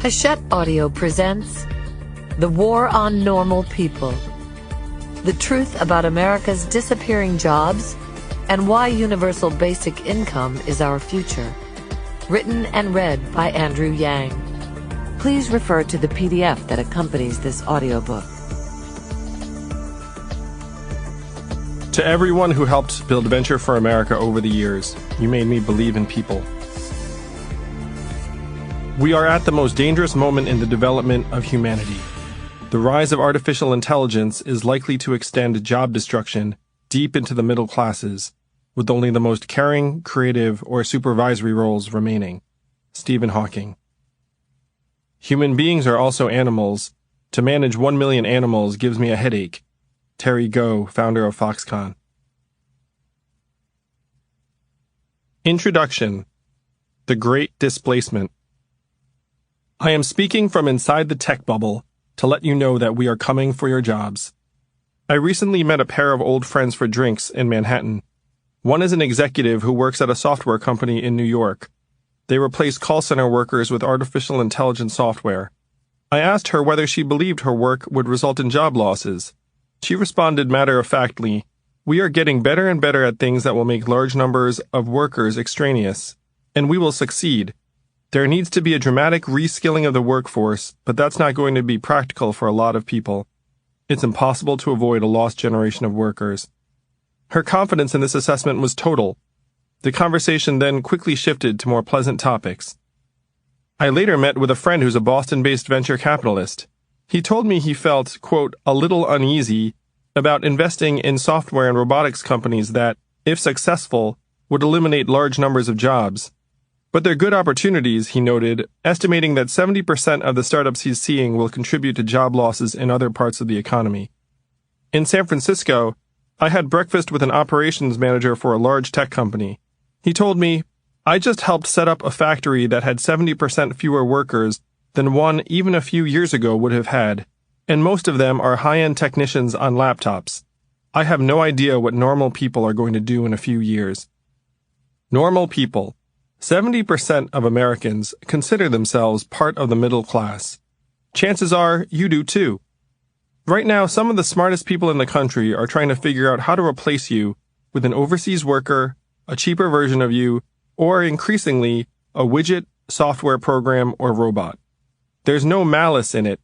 Hachette Audio presents The War on Normal People. The truth about America's disappearing jobs and why universal basic income is our future. Written and read by Andrew Yang. Please refer to the PDF that accompanies this audiobook. To everyone who helped build Venture for America over the years, you made me believe in people. We are at the most dangerous moment in the development of humanity. The rise of artificial intelligence is likely to extend job destruction deep into the middle classes, with only the most caring, creative, or supervisory roles remaining. Stephen Hawking. Human beings are also animals. To manage 1 million animals gives me a headache. Terry Goh, founder of Foxconn. Introduction. The Great Displacement. I am speaking from inside the tech bubble to let you know that we are coming for your jobs. I recently met a pair of old friends for drinks in Manhattan. One is an executive who works at a software company in New York. They replace call center workers with artificial intelligence software. I asked her whether she believed her work would result in job losses. She responded matter-of-factly, "We are getting better and better at things that will make large numbers of workers extraneous, and we will succeed. There needs to be a dramatic reskilling of the workforce, but that's not going to be practical for a lot of people. It's impossible to avoid a lost generation of workers." Her confidence in this assessment was total. The conversation then quickly shifted to more pleasant topics. I later met with a friend who's a Boston-based venture capitalist. He told me he felt, quote, a little uneasy about investing in software and robotics companies that, if successful, would eliminate large numbers of jobs. But they're good opportunities, he noted, estimating that 70% of the startups he's seeing will contribute to job losses in other parts of the economy. In San Francisco, I had breakfast with an operations manager for a large tech company. He told me, "I just helped set up a factory that had 70% fewer workers than one even a few years ago would have had, and most of them are high-end technicians on laptops. I have no idea what normal people are going to do in a few years." Normal people. 70% of Americans consider themselves part of the middle class. Chances are you do too. Right now, some of the smartest people in the country are trying to figure out how to replace you with an overseas worker, a cheaper version of you, or increasingly, a widget, software program, or robot. There's no malice in it.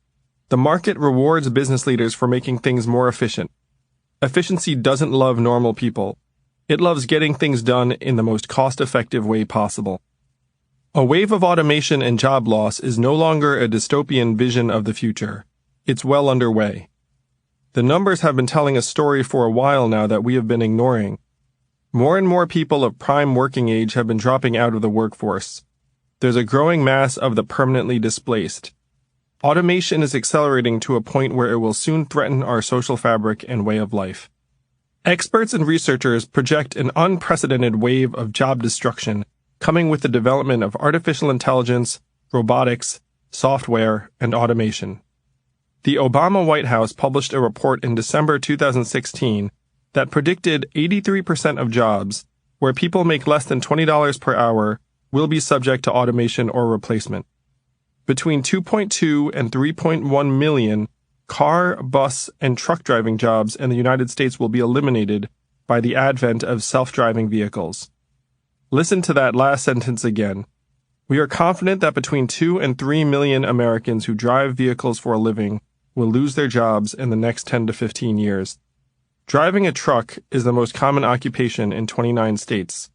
The market rewards business leaders for making things more efficient. Efficiency doesn't love normal people. It loves getting things done in the most cost-effective way possible. A wave of automation and job loss is no longer a dystopian vision of the future. It's well underway. The numbers have been telling a story for a while now that we have been ignoring. More and more people of prime working age have been dropping out of the workforce. There's a growing mass of the permanently displaced. Automation is accelerating to a point where it will soon threaten our social fabric and way of life. Experts and researchers project an unprecedented wave of job destruction coming with the development of artificial intelligence, robotics, software, and automation. The Obama White House published a report in December 2016 that predicted 83% of jobs, where people make less than $20 per hour, will be subject to automation or replacement. Between 2.2 and 3.1 million car, bus, and truck driving jobs in the United States will be eliminated by the advent of self-driving vehicles. Listen to that last sentence again. We are confident that between 2 and 3 million Americans who drive vehicles for a living will lose their jobs in the next 10 to 15 years. Driving a truck is the most common occupation in 29 states.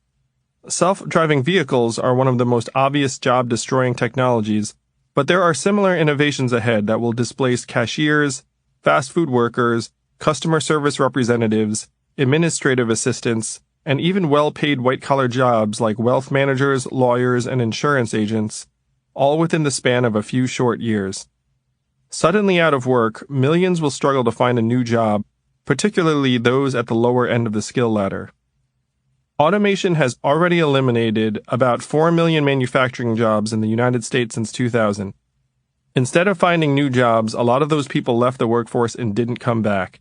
Self-driving vehicles are one of the most obvious job-destroying technologies, but there are similar innovations ahead that will displace cashiers, fast food workers, customer service representatives, administrative assistants, and even well-paid white-collar jobs like wealth managers, lawyers, and insurance agents, all within the span of a few short years. Suddenly out of work, millions will struggle to find a new job, particularly those at the lower end of the skill ladder. Automation has already eliminated about 4 million manufacturing jobs in the United States since 2000. Instead of finding new jobs, a lot of those people left the workforce and didn't come back.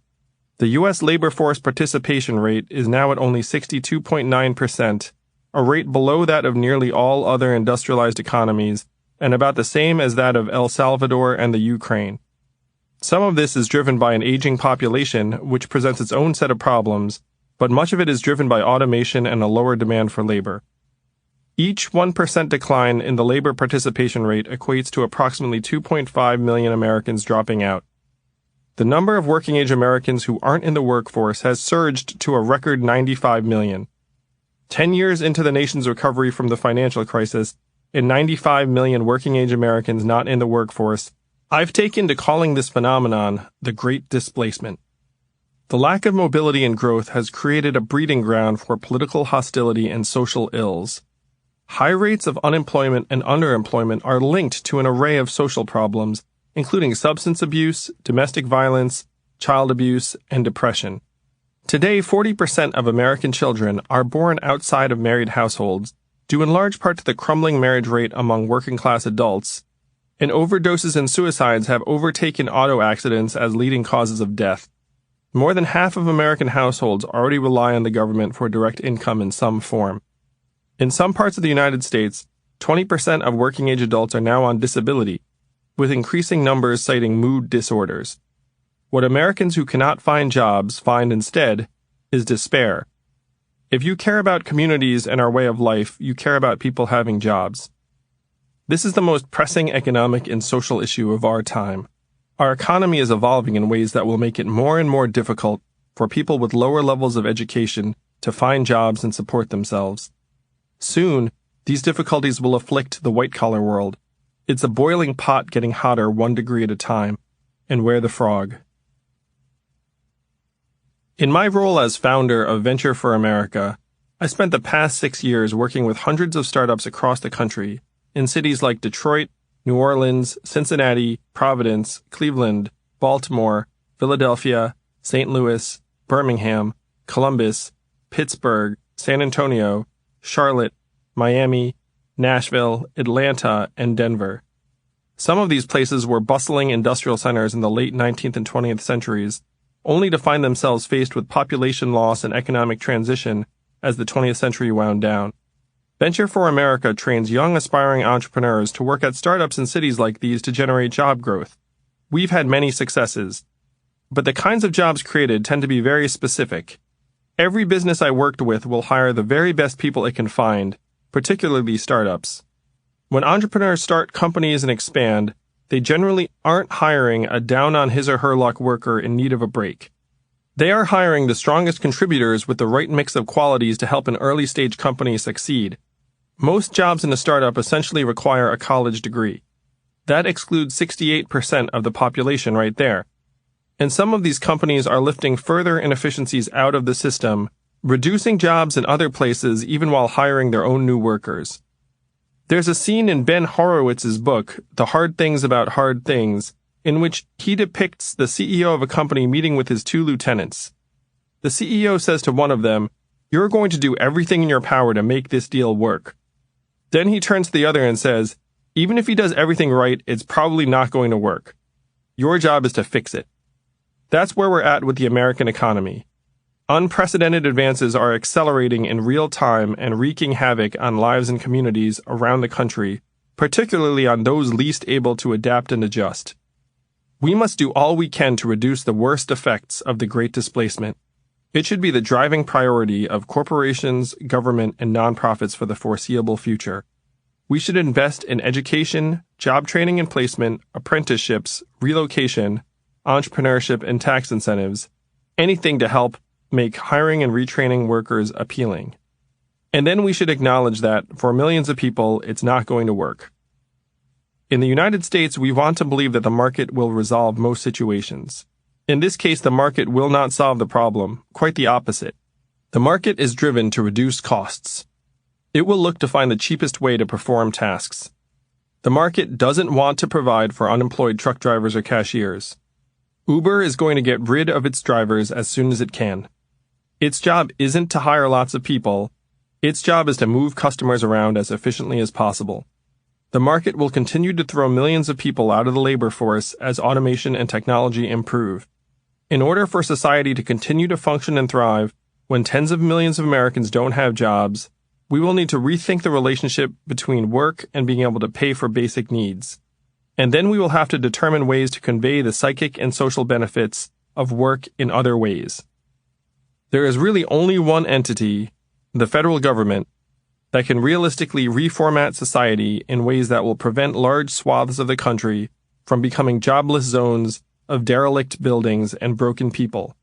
The U.S. labor force participation rate is now at only 62.9%, a rate below that of nearly all other industrialized economies and about the same as that of El Salvador and the Ukraine. Some of this is driven by an aging population, which presents its own set of problems, but much of it is driven by automation and a lower demand for labor. Each 1% decline in the labor participation rate equates to approximately 2.5 million Americans dropping out. The number of working-age Americans who aren't in the workforce has surged to a record 95 million. 10 years into the nation's recovery from the financial crisis, and 95 million working-age Americans not in the workforce, I've taken to calling this phenomenon the Great Displacement. The lack of mobility and growth has created a breeding ground for political hostility and social ills. High rates of unemployment and underemployment are linked to an array of social problems, including substance abuse, domestic violence, child abuse, and depression. Today, 40% of American children are born outside of married households, due in large part to the crumbling marriage rate among working-class adults, and overdoses and suicides have overtaken auto accidents as leading causes of death. More than half of American households already rely on the government for direct income in some form. In some parts of the United States, 20% of working-age adults are now on disability, with increasing numbers citing mood disorders. What Americans who cannot find jobs find instead is despair. If you care about communities and our way of life, you care about people having jobs. This is the most pressing economic and social issue of our time. Our economy is evolving in ways that will make it more and more difficult for people with lower levels of education to find jobs and support themselves. Soon, these difficulties will afflict the white-collar world. It's a boiling pot getting hotter 1 degree at a time. And where the frog? In my role as founder of Venture for America, I spent the past 6 years working with hundreds of startups across the country, in cities like Detroit, New Orleans, Cincinnati, Providence, Cleveland, Baltimore, Philadelphia, St. Louis, Birmingham, Columbus, Pittsburgh, San Antonio, Charlotte, Miami, Nashville, Atlanta, and Denver. Some of these places were bustling industrial centers in the late 19th and 20th centuries, only to find themselves faced with population loss and economic transition as the 20th century wound down. Venture for America trains young aspiring entrepreneurs to work at startups in cities like these to generate job growth. We've had many successes, but the kinds of jobs created tend to be very specific. Every business I worked with will hire the very best people it can find, particularly startups. When entrepreneurs start companies and expand, they generally aren't hiring a down-on-his-or-her-luck worker in need of a break. They are hiring the strongest contributors with the right mix of qualities to help an early-stage company succeed. Most jobs in a startup essentially require a college degree. That excludes 68% of the population right there. And some of these companies are lifting further inefficiencies out of the system, reducing jobs in other places even while hiring their own new workers. There's a scene in Ben Horowitz's book, The Hard Things About Hard Things, in which he depicts the CEO of a company meeting with his 2 lieutenants. The CEO says to one of them, "You're going to do everything in your power to make this deal work." Then he turns to the other and says, "Even if he does everything right, it's probably not going to work. Your job is to fix it." That's where we're at with the American economy. Unprecedented advances are accelerating in real time and wreaking havoc on lives and communities around the country, particularly on those least able to adapt and adjust. We must do all we can to reduce the worst effects of the Great Displacement. It should be the driving priority of corporations, government, and nonprofits for the foreseeable future. We should invest in education, job training and placement, apprenticeships, relocation, entrepreneurship, and tax incentives, anything to help make hiring and retraining workers appealing. And then we should acknowledge that, for millions of people, it's not going to work. In the United States, we want to believe that the market will resolve most situations. In this case, the market will not solve the problem, quite the opposite. The market is driven to reduce costs. It will look to find the cheapest way to perform tasks. The market doesn't want to provide for unemployed truck drivers or cashiers. Uber is going to get rid of its drivers as soon as it can. Its job isn't to hire lots of people. Its job is to move customers around as efficiently as possible. The market will continue to throw millions of people out of the labor force as automation and technology improve. In order for society to continue to function and thrive, when tens of millions of Americans don't have jobs, We will need to rethink the relationship between work and being able to pay for basic needs. And then we will have to determine ways to convey the psychic and social benefits of work in other ways. There is really only one entity, the federal government, that can realistically reformat society in ways that will prevent large swaths of the country from becoming jobless zones of derelict buildings and broken people.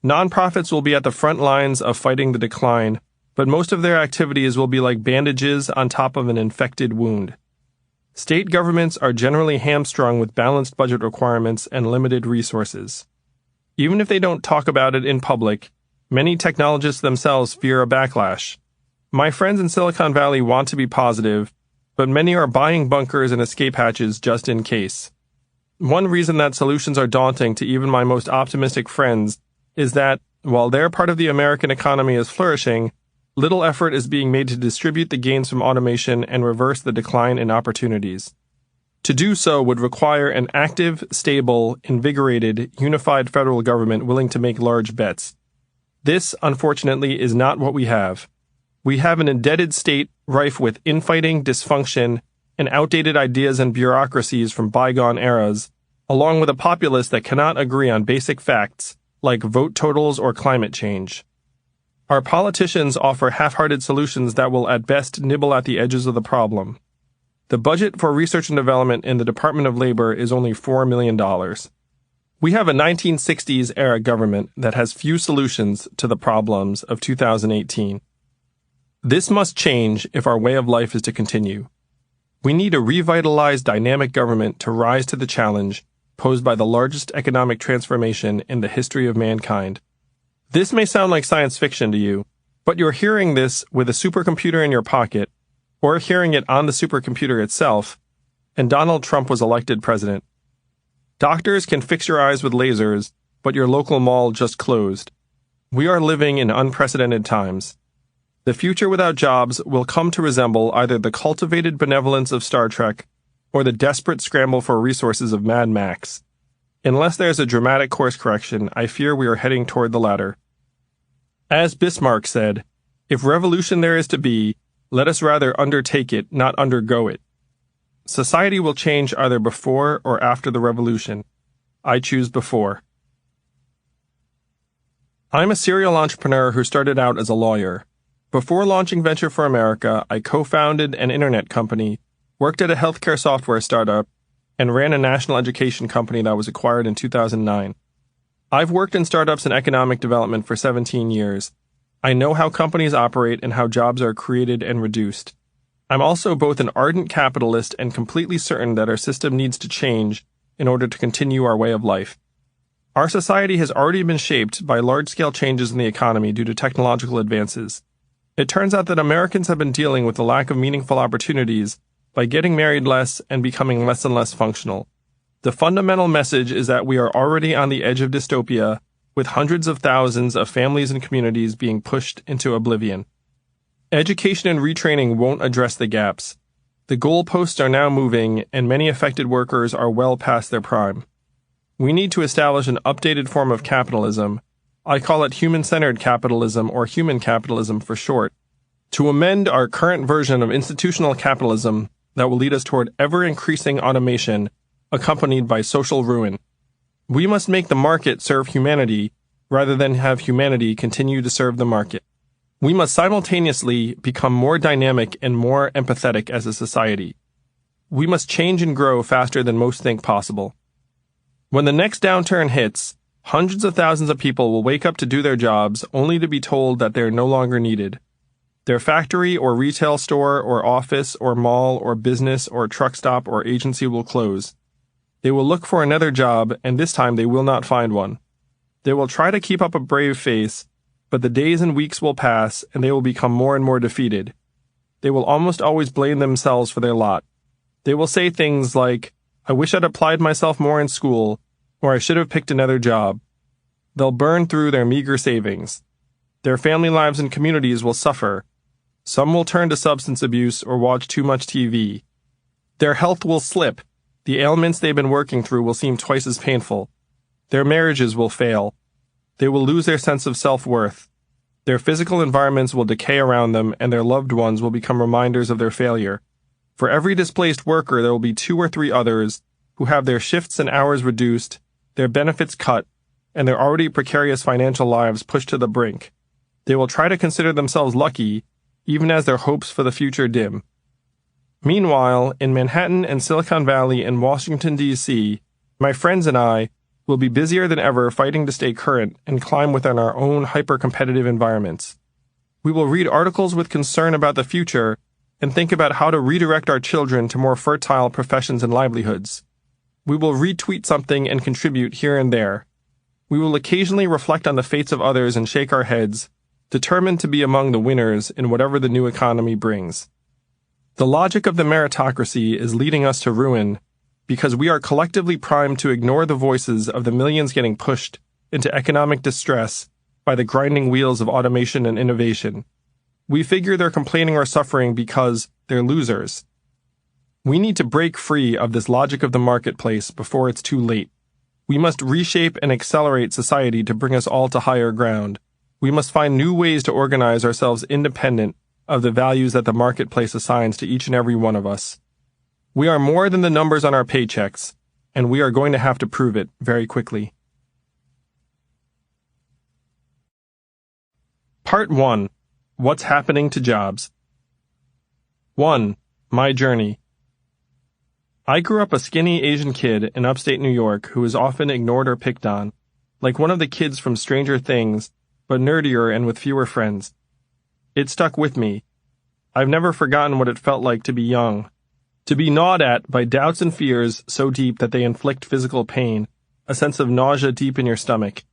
Nonprofits will be at the front lines of fighting the decline, but most of their activities will be like bandages on top of an infected wound. State governments are generally hamstrung with balanced budget requirements and limited resources. Even if they don't talk about it in public, many technologists themselves fear a backlash. My friends in Silicon Valley want to be positive, but many are buying bunkers and escape hatches just in case. One reason that solutions are daunting to even my most optimistic friends is that, while their part of the American economy is flourishing, little effort is being made to distribute the gains from automation and reverse the decline in opportunities. To do so would require an active, stable, invigorated, unified federal government willing to make large bets. This, unfortunately, is not what we have. We have an indebted state rife with infighting, dysfunction, and outdated ideas and bureaucracies from bygone eras, along with a populace that cannot agree on basic facts like vote totals or climate change. Our politicians offer half-hearted solutions that will at best nibble at the edges of the problem. The budget for research and development in the Department of Labor is only $4 million. We have a 1960s-era government that has few solutions to the problems of 2018. This must change if our way of life is to continue. We need a revitalized, dynamic government to rise to the challenge posed by the largest economic transformation in the history of mankind. This may sound like science fiction to you, but you're hearing this with a supercomputer in your pocket, or hearing it on the supercomputer itself, and Donald Trump was elected president. Doctors can fix your eyes with lasers, but your local mall just closed. We are living in unprecedented times. The future without jobs will come to resemble either the cultivated benevolence of Star Trek or the desperate scramble for resources of Mad Max. Unless there's a dramatic course correction, I fear we are heading toward the latter. As Bismarck said, if revolution there is to be, let us rather undertake it, not undergo it. Society will change either before or after the revolution. I choose before. I'm a serial entrepreneur who started out as a lawyer. Before launching Venture for America, I co-founded an internet company, worked at a healthcare software startup, and ran a national education company that was acquired in 2009. I've worked in startups and economic development for 17 years. I know how companies operate and how jobs are created and reduced. I'm also both an ardent capitalist and completely certain that our system needs to change in order to continue our way of life. Our society has already been shaped by large-scale changes in the economy due to technological advances. It turns out that Americans have been dealing with the lack of meaningful opportunities by getting married less and becoming less and less functional. The fundamental message is that we are already on the edge of dystopia, with hundreds of thousands of families and communities being pushed into oblivion. Education and retraining won't address the gaps. The goalposts are now moving, and many affected workers are well past their prime. We need to establish an updated form of capitalism. I call it human-centered capitalism, or human-capitalism for short, to amend our current version of institutional capitalism that will lead us toward ever-increasing automation accompanied by social ruin. We must make the market serve humanity rather than have humanity continue to serve the market. We must simultaneously become more dynamic and more empathetic as a society. We must change and grow faster than most think possible. When the next downturn hits, hundreds of thousands of people will wake up to do their jobs only to be told that they are no longer needed. Their factory or retail store or office or mall or business or truck stop or agency will close. They will look for another job, and this time they will not find one. They will try to keep up a brave face, but the days and weeks will pass, and they will become more and more defeated. They will almost always blame themselves for their lot. They will say things like, "I wish I'd applied myself more in school," or "I should have picked another job." They'll burn through their meager savings. Their family lives and communities will suffer. Some will turn to substance abuse or watch too much TV. Their health will slip. The ailments they've been working through will seem twice as painful. Their marriages will fail. They will lose their sense of self-worth. Their physical environments will decay around them, and their loved ones will become reminders of their failure. For every displaced worker, there will be 2 or 3 others who have their shifts and hours reduced, their benefits cut, and their already precarious financial lives pushed to the brink. They will try to consider themselves lucky, even as their hopes for the future dim. Meanwhile, in Manhattan and Silicon Valley and Washington, D.C., my friends and I will be busier than ever fighting to stay current and climb within our own hyper-competitive environments. We will read articles with concern about the future and think about how to redirect our children to more fertile professions and livelihoods. We will retweet something and contribute here and there. We will occasionally reflect on the fates of others and shake our heads, determined to be among the winners in whatever the new economy brings. The logic of the meritocracy is leading us to ruin because we are collectively primed to ignore the voices of the millions getting pushed into economic distress by the grinding wheels of automation and innovation. We figure they're complaining or suffering because they're losers. We need to break free of this logic of the marketplace before it's too late. We must reshape and accelerate society to bring us all to higher ground. We must find new ways to organize ourselves independent of the values that the marketplace assigns to each and every one of us. We are more than the numbers on our paychecks, and we are going to have to prove it very quickly. Part 1. What's happening to jobs? 1. My journey. I grew up a skinny Asian kid in upstate New York who was often ignored or picked on, like one of the kids from Stranger Things, but nerdier and with fewer friends. It stuck with me. I've never forgotten what it felt like to be young, to be gnawed at by doubts and fears so deep that they inflict physical pain, a sense of nausea deep in your stomach,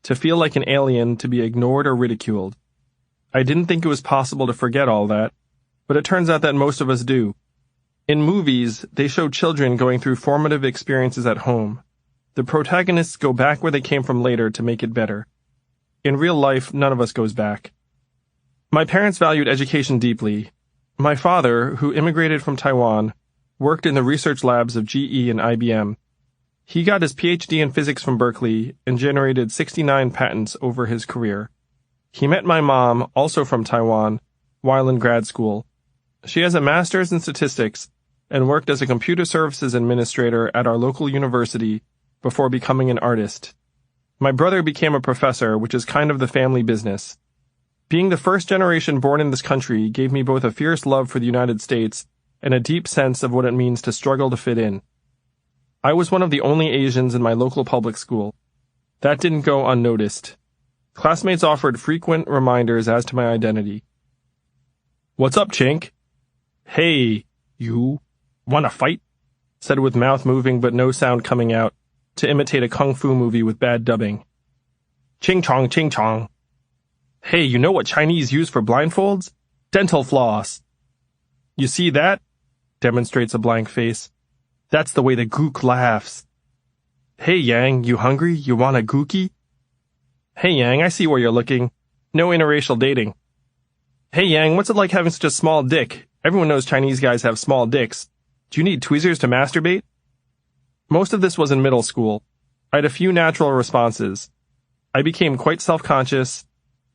to feel like an alien, to be ignored or ridiculed. I didn't think it was possible to forget all that, but it turns out that most of us do. In movies, they show children going through formative experiences at home. The protagonists go back where they came from later to make it better. In real life, none of us goes back. My parents valued education deeply. My father, who immigrated from Taiwan, worked in the research labs of GE and IBM. He got his PhD in physics from Berkeley and generated 69 patents over his career. He met my mom, also from Taiwan, while in grad school. She has a master's in statistics and worked as a computer services administrator at our local university before becoming an artist. My brother became a professor, which is kind of the family business. Being the first generation born in this country gave me both a fierce love for the United States and a deep sense of what it means to struggle to fit in. I was one of the only Asians in my local public school. That didn't go unnoticed. Classmates offered frequent reminders as to my identity. "What's up, Chink?" "Hey, you. Wanna fight?" said with mouth moving but no sound coming out, to imitate a kung fu movie with bad dubbing. "Ching chong, ching chong." "Hey, you know what Chinese use for blindfolds? Dental floss." "You see that?" demonstrates a blank face. "That's the way the gook laughs." "Hey, Yang, you hungry? You want a gookie?" "Hey, Yang, I see where you're looking. No interracial dating." "Hey, Yang, what's it like having such a small dick? Everyone knows Chinese guys have small dicks. Do you need tweezers to masturbate?" Most of this was in middle school. I had a few natural responses. I became quite self-conscious.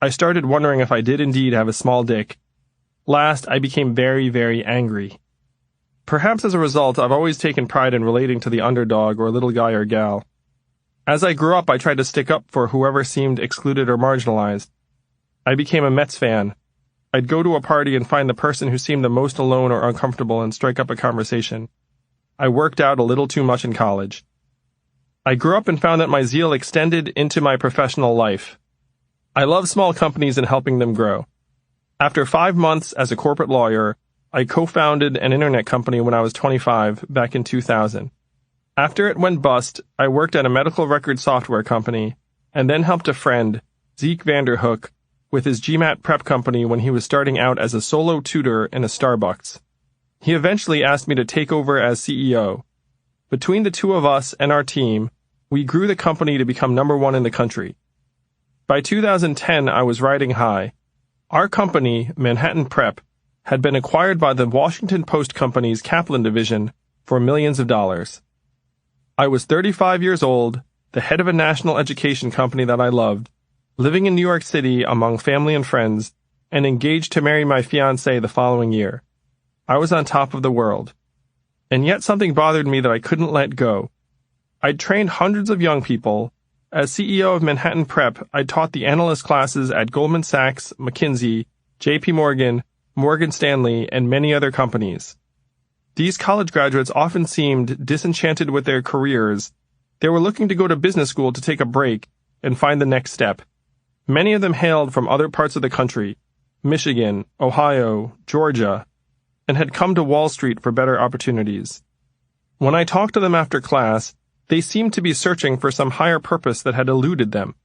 I started wondering if I did indeed have a small dick. Last, I became very, very angry. Perhaps as a result, I've always taken pride in relating to the underdog or little guy or gal. As I grew up, I tried to stick up for whoever seemed excluded or marginalized. I became a Mets fan. I'd go to a party and find the person who seemed the most alone or uncomfortable and strike up a conversation. I worked out a little too much in college. I grew up and found that my zeal extended into my professional life. I love small companies and helping them grow. After 5 months as a corporate lawyer, I co-founded an internet company when I was 25, back in 2000. After it went bust, I worked at a medical record software company, and then helped a friend, Zeke Vanderhook, with his GMAT prep company when he was starting out as a solo tutor in a Starbucks. He eventually asked me to take over as CEO. Between the two of us and our team, we grew the company to become #1 in the country. By 2010, I was riding high. Our company, Manhattan Prep, had been acquired by the Washington Post Company's Kaplan division for millions of dollars. I was 35 years old, the head of a national education company that I loved, living in New York City among family and friends, and engaged to marry my fiancée the following year. I was on top of the world. And yet something bothered me that I couldn't let go. I'd trained hundreds of young people. As CEO of Manhattan Prep, I taught the analyst classes at Goldman Sachs, McKinsey, J.P. Morgan, Morgan Stanley, and many other companies. These college graduates often seemed disenchanted with their careers. They were looking to go to business school to take a break and find the next step. Many of them hailed from other parts of the country, Michigan, Ohio, Georgia, and had come to Wall Street for better opportunities. When I talked to them after class, they seemed to be searching for some higher purpose that had eluded them.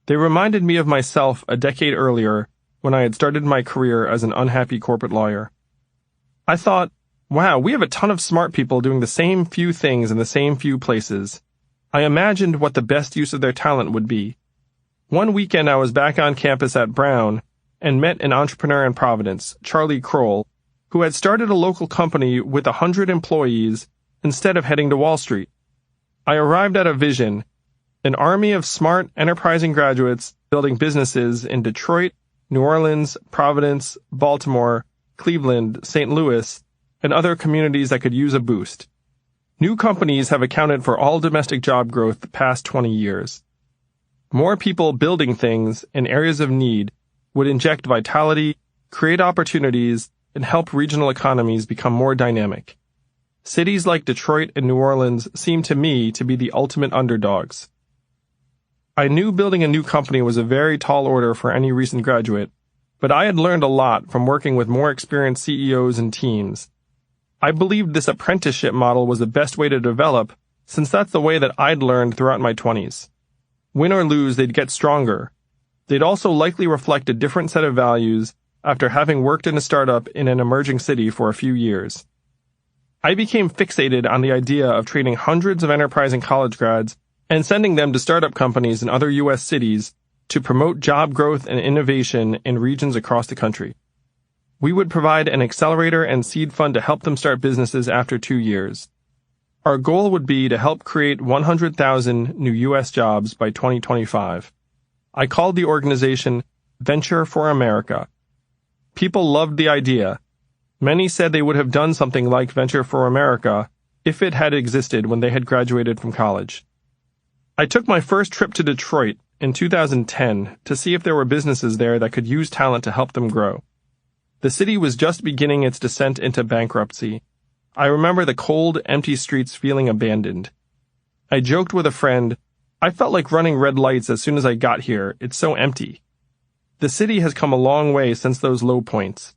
They reminded me of myself a decade earlier when I had started my career as an unhappy corporate lawyer. I thought, wow, we have a ton of smart people doing the same few things in the same few places. I imagined what the best use of their talent would be. One weekend I was back on campus at Brown and met an entrepreneur in Providence, Charlie Kroll, who had started a local company with 100 employees instead of heading to Wall Street. I arrived at a vision, an army of smart, enterprising graduates building businesses in Detroit, New Orleans, Providence, Baltimore, Cleveland, St. Louis, and other communities that could use a boost. New companies have accounted for all domestic job growth the past 20 years. More people building things in areas of need would inject vitality, create opportunities, and help regional economies become more dynamic. Cities like Detroit and New Orleans seem to me to be the ultimate underdogs. I knew building a new company was a very tall order for any recent graduate, but I had learned a lot from working with more experienced CEOs and teams. I believed this apprenticeship model was the best way to develop, since that's the way that I'd learned throughout my 20s. Win or lose, they'd get stronger. They'd also likely reflect a different set of values after having worked in a startup in an emerging city for a few years. I became fixated on the idea of training hundreds of enterprising college grads and sending them to startup companies in other U.S. cities to promote job growth and innovation in regions across the country. We would provide an accelerator and seed fund to help them start businesses after 2 years. Our goal would be to help create 100,000 new U.S. jobs by 2025. I called the organization Venture for America. People loved the idea. Many said they would have done something like Venture for America if it had existed when they had graduated from college. I took my first trip to Detroit in 2010 to see if there were businesses there that could use talent to help them grow. The city was just beginning its descent into bankruptcy. I remember the cold, empty streets feeling abandoned. I joked with a friend, I felt like running red lights as soon as I got here. It's so empty. The city has come a long way since those low points.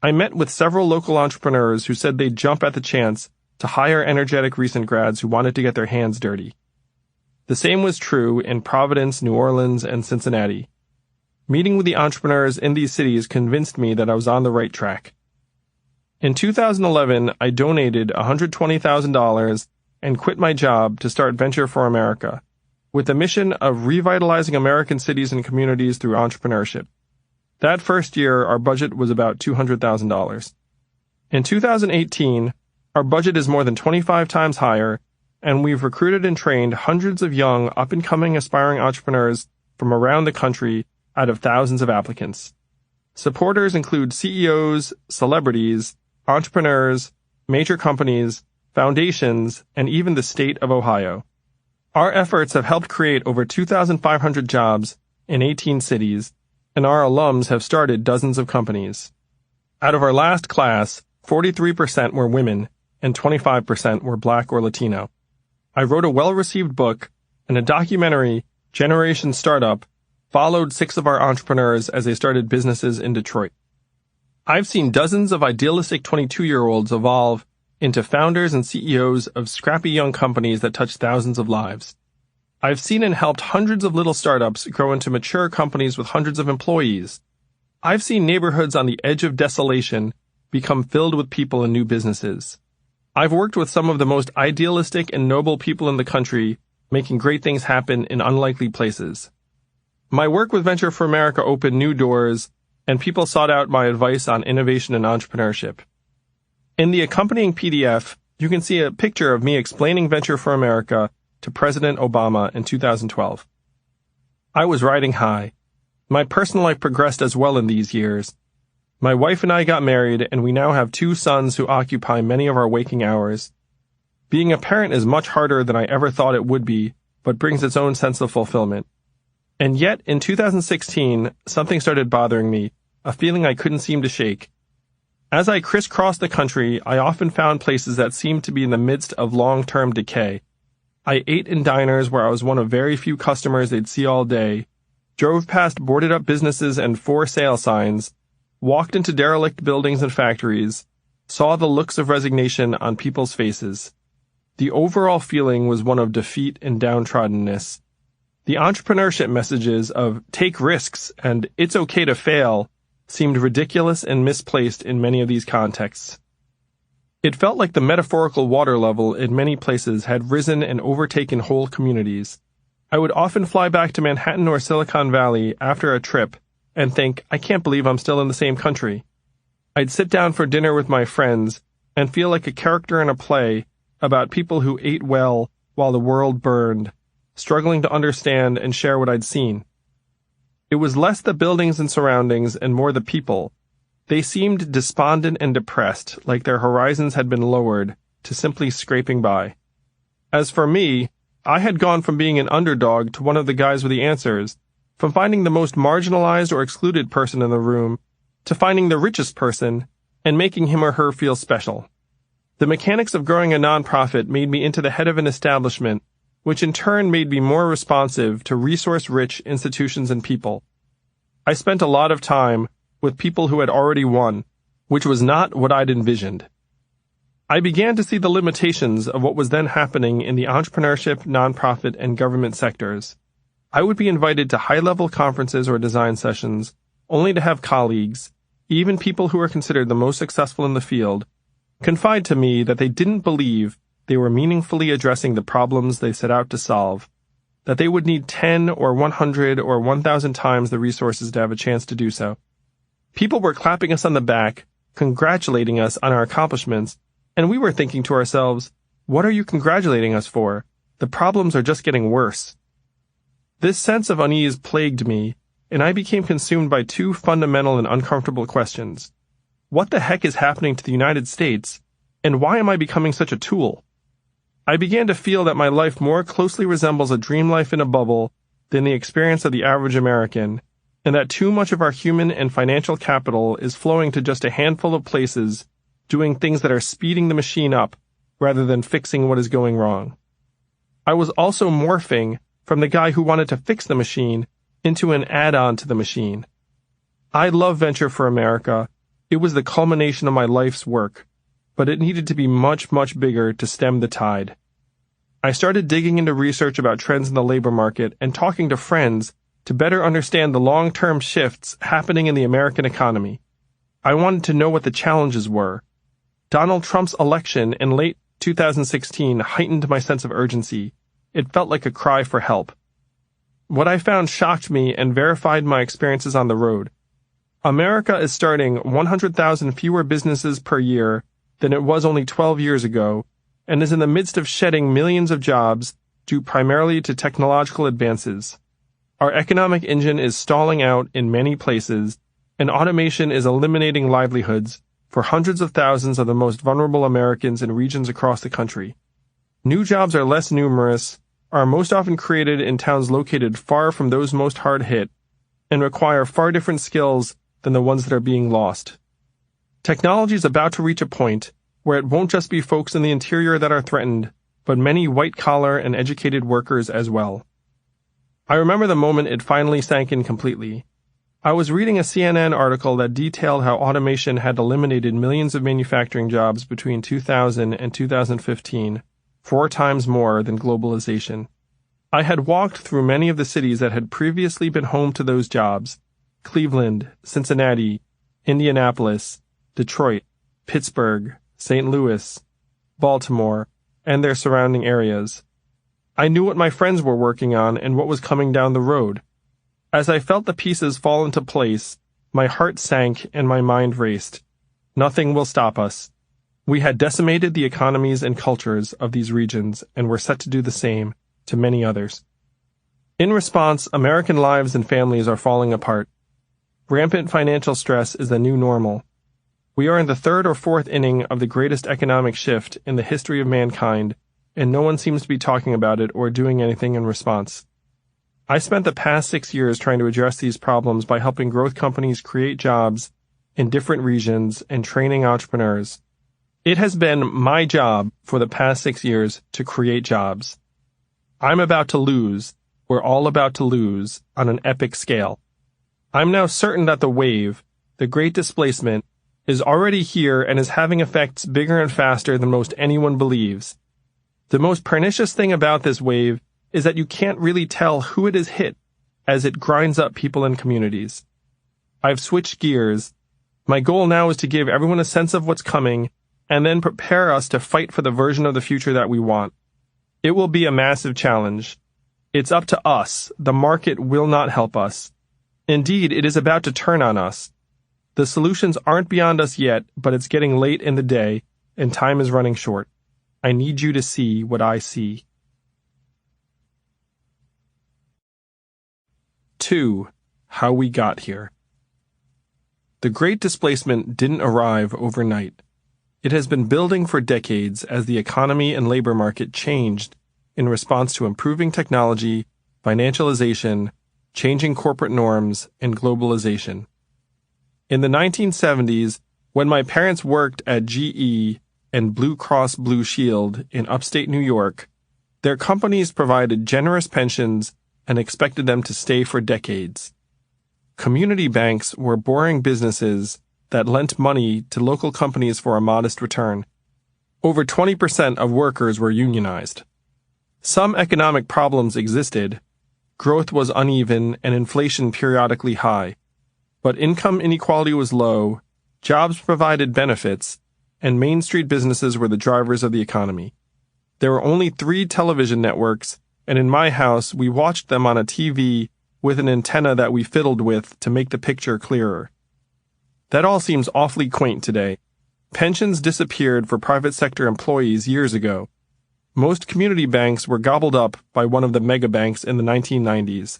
I met with several local entrepreneurs who said they'd jump at the chance to hire energetic recent grads who wanted to get their hands dirty. The same was true in Providence, New Orleans, and Cincinnati. Meeting with the entrepreneurs in these cities convinced me that I was on the right track. In 2011, I donated $120,000 and quit my job to start Venture for America, with the mission of revitalizing American cities and communities through entrepreneurship. That first year, our budget was about $200,000. In 2018, our budget is more than 25 times higher, and we've recruited and trained hundreds of young, up-and-coming aspiring entrepreneurs from around the country out of thousands of applicants. Supporters include CEOs, celebrities, entrepreneurs, major companies, foundations, and even the state of Ohio. Our efforts have helped create over 2,500 jobs in 18 cities, and our alums have started dozens of companies. Out of our last class, 43% were women and 25% were Black or Latino. I wrote a well-received book, and a documentary, Generation Startup, followed 6 of our entrepreneurs as they started businesses in Detroit. I've seen dozens of idealistic 22-year-olds evolve into founders and CEOs of scrappy young companies that touch thousands of lives. I've seen and helped hundreds of little startups grow into mature companies with hundreds of employees. I've seen neighborhoods on the edge of desolation become filled with people and new businesses. I've worked with some of the most idealistic and noble people in the country, making great things happen in unlikely places. My work with Venture for America opened new doors, and people sought out my advice on innovation and entrepreneurship. In the accompanying PDF, you can see a picture of me explaining Venture for America to President Obama in 2012. I was riding high. My personal life progressed as well in these years. My wife and I got married, and we now have 2 sons who occupy many of our waking hours. Being a parent is much harder than I ever thought it would be, but brings its own sense of fulfillment. And yet, in 2016, something started bothering me, a feeling I couldn't seem to shake. As I crisscrossed the country, I often found places that seemed to be in the midst of long-term decay. I ate in diners where I was one of very few customers they'd see all day, drove past boarded-up businesses and for sale signs, walked into derelict buildings and factories, saw the looks of resignation on people's faces. The overall feeling was one of defeat and downtroddenness. The entrepreneurship messages of take risks and it's okay to fail seemed ridiculous and misplaced in many of these contexts. It felt like the metaphorical water level in many places had risen and overtaken whole communities. I would often fly back to Manhattan or Silicon Valley after a trip and think, I can't believe I'm still in the same country. I'd sit down for dinner with my friends and feel like a character in a play about people who ate well while the world burned, struggling to understand and share what I'd seen. It was less the buildings and surroundings and more the people. They seemed despondent and depressed, like their horizons had been lowered to simply scraping by. As for me, I had gone from being an underdog to one of the guys with the answers, from finding the most marginalized or excluded person in the room, to finding the richest person and making him or her feel special. The mechanics of growing a nonprofit made me into the head of an establishment, which in turn made me more responsive to resource-rich institutions and people. I spent a lot of time with people who had already won, which was not what I'd envisioned. I began to see the limitations of what was then happening in the entrepreneurship, nonprofit, and government sectors. I would be invited to high-level conferences or design sessions, only to have colleagues, even people who were considered the most successful in the field, confide to me that they didn't believe they were meaningfully addressing the problems they set out to solve, that they would need 10 or 100 or 1,000 times the resources to have a chance to do so. People were clapping us on the back, congratulating us on our accomplishments, and we were thinking to ourselves, what are you congratulating us for? The problems are just getting worse. This sense of unease plagued me, and I became consumed by 2 fundamental and uncomfortable questions. What the heck is happening to the United States, and why am I becoming such a tool? I began to feel that my life more closely resembles a dream life in a bubble than the experience of the average American, and that too much of our human and financial capital is flowing to just a handful of places, doing things that are speeding the machine up rather than fixing what is going wrong. I was also morphing from the guy who wanted to fix the machine into an add-on to the machine. I love Venture for America. It was the culmination of my life's work, but it needed to be much, much bigger to stem the tide. I started digging into research about trends in the labor market and talking to friends to better understand the long-term shifts happening in the American economy. I wanted to know what the challenges were. Donald Trump's election in late 2016 heightened my sense of urgency. It felt like a cry for help. What I found shocked me and verified my experiences on the road. America is starting 100,000 fewer businesses per year than it was only 12 years ago, and is in the midst of shedding millions of jobs due primarily to technological advances. Our economic engine is stalling out in many places, and automation is eliminating livelihoods for hundreds of thousands of the most vulnerable Americans in regions across the country. New jobs are less numerous, are most often created in towns located far from those most hard hit, and require far different skills than the ones that are being lost. Technology is about to reach a point where it won't just be folks in the interior that are threatened, but many white-collar and educated workers as well. I remember the moment it finally sank in completely. I was reading a CNN article that detailed how automation had eliminated millions of manufacturing jobs between 2000 and 2015, 4 times more than globalization. I had walked through many of the cities that had previously been home to those jobs: Cleveland, Cincinnati, Indianapolis, Detroit, Pittsburgh, St. Louis, Baltimore, and their surrounding areas. I knew what my friends were working on and what was coming down the road. As I felt the pieces fall into place, my heart sank and my mind raced. Nothing will stop us. We had decimated the economies and cultures of these regions and were set to do the same to many others. In response, American lives and families are falling apart. Rampant financial stress is the new normal. We are in the third or fourth inning of the greatest economic shift in the history of mankind, and no one seems to be talking about it or doing anything in response. I spent the past 6 years trying to address these problems by helping growth companies create jobs in different regions and training entrepreneurs. It has been my job for the past 6 years to create jobs. I'm about to lose, we're all about to lose, on an epic scale. I'm now certain that the wave, the great displacement, is already here and is having effects bigger and faster than most anyone believes. The most pernicious thing about this wave is that you can't really tell who it has hit as it grinds up people and communities. I've switched gears. My goal now is to give everyone a sense of what's coming and then prepare us to fight for the version of the future that we want. It will be a massive challenge. It's up to us. The market will not help us. Indeed, it is about to turn on us. The solutions aren't beyond us yet, but it's getting late in the day, and time is running short. I need you to see what I see. 2. How we got here. The Great Displacement didn't arrive overnight. It has been building for decades as the economy and labor market changed in response to improving technology, financialization, changing corporate norms, and globalization. In the 1970s, when my parents worked at GE and Blue Cross Blue Shield in upstate New York, their companies provided generous pensions and expected them to stay for decades. Community banks were boring businesses that lent money to local companies for a modest return. Over 20% of workers were unionized. Some economic problems existed. Growth was uneven and inflation periodically high. But income inequality was low, jobs provided benefits, and Main Street businesses were the drivers of the economy. There were only 3 television networks, and in my house we watched them on a TV with an antenna that we fiddled with to make the picture clearer. That all seems awfully quaint today. Pensions disappeared for private sector employees years ago. Most community banks were gobbled up by one of the mega banks in the 1990s.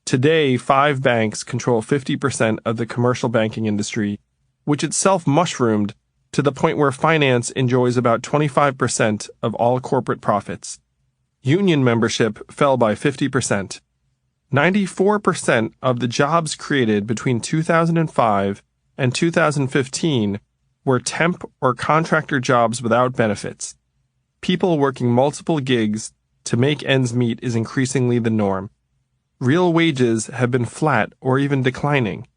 Today, 5 banks control 50% of the commercial banking industry, which itself mushroomed to the point where finance enjoys about 25% of all corporate profits. Union membership fell by 50%. 94% of the jobs created between 2005 and 2015 were temp or contractor jobs without benefits. People working multiple gigs to make ends meet is increasingly the norm. Real wages have been flat or even declining.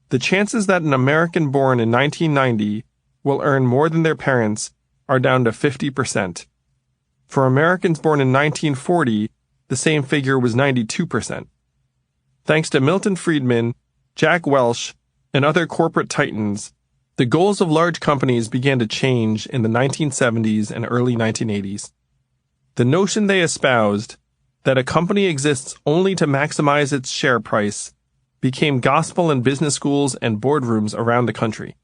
The chances that an American born in 1990 will earn more than their parents are down to 50%. For Americans born in 1940, the same figure was 92%. Thanks to Milton Friedman, Jack Welch, and other corporate titans, the goals of large companies began to change in the 1970s and early 1980s. The notion they espoused, that a company exists only to maximize its share price, became gospel in business schools and boardrooms around the country.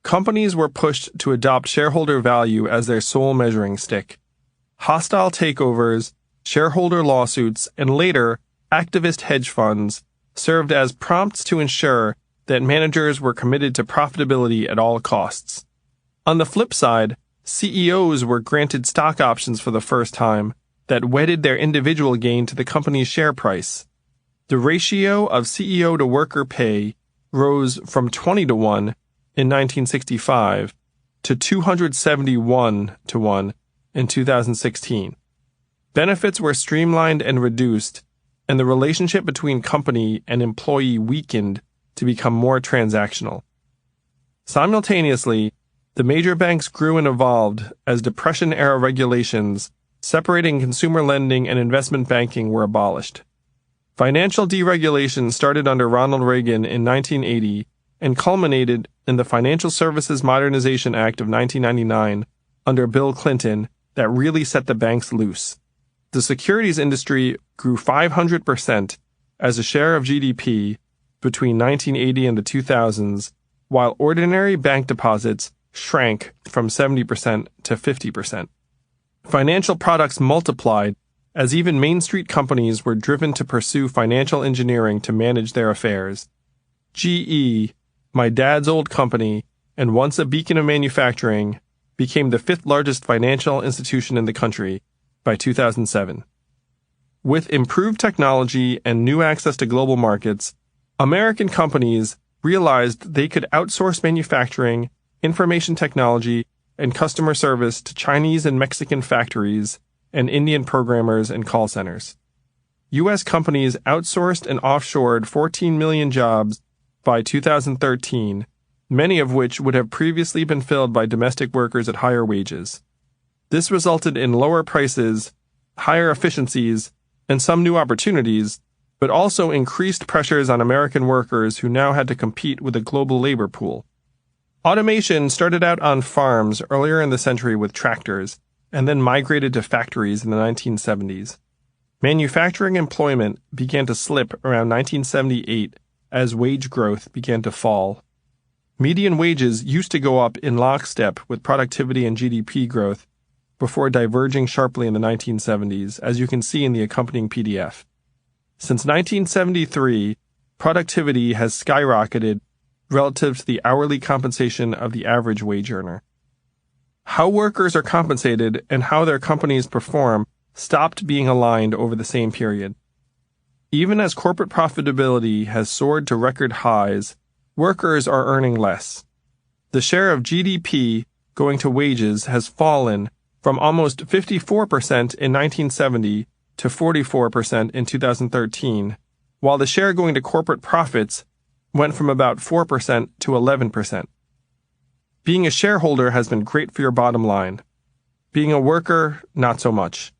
Companies were pushed to adopt shareholder value as their sole measuring stick. Hostile takeovers, shareholder lawsuits, and later, activist hedge funds served as prompts to ensure that managers were committed to profitability at all costs. On the flip side, CEOs were granted stock options for the first time that wedded their individual gain to the company's share price. The ratio of CEO to worker pay rose from 20-1 in 1965 to 271-1 in 2016. Benefits were streamlined and reduced, and the relationship between company and employee weakened to become more transactional. Simultaneously, the major banks grew and evolved as Depression-era regulations separating consumer lending and investment banking were abolished. Financial deregulation started under Ronald Reagan in 1980 and culminated in the Financial Services Modernization Act of 1999 under Bill Clinton that really set the banks loose. The securities industry grew 500% as a share of GDP between 1980 and the 2000s, while ordinary bank deposits shrank from 70% to 50%. Financial products multiplied as even Main Street companies were driven to pursue financial engineering to manage their affairs. GE, my dad's old company, and once a beacon of manufacturing, became the fifth largest financial institution in the country by 2007. With improved technology and new access to global markets, American companies realized they could outsource manufacturing, information technology, and customer service to Chinese and Mexican factories and Indian programmers and call centers. U.S. companies outsourced and offshored 14 million jobs by 2013, many of which would have previously been filled by domestic workers at higher wages. This resulted in lower prices, higher efficiencies, and some new opportunities, but also increased pressures on American workers who now had to compete with a global labor pool. Automation started out on farms earlier in the century with tractors, and then migrated to factories in the 1970s. Manufacturing employment began to slip around 1978 as wage growth began to fall. Median wages used to go up in lockstep with productivity and GDP growth before diverging sharply in the 1970s, as you can see in the accompanying PDF. Since 1973, productivity has skyrocketed relative to the hourly compensation of the average wage earner. How workers are compensated and how their companies perform stopped being aligned over the same period. Even as corporate profitability has soared to record highs, workers are earning less. The share of GDP going to wages has fallen from almost 54% in 1970 to 44% in 2013, while the share going to corporate profits went from about 4% to 11%. Being a shareholder has been great for your bottom line. Being a worker, not so much.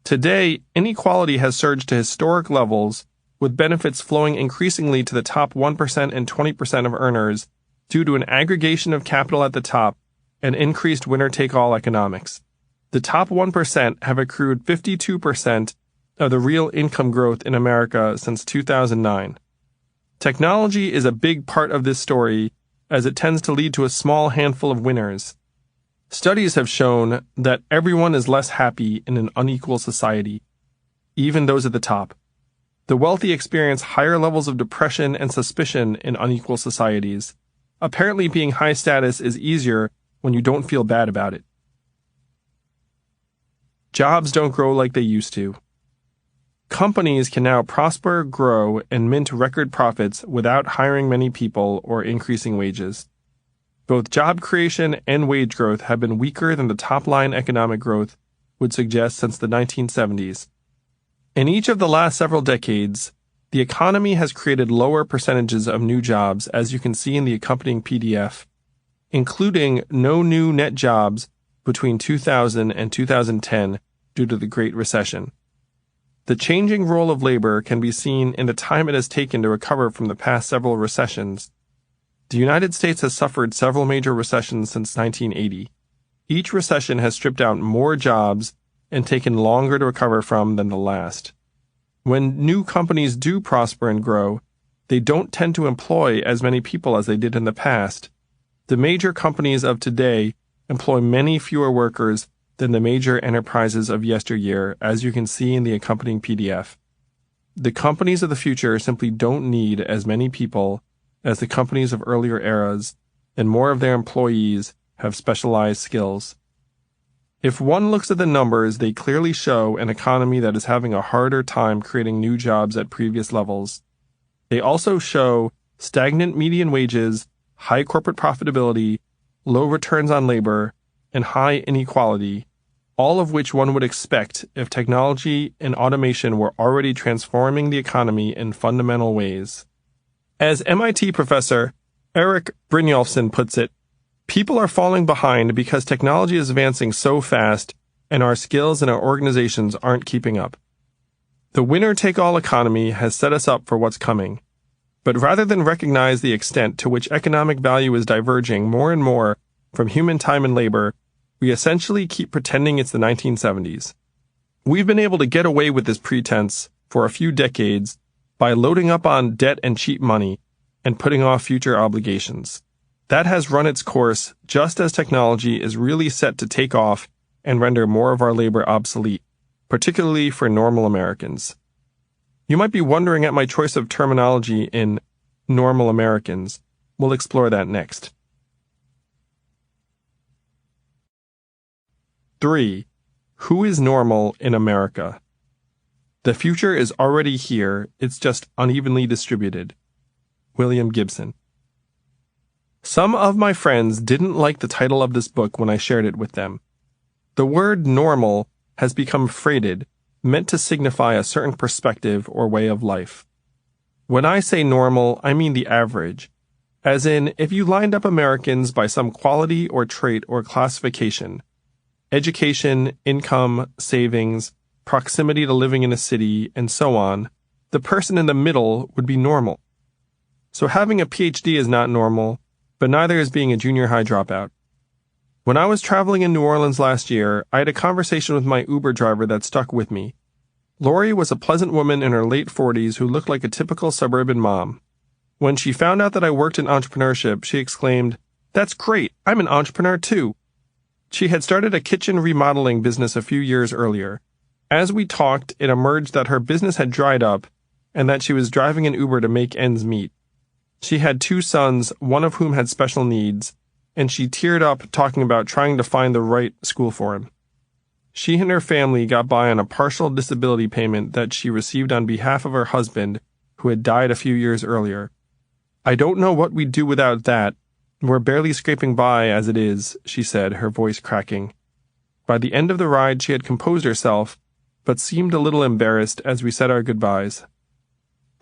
Today, inequality has surged to historic levels, with benefits flowing increasingly to the top 1% and 20% of earners due to an aggregation of capital at the top and increased winner-take-all economics. The top 1% have accrued 52% of the real income growth in America since 2009. Technology is a big part of this story, as it tends to lead to a small handful of winners. Studies have shown that everyone is less happy in an unequal society, even those at the top. The wealthy experience higher levels of depression and suspicion in unequal societies. Apparently, being high status is easier when you don't feel bad about it. Jobs don't grow like they used to. Companies can now prosper, grow, and mint record profits without hiring many people or increasing wages. Both job creation and wage growth have been weaker than the top-line economic growth would suggest since the 1970s. In each of the last several decades, the economy has created lower percentages of new jobs, as you can see in the accompanying PDF, including no new net jobs between 2000 and 2010 due to the Great Recession. The changing role of labor can be seen in the time it has taken to recover from the past several recessions. The United States has suffered several major recessions since 1980. Each recession has stripped out more jobs and taken longer to recover from than the last. When new companies do prosper and grow, they don't tend to employ as many people as they did in the past. The major companies of today employ many fewer workers than the major enterprises of yesteryear, as you can see in the accompanying PDF. The companies of the future simply don't need as many people as the companies of earlier eras, and more of their employees have specialized skills. If one looks at the numbers, they clearly show an economy that is having a harder time creating new jobs at previous levels. They also show stagnant median wages, high corporate profitability, low returns on labor, and high inequality, all of which one would expect if technology and automation were already transforming the economy in fundamental ways. As MIT professor Erik Brynjolfsson puts it, people are falling behind because technology is advancing so fast and our skills and our organizations aren't keeping up. The winner-take-all economy has set us up for what's coming. But rather than recognize the extent to which economic value is diverging more and more from human time and labor, we essentially keep pretending it's the 1970s. We've been able to get away with this pretense for a few decades by loading up on debt and cheap money and putting off future obligations. That has run its course just as technology is really set to take off and render more of our labor obsolete. particularly for normal Americans. You might be wondering at my choice of terminology in normal Americans. We'll explore that next. 3. Who is normal in America? The future is already here, it's just unevenly distributed. William Gibson. Some of my friends didn't like the title of this book when I shared it with them. The word normal has become freighted, meant to signify a certain perspective or way of life. When I say normal, I mean the average, as in if you lined up Americans by some quality or trait or classification, education, income, savings, proximity to living in a city, and so on, the person in the middle would be normal. So having a PhD is not normal, but neither is being a junior high dropout. When I was traveling in New Orleans last year, I had a conversation with my Uber driver that stuck with me. Lori was a pleasant woman in her late 40s who looked like a typical suburban mom. When she found out that I worked in entrepreneurship, she exclaimed, "That's great, I'm an entrepreneur too." She had started a kitchen remodeling business a few years earlier. As we talked, it emerged that her business had dried up and that she was driving an Uber to make ends meet. She had 2 sons, one of whom had special needs, and she teared up talking about trying to find the right school for him. She and her family got by on a partial disability payment that she received on behalf of her husband, who had died a few years earlier. "I don't know what we'd do without that. We're barely scraping by as it is," she said, her voice cracking. By the end of the ride, she had composed herself, but seemed a little embarrassed as we said our goodbyes.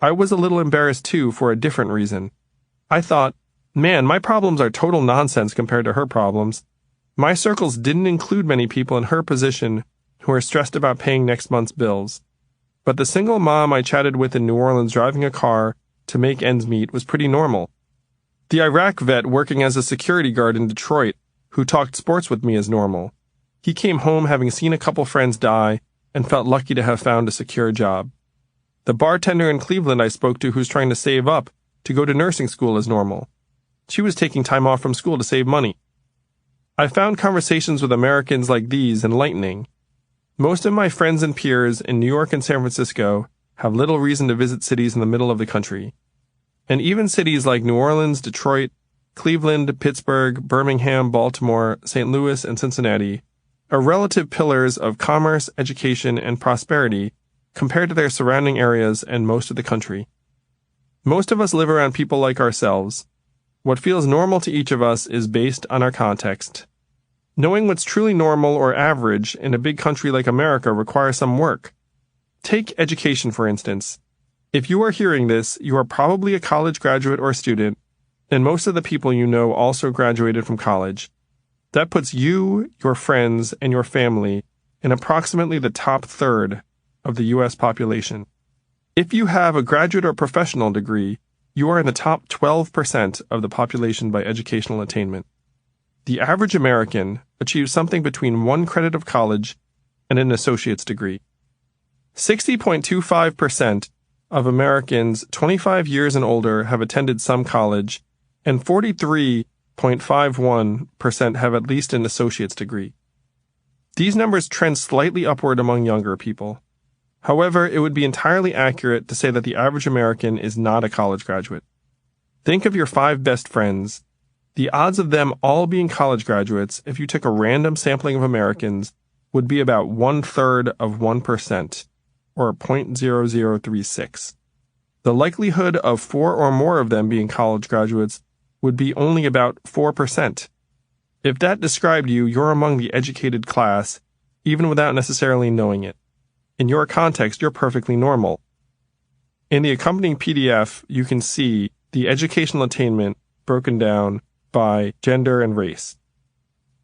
I was a little embarrassed too for a different reason. I thought, man, my problems are total nonsense compared to her problems. My circles didn't include many people in her position who are stressed about paying next month's bills. But the single mom I chatted with in New Orleans driving a car to make ends meet was pretty normal. The Iraq vet working as a security guard in Detroit who talked sports with me is normal. He came home having seen a couple friends die and felt lucky to have found a secure job. The bartender in Cleveland I spoke to who's trying to save up to go to nursing school is normal. She was taking time off from school to save money. I found conversations with Americans like these enlightening. Most of my friends and peers in New York and San Francisco have little reason to visit cities in the middle of the country. And even cities like New Orleans, Detroit, Cleveland, Pittsburgh, Birmingham, Baltimore, St. Louis, and Cincinnati are relative pillars of commerce, education, and prosperity compared to their surrounding areas and most of the country. Most of us live around people like ourselves. What feels normal to each of us is based on our context. Knowing what's truly normal or average in a big country like America requires some work. Take education, for instance. If you are hearing this, you are probably a college graduate or student, and most of the people you know also graduated from college. That puts you, your friends, and your family in approximately the top third of the U.S. population. If you have a graduate or professional degree, you are in the top 12% of the population by educational attainment. The average American achieves something between 1 credit of college and an associate's degree. 60.25% of Americans 25 years and older have attended some college, and 43.51% have at least an associate's degree. These numbers trend slightly upward among younger people. However, it would be entirely accurate to say that the average American is not a college graduate. Think of your 5 best friends. The odds of them all being college graduates, if you took a random sampling of Americans, would be about 1/3 of 1%, or 0.0036. The likelihood of 4 or more of them being college graduates would be only about 4%. If that described you, you're among the educated class, even without necessarily knowing it. In your context, you're perfectly normal. In the accompanying PDF, you can see the educational attainment broken down by gender and race.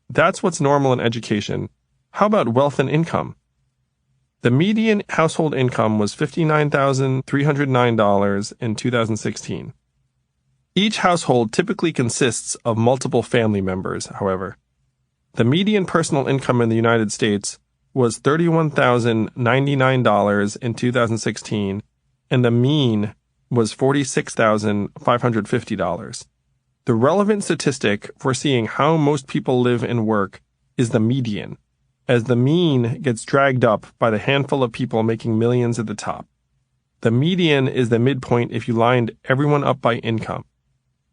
That's what's normal in education. How about wealth and income? The median household income was $59,309 in 2016. Each household typically consists of multiple family members, however. The median personal income in the United States was $31,099 in 2016, and the mean was $46,550. The relevant statistic for seeing how most people live and work is the median, as the mean gets dragged up by the handful of people making millions at the top. The median is the midpoint if you lined everyone up by income.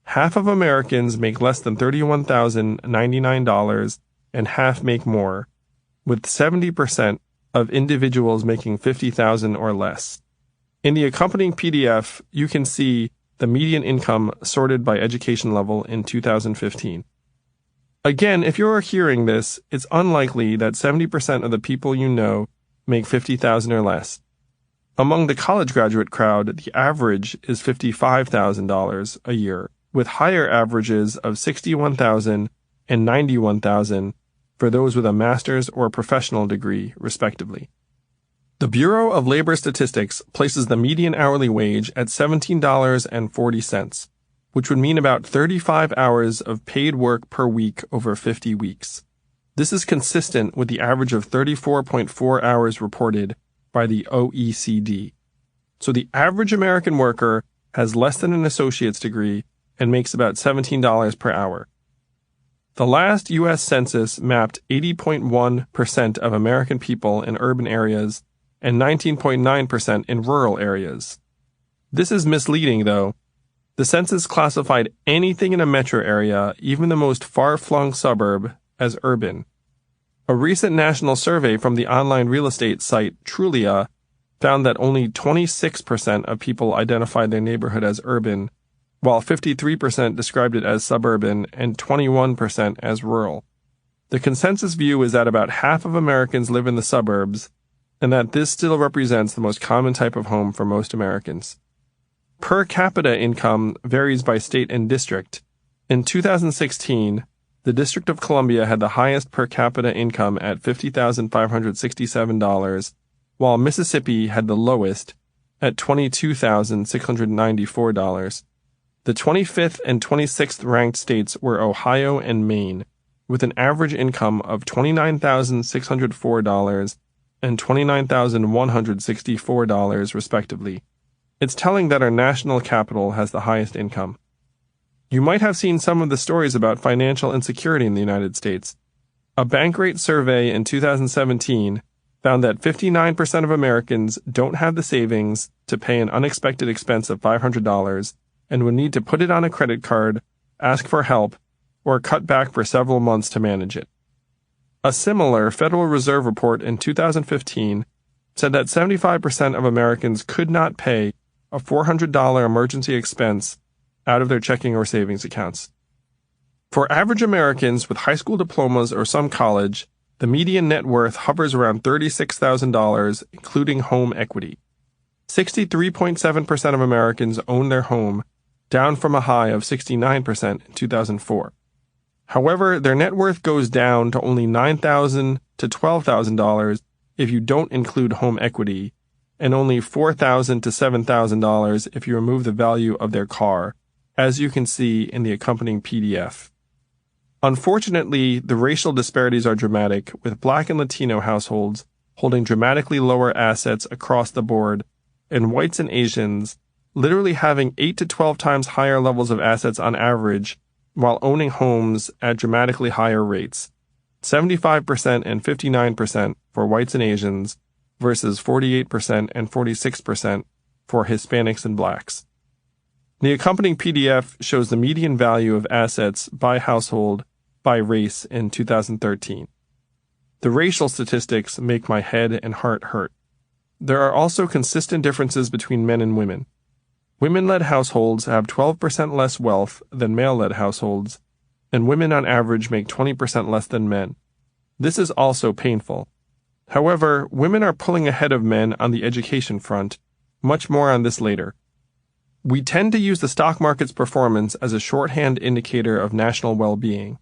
Half of Americans make less than $31,099 and half make more, with 70% of individuals making $50,000 or less. In the accompanying PDF, you can see the median income sorted by education level in 2015. Again, if you're hearing this, it's unlikely that 70% of the people you know make $50,000 or less. Among the college graduate crowd, the average is $55,000 a year, with higher averages of $61,000 and $91,000 for those with a master's or professional degree, respectively. The Bureau of Labor Statistics places the median hourly wage at $17.40, which would mean about 35 hours of paid work per week over 50 weeks. This is consistent with the average of 34.4 hours reported by the OECD. So the average American worker has less than an associate's degree and makes about $17 per hour. The last U.S. Census mapped 80.1% of American people in urban areas and 19.9% in rural areas. This is misleading, though. The census classified anything in a metro area, even the most far-flung suburb, as urban. A recent national survey from the online real estate site Trulia found that only 26% of people identified their neighborhood as urban, while 53% described it as suburban and 21% as rural. The consensus view is that about half of Americans live in the suburbs, and that this still represents the most common type of home for most Americans. Per capita income varies by state and district. In 2016, the District of Columbia had the highest per capita income at $50,567, while Mississippi had the lowest at $22,694. The 25th and 26th ranked states were Ohio and Maine, with an average income of $29,604 and $29,164, respectively. It's telling that our national capital has the highest income. You might have seen some of the stories about financial insecurity in the United States. A Bankrate survey in 2017 found that 59% of Americans don't have the savings to pay an unexpected expense of $500 and would need to put it on a credit card, ask for help, or cut back for several months to manage it. A similar Federal Reserve report in 2015 said that 75% of Americans could not pay a $400 emergency expense out of their checking or savings accounts. For average Americans with high school diplomas or some college, the median net worth hovers around $36,000, including home equity. 63.7% of Americans own their home, down from a high of 69% in 2004. However, their net worth goes down to only $9,000 to $12,000 if you don't include home equity, and only $4,000 to $7,000 if you remove the value of their car, as you can see in the accompanying PDF. Unfortunately, the racial disparities are dramatic, with Black and Latino households holding dramatically lower assets across the board, and whites and Asians literally having 8 to 12 times higher levels of assets on average while owning homes at dramatically higher rates, 75% and 59% for whites and Asians versus 48% and 46% for Hispanics and Blacks. The accompanying PDF shows the median value of assets by household by race in 2013. The racial statistics make my head and heart hurt. There are also consistent differences between men and women. Women-led households have 12% less wealth than male-led households, and women on average make 20% less than men. This is also painful. However, women are pulling ahead of men on the education front. Much more on this later. We tend to use the stock market's performance as a shorthand indicator of national well-being.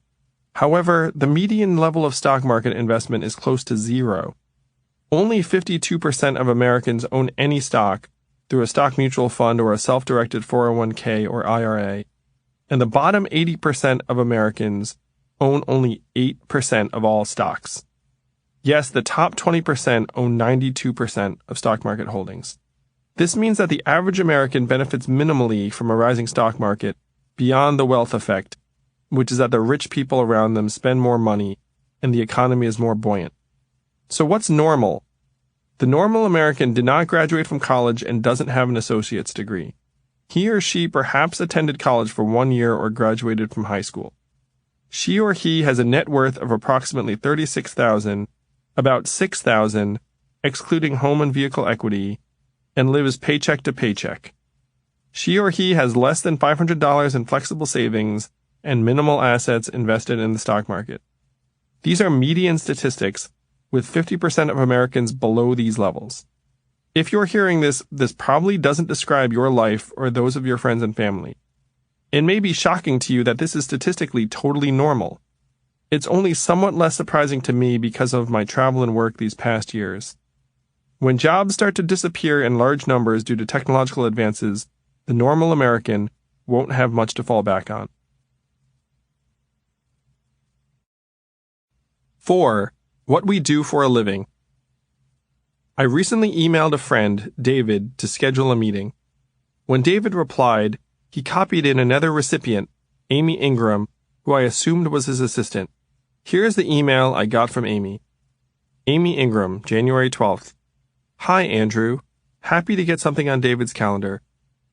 However, the median level of stock market investment is close to zero. Only 52% of Americans own any stock through a stock mutual fund or a self-directed 401k or IRA, and the bottom 80% of Americans own only 8% of all stocks. Yes, the top 20% own 92% of stock market holdings. This means that the average American benefits minimally from a rising stock market beyond the wealth effect, which is that the rich people around them spend more money and the economy is more buoyant. So what's normal? The normal American did not graduate from college and doesn't have an associate's degree. He or she perhaps attended college for 1 year or graduated from high school. She or he has a net worth of approximately $36,000, about $6,000, excluding home and vehicle equity, and lives paycheck to paycheck. She or he has less than $500 in flexible savings and minimal assets invested in the stock market. These are median statistics, with 50% of Americans below these levels. If you're hearing this probably doesn't describe your life or those of your friends and family. It may be shocking to you that this is statistically totally normal. It's only somewhat less surprising to me because of my travel and work these past years. When jobs start to disappear in large numbers due to technological advances, the normal American won't have much to fall back on. 4. What we do for a living. I recently emailed a friend, David, to schedule a meeting. When David replied, he copied in another recipient, Amy Ingram, who I assumed was his assistant. Here is the email I got from Amy. Amy Ingram, January 12th. Hi, Andrew. Happy to get something on David's calendar.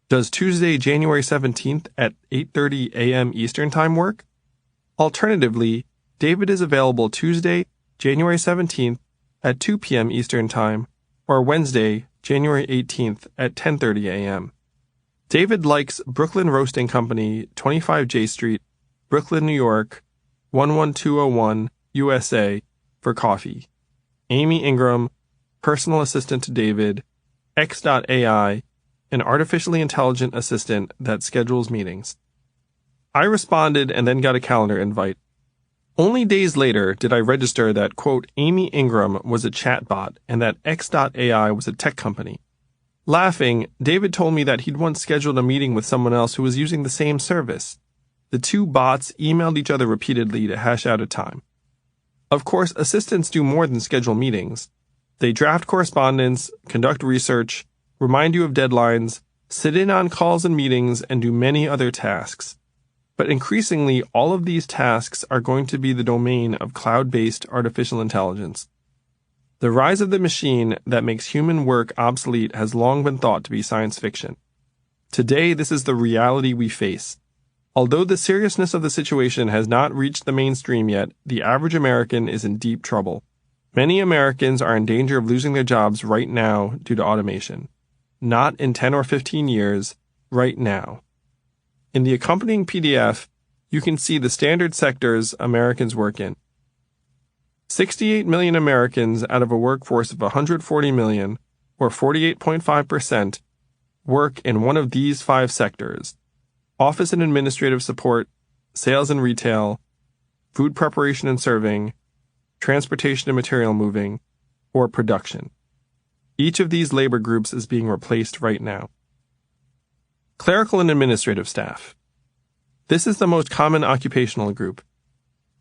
Does Tuesday, January 17th at 8:30 a.m. Eastern Time work? Alternatively, David is available Tuesday, January 17th at 2 p.m. Eastern Time, or Wednesday, January 18th at 10:30 a.m. David likes Brooklyn Roasting Company, 25 J Street, Brooklyn, New York, 11201, USA, for coffee. Amy Ingram, personal assistant to David, X.AI, an artificially intelligent assistant that schedules meetings. I responded and then got a calendar invite. Only days later did I register that, quote, Amy Ingram was a chatbot and that X.AI was a tech company. Laughing, David told me that he'd once scheduled a meeting with someone else who was using the same service. The two bots emailed each other repeatedly to hash out a time. Of course, assistants do more than schedule meetings. They draft correspondence, conduct research, remind you of deadlines, sit in on calls and meetings, and do many other tasks. But increasingly, all of these tasks are going to be the domain of cloud-based artificial intelligence. The rise of the machine that makes human work obsolete has long been thought to be science fiction. Today, this is the reality we face. Although the seriousness of the situation has not reached the mainstream yet, the average American is in deep trouble. Many Americans are in danger of losing their jobs right now due to automation. Not in 10 or 15 years, right now. In the accompanying PDF, you can see the standard sectors Americans work in. 68 million Americans out of a workforce of 140 million, or 48.5%, work in one of these 5 sectors: office and administrative support, sales and retail, food preparation and serving, transportation and material moving, or production. Each of these labor groups is being replaced right now. Clerical and administrative staff. This is the most common occupational group.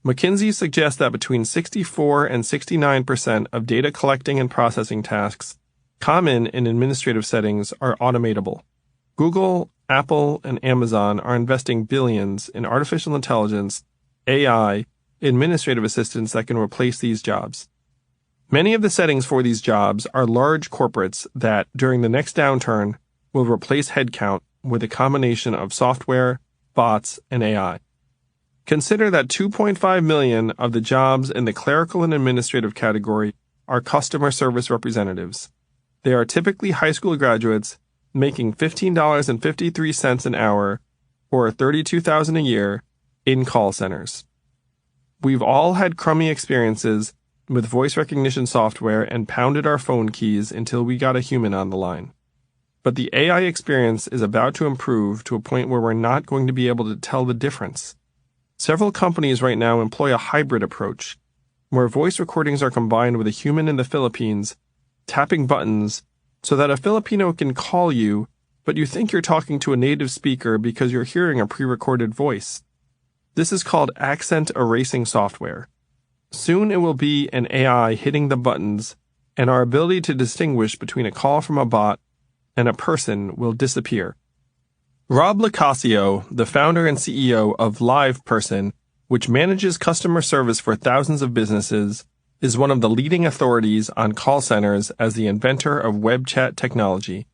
McKinsey suggests that between 64 and 69% of data collecting and processing tasks common in administrative settings are automatable. Google, Apple, and Amazon are investing billions in artificial intelligence, AI, administrative assistants that can replace these jobs. Many of the settings for these jobs are large corporates that, during the next downturn, will replace headcount with a combination of software, bots, and AI. Consider that 2.5 million of the jobs in the clerical and administrative category are customer service representatives. They are typically high school graduates making $15.53 an hour, or $32,000 a year, in call centers. We've all had crummy experiences with voice recognition software and pounded our phone keys until we got a human on the line. But the AI experience is about to improve to a point where we're not going to be able to tell the difference. Several companies right now employ a hybrid approach, where voice recordings are combined with a human in the Philippines tapping buttons so that a Filipino can call you, but you think you're talking to a native speaker because you're hearing a pre-recorded voice. This is called accent erasing software. Soon it will be an AI hitting the buttons, and our ability to distinguish between a call from a bot and a person will disappear. Rob LoCascio, the founder and CEO of LivePerson, which manages customer service for thousands of businesses, is one of the leading authorities on call centers as the inventor of web chat technology.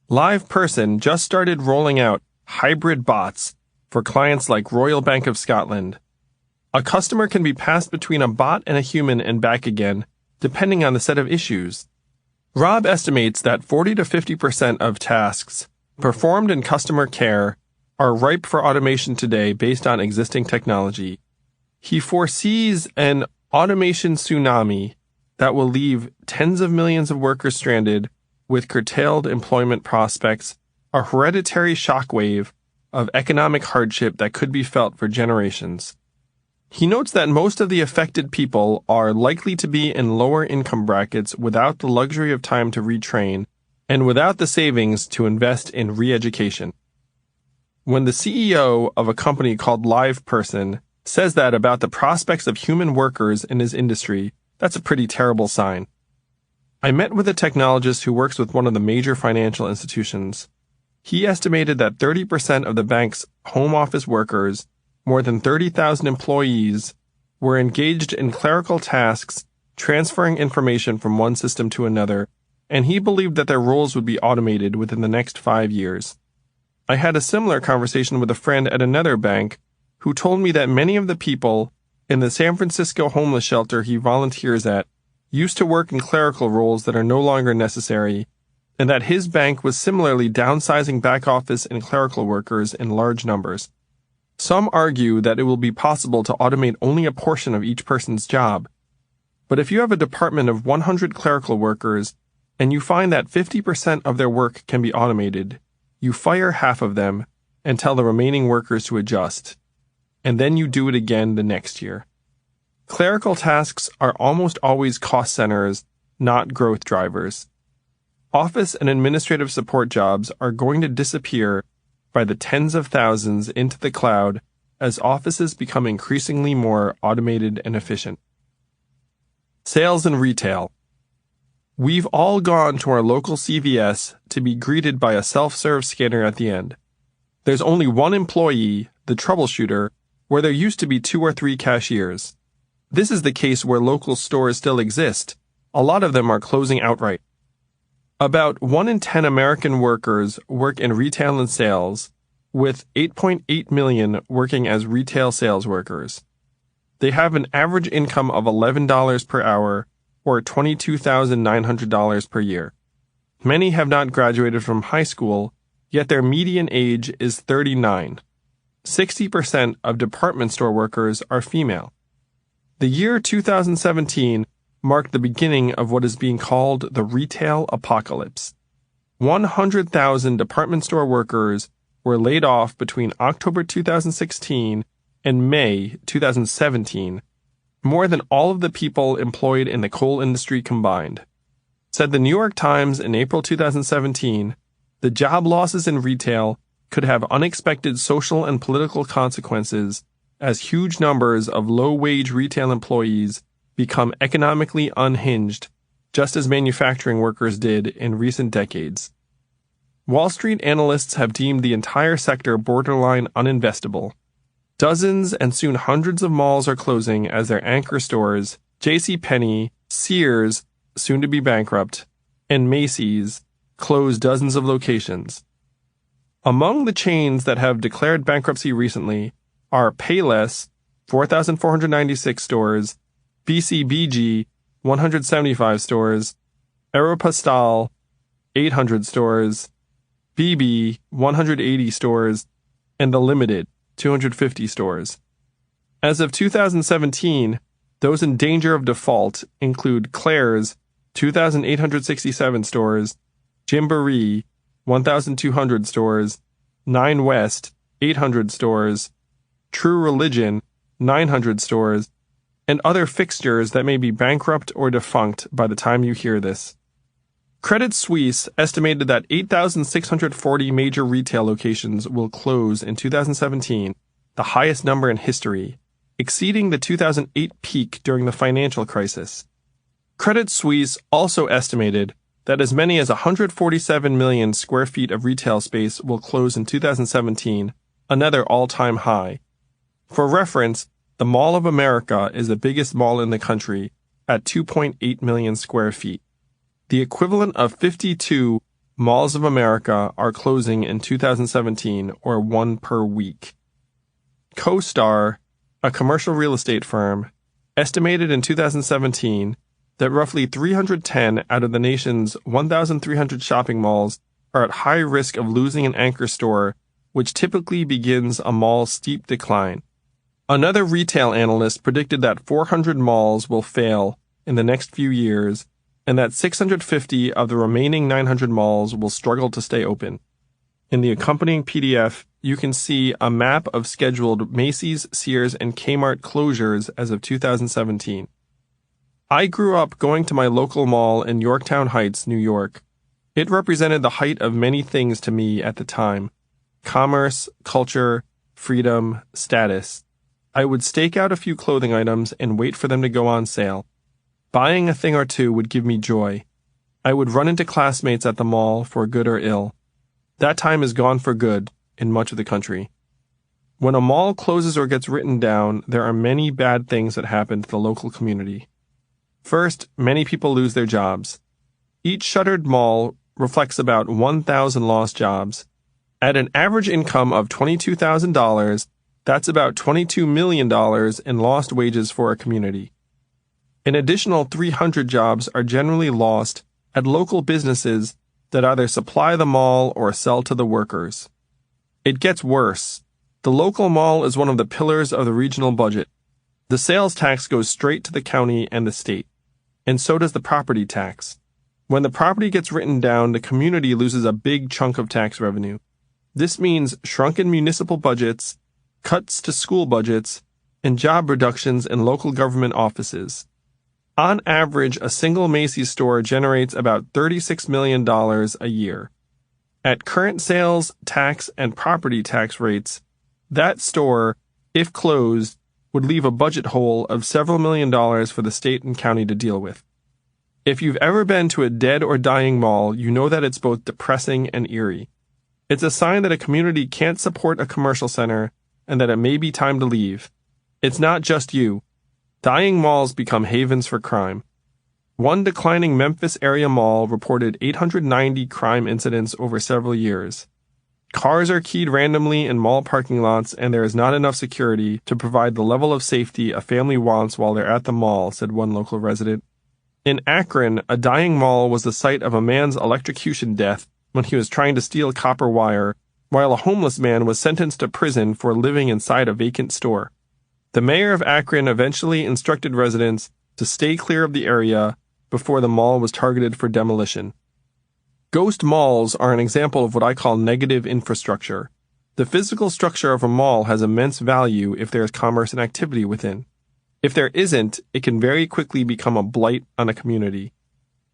LivePerson just started rolling out hybrid bots for clients like Royal Bank of Scotland. A customer can be passed between a bot and a human and back again, depending on the set of issues. Rob estimates that 40 to 50% of tasks performed in customer care are ripe for automation today based on existing technology. He foresees an automation tsunami that will leave tens of millions of workers stranded with curtailed employment prospects, a hereditary shockwave of economic hardship that could be felt for generations. He notes that most of the affected people are likely to be in lower income brackets without the luxury of time to retrain and without the savings to invest in re-education. When the CEO of a company called LivePerson says that about the prospects of human workers in his industry, that's a pretty terrible sign. I met with a technologist who works with one of the major financial institutions. He estimated that 30% of the bank's home office workers, more than 30,000 employees, were engaged in clerical tasks, transferring information from one system to another, and he believed that their roles would be automated within the next 5 years. I had a similar conversation with a friend at another bank who told me that many of the people in the San Francisco homeless shelter he volunteers at used to work in clerical roles that are no longer necessary, and that his bank was similarly downsizing back office and clerical workers in large numbers. Some argue that it will be possible to automate only a portion of each person's job. But if you have a department of 100 clerical workers and you find that 50% of their work can be automated, you fire half of them and tell the remaining workers to adjust. And then you do it again the next year. Clerical tasks are almost always cost centers, not growth drivers. Office and administrative support jobs are going to disappear by the tens of thousands into the cloud as offices become increasingly more automated and efficient. Sales and retail. We've all gone to our local CVS to be greeted by a self-serve scanner at the end. There's only one employee, the troubleshooter, where there used to be 2 or 3 cashiers. This is the case where local stores still exist. A lot of them are closing outright. About 1 in 10 American workers work in retail and sales, with 8.8 million working as retail sales workers. They have an average income of $11 per hour, or $22,900 per year. Many have not graduated from high school, yet their median age is 39. 60% of department store workers are female. The year 2017 marked the beginning of what is being called the retail apocalypse. 100,000 department store workers were laid off between October 2016 and May 2017, more than all of the people employed in the coal industry combined. Said the New York Times in April 2017, the job losses in retail could have unexpected social and political consequences as huge numbers of low-wage retail employees become economically unhinged, just as manufacturing workers did in recent decades. Wall Street analysts have deemed the entire sector borderline uninvestable. Dozens and soon hundreds of malls are closing as their anchor stores, JCPenney, Sears, soon to be bankrupt, and Macy's, close dozens of locations. Among the chains that have declared bankruptcy recently are Payless, 4,496 stores, BCBG, 175 stores, Aeropostale, 800 stores, BB, 180 stores, and The Limited, 250 stores. As of 2017, those in danger of default include Claire's, 2,867 stores, Gymboree, 1,200 stores, Nine West, 800 stores, True Religion, 900 stores, and other fixtures that may be bankrupt or defunct by the time you hear this. Credit Suisse estimated that 8,640 major retail locations will close in 2017, the highest number in history, exceeding the 2008 peak during the financial crisis. Credit Suisse also estimated that as many as 147 million square feet of retail space will close in 2017, another all-time high. For reference, the Mall of America is the biggest mall in the country, at 2.8 million square feet. The equivalent of 52 malls of America are closing in 2017, or one per week. CoStar, a commercial real estate firm, estimated in 2017 that roughly 310 out of the nation's 1,300 shopping malls are at high risk of losing an anchor store, which typically begins a mall's steep decline. Another retail analyst predicted that 400 malls will fail in the next few years, and that 650 of the remaining 900 malls will struggle to stay open. In the accompanying PDF, you can see a map of scheduled Macy's, Sears, and Kmart closures as of 2017. I grew up going to my local mall in Yorktown Heights, New York. It represented the height of many things to me at the time: commerce, culture, freedom, status. I would stake out a few clothing items and wait for them to go on sale. Buying a thing or two would give me joy. I would run into classmates at the mall for good or ill. That time is gone for good in much of the country. When a mall closes or gets written down, there are many bad things that happen to the local community. First, many people lose their jobs. Each shuttered mall reflects about 1,000 lost jobs. At an average income of $22,000, that's about $22 million in lost wages for a community. An additional 300 jobs are generally lost at local businesses that either supply the mall or sell to the workers. It gets worse. The local mall is one of the pillars of the regional budget. The sales tax goes straight to the county and the state, and so does the property tax. When the property gets written down, the community loses a big chunk of tax revenue. This means shrunken municipal budgets, cuts to school budgets, and job reductions in local government offices. On average, a single Macy's store generates about $36 million a year. At current sales, tax, and property tax rates, that store, if closed, would leave a budget hole of several $1,000,000 for the state and county to deal with. If you've ever been to a dead or dying mall, you know that it's both depressing and eerie. It's a sign that a community can't support a commercial center and that it may be time to leave. It's not just you. Dying malls become havens for crime. One declining Memphis area mall reported 890 crime incidents over several years. Cars are keyed randomly in mall parking lots, and there is not enough security to provide the level of safety a family wants while they're at the mall, said one local resident. In Akron, a dying mall was the site of a man's electrocution death when he was trying to steal copper wire, while a homeless man was sentenced to prison for living inside a vacant store. The mayor of Akron eventually instructed residents to stay clear of the area before the mall was targeted for demolition. Ghost malls are an example of what I call negative infrastructure. The physical structure of a mall has immense value if there is commerce and activity within. If there isn't, it can very quickly become a blight on a community.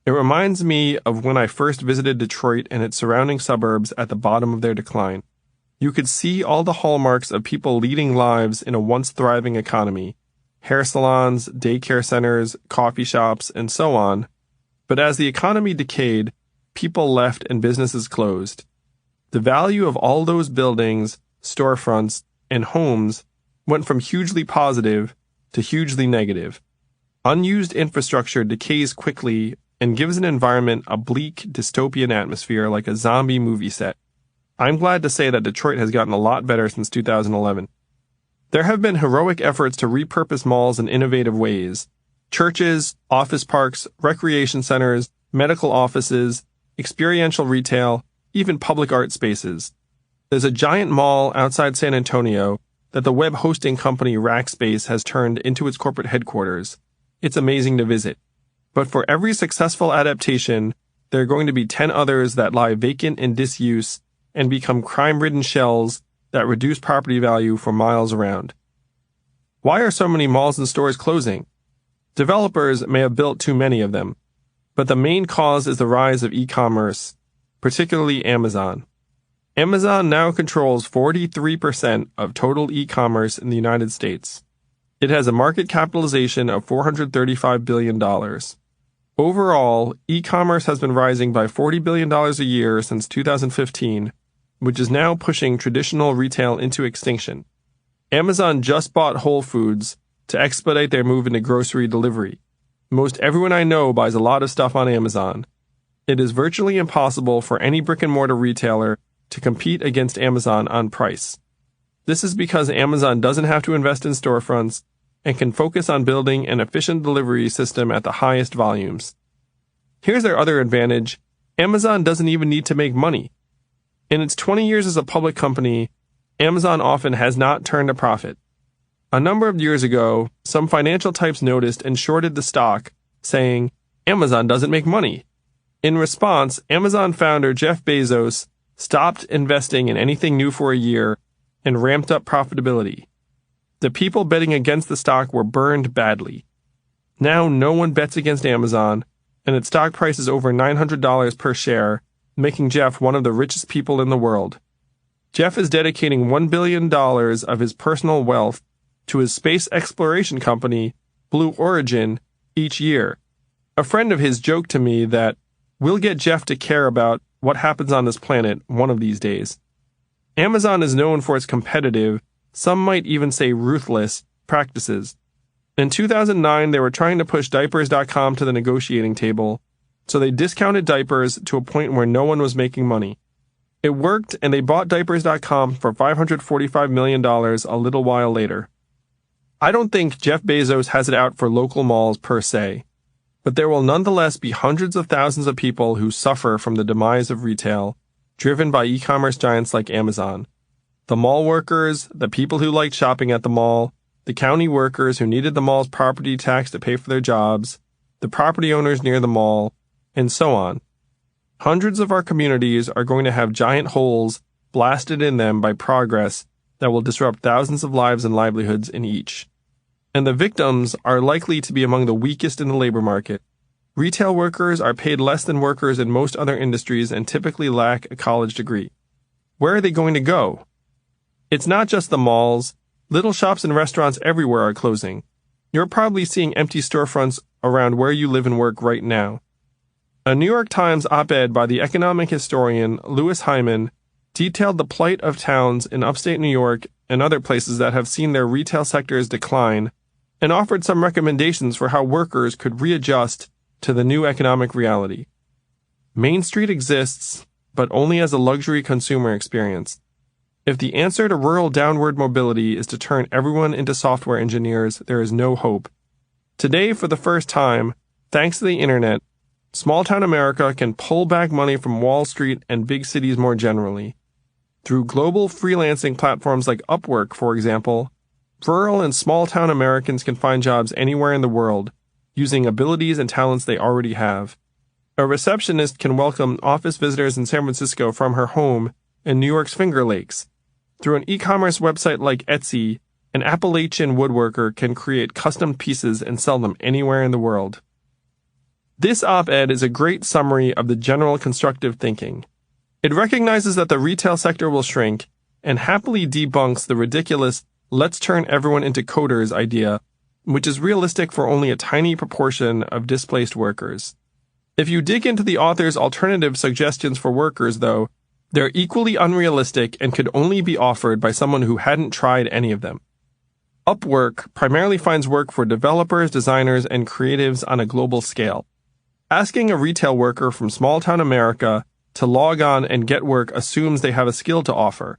It reminds me of when I first visited Detroit and its surrounding suburbs at the bottom of their decline. You could see all the hallmarks of people leading lives in a once thriving economy: hair salons, daycare centers, coffee shops, and so on. But as the economy decayed, people left and businesses closed. The value of all those buildings, storefronts, and homes went from hugely positive to hugely negative. Unused infrastructure decays quickly and gives an environment a bleak, dystopian atmosphere like a zombie movie set. I'm glad to say that Detroit has gotten a lot better since 2011. There have been heroic efforts to repurpose malls in innovative ways. Churches, office parks, recreation centers, medical offices, experiential retail, even public art spaces. There's a giant mall outside San Antonio that the web hosting company Rackspace has turned into its corporate headquarters. It's amazing to visit. But for every successful adaptation, there are going to be 10 others that lie vacant in disuse and become crime-ridden shells that reduce property value for miles around. Why are so many malls and stores closing? Developers may have built too many of them, but the main cause is the rise of e-commerce, particularly Amazon. Amazon now controls 43% of total e-commerce in the United States. It has a market capitalization of $435 billion. Overall, e-commerce has been rising by $40 billion a year since 2015, which is now pushing traditional retail into extinction. Amazon just bought Whole Foods to expedite their move into grocery delivery. Most everyone I know buys a lot of stuff on Amazon. It is virtually impossible for any brick-and-mortar retailer to compete against Amazon on price. This is because Amazon doesn't have to invest in storefronts and can focus on building an efficient delivery system at the highest volumes. Here's their other advantage. Amazon doesn't even need to make money. In its 20 years as a public company, Amazon often has not turned a profit. A number of years ago, some financial types noticed and shorted the stock, saying, "Amazon doesn't make money." In response, Amazon founder Jeff Bezos stopped investing in anything new for a year and ramped up profitability. The people betting against the stock were burned badly. Now no one bets against Amazon, and its stock price is over $900 per share, making Jeff one of the richest people in the world. Jeff is dedicating $1 billion of his personal wealth to his space exploration company, Blue Origin, each year. A friend of his joked to me that we'll get Jeff to care about what happens on this planet one of these days. Amazon is known for its competitive, some might even say ruthless, practices. In 2009, they were trying to push diapers.com to the negotiating table, so they discounted diapers to a point where no one was making money. It worked, and they bought diapers.com for $545 million a little while later. I don't think Jeff Bezos has it out for local malls per se, but there will nonetheless be hundreds of thousands of people who suffer from the demise of retail, driven by e-commerce giants like Amazon. The mall workers, the people who liked shopping at the mall, the county workers who needed the mall's property tax to pay for their jobs, the property owners near the mall, and so on. Hundreds of our communities are going to have giant holes blasted in them by progress that will disrupt thousands of lives and livelihoods in each. And the victims are likely to be among the weakest in the labor market. Retail workers are paid less than workers in most other industries and typically lack a college degree. Where are they going to go? It's not just the malls. Little shops and restaurants everywhere are closing. You're probably seeing empty storefronts around where you live and work right now. A New York Times op-ed by the economic historian Louis Hyman detailed the plight of towns in upstate New York and other places that have seen their retail sectors decline, and offered some recommendations for how workers could readjust to the new economic reality. Main Street exists, but only as a luxury consumer experience. If the answer to rural downward mobility is to turn everyone into software engineers, there is no hope. Today, for the first time, thanks to the internet, small-town America can pull back money from Wall Street and big cities more generally. Through global freelancing platforms like Upwork, for example, rural and small-town Americans can find jobs anywhere in the world, using abilities and talents they already have. A receptionist can welcome office visitors in San Francisco from her home in New York's Finger Lakes. Through an e-commerce website like Etsy, an Appalachian woodworker can create custom pieces and sell them anywhere in the world. This op-ed is a great summary of the general constructive thinking. It recognizes that the retail sector will shrink and happily debunks the ridiculous "let's turn everyone into coders" idea, which is realistic for only a tiny proportion of displaced workers. If you dig into the author's alternative suggestions for workers, though, they're equally unrealistic and could only be offered by someone who hadn't tried any of them. Upwork primarily finds work for developers, designers, and creatives on a global scale. Asking a retail worker from small-town America to log on and get work assumes they have a skill to offer.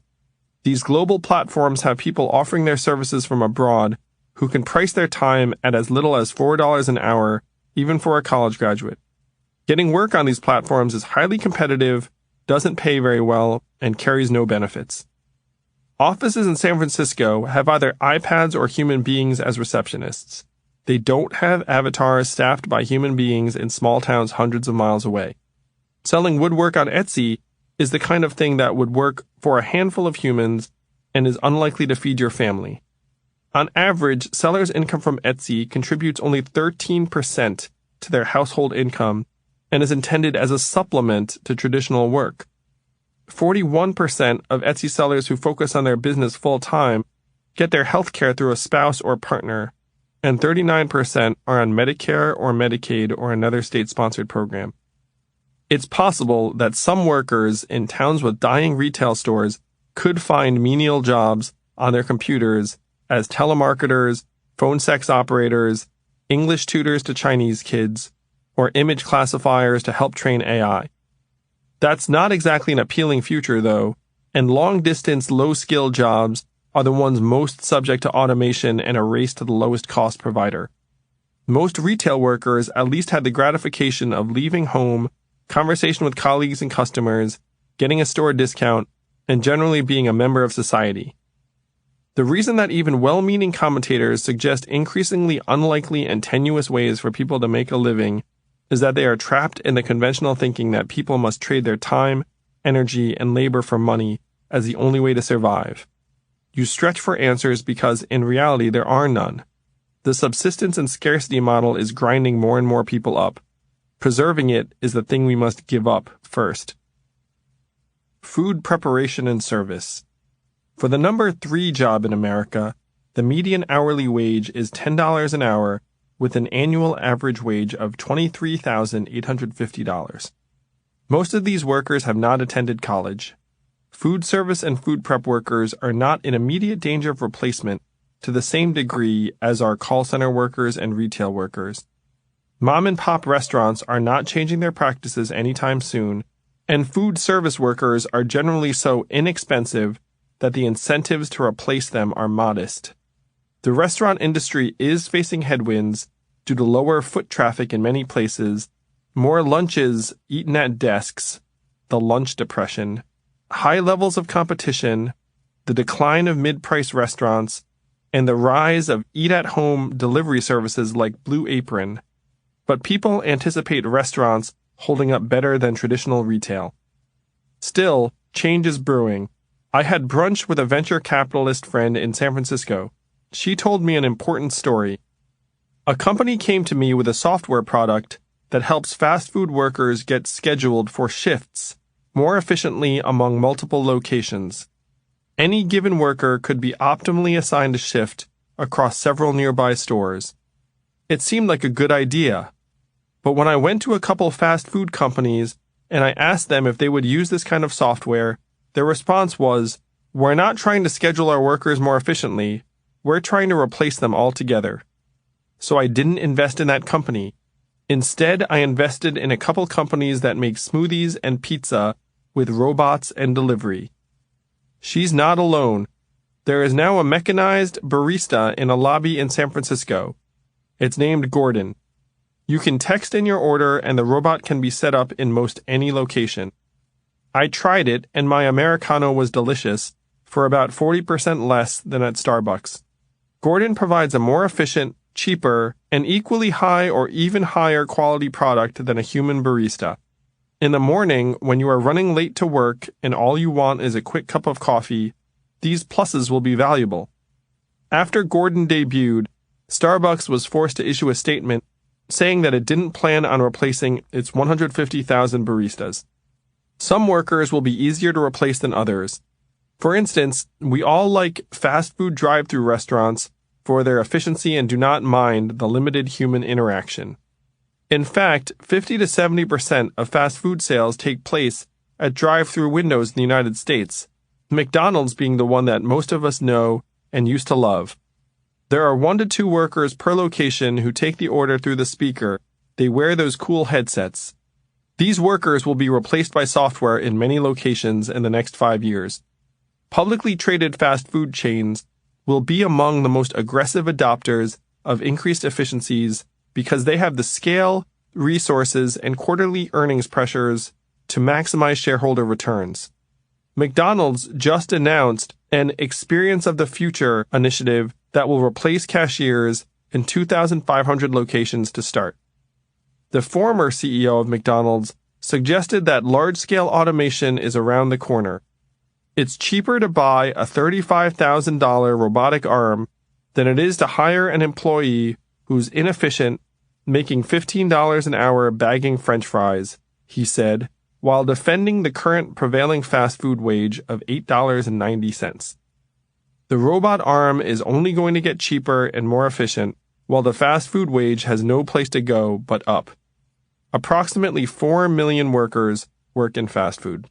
These global platforms have people offering their services from abroad who can price their time at as little as $4 an hour, even for a college graduate. Getting work on these platforms is highly competitive, doesn't pay very well, and carries no benefits. Offices in San Francisco have either iPads or human beings as receptionists. They don't have avatars staffed by human beings in small towns hundreds of miles away. Selling woodwork on Etsy is the kind of thing that would work for a handful of humans and is unlikely to feed your family. On average, sellers' income from Etsy contributes only 13% to their household income and is intended as a supplement to traditional work. 41% of Etsy sellers who focus on their business full-time get their health care through a spouse or partner, and 39% are on Medicare or Medicaid or another state-sponsored program. It's possible that some workers in towns with dying retail stores could find menial jobs on their computers as telemarketers, phone sex operators, English tutors to Chinese kids, or image classifiers to help train AI. That's not exactly an appealing future, though, and long-distance, low-skill jobs are the ones most subject to automation and a race to the lowest cost provider. Most retail workers at least had the gratification of leaving home, conversation with colleagues and customers, getting a store discount, and generally being a member of society. The reason that even well-meaning commentators suggest increasingly unlikely and tenuous ways for people to make a living is that they are trapped in the conventional thinking that people must trade their time, energy, and labor for money as the only way to survive. You stretch for answers because, in reality, there are none. The subsistence and scarcity model is grinding more and more people up. Preserving it is the thing we must give up first. Food preparation and service. For the number 3 job in America, the median hourly wage is $10 an hour with an annual average wage of $23,850. Most of these workers have not attended college. Food service and food prep workers are not in immediate danger of replacement to the same degree as are call center workers and retail workers. Mom-and-pop restaurants are not changing their practices anytime soon, and food service workers are generally so inexpensive that the incentives to replace them are modest. The restaurant industry is facing headwinds due to lower foot traffic in many places, more lunches eaten at desks, the lunch depression, high levels of competition, the decline of mid-price restaurants, and the rise of eat-at-home delivery services like Blue Apron. But people anticipate restaurants holding up better than traditional retail. Still, change is brewing. I had brunch with a venture capitalist friend in San Francisco. She told me an important story. A company came to me with a software product that helps fast food workers get scheduled for shifts more efficiently among multiple locations. Any given worker could be optimally assigned a shift across several nearby stores. It seemed like a good idea. But when I went to a couple fast food companies and I asked them if they would use this kind of software, their response was, "We're not trying to schedule our workers more efficiently. We're trying to replace them altogether." So I didn't invest in that company. Instead, I invested in a couple companies that make smoothies and pizza with robots and delivery. She's not alone. There is now a mechanized barista in a lobby in San Francisco. It's named Gordon. You can text in your order and the robot can be set up in most any location. I tried it and my Americano was delicious for about 40% less than at Starbucks. Gordon provides a more efficient, cheaper, and equally high or even higher quality product than a human barista. In the morning, when you are running late to work and all you want is a quick cup of coffee, these pluses will be valuable. After Gordon debuted, Starbucks was forced to issue a statement saying that it didn't plan on replacing its 150,000 baristas. Some workers will be easier to replace than others. For instance, we all like fast food drive-through restaurants for their efficiency and do not mind the limited human interaction. In fact, 50 to 70% of fast food sales take place at drive-through windows in the United States, McDonald's being the one that most of us know and used to love. There are 1 to 2 workers per location who take the order through the speaker. They wear those cool headsets. These workers will be replaced by software in many locations in the next 5 years. Publicly traded fast food chains will be among the most aggressive adopters of increased efficiencies because they have the scale, resources, and quarterly earnings pressures to maximize shareholder returns. McDonald's just announced an Experience of the Future initiative that will replace cashiers in 2,500 locations to start. The former CEO of McDonald's suggested that large-scale automation is around the corner. It's cheaper to buy a $35,000 robotic arm than it is to hire an employee who's inefficient, making $15 an hour bagging French fries, he said, while defending the current prevailing fast food wage of $8.90. The robot arm is only going to get cheaper and more efficient, while the fast food wage has no place to go but up. Approximately 4 million workers work in fast food.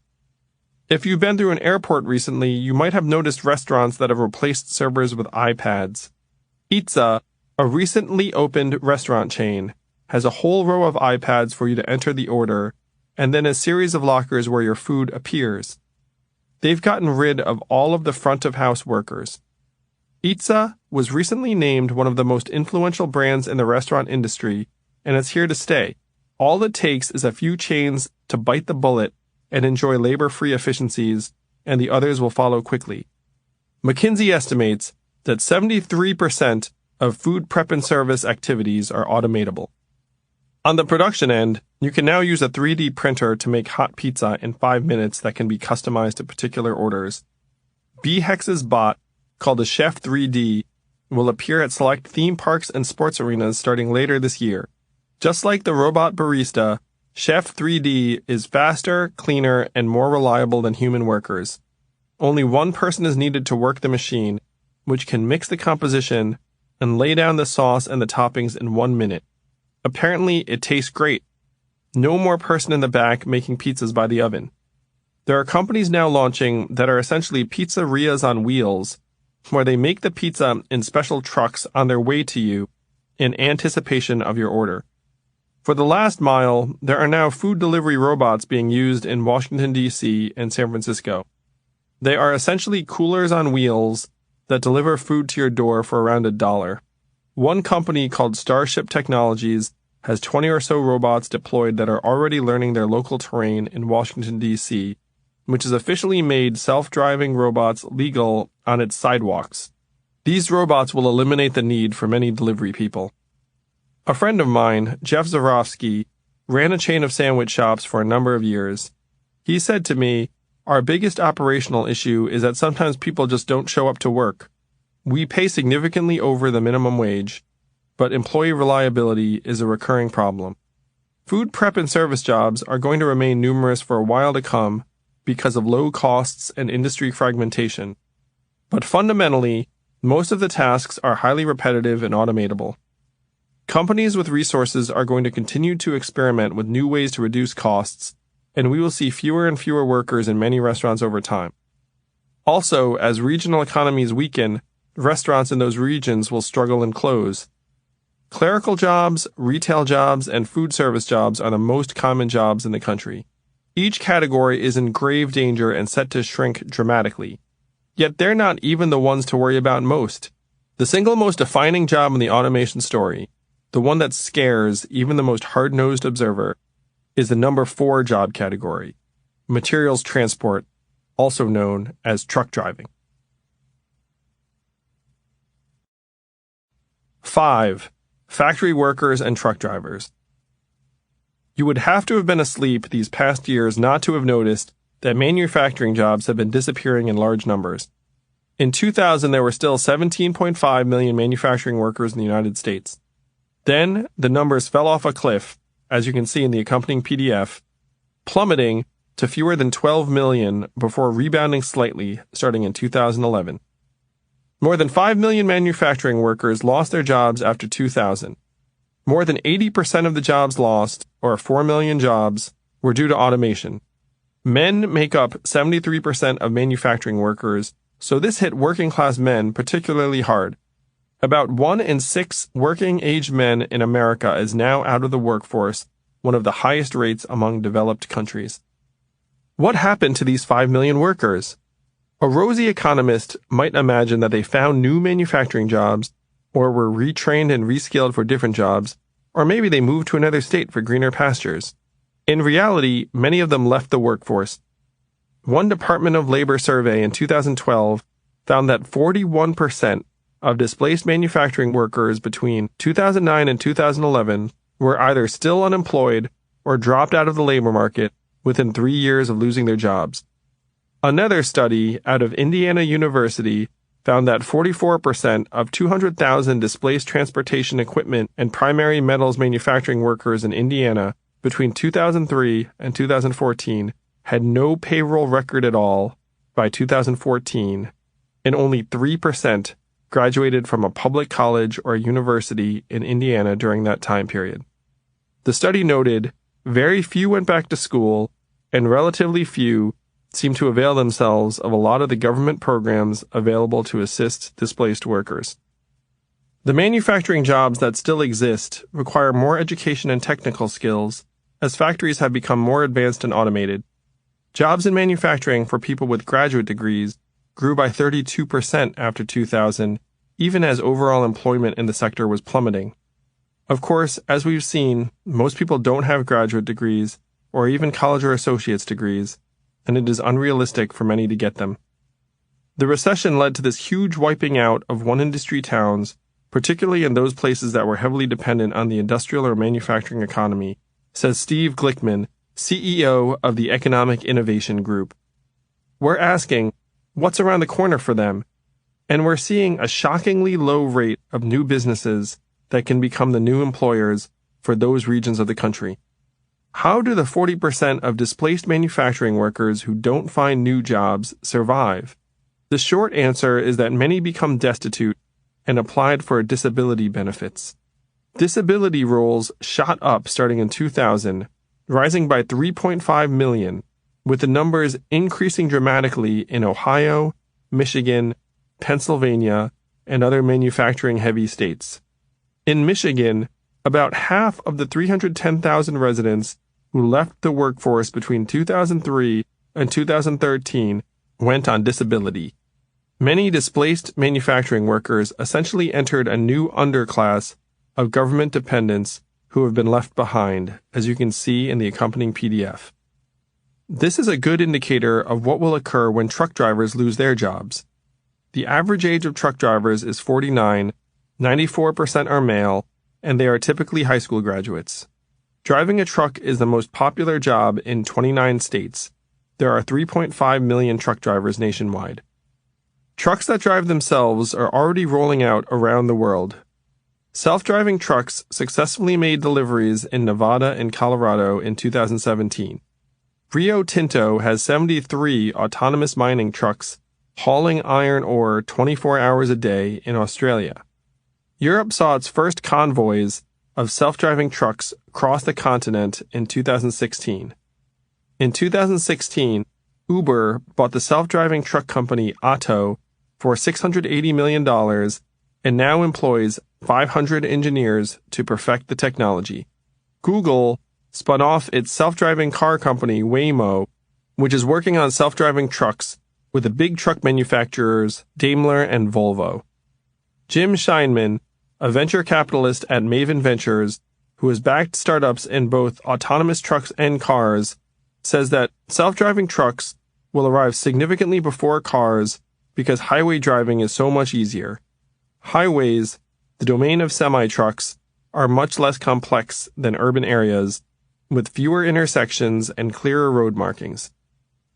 If you've been through an airport recently, you might have noticed restaurants that have replaced servers with iPads. Pizza, A recently opened restaurant chain has a whole row of iPads for you to enter the order, and then a series of lockers where your food appears. They've gotten rid of all of the front-of-house workers. Pizza was recently named one of the most influential brands in the restaurant industry, and it's here to stay. All it takes is a few chains to bite the bullet and enjoy labor-free efficiencies, and the others will follow quickly. McKinsey estimates that 73% of food prep and service activities are automatable. On the production end, you can now use a 3D printer to make hot pizza in 5 minutes that can be customized to particular orders. BHEX's bot, called the Chef 3D, will appear at select theme parks and sports arenas starting later this year. Just like the robot barista, Chef 3D is faster, cleaner, and more reliable than human workers. Only one person is needed to work the machine, which can mix the composition and lay down the sauce and the toppings in 1 minute. Apparently, it tastes great. No more person in the back making pizzas by the oven. There are companies now launching that are essentially pizzerias on wheels, where they make the pizza in special trucks on their way to you in anticipation of your order. For the last mile, there are now food delivery robots being used in Washington, D.C. and San Francisco. They are essentially coolers on wheels that deliver food to your door for around $1. One company called Starship Technologies has 20 or so robots deployed that are already learning their local terrain in Washington, D.C., which has officially made self-driving robots legal on its sidewalks. These robots will eliminate the need for many delivery people. A friend of mine, Jeff Zarofsky, ran a chain of sandwich shops for a number of years. He said to me, "Our biggest operational issue is that sometimes people just don't show up to work. We pay significantly over the minimum wage, but employee reliability is a recurring problem." Food prep and service jobs are going to remain numerous for a while to come because of low costs and industry fragmentation. But fundamentally, most of the tasks are highly repetitive and automatable. Companies with resources are going to continue to experiment with new ways to reduce costs, and we will see fewer and fewer workers in many restaurants over time. Also, as regional economies weaken, restaurants in those regions will struggle and close. Clerical jobs, retail jobs, and food service jobs are the most common jobs in the country. Each category is in grave danger and set to shrink dramatically. Yet they're not even the ones to worry about most. The single most defining job in the automation story, the one that scares even the most hard-nosed observer, is the number 4 job category, materials transport, also known as truck driving. 5. Factory workers and truck drivers. You would have to have been asleep these past years not to have noticed that manufacturing jobs have been disappearing in large numbers. In 2000, there were still 17.5 million manufacturing workers in the United States. Then, the numbers fell off a cliff, as you can see in the accompanying PDF, plummeting to fewer than 12 million before rebounding slightly starting in 2011. More than 5 million manufacturing workers lost their jobs after 2000. More than 80% of the jobs lost, or 4 million jobs, were due to automation. Men make up 73% of manufacturing workers, so this hit working-class men particularly hard. About 1 in 6 working-age men in America is now out of the workforce, one of the highest rates among developed countries. What happened to these 5 million workers? A rosy economist might imagine that they found new manufacturing jobs, or were retrained and reskilled for different jobs, or maybe they moved to another state for greener pastures. In reality, many of them left the workforce. One Department of Labor survey in 2012 found that 41% of displaced manufacturing workers between 2009 and 2011 were either still unemployed or dropped out of the labor market within 3 years of losing their jobs. Another study out of Indiana University found that 44% of 200,000 displaced transportation equipment and primary metals manufacturing workers in Indiana between 2003 and 2014 had no payroll record at all by 2014, and only 3% graduated from a public college or university in Indiana during that time period. The study noted very few went back to school, and relatively few seem to avail themselves of a lot of the government programs available to assist displaced workers. The manufacturing jobs that still exist require more education and technical skills as factories have become more advanced and automated. Jobs in manufacturing for people with graduate degrees grew by 32% after 2000, even as overall employment in the sector was plummeting. Of course, as we've seen, most people don't have graduate degrees or even college or associate's degrees, and it is unrealistic for many to get them. The recession led to this huge wiping out of one-industry towns, particularly in those places that were heavily dependent on the industrial or manufacturing economy, says Steve Glickman, CEO of the Economic Innovation Group. We're asking, what's around the corner for them? And we're seeing a shockingly low rate of new businesses that can become the new employers for those regions of the country. How do the 40% of displaced manufacturing workers who don't find new jobs survive? The short answer is that many become destitute and applied for disability benefits. Disability rolls shot up starting in 2000, rising by 3.5 million, with the numbers increasing dramatically in Ohio, Michigan, Pennsylvania, and other manufacturing-heavy states. In Michigan, about half of the 310,000 residents who left the workforce between 2003 and 2013 went on disability. Many displaced manufacturing workers essentially entered a new underclass of government dependents who have been left behind, as you can see in the accompanying PDF. This is a good indicator of what will occur when truck drivers lose their jobs. The average age of truck drivers is 49, 94% are male, and they are typically high school graduates. Driving a truck is the most popular job in 29 states. There are 3.5 million truck drivers nationwide. Trucks that drive themselves are already rolling out around the world. Self-driving trucks successfully made deliveries in Nevada and Colorado in 2017. Rio Tinto has 73 autonomous mining trucks hauling iron ore 24 hours a day in Australia. Europe saw its first convoys of self-driving trucks cross the continent in 2016. In 2016, Uber bought the self-driving truck company Otto for $680 million and now employs 500 engineers to perfect the technology. Google spun off its self-driving car company Waymo, which is working on self-driving trucks with the big truck manufacturers Daimler and Volvo. Jim Scheinman, a venture capitalist at Maven Ventures, who has backed startups in both autonomous trucks and cars, says that self-driving trucks will arrive significantly before cars because highway driving is so much easier. Highways, the domain of semi-trucks, are much less complex than urban areas, with fewer intersections and clearer road markings.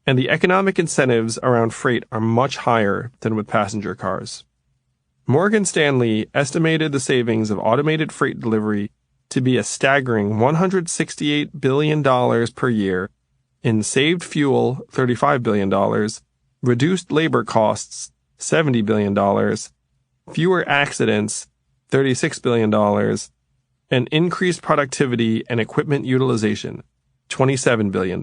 And the economic incentives around freight are much higher than with passenger cars. Morgan Stanley estimated the savings of automated freight delivery to be a staggering $168 billion per year in saved fuel, $35 billion, reduced labor costs, $70 billion, fewer accidents, $36 billion, and increased productivity and equipment utilization, $27 billion.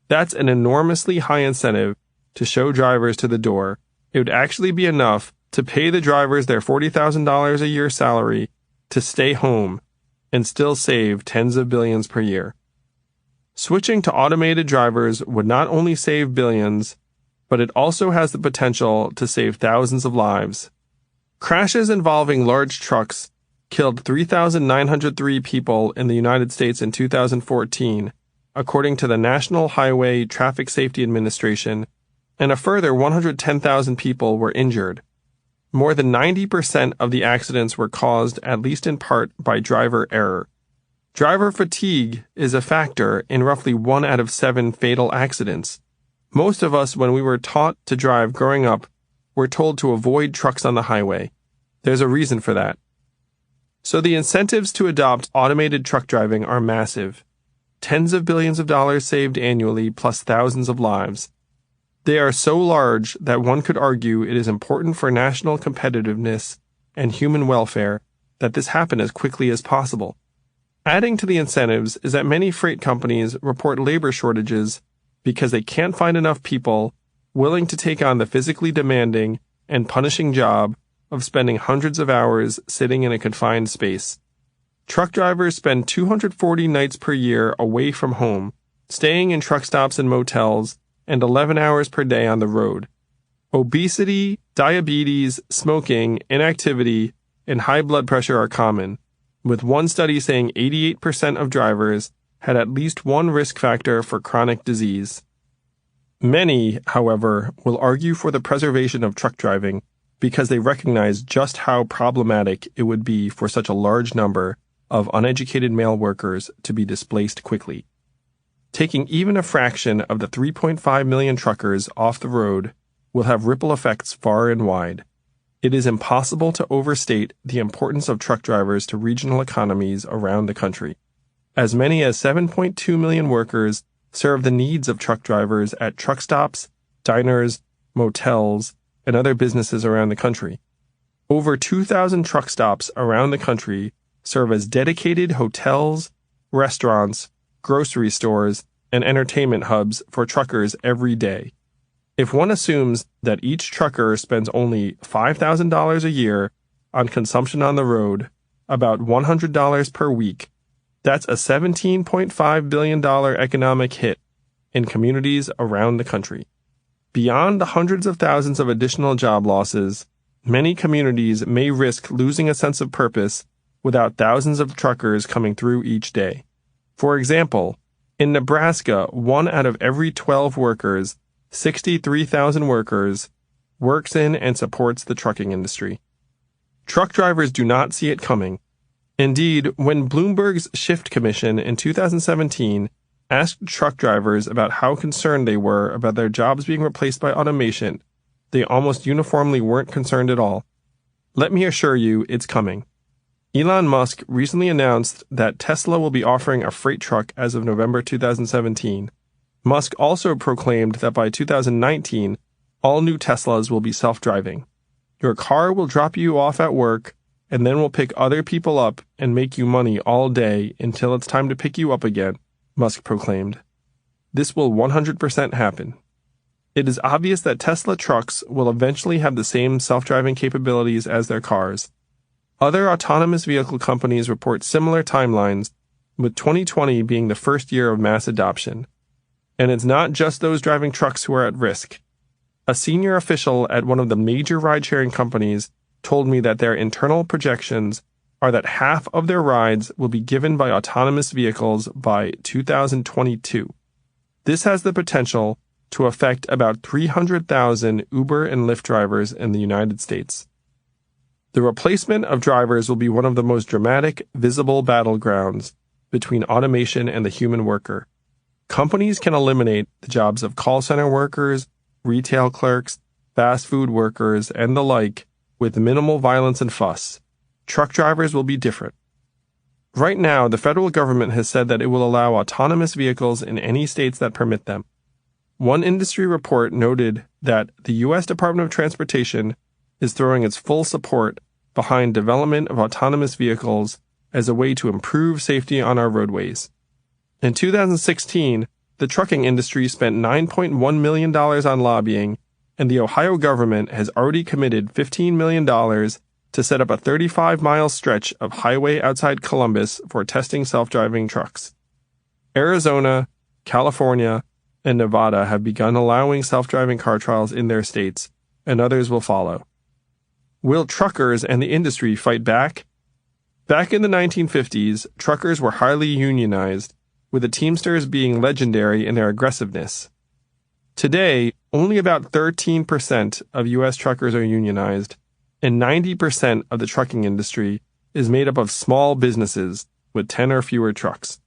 That's an enormously high incentive to show drivers to the door. It would actually be enough to pay the drivers their $40,000 a year salary to stay home and still save tens of billions per year. Switching to automated drivers would not only save billions, but it also has the potential to save thousands of lives. Crashes involving large trucks killed 3,903 people in the United States in 2014, according to the National Highway Traffic Safety Administration, and a further 110,000 people were injured. More than 90% of the accidents were caused, at least in part, by driver error. Driver fatigue is a factor in roughly 1 out of 7 fatal accidents. Most of us, when we were taught to drive growing up, were told to avoid trucks on the highway. There's a reason for that. So the incentives to adopt automated truck driving are massive. Tens of billions of dollars saved annually, plus thousands of lives. They are so large that one could argue it is important for national competitiveness and human welfare that this happen as quickly as possible. Adding to the incentives is that many freight companies report labor shortages because they can't find enough people willing to take on the physically demanding and punishing job of spending hundreds of hours sitting in a confined space. Truck drivers spend 240 nights per year away from home, staying in truck stops and motels, and 11 hours per day on the road. Obesity, diabetes, smoking, inactivity, and high blood pressure are common, with one study saying 88% of drivers had at least one risk factor for chronic disease. Many, however, will argue for the preservation of truck driving because they recognize just how problematic it would be for such a large number of uneducated male workers to be displaced quickly. Taking even a fraction of the 3.5 million truckers off the road will have ripple effects far and wide. It is impossible to overstate the importance of truck drivers to regional economies around the country. As many as 7.2 million workers serve the needs of truck drivers at truck stops, diners, motels, and other businesses around the country. Over 2,000 truck stops around the country serve as dedicated hotels, restaurants, grocery stores, and entertainment hubs for truckers every day. If one assumes that each trucker spends only $5,000 a year on consumption on the road, about $100 per week, that's a $17.5 billion economic hit in communities around the country. Beyond the hundreds of thousands of additional job losses, many communities may risk losing a sense of purpose without thousands of truckers coming through each day. For example, in Nebraska, 1 out of every 12 workers, 63,000 workers, works in and supports the trucking industry. Truck drivers do not see it coming. Indeed, when Bloomberg's Shift Commission in 2017 asked truck drivers about how concerned they were about their jobs being replaced by automation, they almost uniformly weren't concerned at all. Let me assure you, it's coming. Elon Musk recently announced that Tesla will be offering a freight truck as of November 2017. Musk also proclaimed that by 2019, all new Teslas will be self-driving. Your car will drop you off at work and then will pick other people up and make you money all day until it's time to pick you up again, Musk proclaimed. This will 100% happen. It is obvious that Tesla trucks will eventually have the same self-driving capabilities as their cars. Other autonomous vehicle companies report similar timelines, with 2020 being the first year of mass adoption. And it's not just those driving trucks who are at risk. A senior official at one of the major ride-sharing companies told me that their internal projections are that half of their rides will be given by autonomous vehicles by 2022. This has the potential to affect about 300,000 Uber and Lyft drivers in the United States. The replacement of drivers will be one of the most dramatic, visible battlegrounds between automation and the human worker. Companies can eliminate the jobs of call center workers, retail clerks, fast food workers, and the like with minimal violence and fuss. Truck drivers will be different. Right now, the federal government has said that it will allow autonomous vehicles in any states that permit them. One industry report noted that the U.S. Department of Transportation is throwing its full support behind development of autonomous vehicles as a way to improve safety on our roadways. In 2016, the trucking industry spent $9.1 million on lobbying, and the Ohio government has already committed $15 million to set up a 35-mile stretch of highway outside Columbus for testing self-driving trucks. Arizona, California, and Nevada have begun allowing self-driving car trials in their states, and others will follow. Will truckers and the industry fight back? Back in the 1950s, truckers were highly unionized, with the Teamsters being legendary in their aggressiveness. Today, only about 13% of U.S. truckers are unionized, and 90% of the trucking industry is made up of small businesses with 10 or fewer trucks.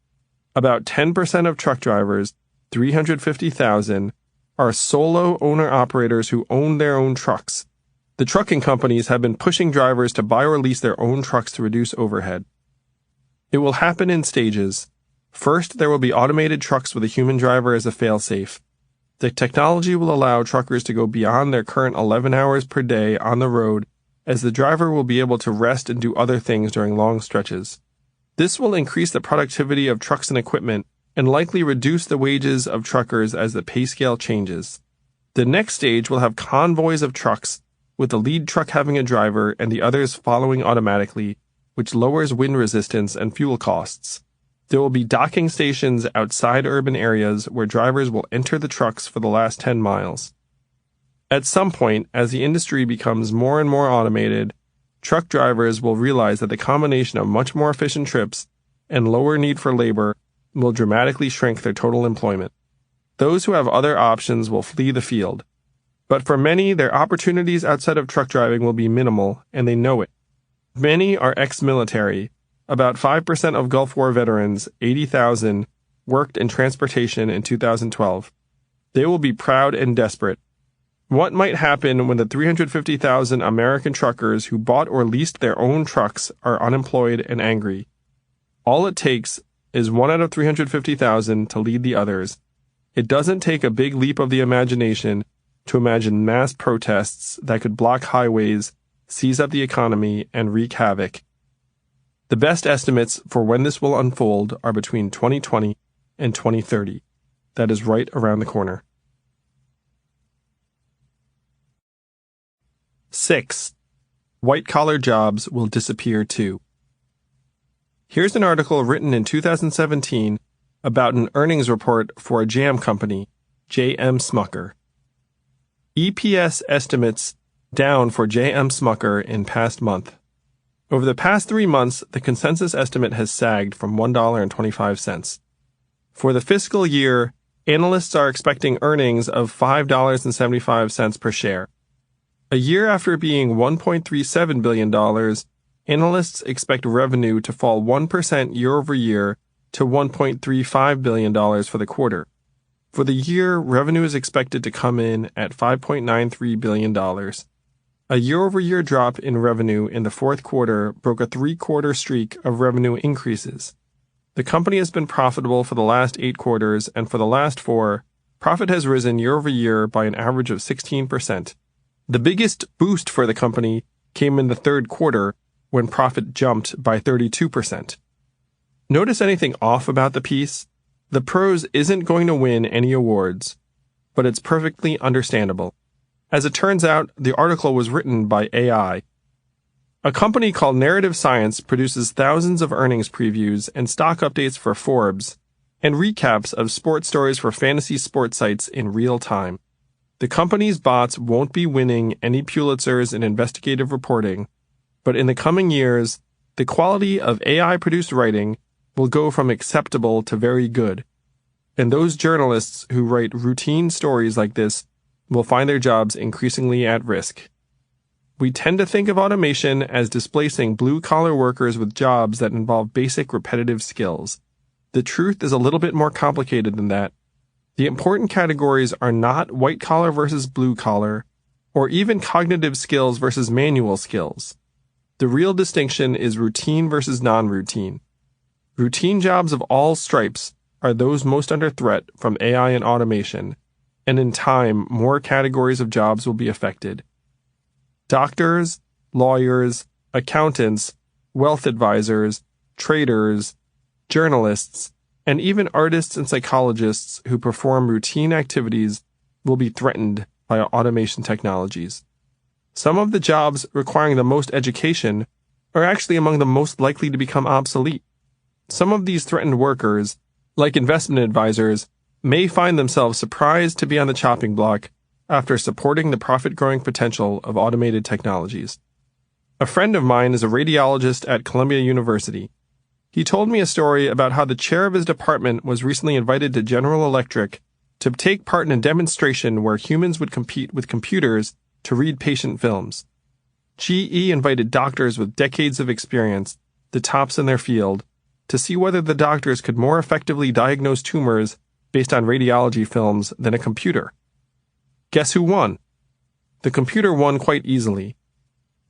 About 10% of truck drivers, 350,000, are solo owner-operators who own their own trucks. The trucking companies have been pushing drivers to buy or lease their own trucks to reduce overhead. It will happen in stages. First, there will be automated trucks with a human driver as a fail-safe. The technology will allow truckers to go beyond their current 11 hours per day on the road, as the driver will be able to rest and do other things during long stretches. This will increase the productivity of trucks and equipment and likely reduce the wages of truckers as the pay scale changes. The next stage will have convoys of trucks with the lead truck having a driver and the others following automatically, which lowers wind resistance and fuel costs. There will be docking stations outside urban areas where drivers will enter the trucks for the last 10 miles. At some point, as the industry becomes more and more automated, truck drivers will realize that the combination of much more efficient trips and lower need for labor will dramatically shrink their total employment. Those who have other options will flee the field. But for many, their opportunities outside of truck driving will be minimal, and they know it. Many are ex-military. About 5% of Gulf War veterans, 80,000, worked in transportation in 2012. They will be proud and desperate. What might happen when the 350,000 American truckers who bought or leased their own trucks are unemployed and angry? All it takes is 1 out of 350,000 to lead the others. It doesn't take a big leap of the imagination to imagine mass protests that could block highways, seize up the economy, and wreak havoc. The best estimates for when this will unfold are between 2020 and 2030. That is right around the corner. 6. White-collar jobs will disappear too. Here's an article written in 2017 about an earnings report for a jam company, J.M. Smucker. EPS estimates down for J.M. Smucker in past month. Over the past 3 months, the consensus estimate has sagged from $1.25. For the fiscal year, analysts are expecting earnings of $5.75 per share. A year after being $1.37 billion, analysts expect revenue to fall 1% year-over-year to $1.35 billion for the quarter. For the year, revenue is expected to come in at $5.93 billion. A year-over-year drop in revenue in the fourth quarter broke a 3-quarter streak of revenue increases. The company has been profitable for the last 8 quarters, and for the last 4, profit has risen year-over-year by an average of 16%. The biggest boost for the company came in the third quarter, when profit jumped by 32%. Notice anything off about the piece? The prose isn't going to win any awards, but it's perfectly understandable. As it turns out, the article was written by AI. A company called Narrative Science produces thousands of earnings previews and stock updates for Forbes, and recaps of sports stories for fantasy sports sites in real time. The company's bots won't be winning any Pulitzers in investigative reporting, but in the coming years, the quality of AI-produced writing will go from acceptable to very good. And those journalists who write routine stories like this will find their jobs increasingly at risk. We tend to think of automation as displacing blue-collar workers with jobs that involve basic repetitive skills. The truth is a little bit more complicated than that. The important categories are not white-collar versus blue-collar, or even cognitive skills versus manual skills. The real distinction is routine versus non-routine. Routine jobs of all stripes are those most under threat from AI and automation, and in time, more categories of jobs will be affected. Doctors, lawyers, accountants, wealth advisors, traders, journalists, and even artists and psychologists who perform routine activities will be threatened by automation technologies. Some of the jobs requiring the most education are actually among the most likely to become obsolete. Some of these threatened workers, like investment advisors, may find themselves surprised to be on the chopping block after supporting the profit-growing potential of automated technologies. A friend of mine is a radiologist at Columbia University. He told me a story about how the chair of his department was recently invited to General Electric to take part in a demonstration where humans would compete with computers to read patient films. GE invited doctors with decades of experience, the tops in their field, to see whether the doctors could more effectively diagnose tumors based on radiology films than a computer. Guess who won? The computer won quite easily.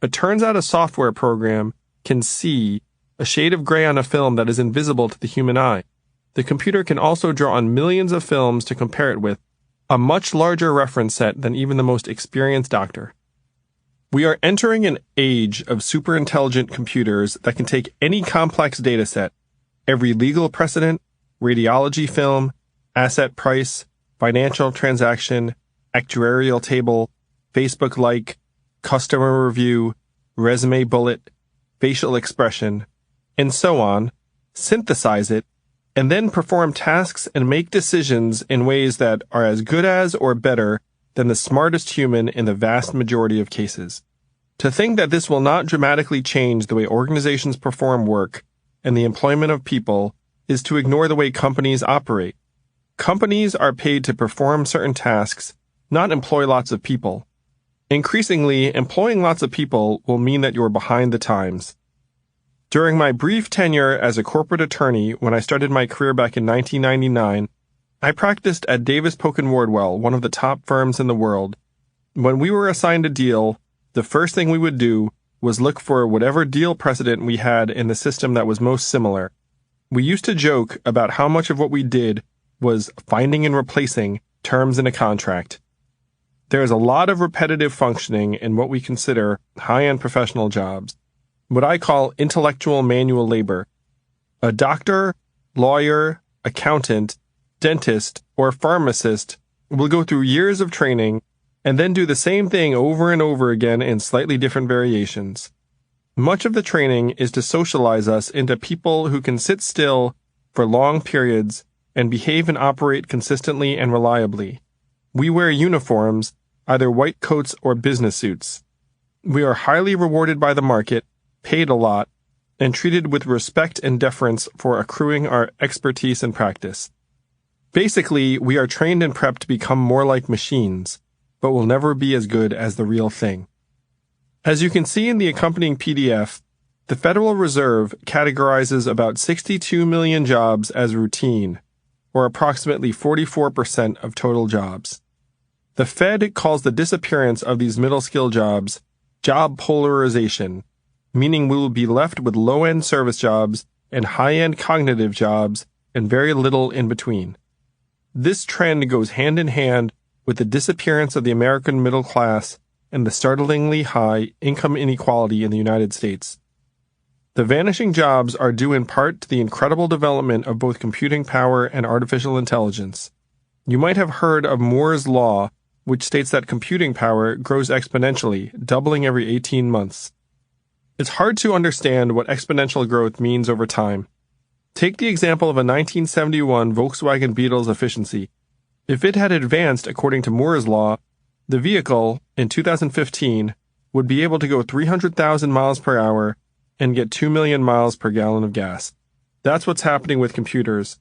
It turns out a software program can see a shade of gray on a film that is invisible to the human eye. The computer can also draw on millions of films to compare it with, a much larger reference set than even the most experienced doctor. We are entering an age of superintelligent computers that can take any complex data set, every legal precedent, radiology film, asset price, financial transaction, actuarial table, Facebook like, customer review, resume bullet, facial expression, and so on, synthesize it, and then perform tasks and make decisions in ways that are as good as or better than the smartest human in the vast majority of cases. To think that this will not dramatically change the way organizations perform work and the employment of people is to ignore the way companies operate. Companies are paid to perform certain tasks, not employ lots of people. Increasingly, employing lots of people will mean that you're behind the times. During my brief tenure as a corporate attorney when I started my career back in 1999, I practiced at Davis Polk & Wardwell, one of the top firms in the world. When we were assigned a deal, the first thing we would do was look for whatever deal precedent we had in the system that was most similar. We used to joke about how much of what we did was finding and replacing terms in a contract. There is a lot of repetitive functioning in what we consider high-end professional jobs, what I call intellectual manual labor. A doctor, lawyer, accountant, dentist, or pharmacist will go through years of training and then do the same thing over and over again in slightly different variations. Much of the training is to socialize us into people who can sit still for long periods and behave and operate consistently and reliably. We wear uniforms, either white coats or business suits. We are highly rewarded by the market, paid a lot, and treated with respect and deference for accruing our expertise and practice. Basically, we are trained and prepped to become more like machines, but will never be as good as the real thing. As you can see in the accompanying PDF, the Federal Reserve categorizes about 62 million jobs as routine, or approximately 44% of total jobs. The Fed calls the disappearance of these middle-skill jobs job polarization, meaning we will be left with low-end service jobs and high-end cognitive jobs and very little in between. This trend goes hand in hand with the disappearance of the American middle class and the startlingly high income inequality in the United States. The vanishing jobs are due in part to the incredible development of both computing power and artificial intelligence. You might have heard of Moore's Law, which states that computing power grows exponentially, doubling every 18 months. It's hard to understand what exponential growth means over time. Take the example of a 1971 Volkswagen Beetle's efficiency. If it had advanced according to Moore's Law, the vehicle, in 2015, would be able to go 300,000 miles per hour and get 2 million miles per gallon of gas. That's what's happening with computers.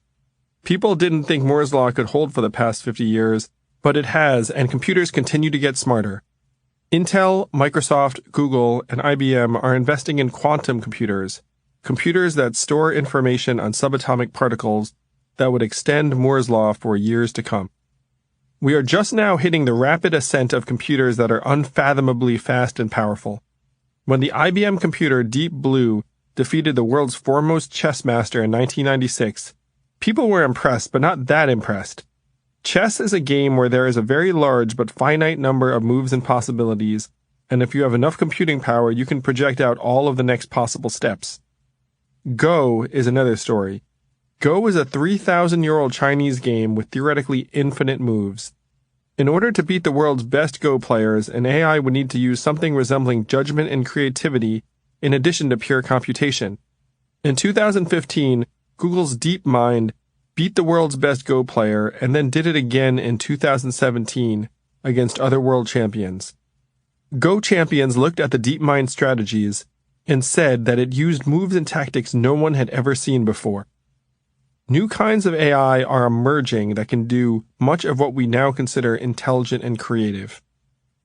People didn't think Moore's Law could hold for the past 50 years, but it has, and computers continue to get smarter. Intel, Microsoft, Google, and IBM are investing in quantum computers, computers that store information on subatomic particles that would extend Moore's Law for years to come. We are just now hitting the rapid ascent of computers that are unfathomably fast and powerful. When the IBM computer Deep Blue defeated the world's foremost chess master in 1996, people were impressed, but not that impressed. Chess is a game where there is a very large but finite number of moves and possibilities, and if you have enough computing power, you can project out all of the next possible steps. Go is another story. Go is a 3,000-year-old Chinese game with theoretically infinite moves. In order to beat the world's best Go players, an AI would need to use something resembling judgment and creativity in addition to pure computation. In 2015, Google's DeepMind beat the world's best Go player and then did it again in 2017 against other world champions. Go champions looked at the DeepMind strategies and said that it used moves and tactics no one had ever seen before. New kinds of AI are emerging that can do much of what we now consider intelligent and creative.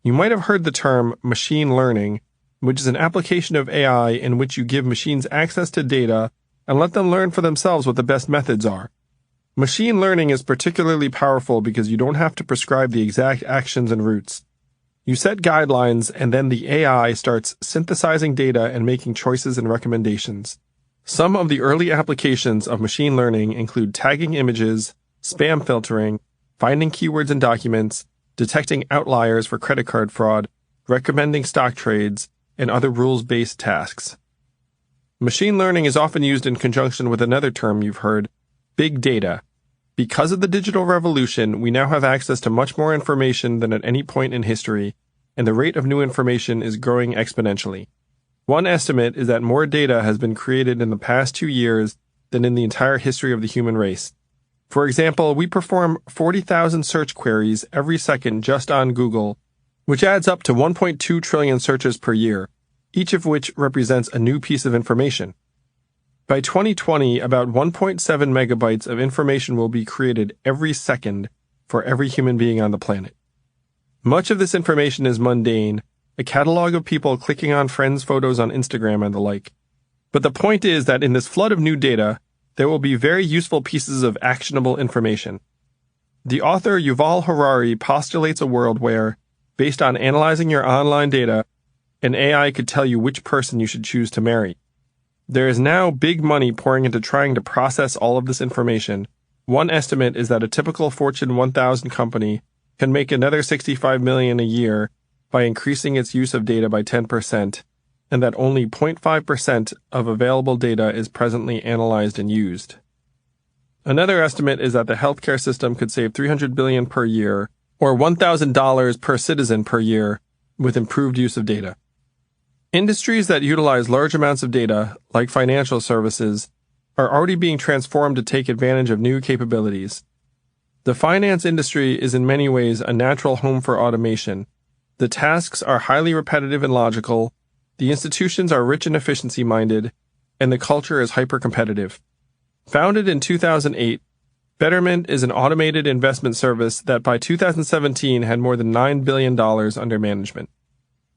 You might have heard the term machine learning, which is an application of AI in which you give machines access to data and let them learn for themselves what the best methods are. Machine learning is particularly powerful because you don't have to prescribe the exact actions and routes. You set guidelines and then the AI starts synthesizing data and making choices and recommendations. Some of the early applications of machine learning include tagging images, spam filtering, finding keywords in documents, detecting outliers for credit card fraud, recommending stock trades, and other rules-based tasks. Machine learning is often used in conjunction with another term you've heard, big data. Because of the digital revolution, we now have access to much more information than at any point in history, and the rate of new information is growing exponentially. One estimate is that more data has been created in the past 2 years than in the entire history of the human race. For example, we perform 40,000 search queries every second just on Google, which adds up to 1.2 trillion searches per year, each of which represents a new piece of information. By 2020, about 1.7 megabytes of information will be created every second for every human being on the planet. Much of this information is mundane, a catalog of people clicking on friends' photos on Instagram and the like. But the point is that in this flood of new data, there will be very useful pieces of actionable information. The author Yuval Harari postulates a world where, based on analyzing your online data, an AI could tell you which person you should choose to marry. There is now big money pouring into trying to process all of this information. One estimate is that a typical Fortune 1000 company can make another $65 million a year by increasing its use of data by 10%, and that only 0.5% of available data is presently analyzed and used. Another estimate is that the healthcare system could save $300 billion per year, or $1,000 per citizen per year, with improved use of data. Industries that utilize large amounts of data, like financial services, are already being transformed to take advantage of new capabilities. The finance industry is in many ways a natural home for automation. The tasks are highly repetitive and logical, the institutions are rich and efficiency-minded, and the culture is hyper-competitive. Founded in 2008, Betterment is an automated investment service that by 2017 had more than $9 billion under management.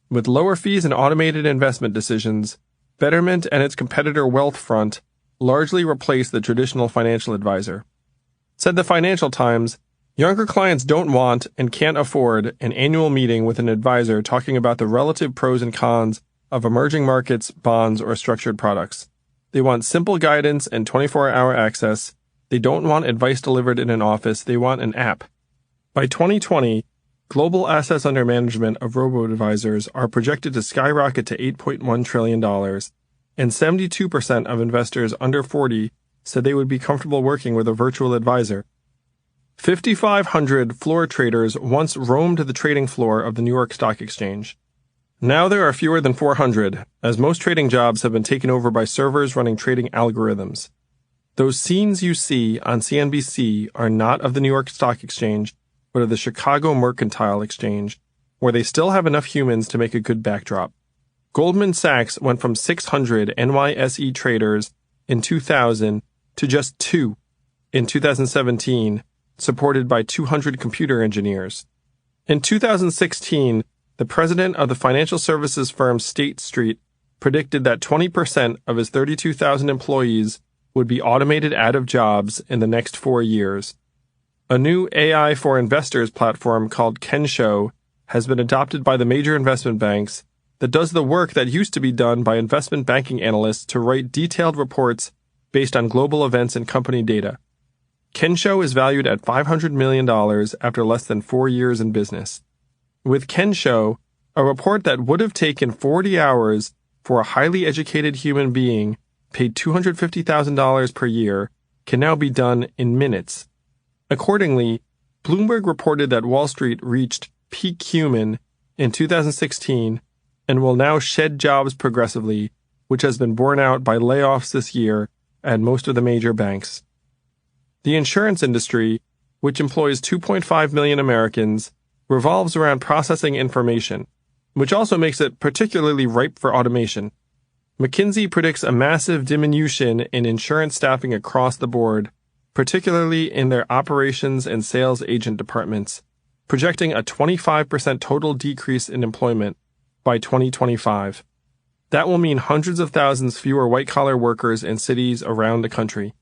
With lower fees and automated investment decisions, Betterment and its competitor Wealthfront largely replaced the traditional financial advisor. Said the Financial Times, younger clients don't want and can't afford an annual meeting with an advisor talking about the relative pros and cons of emerging markets, bonds, or structured products. They want simple guidance and 24-hour access. They don't want advice delivered in an office. They want an app. By 2020, global assets under management of robo-advisors are projected to skyrocket to $8.1 trillion, and 72% of investors under 40 said they would be comfortable working with a virtual advisor. 5,500 floor traders once roamed the trading floor of the New York Stock Exchange. Now there are fewer than 400, as most trading jobs have been taken over by servers running trading algorithms. Those scenes you see on CNBC are not of the New York Stock Exchange, but of the Chicago Mercantile Exchange, where they still have enough humans to make a good backdrop. Goldman Sachs went from 600 NYSE traders in 2000 to just 2 in 2017, supported by 200 computer engineers. In 2016, the president of the financial services firm State Street predicted that 20% of his 32,000 employees would be automated out of jobs in the next 4 years. A new AI for investors platform called Kensho has been adopted by the major investment banks that does the work that used to be done by investment banking analysts to write detailed reports based on global events and company data. Kensho is valued at $500 million after less than 4 years in business. With Kensho, a report that would have taken 40 hours for a highly educated human being paid $250,000 per year can now be done in minutes. Accordingly, Bloomberg reported that Wall Street reached peak human in 2016 and will now shed jobs progressively, which has been borne out by layoffs this year at most of the major banks. The insurance industry, which employs 2.5 million Americans, revolves around processing information, which also makes it particularly ripe for automation. McKinsey predicts a massive diminution in insurance staffing across the board, particularly in their operations and sales agent departments, projecting a 25% total decrease in employment by 2025. That will mean hundreds of thousands fewer white-collar workers in cities around the country.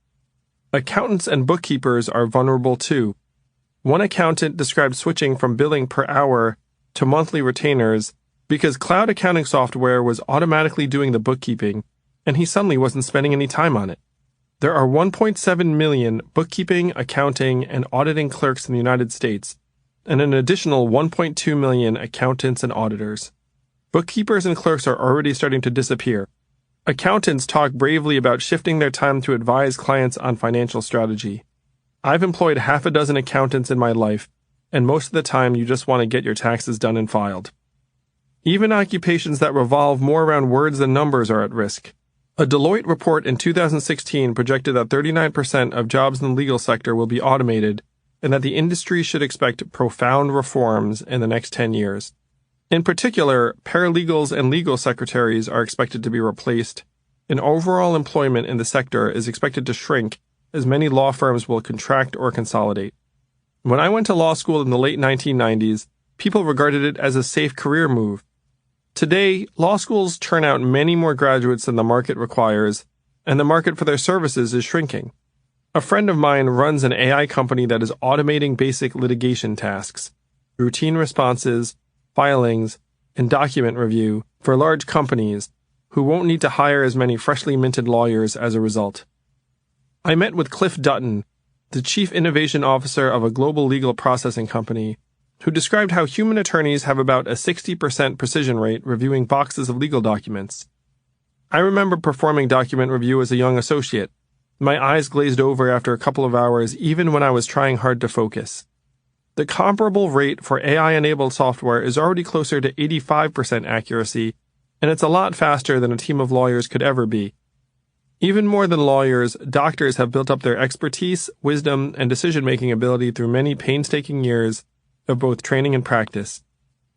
Accountants and bookkeepers are vulnerable too. One accountant described switching from billing per hour to monthly retainers because cloud accounting software was automatically doing the bookkeeping, and he suddenly wasn't spending any time on it. There are 1.7 million bookkeeping, accounting, and auditing clerks in the United States, and an additional 1.2 million accountants and auditors. Bookkeepers and clerks are already starting to disappear. Accountants talk bravely about shifting their time to advise clients on financial strategy. I've employed half a dozen accountants in my life, and most of the time you just want to get your taxes done and filed. Even occupations that revolve more around words than numbers are at risk. A Deloitte report in 2016 projected that 39% of jobs in the legal sector will be automated and that the industry should expect profound reforms in the next 10 years. In particular, paralegals and legal secretaries are expected to be replaced, and overall employment in the sector is expected to shrink as many law firms will contract or consolidate. When I went to law school in the late 1990s, people regarded it as a safe career move. Today, law schools churn out many more graduates than the market requires, and the market for their services is shrinking. A friend of mine runs an AI company that is automating basic litigation tasks, routine responses, filings, and document review for large companies who won't need to hire as many freshly minted lawyers as a result. I met with Cliff Dutton, the Chief Innovation Officer of a global legal processing company, who described how human attorneys have about a 60% precision rate reviewing boxes of legal documents. I remember performing document review as a young associate. My eyes glazed over after a couple of hours, even when I was trying hard to focus. The comparable rate for AI-enabled software is already closer to 85% accuracy, and it's a lot faster than a team of lawyers could ever be. Even more than lawyers, doctors have built up their expertise, wisdom, and decision-making ability through many painstaking years of both training and practice.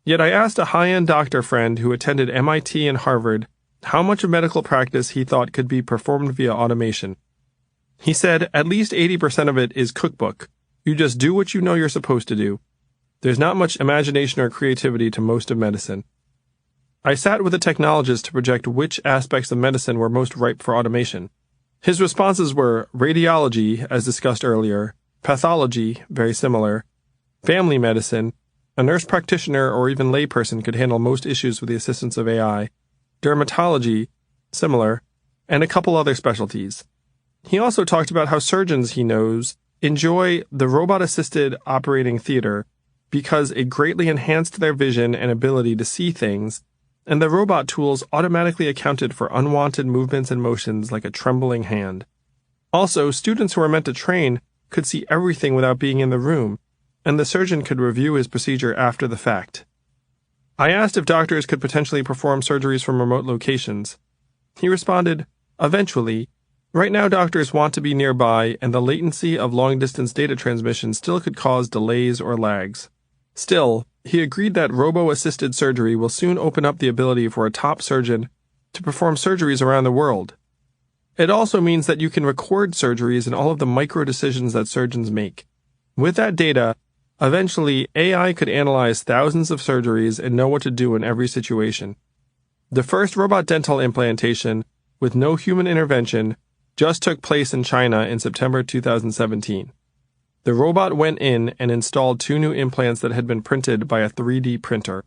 Yet I asked a high-end doctor friend who attended MIT and Harvard how much of medical practice he thought could be performed via automation. He said at least 80% of it is cookbook. You just do what you know you're supposed to do. There's not much imagination or creativity to most of medicine. I sat with a technologist to project which aspects of medicine were most ripe for automation. His responses were radiology, as discussed earlier, pathology, very similar, family medicine, a nurse practitioner or even layperson could handle most issues with the assistance of AI, dermatology, similar, and a couple other specialties. He also talked about how surgeons he knows enjoy the robot-assisted operating theater because it greatly enhanced their vision and ability to see things, and the robot tools automatically accounted for unwanted movements and motions like a trembling hand. Also, students who were meant to train could see everything without being in the room, and the surgeon could review his procedure after the fact. I asked if doctors could potentially perform surgeries from remote locations. He responded, "Eventually. Right now doctors want to be nearby, and the latency of long-distance data transmission still could cause delays or lags." Still, he agreed that robo-assisted surgery will soon open up the ability for a top surgeon to perform surgeries around the world. It also means that you can record surgeries and all of the micro-decisions that surgeons make. With that data, eventually AI could analyze thousands of surgeries and know what to do in every situation. The first robot dental implantation, with no human intervention, just took place in China in September 2017. The robot went in and installed 2 new implants that had been printed by a 3D printer.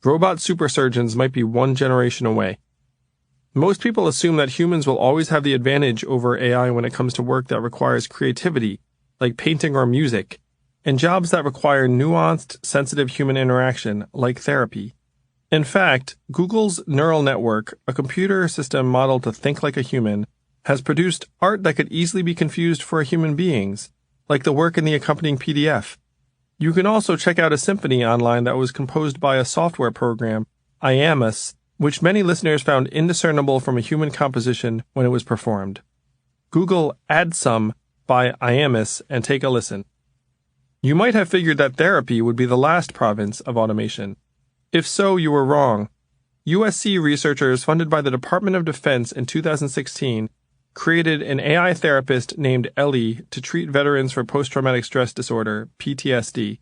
Robot supersurgeons might be 1 generation away. Most people assume that humans will always have the advantage over AI when it comes to work that requires creativity, like painting or music, and jobs that require nuanced, sensitive human interaction, like therapy. In fact, Google's neural network, a computer system modeled to think like a human, has produced art that could easily be confused for a human being's, like the work in the accompanying PDF. You can also check out a symphony online that was composed by a software program, Iamus, which many listeners found indiscernible from a human composition when it was performed. Google Add Some by Iamus and take a listen. You might have figured that therapy would be the last province of automation. If so, you were wrong. USC researchers funded by the Department of Defense in 2016 created an AI therapist named Ellie to treat veterans for post-traumatic stress disorder, PTSD.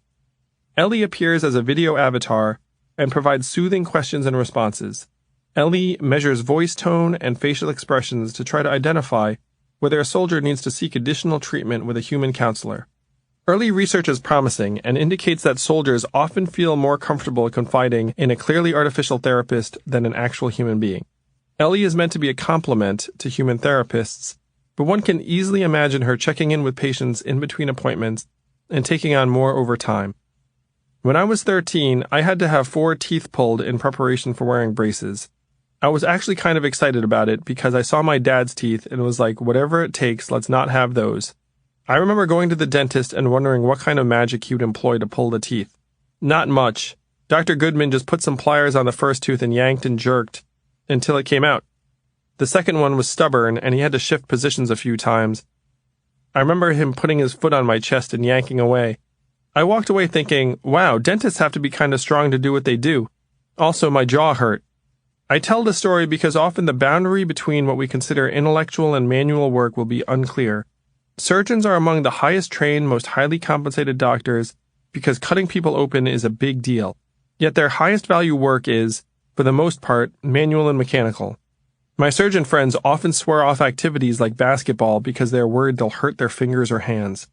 Ellie appears as a video avatar and provides soothing questions and responses. Ellie measures voice tone and facial expressions to try to identify whether a soldier needs to seek additional treatment with a human counselor. Early research is promising and indicates that soldiers often feel more comfortable confiding in a clearly artificial therapist than an actual human being. Ellie is meant to be a complement to human therapists, but one can easily imagine her checking in with patients in between appointments and taking on more over time. When I was 13, I had to have 4 teeth pulled in preparation for wearing braces. I was actually kind of excited about it because I saw my dad's teeth and was like, whatever it takes, let's not have those. I remember going to the dentist and wondering what kind of magic he would employ to pull the teeth. Not much. Dr. Goodman just put some pliers on the first tooth and yanked and jerked until it came out. The second one was stubborn, and he had to shift positions a few times. I remember him putting his foot on my chest and yanking away. I walked away thinking, wow, dentists have to be kind of strong to do what they do. Also, my jaw hurt. I tell the story because often the boundary between what we consider intellectual and manual work will be unclear. Surgeons are among the highest trained, most highly compensated doctors because cutting people open is a big deal. Yet their highest value work is, for the most part, manual and mechanical. My surgeon friends often swear off activities like basketball because they're worried they'll hurt their fingers or hands.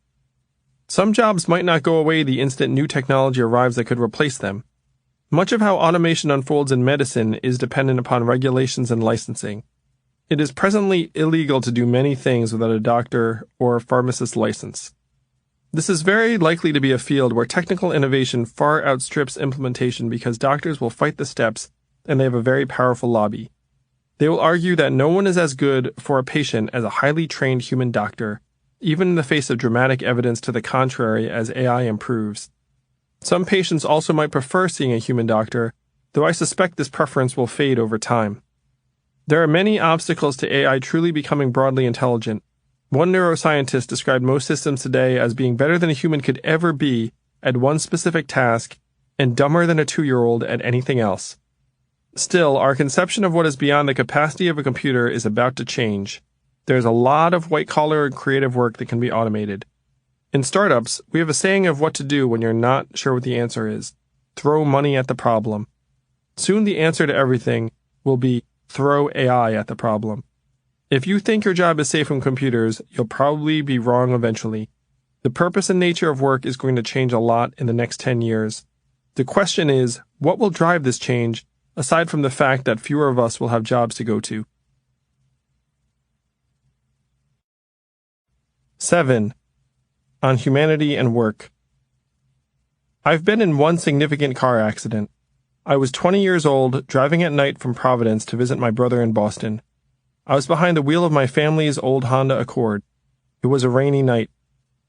Some jobs might not go away the instant new technology arrives that could replace them. Much of how automation unfolds in medicine is dependent upon regulations and licensing. It is presently illegal to do many things without a doctor or a pharmacist license. This is very likely to be a field where technical innovation far outstrips implementation because doctors will fight the steps and they have a very powerful lobby. They will argue that no one is as good for a patient as a highly trained human doctor, even in the face of dramatic evidence to the contrary as AI improves. Some patients also might prefer seeing a human doctor, though I suspect this preference will fade over time. There are many obstacles to AI truly becoming broadly intelligent. One neuroscientist described most systems today as being better than a human could ever be at one specific task and dumber than a 2-year-old at anything else. Still, our conception of what is beyond the capacity of a computer is about to change. There's a lot of white-collar and creative work that can be automated. In startups, we have a saying of what to do when you're not sure what the answer is. Throw money at the problem. Soon the answer to everything will be throw AI at the problem. If you think your job is safe from computers, you'll probably be wrong eventually. The purpose and nature of work is going to change a lot in the next 10 years. The question is, what will drive this change, aside from the fact that fewer of us will have jobs to go to? 7. On humanity and work. I've been in one significant car accident. I was 20 years old, driving at night from Providence to visit my brother in Boston. I was behind the wheel of my family's old Honda Accord. It was a rainy night.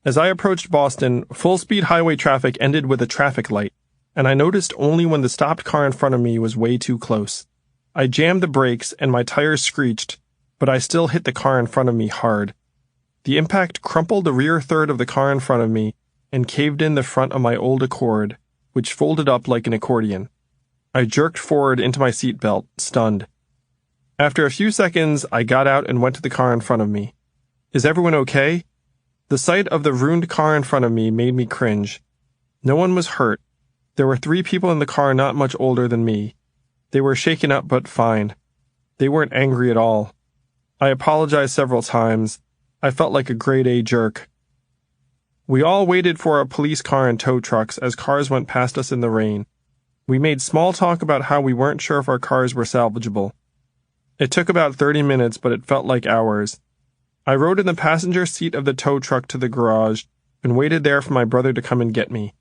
As I approached Boston, full-speed highway traffic ended with a traffic light, and I noticed only when the stopped car in front of me was way too close. I jammed the brakes and my tires screeched, but I still hit the car in front of me hard. The impact crumpled the rear third of the car in front of me and caved in the front of my old Accord, which folded up like an accordion. I jerked forward into my seatbelt, stunned. After a few seconds, I got out and went to the car in front of me. Is everyone okay? The sight of the ruined car in front of me made me cringe. No one was hurt. There were 3 people in the car not much older than me. They were shaken up but fine. They weren't angry at all. I apologized several times. I felt like a grade A jerk. We all waited for a police car and tow trucks as cars went past us in the rain. We made small talk about how we weren't sure if our cars were salvageable. It took about 30 minutes, but it felt like hours. I rode in the passenger seat of the tow truck to the garage and waited there for my brother to come and get me.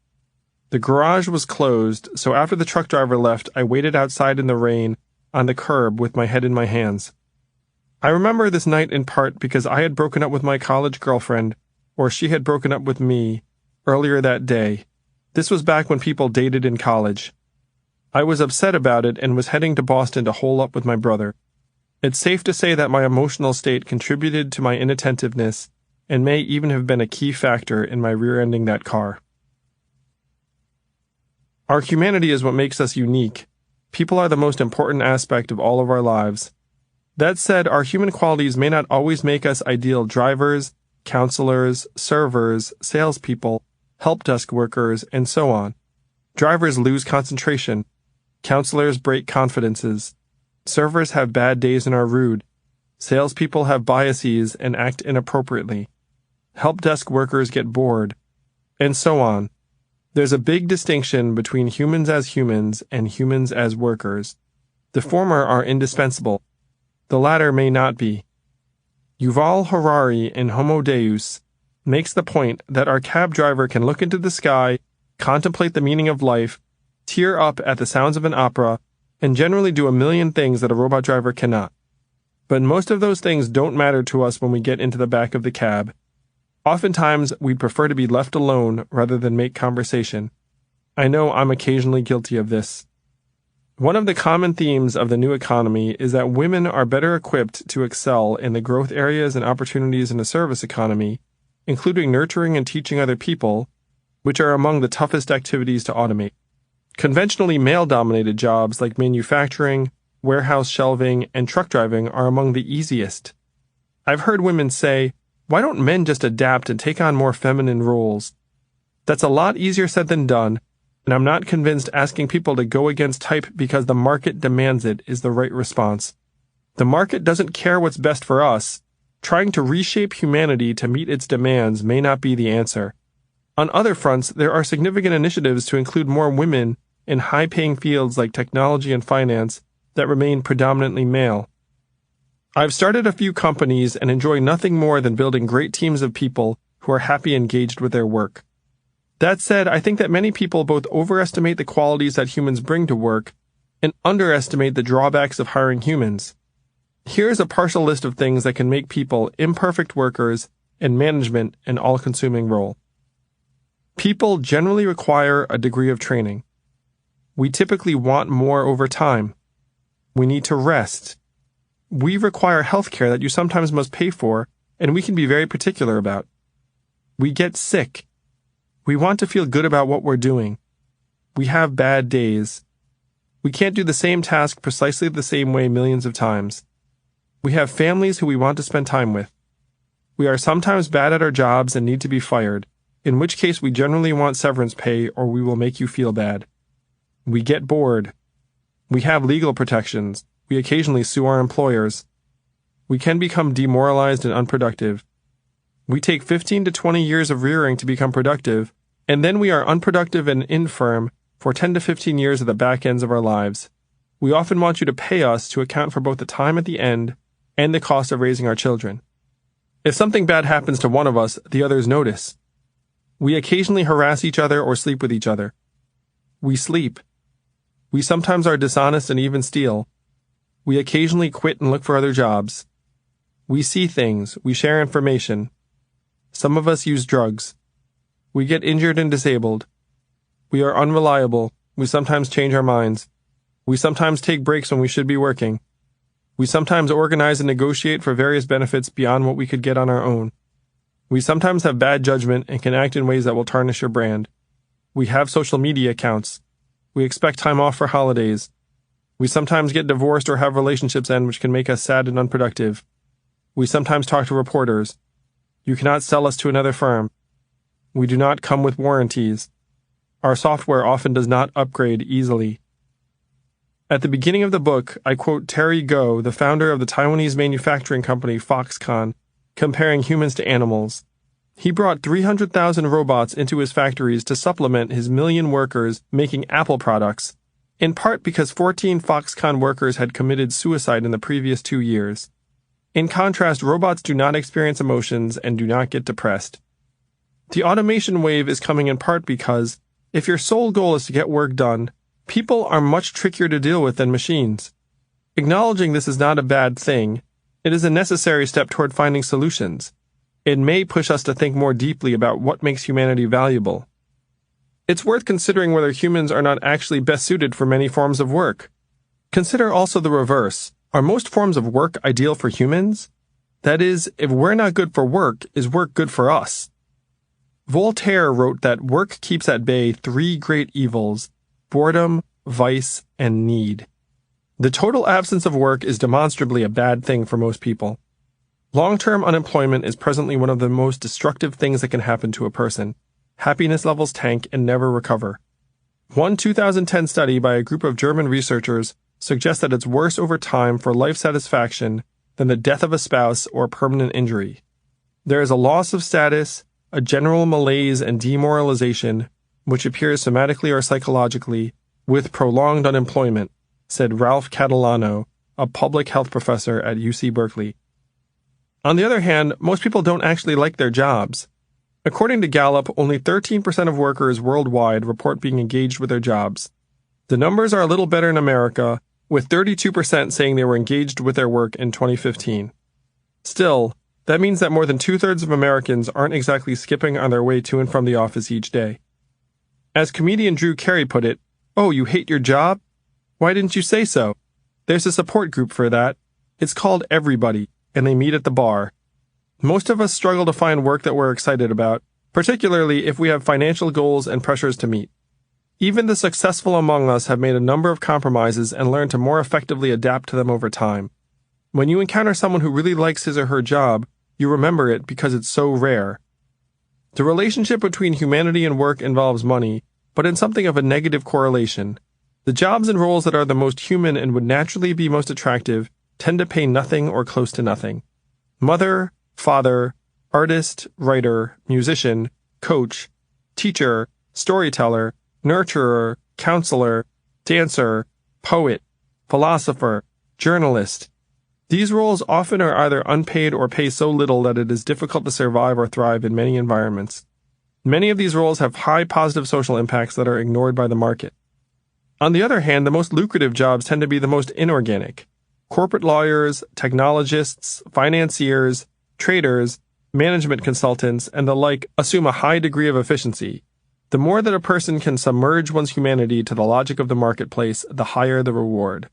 The garage was closed, so after the truck driver left, I waited outside in the rain on the curb with my head in my hands. I remember this night in part because I had broken up with my college girlfriend, or she had broken up with me, earlier that day. This was back when people dated in college. I was upset about it and was heading to Boston to hole up with my brother. It's safe to say that my emotional state contributed to my inattentiveness and may even have been a key factor in my rear-ending that car. Our humanity is what makes us unique. People are the most important aspect of all of our lives. That said, our human qualities may not always make us ideal drivers, counselors, servers, salespeople, help desk workers, and so on. Drivers lose concentration. Counselors break confidences. Servers have bad days and are rude. Salespeople have biases and act inappropriately. Help desk workers get bored. And so on. There's a big distinction between humans as humans and humans as workers. The former are indispensable. The latter may not be. Yuval Harari in Homo Deus makes the point that our cab driver can look into the sky, contemplate the meaning of life, tear up at the sounds of an opera, and generally do a million things that a robot driver cannot. But most of those things don't matter to us when we get into the back of the cab. Oftentimes, we'd prefer to be left alone rather than make conversation. I know I'm occasionally guilty of this. One of the common themes of the new economy is that women are better equipped to excel in the growth areas and opportunities in a service economy, including nurturing and teaching other people, which are among the toughest activities to automate. Conventionally male-dominated jobs like manufacturing, warehouse shelving, and truck driving are among the easiest. I've heard women say, "Why don't men just adapt and take on more feminine roles?" That's a lot easier said than done, and I'm not convinced asking people to go against type because the market demands it is the right response. The market doesn't care what's best for us. Trying to reshape humanity to meet its demands may not be the answer. On other fronts, there are significant initiatives to include more women in high-paying fields like technology and finance that remain predominantly male. I've started a few companies and enjoy nothing more than building great teams of people who are happy engaged with their work. That said, I think that many people both overestimate the qualities that humans bring to work and underestimate the drawbacks of hiring humans. Here's a partial list of things that can make people imperfect workers and management an all-consuming role. People generally require a degree of training. We typically want more over time. We need to rest. We require health care that you sometimes must pay for, and we can be very particular about. We get sick. We want to feel good about what we're doing. We have bad days. We can't do the same task precisely the same way millions of times. We have families who we want to spend time with. We are sometimes bad at our jobs and need to be fired, in which case we generally want severance pay or we will make you feel bad. We get bored. We have legal protections. We occasionally sue our employers. We can become demoralized and unproductive. We take 15 to 20 years of rearing to become productive, and then we are unproductive and infirm for 10 to 15 years at the back ends of our lives. We often want you to pay us to account for both the time at the end and the cost of raising our children. If something bad happens to one of us, the others notice. We occasionally harass each other or sleep with each other. We sleep. We sometimes are dishonest and even steal. We occasionally quit and look for other jobs. We see things. We share information. Some of us use drugs. We get injured and disabled. We are unreliable. We sometimes change our minds. We sometimes take breaks when we should be working. We sometimes organize and negotiate for various benefits beyond what we could get on our own. We sometimes have bad judgment and can act in ways that will tarnish your brand. We have social media accounts. We expect time off for holidays. We sometimes get divorced or have relationships end which can make us sad and unproductive. We sometimes talk to reporters. You cannot sell us to another firm. We do not come with warranties. Our software often does not upgrade easily. At the beginning of the book, I quote Terry Gou, the founder of the Taiwanese manufacturing company Foxconn, comparing humans to animals. He brought 300,000 robots into his factories to supplement his million workers making Apple products, in part because 14 Foxconn workers had committed suicide in the previous 2 years. In contrast, robots do not experience emotions and do not get depressed. The automation wave is coming in part because, if your sole goal is to get work done, people are much trickier to deal with than machines. Acknowledging this is not a bad thing. It is a necessary step toward finding solutions. It may push us to think more deeply about what makes humanity valuable. It's worth considering whether humans are not actually best suited for many forms of work. Consider also the reverse. Are most forms of work ideal for humans? That is, if we're not good for work, is work good for us? Voltaire wrote that work keeps at bay 3 great evils: boredom, vice, and need. The total absence of work is demonstrably a bad thing for most people. Long-term unemployment is presently one of the most destructive things that can happen to a person. Happiness levels tank and never recover. One 2010 study by a group of German researchers suggests that it's worse over time for life satisfaction than the death of a spouse or permanent injury. There is a loss of status, a general malaise and demoralization, which appears somatically or psychologically, with prolonged unemployment, said Ralph Catalano, a public health professor at UC Berkeley. On the other hand, most people don't actually like their jobs. According to Gallup, only 13% of workers worldwide report being engaged with their jobs. The numbers are a little better in America, with 32% saying they were engaged with their work in 2015. Still, that means that more than 2/3 of Americans aren't exactly skipping on their way to and from the office each day. As comedian Drew Carey put it, "Oh, you hate your job? Why didn't you say so?" There's a support group for that. It's called Everybody, and they meet at the bar. Most of us struggle to find work that we're excited about, particularly if we have financial goals and pressures to meet. Even the successful among us have made a number of compromises and learned to more effectively adapt to them over time. When you encounter someone who really likes his or her job, you remember it because it's so rare. The relationship between humanity and work involves money, but in something of a negative correlation. The jobs and roles that are the most human and would naturally be most attractive tend to pay nothing or close to nothing. Mother, father, artist, writer, musician, coach, teacher, storyteller, nurturer, counselor, dancer, poet, philosopher, journalist. These roles often are either unpaid or pay so little that it is difficult to survive or thrive in many environments. Many of these roles have high positive social impacts that are ignored by the market. On the other hand, the most lucrative jobs tend to be the most inorganic. Corporate lawyers, technologists, financiers, traders, management consultants, and the like assume a high degree of efficiency. The more that a person can submerge one's humanity to the logic of the marketplace, the higher the reward.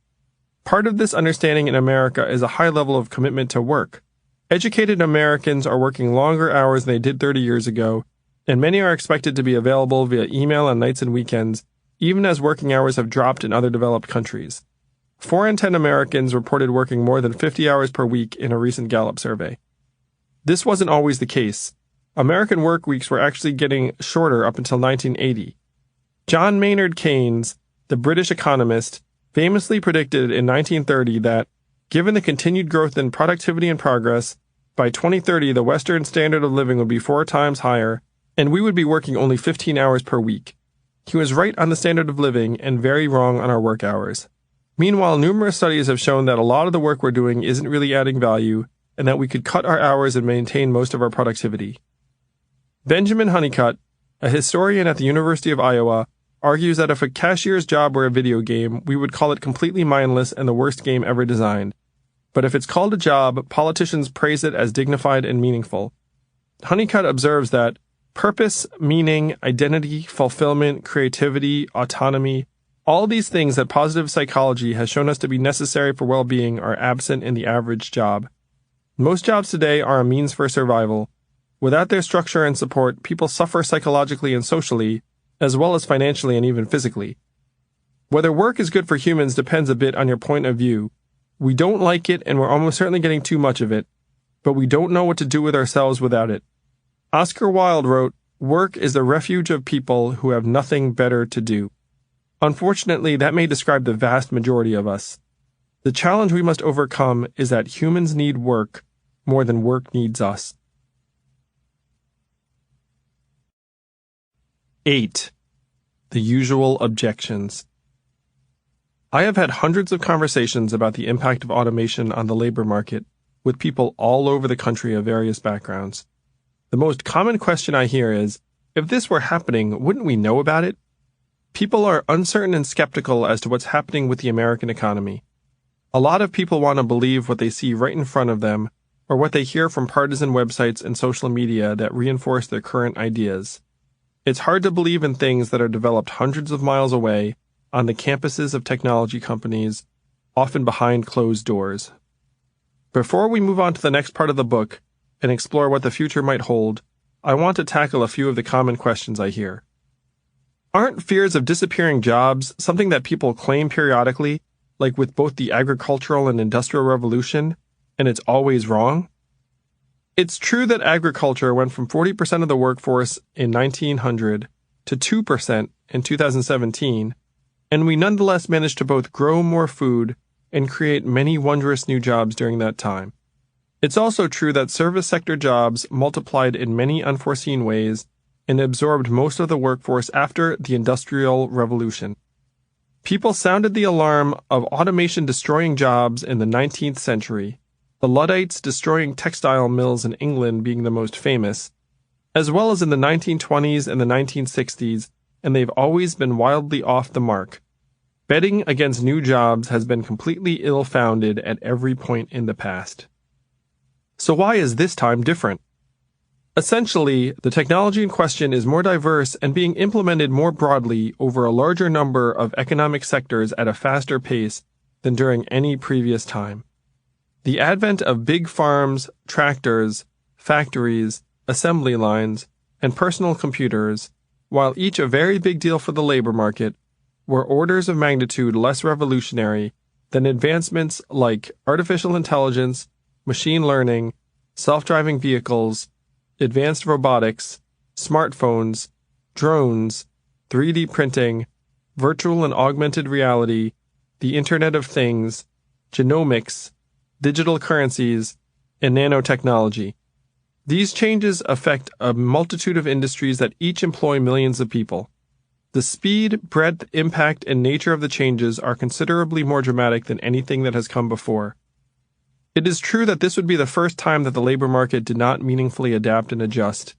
Part of this understanding in America is a high level of commitment to work. Educated Americans are working longer hours than they did 30 years ago, and many are expected to be available via email on nights and weekends, even as working hours have dropped in other developed countries. 4 in 10 Americans reported working more than 50 hours per week in a recent Gallup survey. This wasn't always the case. American work weeks were actually getting shorter up until 1980. John Maynard Keynes, the British economist, famously predicted in 1930 that, given the continued growth in productivity and progress, by 2030 the Western standard of living would be 4 times higher, and we would be working only 15 hours per week. He was right on the standard of living and very wrong on our work hours. Meanwhile, numerous studies have shown that a lot of the work we're doing isn't really adding value, and that we could cut our hours and maintain most of our productivity. Benjamin Honeycutt, a historian at the University of Iowa, argues that if a cashier's job were a video game, we would call it completely mindless and the worst game ever designed. But if it's called a job, politicians praise it as dignified and meaningful. Honeycutt observes that purpose, meaning, identity, fulfillment, creativity, autonomy, all these things that positive psychology has shown us to be necessary for well-being are absent in the average job. Most jobs today are a means for survival. Without their structure and support, people suffer psychologically and socially, as well as financially and even physically. Whether work is good for humans depends a bit on your point of view. We don't like it, and we're almost certainly getting too much of it, but we don't know what to do with ourselves without it. Oscar Wilde wrote, "Work is the refuge of people who have nothing better to do." Unfortunately, that may describe the vast majority of us. The challenge we must overcome is that humans need work more than work needs us. 8. The usual objections. I have had hundreds of conversations about the impact of automation on the labor market with people all over the country of various backgrounds. The most common question I hear is, if this were happening, wouldn't we know about it? People are uncertain and skeptical as to what's happening with the American economy. A lot of people want to believe what they see right in front of them, or what they hear from partisan websites and social media that reinforce their current ideas. It's hard to believe in things that are developed hundreds of miles away on the campuses of technology companies, often behind closed doors. Before we move on to the next part of the book and explore what the future might hold, I want to tackle a few of the common questions I hear. Aren't fears of disappearing jobs something that people claim periodically, like with both the agricultural and industrial revolution, and it's always wrong? It's true that agriculture went from 40% of the workforce in 1900 to 2% in 2017, and we nonetheless managed to both grow more food and create many wondrous new jobs during that time. It's also true that service sector jobs multiplied in many unforeseen ways and absorbed most of the workforce after the Industrial Revolution. People sounded the alarm of automation destroying jobs in the 19th century, the Luddites destroying textile mills in England being the most famous, as well as in the 1920s and the 1960s, and they've always been wildly off the mark. Betting against new jobs has been completely ill-founded at every point in the past. So why is this time different? Essentially, the technology in question is more diverse and being implemented more broadly over a larger number of economic sectors at a faster pace than during any previous time. The advent of big farms, tractors, factories, assembly lines, and personal computers, while each a very big deal for the labor market, were orders of magnitude less revolutionary than advancements like artificial intelligence, machine learning, self-driving vehicles, advanced robotics, smartphones, drones, 3D printing, virtual and augmented reality, the Internet of Things, genomics, digital currencies, and nanotechnology. These changes affect a multitude of industries that each employ millions of people. The speed, breadth, impact, and nature of the changes are considerably more dramatic than anything that has come before. It is true that this would be the first time that the labor market did not meaningfully adapt and adjust.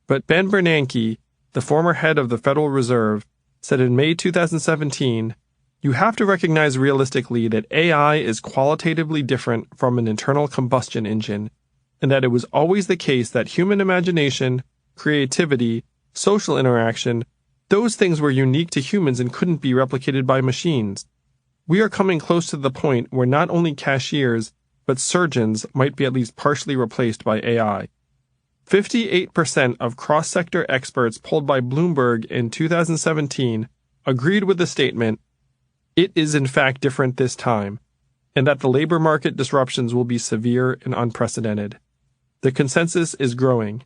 But Ben Bernanke, the former head of the Federal Reserve, said in May 2017, "You have to recognize realistically that AI is qualitatively different from an internal combustion engine, and that it was always the case that human imagination, creativity, social interaction, those things were unique to humans and couldn't be replicated by machines. We are coming close to the point where not only cashiers, but surgeons might be at least partially replaced by AI." 58% of cross-sector experts polled by Bloomberg in 2017 agreed with the statement, "It is in fact different this time," and that the labor market disruptions will be severe and unprecedented. The consensus is growing.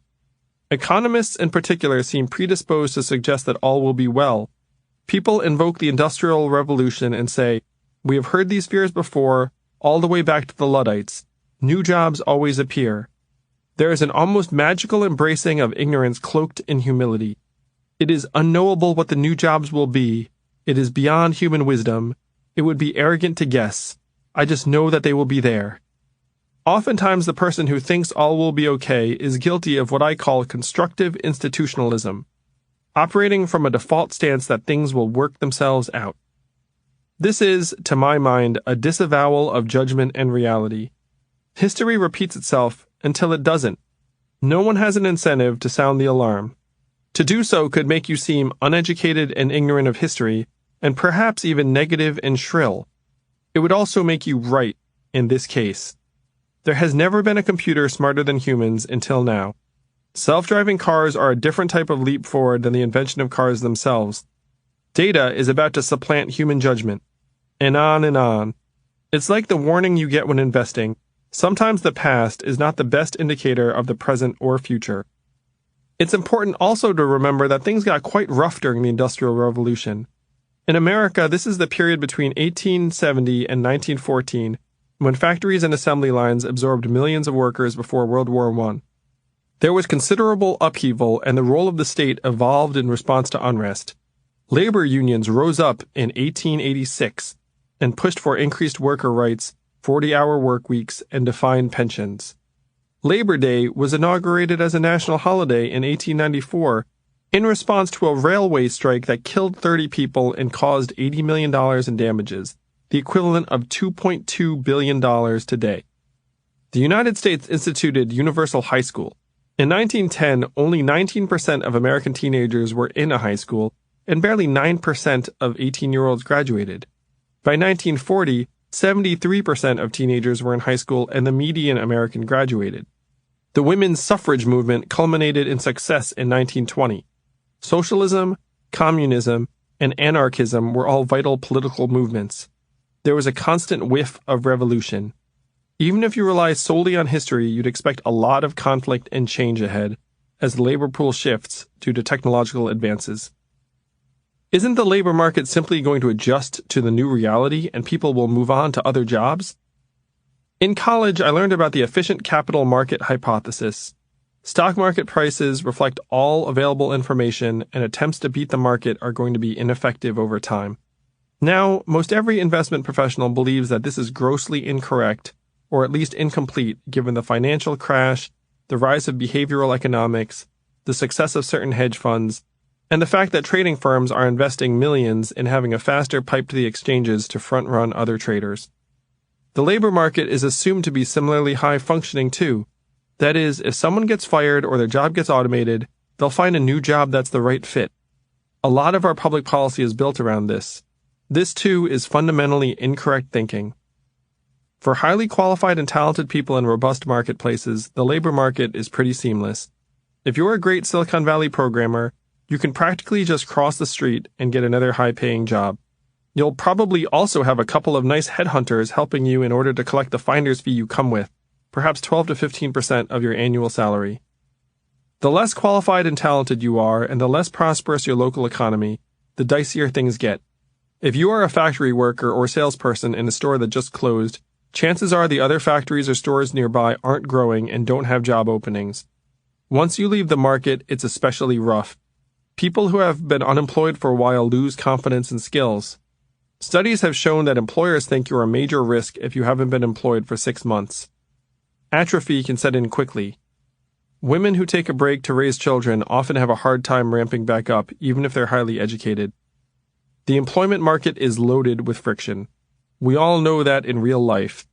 Economists in particular seem predisposed to suggest that all will be well. People invoke the Industrial Revolution and say, "We have heard these fears before, all the way back to the Luddites. New jobs always appear." There is an almost magical embracing of ignorance cloaked in humility. It is unknowable what the new jobs will be. It is beyond human wisdom. It would be arrogant to guess. I just know that they will be there. Oftentimes the person who thinks all will be okay is guilty of what I call constructive institutionalism, operating from a default stance that things will work themselves out. This is, to my mind, a disavowal of judgment and reality. History repeats itself until it doesn't. No one has an incentive to sound the alarm. To do so could make you seem uneducated and ignorant of history, and perhaps even negative and shrill. It would also make you right in this case. There has never been a computer smarter than humans until now. Self-driving cars are a different type of leap forward than the invention of cars themselves. Data is about to supplant human judgment. And on and on. It's like the warning you get when investing. Sometimes the past is not the best indicator of the present or future. It's important also to remember that things got quite rough during the Industrial Revolution. In America, this is the period between 1870 and 1914, when factories and assembly lines absorbed millions of workers before World War I. There was considerable upheaval, and the role of the state evolved in response to unrest. Labor unions rose up in 1886 and pushed for increased worker rights, 40-hour work weeks, and defined pensions. Labor Day was inaugurated as a national holiday in 1894 in response to a railway strike that killed 30 people and caused $80 million in damages, the equivalent of $2.2 billion today. The United States instituted universal high school. In 1910, only 19% of American teenagers were in a high school, and barely 9% of 18-year-olds graduated. By 1940, 73% of teenagers were in high school, and the median American graduated. The women's suffrage movement culminated in success in 1920. Socialism, communism, and anarchism were all vital political movements. There was a constant whiff of revolution. Even if you rely solely on history, you'd expect a lot of conflict and change ahead as the labor pool shifts due to technological advances. Isn't the labor market simply going to adjust to the new reality and people will move on to other jobs? In college, I learned about the efficient capital market hypothesis. Stock market prices reflect all available information, and attempts to beat the market are going to be ineffective over time. Now, most every investment professional believes that this is grossly incorrect, or at least incomplete, given the financial crash, the rise of behavioral economics, the success of certain hedge funds, and the fact that trading firms are investing millions in having a faster pipe to the exchanges to front-run other traders. The labor market is assumed to be similarly high-functioning too. That is, if someone gets fired or their job gets automated, they'll find a new job that's the right fit. A lot of our public policy is built around this. This, too, is fundamentally incorrect thinking. For highly qualified and talented people in robust marketplaces, the labor market is pretty seamless. If you're a great Silicon Valley programmer, you can practically just cross the street and get another high-paying job. You'll probably also have a couple of nice headhunters helping you in order to collect the finder's fee you come with, perhaps 12 to 15% of your annual salary. The less qualified and talented you are, and the less prosperous your local economy, the dicier things get. If you are a factory worker or salesperson in a store that just closed, chances are the other factories or stores nearby aren't growing and don't have job openings. Once you leave the market, it's especially rough. People who have been unemployed for a while lose confidence and skills. Studies have shown that employers think you're a major risk if you haven't been employed for 6 months. Atrophy can set in quickly. Women who take a break to raise children often have a hard time ramping back up, even if they're highly educated. The employment market is loaded with friction. We all know that in real life.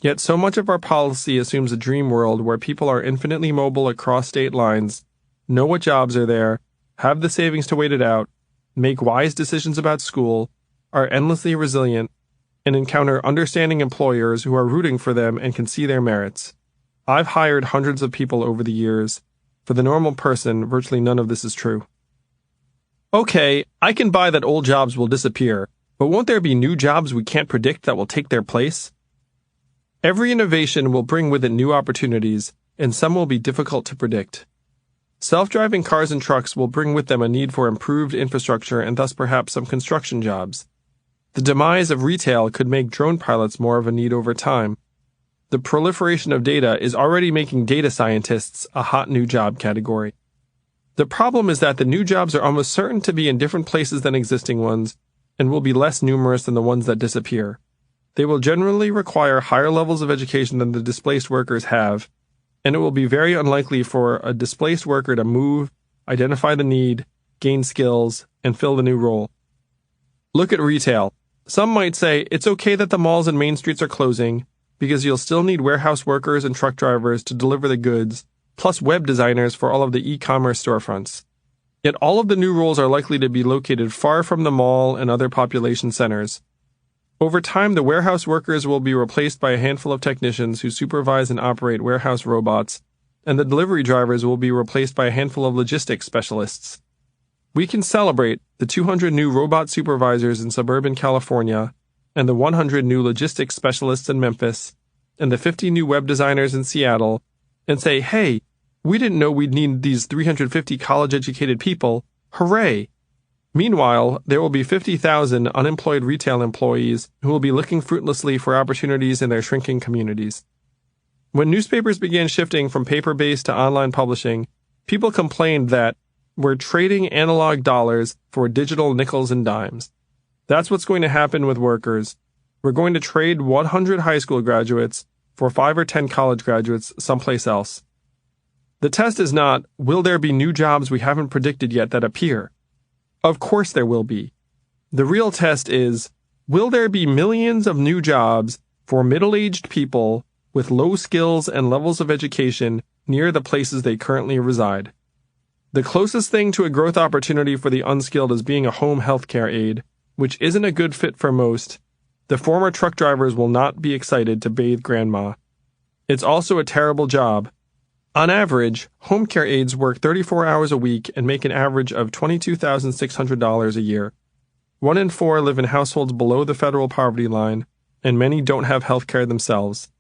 Yet so much of our policy assumes a dream world where people are infinitely mobile across state lines, know what jobs are there, have the savings to wait it out, make wise decisions about school, are endlessly resilient, and encounter understanding employers who are rooting for them and can see their merits. I've hired hundreds of people over the years. For the normal person, virtually none of this is true. Okay, I can buy that old jobs will disappear, but won't there be new jobs we can't predict that will take their place? Every innovation will bring with it new opportunities, and some will be difficult to predict. Self-driving cars and trucks will bring with them a need for improved infrastructure and thus perhaps some construction jobs. The demise of retail could make drone pilots more of a need over time. The proliferation of data is already making data scientists a hot new job category. The problem is that the new jobs are almost certain to be in different places than existing ones and will be less numerous than the ones that disappear. They will generally require higher levels of education than the displaced workers have, and it will be very unlikely for a displaced worker to move, identify the need, gain skills, and fill the new role. Look at retail. Some might say it's okay that the malls and main streets are closing because you'll still need warehouse workers and truck drivers to deliver the goods, plus web designers for all of the e-commerce storefronts. Yet all of the new roles are likely to be located far from the mall and other population centers. Over time, the warehouse workers will be replaced by a handful of technicians who supervise and operate warehouse robots, and the delivery drivers will be replaced by a handful of logistics specialists. We can celebrate the 200 new robot supervisors in suburban California, and the 100 new logistics specialists in Memphis, and the 50 new web designers in Seattle, and say, hey, we didn't know we'd need these 350 college-educated people. Hooray! Meanwhile, there will be 50,000 unemployed retail employees who will be looking fruitlessly for opportunities in their shrinking communities. When newspapers began shifting from paper-based to online publishing, people complained that we're trading analog dollars for digital nickels and dimes. That's what's going to happen with workers. We're going to trade 100 high school graduates for 5 or 10 college graduates someplace else. The test is not, will there be new jobs we haven't predicted yet that appear? Of course there will be. The real test is, will there be millions of new jobs for middle-aged people with low skills and levels of education near the places they currently reside? The closest thing to a growth opportunity for the unskilled is being a home healthcare aide, which isn't a good fit for most. The former truck drivers will not be excited to bathe grandma. It's also a terrible job. On average, home care aides work 34 hours a week and make an average of $22,600 a year. 1 in 4 live in households below the federal poverty line, and many don't have health care themselves.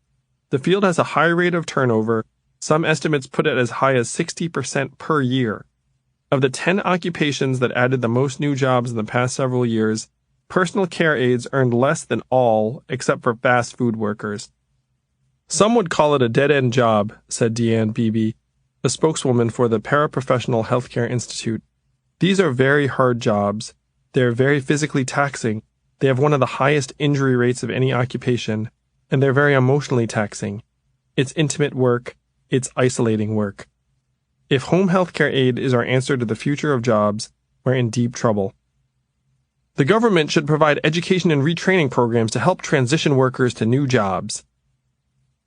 The field has a high rate of turnover. Some estimates put it as high as 60% per year. Of the 10 occupations that added the most new jobs in the past several years, personal care aides earned less than all except for fast food workers. Some would call it a dead-end job, said Deanne Beebe, a spokeswoman for the Paraprofessional Healthcare Institute. These are very hard jobs. They are very physically taxing. They have one of the highest injury rates of any occupation, and they're very emotionally taxing. It's intimate work. It's isolating work. If home healthcare aid is our answer to the future of jobs, we're in deep trouble. The government should provide education and retraining programs to help transition workers to new jobs.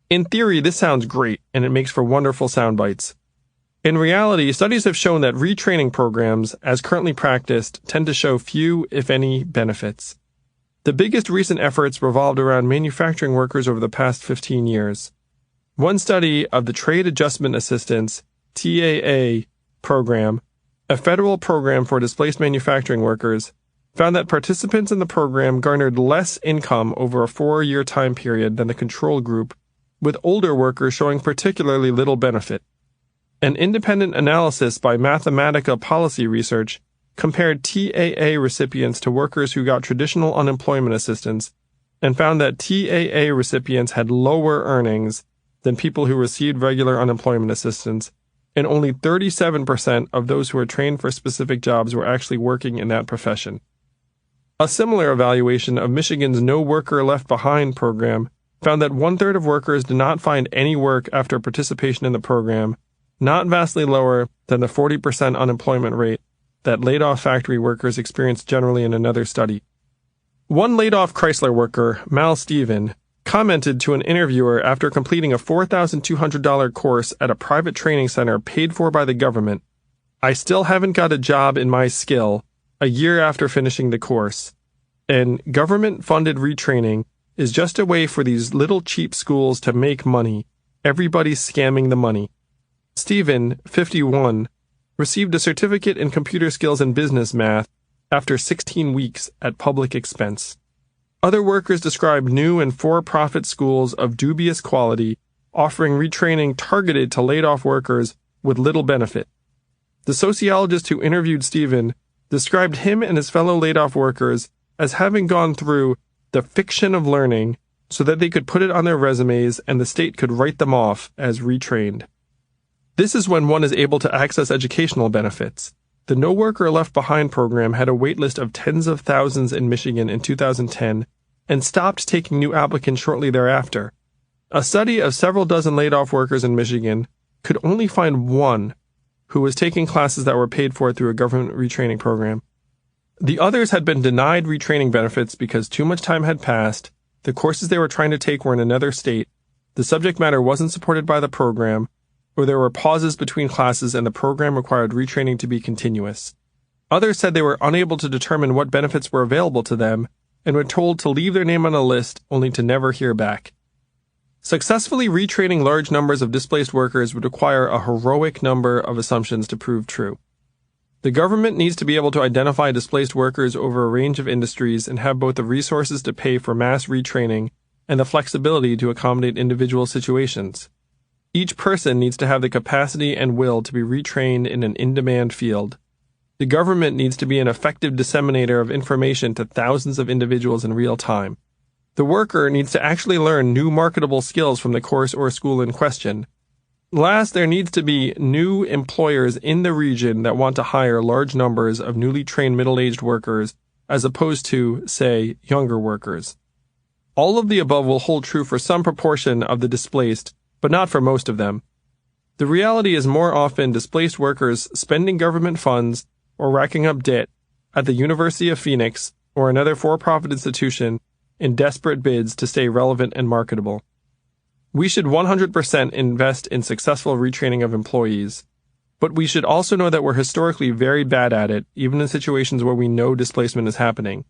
In theory, this sounds great, and it makes for wonderful sound bites. In reality, studies have shown that retraining programs, as currently practiced, tend to show few, if any, benefits. The biggest recent efforts revolved around manufacturing workers over the past 15 years. One study of the Trade Adjustment Assistance, TAA, program, a federal program for displaced manufacturing workers, found that participants in the program garnered less income over a 4-year time period than the control group, with older workers showing particularly little benefit. An independent analysis by Mathematica Policy Research compared TAA recipients to workers who got traditional unemployment assistance and found that TAA recipients had lower earnings than people who received regular unemployment assistance, and only 37% of those who were trained for specific jobs were actually working in that profession. A similar evaluation of Michigan's No Worker Left Behind program found that 1/3 of workers did not find any work after participation in the program, not vastly lower than the 40% unemployment rate that laid-off factory workers experienced generally in another study. One laid-off Chrysler worker, Mal Steven, commented to an interviewer after completing a $4,200 course at a private training center paid for by the government, "I still haven't got a job in my skill a year after finishing the course, and government-funded retraining is just a way for these little cheap schools to make money. Everybody's scamming the money." Stephen, 51, received a certificate in computer skills and business math after 16 weeks at public expense. Other workers described new and for-profit schools of dubious quality offering retraining targeted to laid-off workers with little benefit. The sociologist who interviewed Stephen described him and his fellow laid-off workers as having gone through the fiction of learning so that they could put it on their resumes and the state could write them off as retrained. This is when one is able to access educational benefits. The No Worker Left Behind program had a waitlist of tens of thousands in Michigan in 2010 and stopped taking new applicants shortly thereafter. A study of several dozen laid-off workers in Michigan could only find one who was taking classes that were paid for through a government retraining program. The others had been denied retraining benefits because too much time had passed, the courses they were trying to take were in another state, the subject matter wasn't supported by the program, or there were pauses between classes and the program required retraining to be continuous. Others said they were unable to determine what benefits were available to them and were told to leave their name on a list only to never hear back. Successfully retraining large numbers of displaced workers would require a heroic number of assumptions to prove true. The government needs to be able to identify displaced workers over a range of industries and have both the resources to pay for mass retraining and the flexibility to accommodate individual situations. Each person needs to have the capacity and will to be retrained in an in-demand field. The government needs to be an effective disseminator of information to thousands of individuals in real time. The worker needs to actually learn new marketable skills from the course or school in question. Last, there needs to be new employers in the region that want to hire large numbers of newly trained middle-aged workers as opposed to, say, younger workers. All of the above will hold true for some proportion of the displaced, but not for most of them. The reality is more often displaced workers spending government funds or racking up debt at the University of Phoenix or another for-profit institution in desperate bids to stay relevant and marketable. We should 100% invest in successful retraining of employees, but we should also know that we're historically very bad at it, even in situations where we know displacement is happening.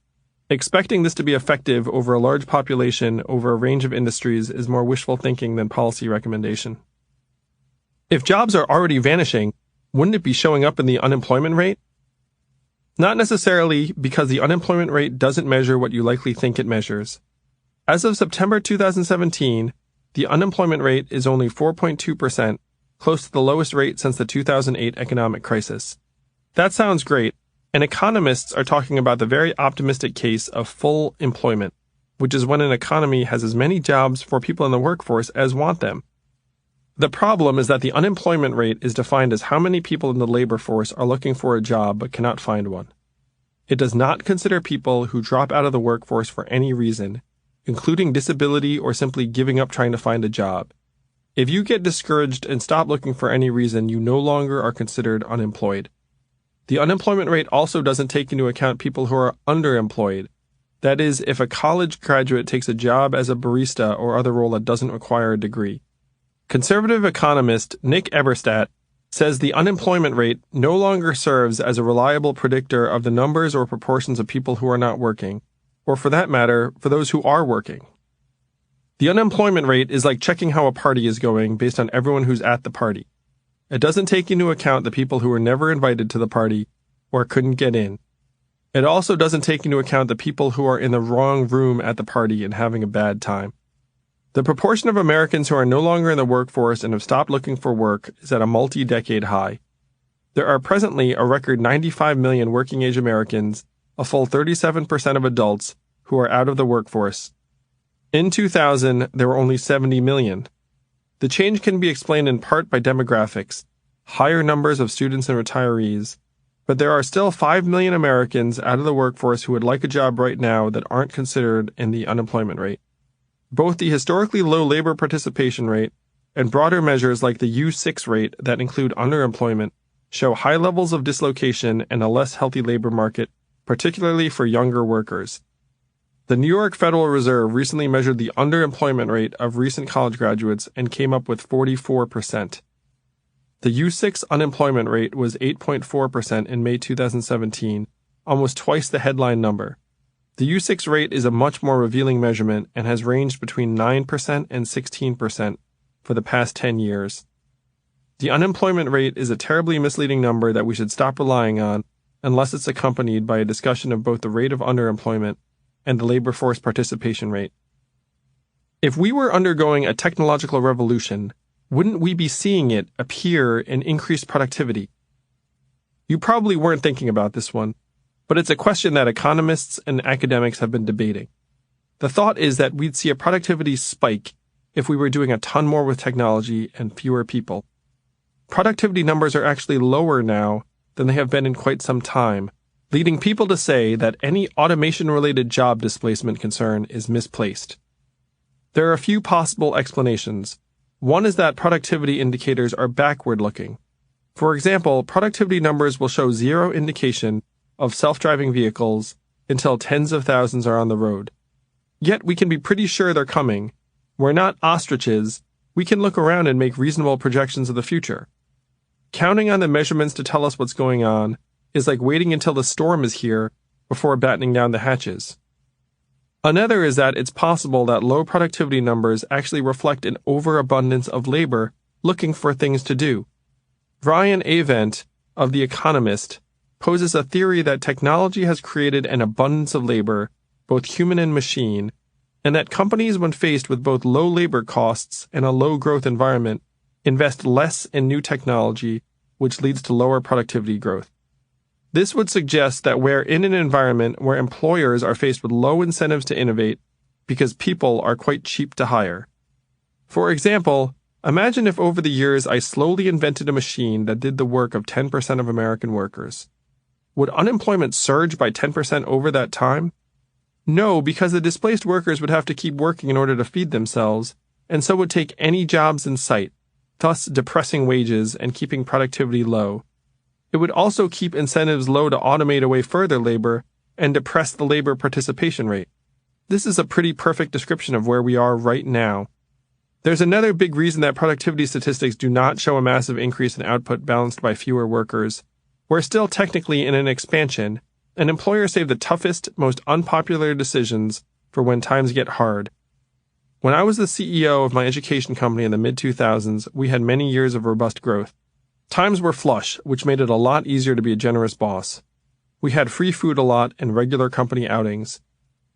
Expecting this to be effective over a large population over a range of industries is more wishful thinking than policy recommendation. If jobs are already vanishing, wouldn't it be showing up in the unemployment rate? Not necessarily, because the unemployment rate doesn't measure what you likely think it measures. As of September 2017, the unemployment rate is only 4.2%, close to the lowest rate since the 2008 economic crisis. That sounds great, and economists are talking about the very optimistic case of full employment, which is when an economy has as many jobs for people in the workforce as want them. The problem is that the unemployment rate is defined as how many people in the labor force are looking for a job but cannot find one. It does not consider people who drop out of the workforce for any reason, including disability or simply giving up trying to find a job. If you get discouraged and stop looking for any reason, you no longer are considered unemployed. The unemployment rate also doesn't take into account people who are underemployed. That is, if a college graduate takes a job as a barista or other role that doesn't require a degree. Conservative economist Nick Eberstadt says the unemployment rate no longer serves as a reliable predictor of the numbers or proportions of people who are not working, or for that matter, for those who are working. The unemployment rate is like checking how a party is going based on everyone who's at the party. It doesn't take into account the people who were never invited to the party or couldn't get in. It also doesn't take into account the people who are in the wrong room at the party and having a bad time. The proportion of Americans who are no longer in the workforce and have stopped looking for work is at a multi-decade high. There are presently a record 95 million working-age Americans, a full 37% of adults, who are out of the workforce. In 2000, there were only 70 million. The change can be explained in part by demographics, higher numbers of students and retirees, but there are still 5 million Americans out of the workforce who would like a job right now that aren't considered in the unemployment rate. Both the historically low labor participation rate and broader measures like the U6 rate that include underemployment show high levels of dislocation and a less healthy labor market, particularly for younger workers. The New York Federal Reserve recently measured the underemployment rate of recent college graduates and came up with 44%. The U6 unemployment rate was 8.4% in May 2017, almost twice the headline number. The U6 rate is a much more revealing measurement and has ranged between 9% and 16% for the past 10 years. The unemployment rate is a terribly misleading number that we should stop relying on unless it's accompanied by a discussion of both the rate of underemployment and the labor force participation rate. If we were undergoing a technological revolution, wouldn't we be seeing it appear in increased productivity? You probably weren't thinking about this one, but it's a question that economists and academics have been debating. The thought is that we'd see a productivity spike if we were doing a ton more with technology and fewer people. Productivity numbers are actually lower now than they have been in quite some time, leading people to say that any automation-related job displacement concern is misplaced. There are a few possible explanations. One is that productivity indicators are backward-looking. For example, productivity numbers will show zero indication of self-driving vehicles until tens of thousands are on the road. Yet we can be pretty sure they're coming. We're not ostriches. We can look around and make reasonable projections of the future. Counting on the measurements to tell us what's going on is like waiting until the storm is here before battening down the hatches. Another is that it's possible that low productivity numbers actually reflect an overabundance of labor looking for things to do. Brian Avent of The Economist poses a theory that technology has created an abundance of labor, both human and machine, and that companies, when faced with both low labor costs and a low growth environment, invest less in new technology, which leads to lower productivity growth. This would suggest that we're in an environment where employers are faced with low incentives to innovate because people are quite cheap to hire. For example, imagine if over the years I slowly invented a machine that did the work of 10% of American workers. Would unemployment surge by 10% over that time? No, because the displaced workers would have to keep working in order to feed themselves, and so would take any jobs in sight, thus depressing wages and keeping productivity low. It would also keep incentives low to automate away further labor and depress the labor participation rate. This is a pretty perfect description of where we are right now. There's another big reason that productivity statistics do not show a massive increase in output balanced by fewer workers. We're still technically in an expansion, and employers save the toughest, most unpopular decisions for when times get hard. When I was the CEO of my education company in the mid-2000s, we had many years of robust growth. Times were flush, which made it a lot easier to be a generous boss. We had free food a lot and regular company outings.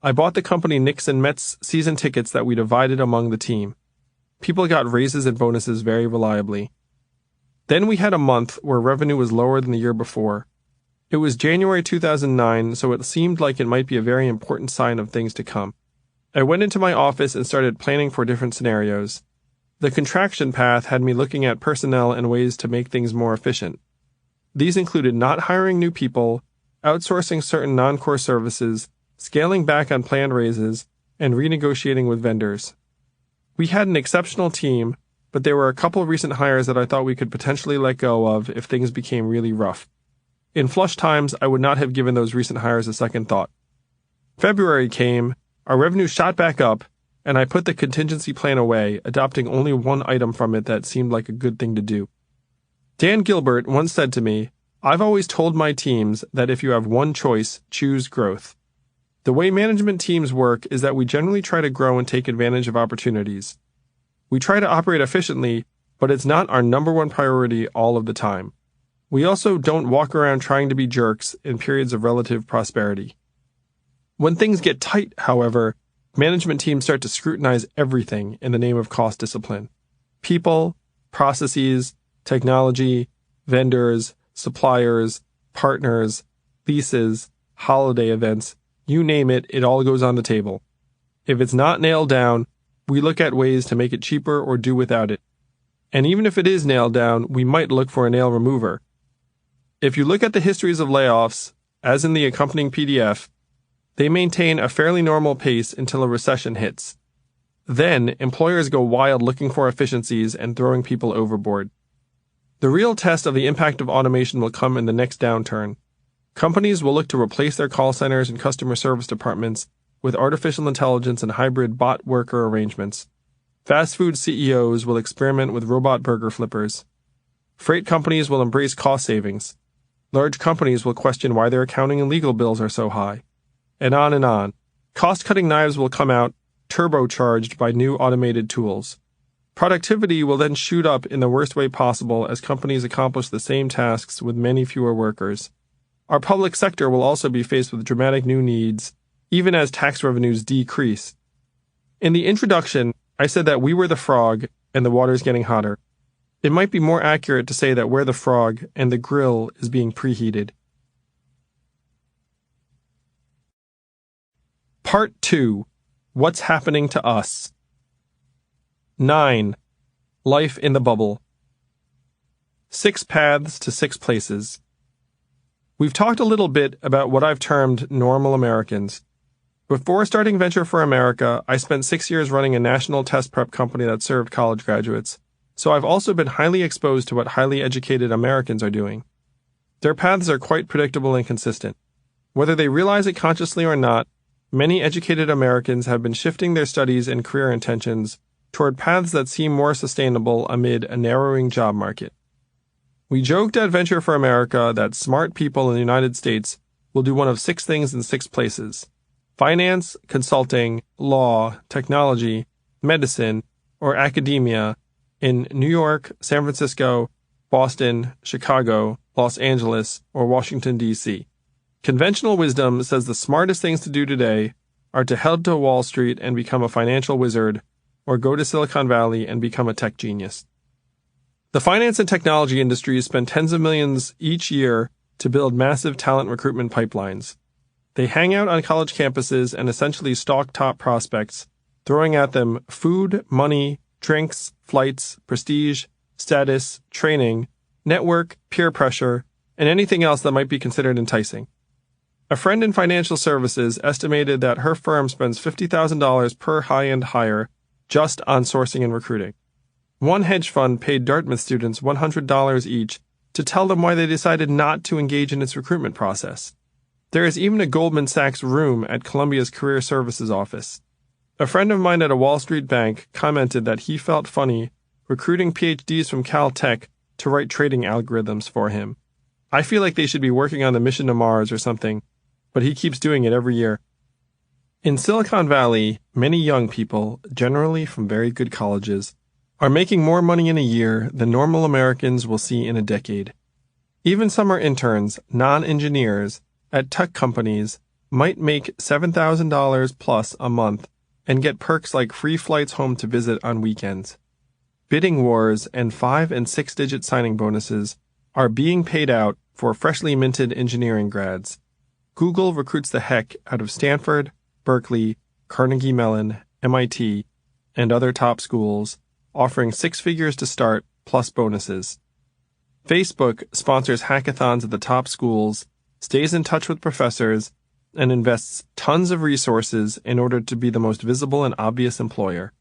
I bought the company Knicks and Mets season tickets that we divided among the team. People got raises and bonuses very reliably. Then we had a month where revenue was lower than the year before. It was January 2009, so it seemed like it might be a very important sign of things to come. I went into my office and started planning for different scenarios. The contraction path had me looking at personnel and ways to make things more efficient. These included not hiring new people, outsourcing certain non-core services, scaling back on planned raises, and renegotiating with vendors. We had an exceptional team, but there were a couple recent hires that I thought we could potentially let go of if things became really rough. In flush times, I would not have given those recent hires a second thought. February came, our revenue shot back up, and I put the contingency plan away, adopting only one item from it that seemed like a good thing to do. Dan Gilbert once said to me, "I've always told my teams that if you have one choice, choose growth." The way management teams work is that we generally try to grow and take advantage of opportunities. We try to operate efficiently, but it's not our number one priority all of the time. We also don't walk around trying to be jerks in periods of relative prosperity. When things get tight, however, management teams start to scrutinize everything in the name of cost discipline. People, processes, technology, vendors, suppliers, partners, leases, holiday events, you name it, it all goes on the table. If it's not nailed down, we look at ways to make it cheaper or do without it. And even if it is nailed down, we might look for a nail remover. If you look at the histories of layoffs, as in the accompanying PDF, they maintain a fairly normal pace until a recession hits. Then, employers go wild looking for efficiencies and throwing people overboard. The real test of the impact of automation will come in the next downturn. Companies will look to replace their call centers and customer service departments with artificial intelligence and hybrid bot worker arrangements. Fast food CEOs will experiment with robot burger flippers. Freight companies will embrace cost savings. Large companies will question why their accounting and legal bills are so high. And on and on. Cost-cutting knives will come out, turbocharged by new automated tools. Productivity will then shoot up in the worst way possible as companies accomplish the same tasks with many fewer workers. Our public sector will also be faced with dramatic new needs, even as tax revenues decrease. In the introduction, I said that we were the frog and the water's getting hotter. It might be more accurate to say that we're the frog and the grill is being preheated. Part 2. What's happening to us? 9. Life in the bubble. 6 paths to 6 places. We've talked a little bit about what I've termed normal Americans. Before starting Venture for America, I spent 6 years running a national test prep company that served college graduates. So I've also been highly exposed to what highly educated Americans are doing. Their paths are quite predictable and consistent. Whether they realize it consciously or not, many educated Americans have been shifting their studies and career intentions toward paths that seem more sustainable amid a narrowing job market. We joked at Venture for America that smart people in the United States will do one of 6 things in 6 places: finance, consulting, law, technology, medicine, or academia in New York, San Francisco, Boston, Chicago, Los Angeles, or Washington, D.C. Conventional wisdom says the smartest things to do today are to head to Wall Street and become a financial wizard, or go to Silicon Valley and become a tech genius. The finance and technology industries spend tens of millions each year to build massive talent recruitment pipelines. They hang out on college campuses and essentially stalk top prospects, throwing at them food, money, drinks, flights, prestige, status, training, network, peer pressure, and anything else that might be considered enticing. A friend in financial services estimated that her firm spends $50,000 per high-end hire just on sourcing and recruiting. One hedge fund paid Dartmouth students $100 each to tell them why they decided not to engage in its recruitment process. There is even a Goldman Sachs room at Columbia's Career Services office. A friend of mine at a Wall Street bank commented that he felt funny recruiting PhDs from Caltech to write trading algorithms for him. I feel like they should be working on the mission to Mars or something, but he keeps doing it every year. In Silicon Valley, many young people, generally from very good colleges, are making more money in a year than normal Americans will see in a decade. Even summer interns, non-engineers, at tech companies might make $7,000 plus a month and get perks like free flights home to visit on weekends. Bidding wars and 5- and 6-digit signing bonuses are being paid out for freshly minted engineering grads. Google recruits the heck out of Stanford, Berkeley, Carnegie Mellon, MIT, and other top schools, offering 6 figures to start plus bonuses. Facebook sponsors hackathons at the top schools, stays in touch with professors, and invests tons of resources in order to be the most visible and obvious employer.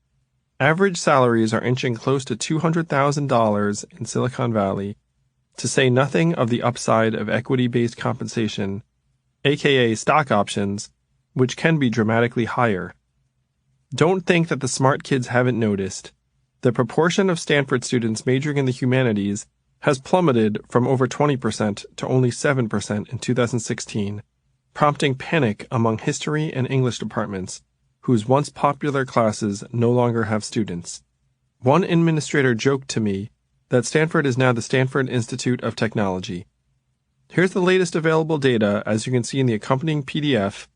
Average salaries are inching close to $200,000 in Silicon Valley, to say nothing of the upside of equity-based compensation, aka stock options, which can be dramatically higher. Don't think that the smart kids haven't noticed. The proportion of Stanford students majoring in the humanities has plummeted from over 20% to only 7% in 2016, prompting panic among history and English departments, whose once popular classes no longer have students. One administrator joked to me that Stanford is now the Stanford Institute of Technology. Here's the latest available data, as you can see in the accompanying PDF,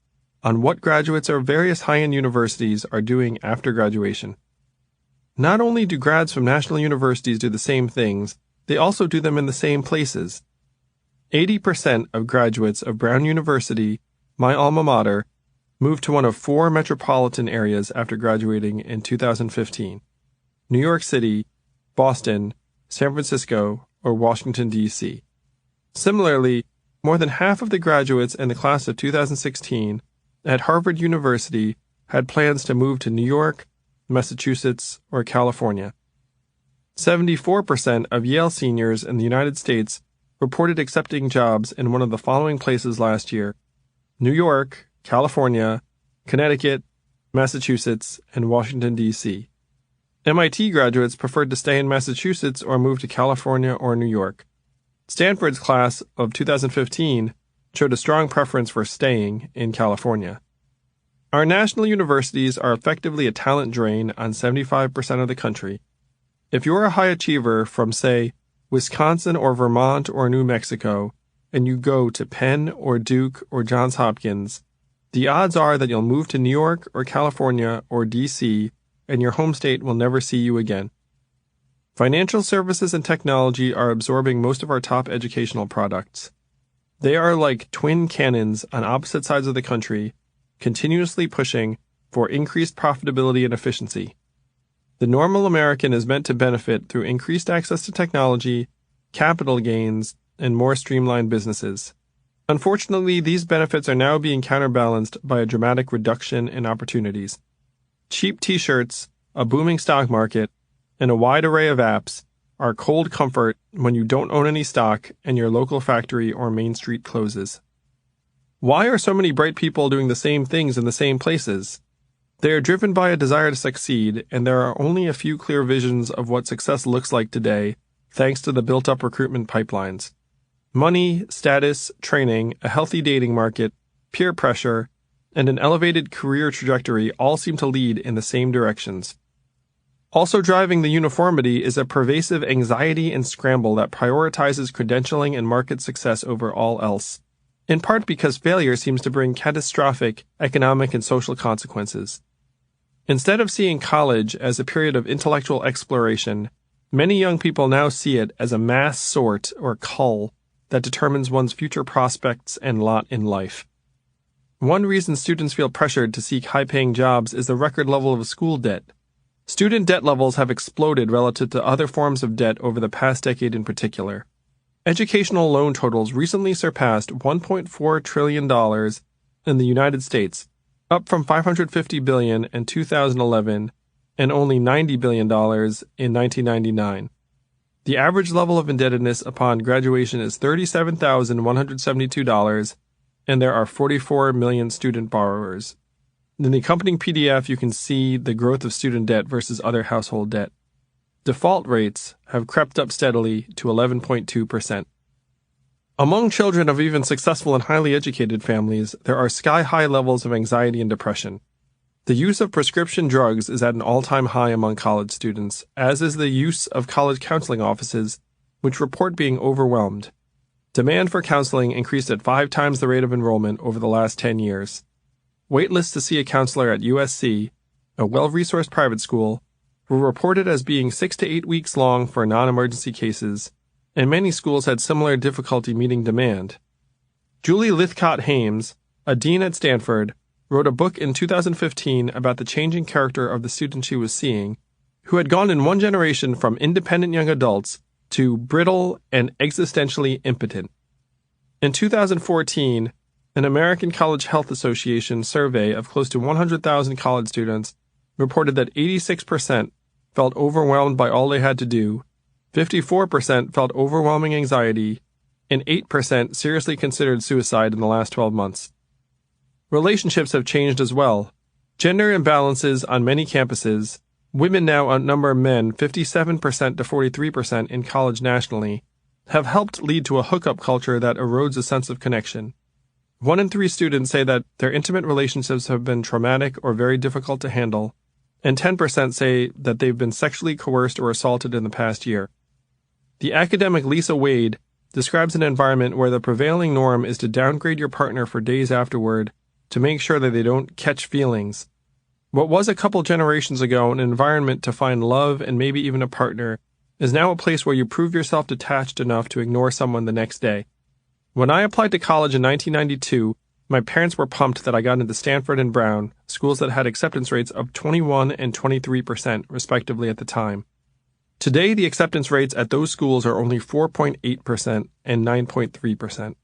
on what graduates of various high-end universities are doing after graduation. Not only do grads from national universities do the same things, they also do them in the same places. 80% of graduates of Brown University, my alma mater, moved to one of 4 metropolitan areas after graduating in 2015: New York City, Boston, San Francisco, or Washington, D.C. Similarly, more than half of the graduates in the class of 2016 at Harvard University had plans to move to New York, Massachusetts, or California. 74% of Yale seniors in the United States reported accepting jobs in one of the following places last year: New York, California, Connecticut, Massachusetts, and Washington, D.C. MIT graduates preferred to stay in Massachusetts or move to California or New York. Stanford's class of 2015 showed a strong preference for staying in California. Our national universities are effectively a talent drain on 75% of the country. If you're a high achiever from, say, Wisconsin or Vermont or New Mexico, and you go to Penn or Duke or Johns Hopkins, the odds are that you'll move to New York or California or D.C., and your home state will never see you again. Financial services and technology are absorbing most of our top educational products. They are like twin cannons on opposite sides of the country, continuously pushing for increased profitability and efficiency. The normal American is meant to benefit through increased access to technology, capital gains, and more streamlined businesses. Unfortunately, these benefits are now being counterbalanced by a dramatic reduction in opportunities. Cheap t-shirts, a booming stock market, and a wide array of apps are cold comfort when you don't own any stock and your local factory or main street closes. Why are so many bright people doing the same things in the same places? They are driven by a desire to succeed, and there are only a few clear visions of what success looks like today, thanks to the built-up recruitment pipelines. Money, status, training, a healthy dating market, peer pressure, and an elevated career trajectory all seem to lead in the same directions. Also driving the uniformity is a pervasive anxiety and scramble that prioritizes credentialing and market success over all else, in part because failure seems to bring catastrophic economic and social consequences. Instead of seeing college as a period of intellectual exploration, many young people now see it as a mass sort or cull that determines one's future prospects and lot in life. One reason students feel pressured to seek high-paying jobs is the record level of school debt. Student debt levels have exploded relative to other forms of debt over the past decade in particular. Educational loan totals recently surpassed $1.4 trillion in the United States, up from $550 billion in 2011 and only $90 billion in 1999. The average level of indebtedness upon graduation is $37,172, and there are 44 million student borrowers. In the accompanying PDF, you can see the growth of student debt versus other household debt. Default rates have crept up steadily to 11.2%. Among children of even successful and highly educated families, there are sky-high levels of anxiety and depression. The use of prescription drugs is at an all-time high among college students, as is the use of college counseling offices, which report being overwhelmed. Demand for counseling increased at 5 times the rate of enrollment over the last 10 years. Waitlists to see a counselor at USC, a well-resourced private school, were reported as being 6 to 8 weeks long for non-emergency cases, and many schools had similar difficulty meeting demand. Julie Lythcott-Hames, a dean at Stanford, wrote a book in 2015 about the changing character of the students she was seeing, who had gone in one generation from independent young adults to brittle and existentially impotent. In 2014, an American College Health Association survey of close to 100,000 college students reported that 86% felt overwhelmed by all they had to do, 54% felt overwhelming anxiety, and 8% seriously considered suicide in the last 12 months. Relationships have changed as well. Gender imbalances on many campuses, women now outnumber men 57% to 43% in college nationally, have helped lead to a hookup culture that erodes a sense of connection. 1 in 3 students say that their intimate relationships have been traumatic or very difficult to handle, and 10% say that they've been sexually coerced or assaulted in the past year. The academic Lisa Wade describes an environment where the prevailing norm is to downgrade your partner for days afterward to make sure that they don't catch feelings. What was a couple generations ago an environment to find love and maybe even a partner is now a place where you prove yourself detached enough to ignore someone the next day. When I applied to college in 1992, my parents were pumped that I got into Stanford and Brown, schools that had acceptance rates of 21 and 23% respectively at the time. Today, the acceptance rates at those schools are only 4.8% and 9.3%.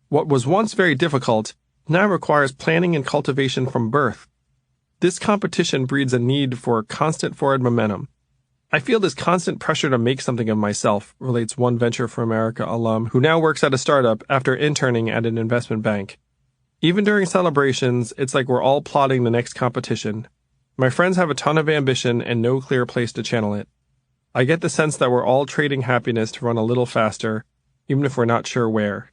What was once very difficult now requires planning and cultivation from birth. This competition breeds a need for constant forward momentum. I feel this constant pressure to make something of myself, relates one Venture for America alum who now works at a startup after interning at an investment bank. Even during celebrations, it's like we're all plotting the next competition. My friends have a ton of ambition and no clear place to channel it. I get the sense that we're all trading happiness to run a little faster, even if we're not sure where.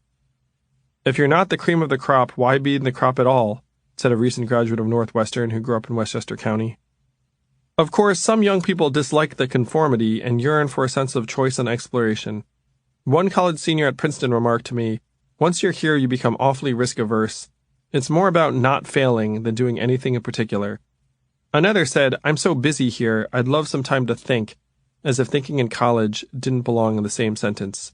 If you're not the cream of the crop, why be in the crop at all? Said a recent graduate of Northwestern who grew up in Westchester County. Of course, some young people dislike the conformity and yearn for a sense of choice and exploration. One college senior at Princeton remarked to me, "Once you're here, you become awfully risk-averse. It's more about not failing than doing anything in particular." Another said, "I'm so busy here, I'd love some time to think," as if thinking in college didn't belong in the same sentence.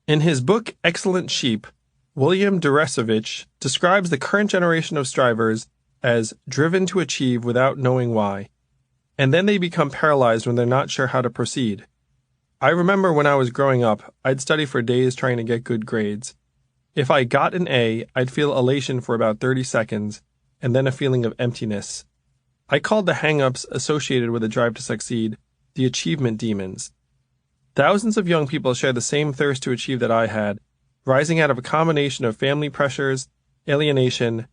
In his book Excellent Sheep, William Deresiewicz describes the current generation of strivers as driven to achieve without knowing why, and then they become paralyzed when they're not sure how to proceed. I remember when I was growing up, I'd study for days trying to get good grades. If I got an A, I'd feel elation for about 30 seconds, and then a feeling of emptiness. I called the hang-ups associated with the drive to succeed the achievement demons. Thousands of young people share the same thirst to achieve that I had, rising out of a combination of family pressures, alienation,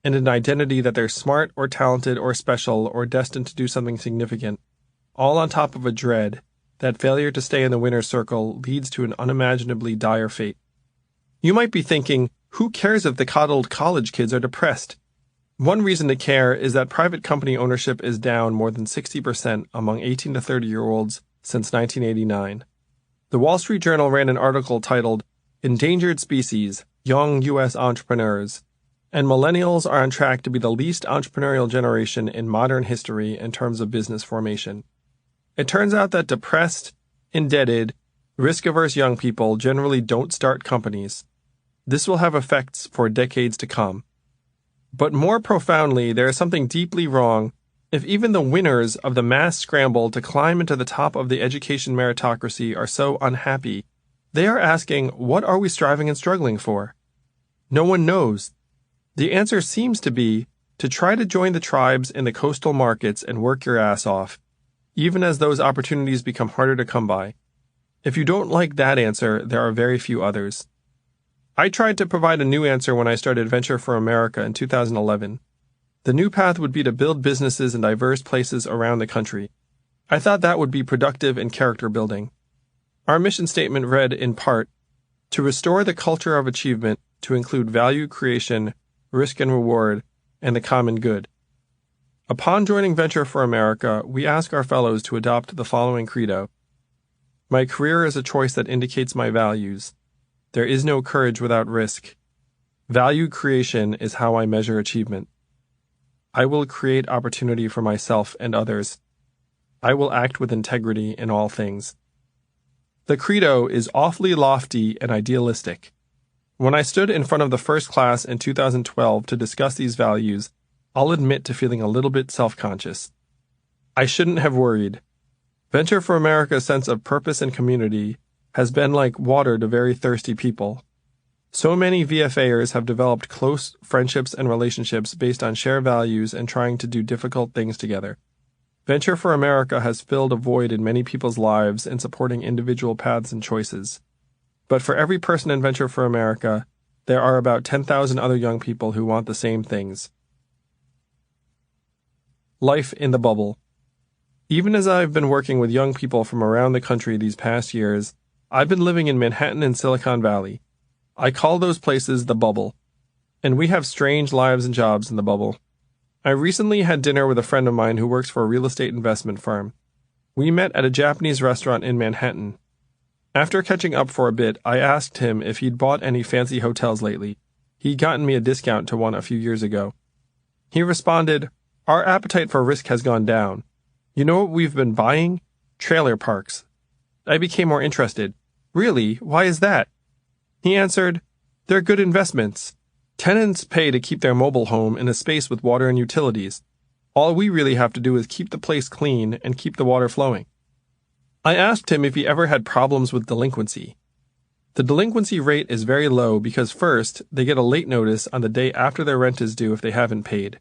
and an identity that they're smart or talented or special or destined to do something significant, all on top of a dread that failure to stay in the winner's circle leads to an unimaginably dire fate. You might be thinking, who cares if the coddled college kids are depressed? One reason to care is that private company ownership is down more than 60% among 18 to 30-year-olds since 1989. The Wall Street Journal ran an article titled, "Endangered Species, Young U.S. Entrepreneurs," and millennials are on track to be the least entrepreneurial generation in modern history in terms of business formation. It turns out that depressed, indebted, risk-averse young people generally don't start companies. This will have effects for decades to come. But more profoundly, there is something deeply wrong if even the winners of the mass scramble to climb into the top of the education meritocracy are so unhappy. They are asking, what are we striving and struggling for? No one knows. The answer seems to be to try to join the tribes in the coastal markets and work your ass off, even as those opportunities become harder to come by. If you don't like that answer, there are very few others. I tried to provide a new answer when I started Venture for America in 2011. The new path would be to build businesses in diverse places around the country. I thought that would be productive and character building. Our mission statement read, in part, to restore the culture of achievement to include value creation, risk and reward, and the common good. Upon joining Venture for America, we ask our fellows to adopt the following credo. My career is a choice that indicates my values. There is no courage without risk. Value creation is how I measure achievement. I will create opportunity for myself and others. I will act with integrity in all things. The credo is awfully lofty and idealistic. When I stood in front of the first class in 2012 to discuss these values, I'll admit to feeling a little bit self-conscious. I shouldn't have worried. Venture for America's sense of purpose and community has been like water to very thirsty people. So many VFAers have developed close friendships and relationships based on shared values and trying to do difficult things together. Venture for America has filled a void in many people's lives in supporting individual paths and choices. But for every person in Venture for America, there are about 10,000 other young people who want the same things. Life in the bubble. Even as I've been working with young people from around the country these past years, I've been living in Manhattan and Silicon Valley. I call those places the bubble. And we have strange lives and jobs in the bubble. I recently had dinner with a friend of mine who works for a real estate investment firm. We met at a Japanese restaurant in Manhattan. After catching up for a bit, I asked him if he'd bought any fancy hotels lately. He'd gotten me a discount to one a few years ago. He responded, "Our appetite for risk has gone down. You know what we've been buying? Trailer parks." I became more interested. "Really? Why is that?" He answered, "They're good investments. Tenants pay to keep their mobile home in a space with water and utilities. All we really have to do is keep the place clean and keep the water flowing." I asked him if he ever had problems with delinquency. The delinquency rate is very low because first, they get a late notice on the day after their rent is due if they haven't paid.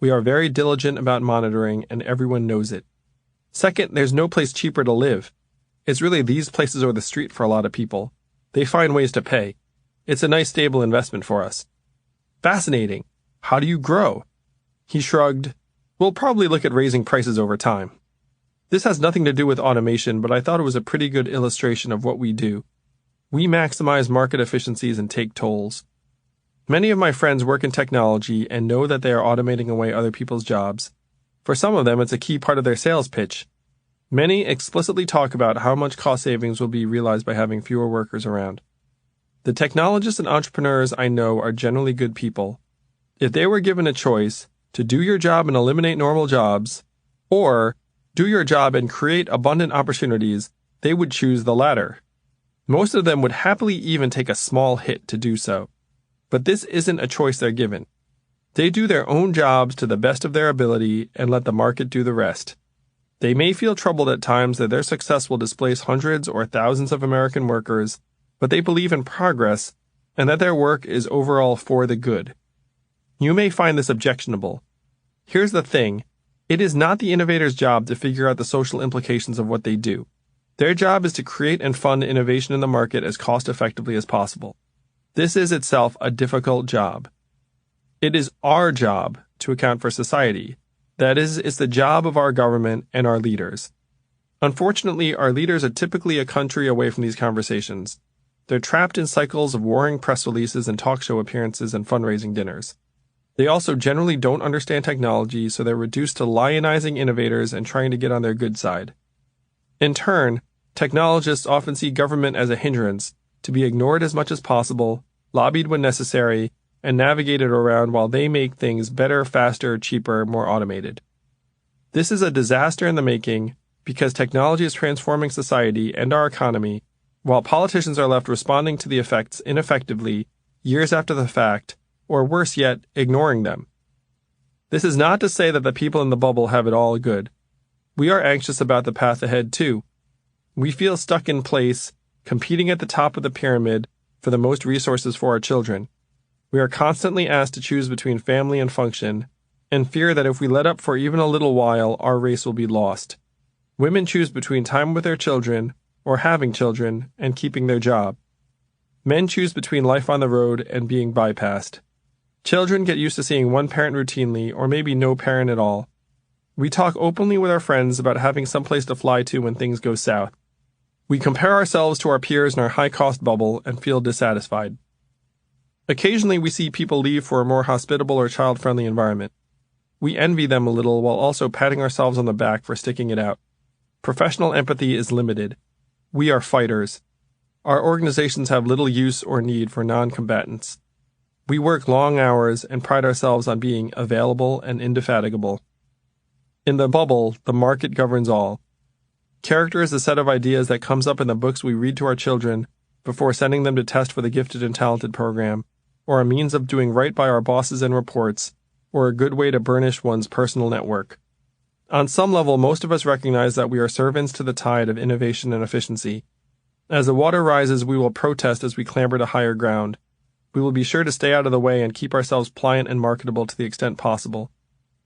We are very diligent about monitoring and everyone knows it. Second, there's no place cheaper to live. It's really these places or the street for a lot of people. They find ways to pay. It's a nice stable investment for us. Fascinating. How do you grow? He shrugged. We'll probably look at raising prices over time. This has nothing to do with automation, but I thought it was a pretty good illustration of what we do. We maximize market efficiencies and take tolls. Many of my friends work in technology and know that they are automating away other people's jobs. For some of them, it's a key part of their sales pitch. Many explicitly talk about how much cost savings will be realized by having fewer workers around. The technologists and entrepreneurs I know are generally good people. If they were given a choice to do your job and eliminate normal jobs, or do your job and create abundant opportunities, they would choose the latter. Most of them would happily even take a small hit to do so. But this isn't a choice they're given. They do their own jobs to the best of their ability and let the market do the rest. They may feel troubled at times that their success will displace hundreds or thousands of American workers, but they believe in progress and that their work is overall for the good. You may find this objectionable. Here's the thing. It is not the innovator's job to figure out the social implications of what they do. Their job is to create and fund innovation in the market as cost-effectively as possible. This is itself a difficult job. It is our job to account for society. That is, it's the job of our government and our leaders. Unfortunately, our leaders are typically a country away from these conversations. They're trapped in cycles of warring press releases and talk show appearances and fundraising dinners. They also generally don't understand technology, so they're reduced to lionizing innovators and trying to get on their good side. In turn, technologists often see government as a hindrance, to be ignored as much as possible, lobbied when necessary, and navigated around while they make things better, faster, cheaper, more automated. This is a disaster in the making because technology is transforming society and our economy, while politicians are left responding to the effects ineffectively years after the fact, or worse yet, ignoring them. This is not to say that the people in the bubble have it all good. We are anxious about the path ahead too. We feel stuck in place, competing at the top of the pyramid for the most resources for our children. We are constantly asked to choose between family and function, and fear that if we let up for even a little while, our race will be lost. Women choose between time with their children, or having children, and keeping their job. Men choose between life on the road and being bypassed. Children get used to seeing one parent routinely, or maybe no parent at all. We talk openly with our friends about having someplace to fly to when things go south. We compare ourselves to our peers in our high-cost bubble and feel dissatisfied. Occasionally, we see people leave for a more hospitable or child-friendly environment. We envy them a little while also patting ourselves on the back for sticking it out. Professional empathy is limited. We are fighters. Our organizations have little use or need for non-combatants. We work long hours and pride ourselves on being available and indefatigable. In the bubble, the market governs all. Character is a set of ideas that comes up in the books we read to our children before sending them to test for the gifted and talented program, or a means of doing right by our bosses and reports, or a good way to burnish one's personal network. On some level, most of us recognize that we are servants to the tide of innovation and efficiency. As the water rises, we will protest as we clamber to higher ground. We will be sure to stay out of the way and keep ourselves pliant and marketable to the extent possible.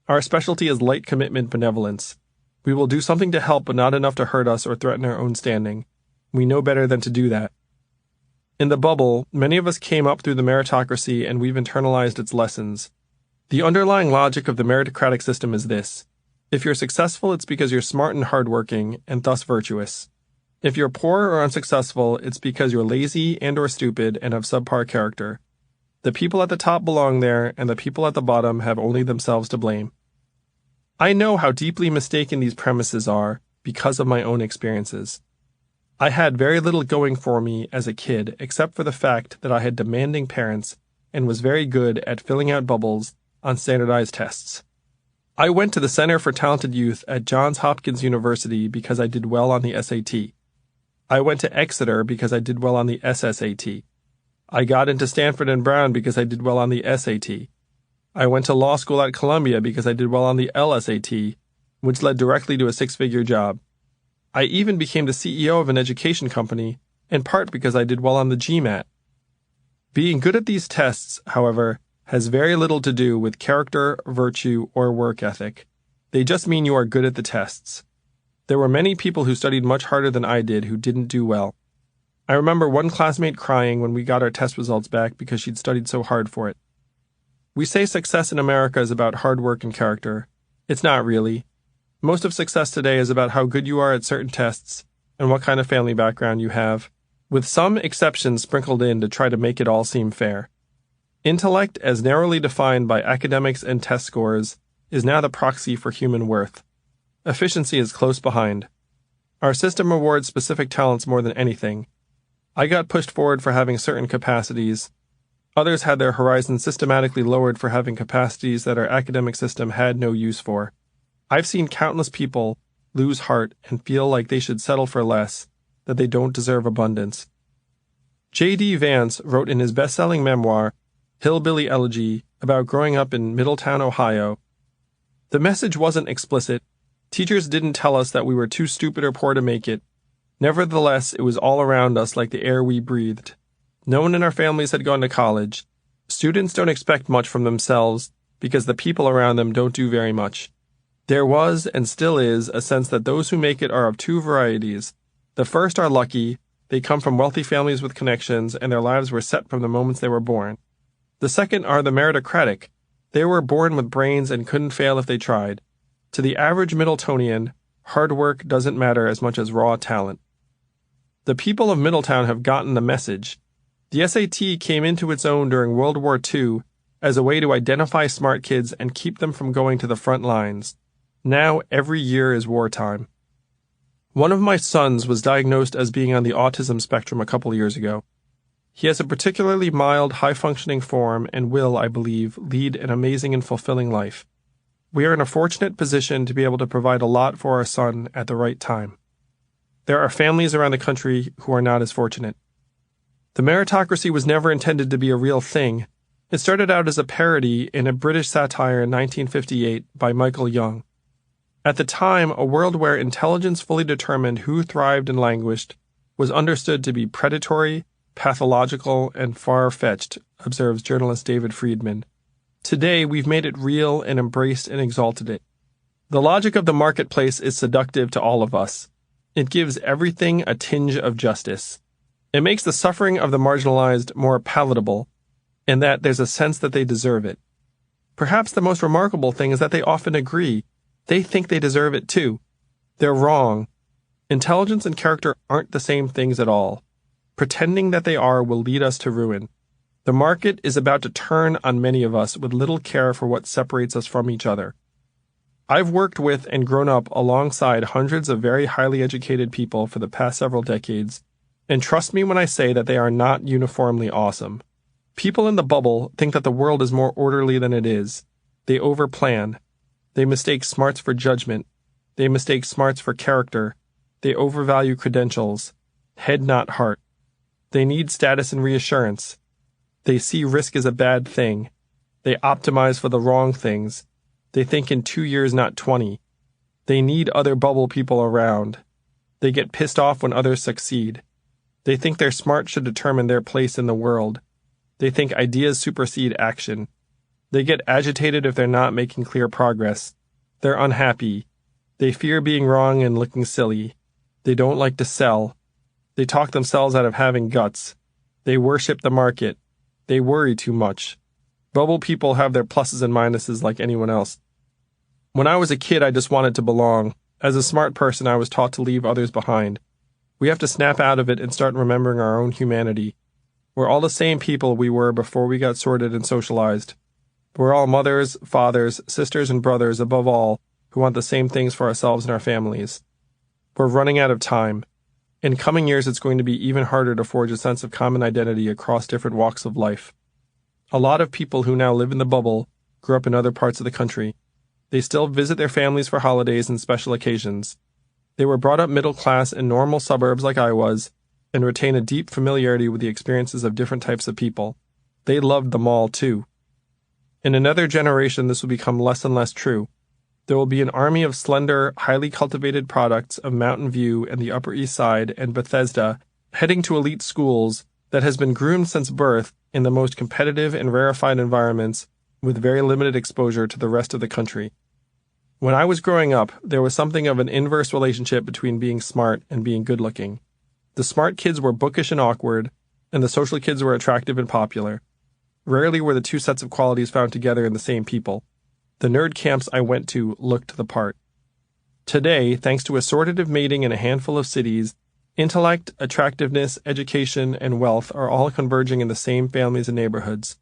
Our specialty is light commitment benevolence. We will do something to help but not enough to hurt us or threaten our own standing. We know better than to do that. In the bubble, many of us came up through the meritocracy and we've internalized its lessons. The underlying logic of the meritocratic system is this. If you're successful, it's because you're smart and hardworking, and thus virtuous. If you're poor or unsuccessful, it's because you're lazy and or stupid and have subpar character. The people at the top belong there, and the people at the bottom have only themselves to blame. I know how deeply mistaken these premises are because of my own experiences. I had very little going for me as a kid except for the fact that I had demanding parents and was very good at filling out bubbles on standardized tests. I went to the Center for Talented Youth at Johns Hopkins University because I did well on the SAT. I went to Exeter because I did well on the SSAT. I got into Stanford and Brown because I did well on the SAT. I went to law school at Columbia because I did well on the LSAT, which led directly to a six-figure job. I even became the CEO of an education company, in part because I did well on the GMAT. Being good at these tests, however, has very little to do with character, virtue, or work ethic. They just mean you are good at the tests. There were many people who studied much harder than I did who didn't do well. I remember one classmate crying when we got our test results back because she'd studied so hard for it. We say success in America is about hard work and character. It's not really. Most of success today is about how good you are at certain tests and what kind of family background you have, with some exceptions sprinkled in to try to make it all seem fair. Intellect, as narrowly defined by academics and test scores, is now the proxy for human worth. Efficiency is close behind. Our system rewards specific talents more than anything. I got pushed forward for having certain capacities. Others had their horizons systematically lowered for having capacities that our academic system had no use for. I've seen countless people lose heart and feel like they should settle for less, that they don't deserve abundance. J.D. Vance wrote in his best-selling memoir, Hillbilly Elegy, about growing up in Middletown, Ohio. The message wasn't explicit. Teachers didn't tell us that we were too stupid or poor to make it. Nevertheless, it was all around us like the air we breathed. No one in our families had gone to college. Students don't expect much from themselves because the people around them don't do very much. There was, and still is, a sense that those who make it are of two varieties. The first are lucky. They come from wealthy families with connections, and their lives were set from the moments they were born. The second are the meritocratic. They were born with brains and couldn't fail if they tried. To the average Middletonian, hard work doesn't matter as much as raw talent. The people of Middletown have gotten the message. The SAT came into its own during World War II as a way to identify smart kids and keep them from going to the front lines. Now every year is wartime. One of my sons was diagnosed as being on the autism spectrum a couple years ago. He has a particularly mild, high-functioning form and will, I believe, lead an amazing and fulfilling life. We are in a fortunate position to be able to provide a lot for our son at the right time. There are families around the country who are not as fortunate. The meritocracy was never intended to be a real thing. It started out as a parody in a British satire in 1958 by Michael Young. At the time, a world where intelligence fully determined who thrived and languished was understood to be predatory, pathological, and far-fetched, observes journalist David Friedman. Today, we've made it real and embraced and exalted it. The logic of the marketplace is seductive to all of us. It gives everything a tinge of justice. It makes the suffering of the marginalized more palatable, in that there's a sense that they deserve it. Perhaps the most remarkable thing is that they often agree. They think they deserve it too. They're wrong. Intelligence and character aren't the same things at all. Pretending that they are will lead us to ruin. The market is about to turn on many of us with little care for what separates us from each other. I've worked with and grown up alongside hundreds of very highly educated people for the past several decades, and trust me when I say that they are not uniformly awesome. People in the bubble think that the world is more orderly than it is. They overplan. They mistake smarts for judgment. They mistake smarts for character. They overvalue credentials. Head not heart. They need status and reassurance. They see risk as a bad thing. They optimize for the wrong things. They think in 2 years, not 20. They need other bubble people around. They get pissed off when others succeed. They think their smarts should determine their place in the world. They think ideas supersede action. They get agitated if they're not making clear progress. They're unhappy. They fear being wrong and looking silly. They don't like to sell. They talk themselves out of having guts. They worship the market. They worry too much. Bubble people have their pluses and minuses like anyone else. When I was a kid, I just wanted to belong. As a smart person, I was taught to leave others behind. We have to snap out of it and start remembering our own humanity. We're all the same people we were before we got sorted and socialized. We're all mothers, fathers, sisters, and brothers, above all, who want the same things for ourselves and our families. We're running out of time. In coming years, it's going to be even harder to forge a sense of common identity across different walks of life. A lot of people who now live in the bubble grew up in other parts of the country. They still visit their families for holidays and special occasions. They were brought up middle class in normal suburbs like I was, and retain a deep familiarity with the experiences of different types of people. They loved the mall too. In another generation, this will become less and less true. There will be an army of slender, highly cultivated products of Mountain View and the Upper East Side and Bethesda heading to elite schools that has been groomed since birth in the most competitive and rarefied environments with very limited exposure to the rest of the country. When I was growing up, there was something of an inverse relationship between being smart and being good-looking. The smart kids were bookish and awkward, and the social kids were attractive and popular. Rarely were the two sets of qualities found together in the same people. The nerd camps I went to looked the part. Today, thanks to assortative mating in a handful of cities, intellect, attractiveness, education, and wealth are all converging in the same families and neighborhoods.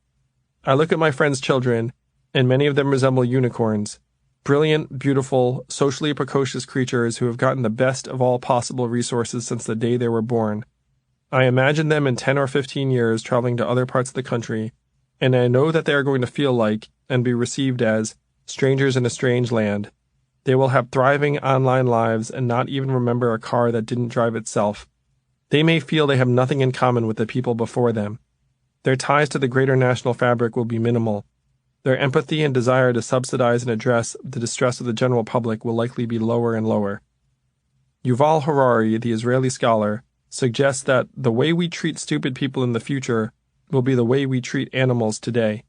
I look at my friends' children, and many of them resemble unicorns, brilliant, beautiful, socially precocious creatures who have gotten the best of all possible resources since the day they were born. I imagine them in 10 or 15 years traveling to other parts of the country, and I know that they are going to feel like, and be received as, strangers in a strange land. They will have thriving online lives and not even remember a car that didn't drive itself. They may feel they have nothing in common with the people before them. Their ties to the greater national fabric will be minimal. Their empathy and desire to subsidize and address the distress of the general public will likely be lower and lower. Yuval Harari, the Israeli scholar, suggests that the way we treat stupid people in the future will be the way we treat animals today.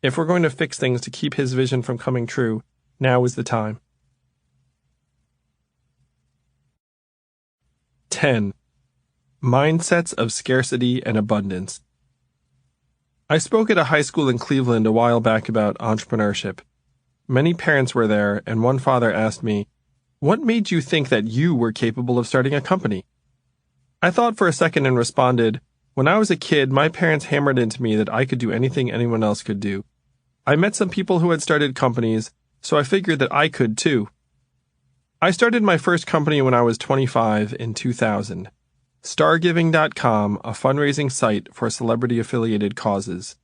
If we're going to fix things to keep his vision from coming true, now is the time. 10. Mindsets of scarcity and abundance. I spoke at a high school in Cleveland a while back about entrepreneurship. Many parents were there, and one father asked me, "What made you think that you were capable of starting a company?" I thought for a second and responded, "When I was a kid, my parents hammered into me that I could do anything anyone else could do. I met some people who had started companies, so I figured that I could too." I started my first company when I was 25 in 2000. Stargiving.com, a fundraising site for celebrity-affiliated causes.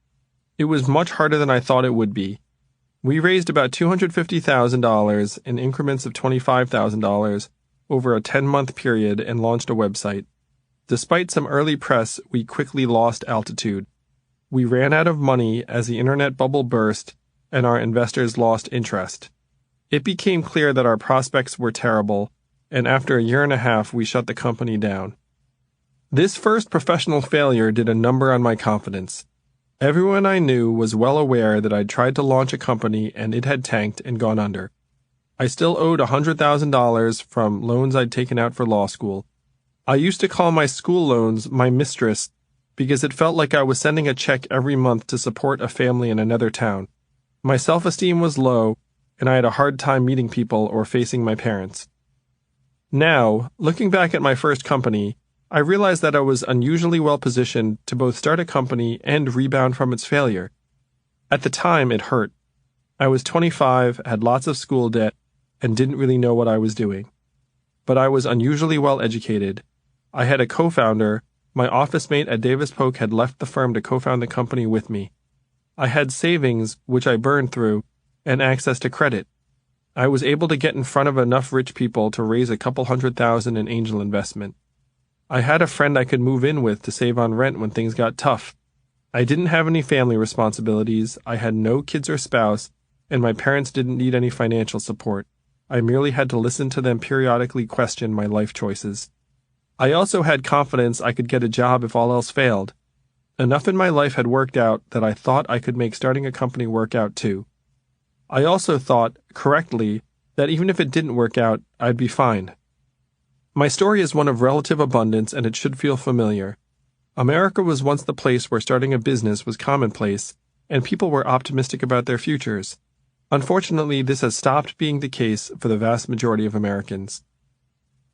It was much harder than I thought it would be. We raised about $250,000 in increments of $25,000 over a 10-month period and launched a website. Despite some early press, we quickly lost altitude. We ran out of money as the internet bubble burst and our investors lost interest. It became clear that our prospects were terrible, and after a year and a half, we shut the company down. This first professional failure did a number on my confidence. Everyone I knew was well aware that I'd tried to launch a company and it had tanked and gone under. I still owed $100,000 from loans I'd taken out for law school. I used to call my school loans my mistress because it felt like I was sending a check every month to support a family in another town. My self-esteem was low, and I had a hard time meeting people or facing my parents. Now, looking back at my first company, I realized that I was unusually well positioned to both start a company and rebound from its failure. At the time, it hurt. I was 25, had lots of school debt, and didn't really know what I was doing. But I was unusually well educated. I had a co-founder. My office mate at Davis Polk had left the firm to co-found the company with me. I had savings, which I burned through, and access to credit. I was able to get in front of enough rich people to raise a couple $100,000 in angel investment. I had a friend I could move in with to save on rent when things got tough. I didn't have any family responsibilities, I had no kids or spouse, and my parents didn't need any financial support. I merely had to listen to them periodically question my life choices. I also had confidence I could get a job if all else failed. Enough in my life had worked out that I thought I could make starting a company work out too. I also thought, correctly, that even if it didn't work out, I'd be fine. My story is one of relative abundance and it should feel familiar. America was once the place where starting a business was commonplace, and people were optimistic about their futures. Unfortunately, this has stopped being the case for the vast majority of Americans.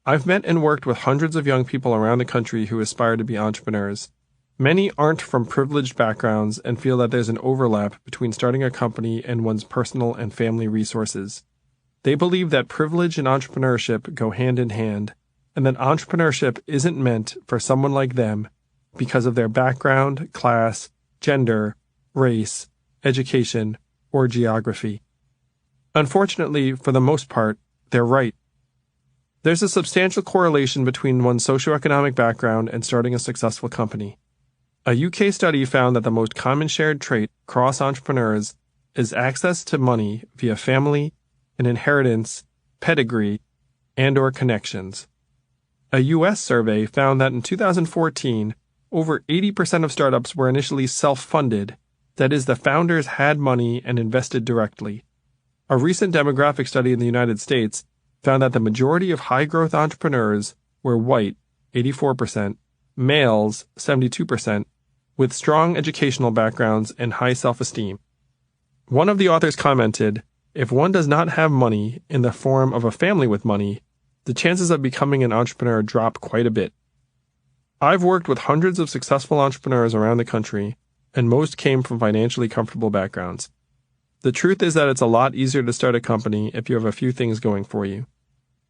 I've met and worked with hundreds of young people around the country who aspire to be entrepreneurs. Many aren't from privileged backgrounds and feel that there's an overlap between starting a company and one's personal and family resources. They believe that privilege and entrepreneurship go hand in hand, and that entrepreneurship isn't meant for someone like them because of their background, class, gender, race, education, or geography. Unfortunately, for the most part, they're right. There's a substantial correlation between one's socioeconomic background and starting a successful company. A UK study found that the most common shared trait across entrepreneurs is access to money via family, an inheritance, pedigree, and/or connections. A US survey found that in 2014, over 80% of startups were initially self-funded, that is, the founders had money and invested directly. A recent demographic study in the United States found that the majority of high-growth entrepreneurs were white, 84%, males, 72%, with strong educational backgrounds and high self-esteem. One of the authors commented, "If one does not have money in the form of a family with money, the chances of becoming an entrepreneur drop quite a bit." I've worked with hundreds of successful entrepreneurs around the country, and most came from financially comfortable backgrounds. The truth is that it's a lot easier to start a company if you have a few things going for you.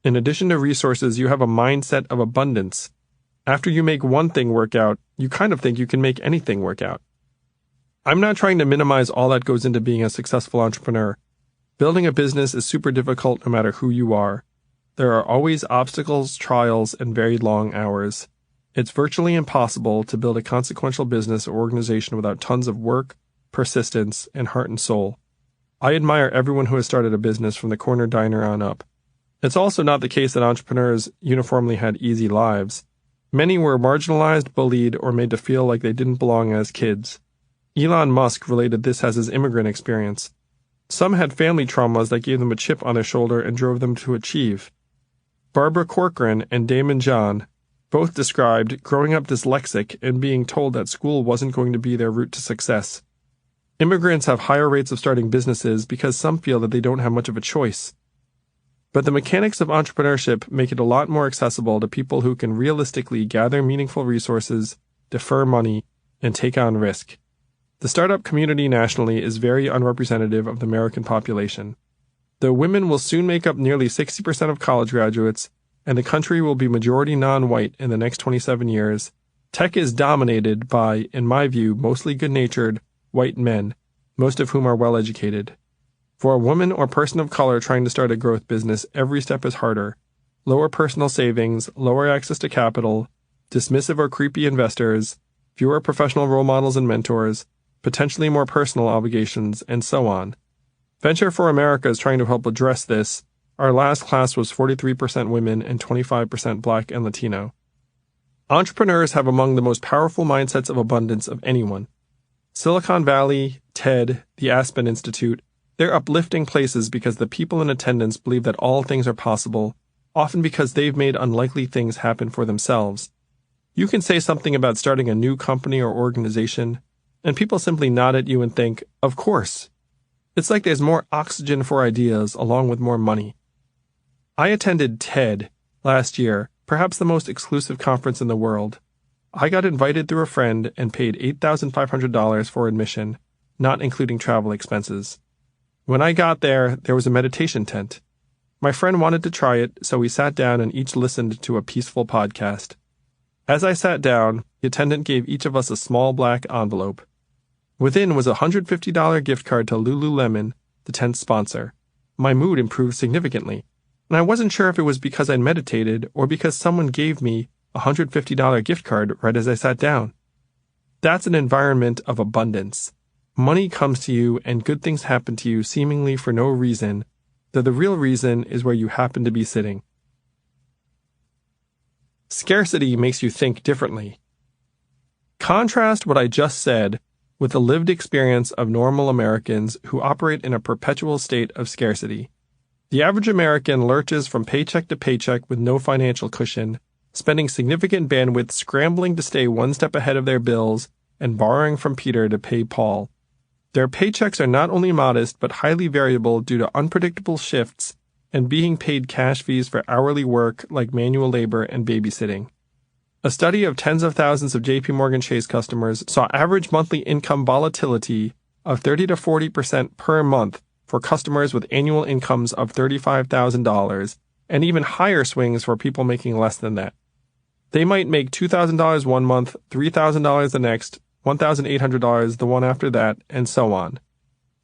In addition to resources, you have a mindset of abundance. After you make one thing work out, you kind of think you can make anything work out. I'm not trying to minimize all that goes into being a successful entrepreneur. Building a business is super difficult no matter who you are. There are always obstacles, trials, and very long hours. It's virtually impossible to build a consequential business or organization without tons of work, persistence, and heart and soul. I admire everyone who has started a business from the corner diner on up. It's also not the case that entrepreneurs uniformly had easy lives. Many were marginalized, bullied, or made to feel like they didn't belong as kids. Elon Musk related this as his immigrant experience. Some had family traumas that gave them a chip on their shoulder and drove them to achieve. Barbara Corcoran and Damon John both described growing up dyslexic and being told that school wasn't going to be their route to success. Immigrants have higher rates of starting businesses because some feel that they don't have much of a choice. But the mechanics of entrepreneurship make it a lot more accessible to people who can realistically gather meaningful resources, defer money, and take on risk. The startup community nationally is very unrepresentative of the American population. Though women will soon make up nearly 60% of college graduates, and the country will be majority non-white in the next 27 years, tech is dominated by, in my view, mostly good-natured, white men, most of whom are well-educated. For a woman or person of color trying to start a growth business, every step is harder. Lower personal savings, lower access to capital, dismissive or creepy investors, fewer professional role models and mentors, potentially more personal obligations, and so on. Venture for America is trying to help address this. Our last class was 43% women and 25% Black and Latino. Entrepreneurs have among the most powerful mindsets of abundance of anyone. Silicon Valley, TED, the Aspen Institute, they're uplifting places because the people in attendance believe that all things are possible, often because they've made unlikely things happen for themselves. You can say something about starting a new company or organization, and people simply nod at you and think, of course. It's like there's more oxygen for ideas along with more money. I attended TED last year, perhaps the most exclusive conference in the world. I got invited through a friend and paid $8,500 for admission, not including travel expenses. When I got there, there was a meditation tent. My friend wanted to try it, so we sat down and each listened to a peaceful podcast. As I sat down, the attendant gave each of us a small black envelope. Within was a $150 gift card to Lululemon, the tent's sponsor. My mood improved significantly, and I wasn't sure if it was because I'd meditated or because someone gave me a $150 gift card right as I sat down. That's an environment of abundance. Money comes to you and good things happen to you seemingly for no reason, though the real reason is where you happen to be sitting. Scarcity makes you think differently. Contrast what I just said with the lived experience of normal Americans who operate in a perpetual state of scarcity. The average American lurches from paycheck to paycheck with no financial cushion, spending significant bandwidth scrambling to stay one step ahead of their bills and borrowing from Peter to pay Paul. Their paychecks are not only modest but highly variable due to unpredictable shifts and being paid cash fees for hourly work like manual labor and babysitting. A study of tens of thousands of JP Morgan Chase customers saw average monthly income volatility of 30 to 40% per month for customers with annual incomes of $35,000 and even higher swings for people making less than that. They might make $2,000 one month, $3,000 the next, $1,800 the one after that, and so on.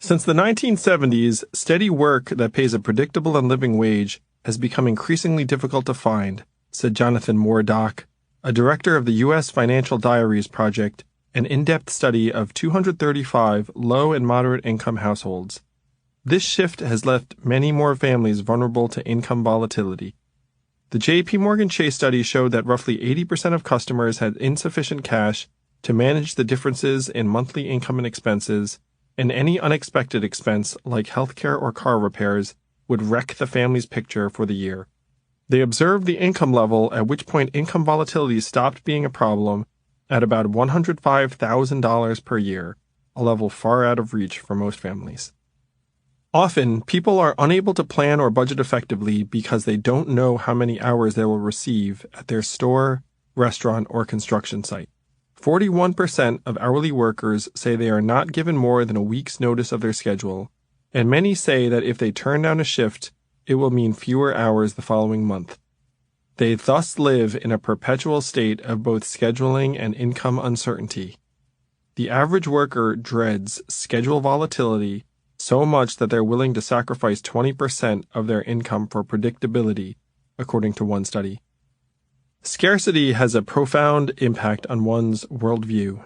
Since the 1970s, steady work that pays a predictable and living wage has become increasingly difficult to find, said Jonathan Moordock, a director of the U.S. Financial Diaries Project, an in-depth study of 235 low and moderate income households. This shift has left many more families vulnerable to income volatility. The JP Morgan Chase study showed that roughly 80% of customers had insufficient cash to manage the differences in monthly income and expenses, and any unexpected expense like healthcare or car repairs would wreck the family's picture for the year. They observed the income level at which point income volatility stopped being a problem at about $105,000 per year, a level far out of reach for most families. Often, people are unable to plan or budget effectively because they don't know how many hours they will receive at their store, restaurant, or construction site. 41% of hourly workers say they are not given more than a week's notice of their schedule, and many say that if they turn down a shift, it will mean fewer hours the following month. They thus live in a perpetual state of both scheduling and income uncertainty. The average worker dreads schedule volatility so much that they're willing to sacrifice 20% of their income for predictability, according to one study. Scarcity has a profound impact on one's worldview.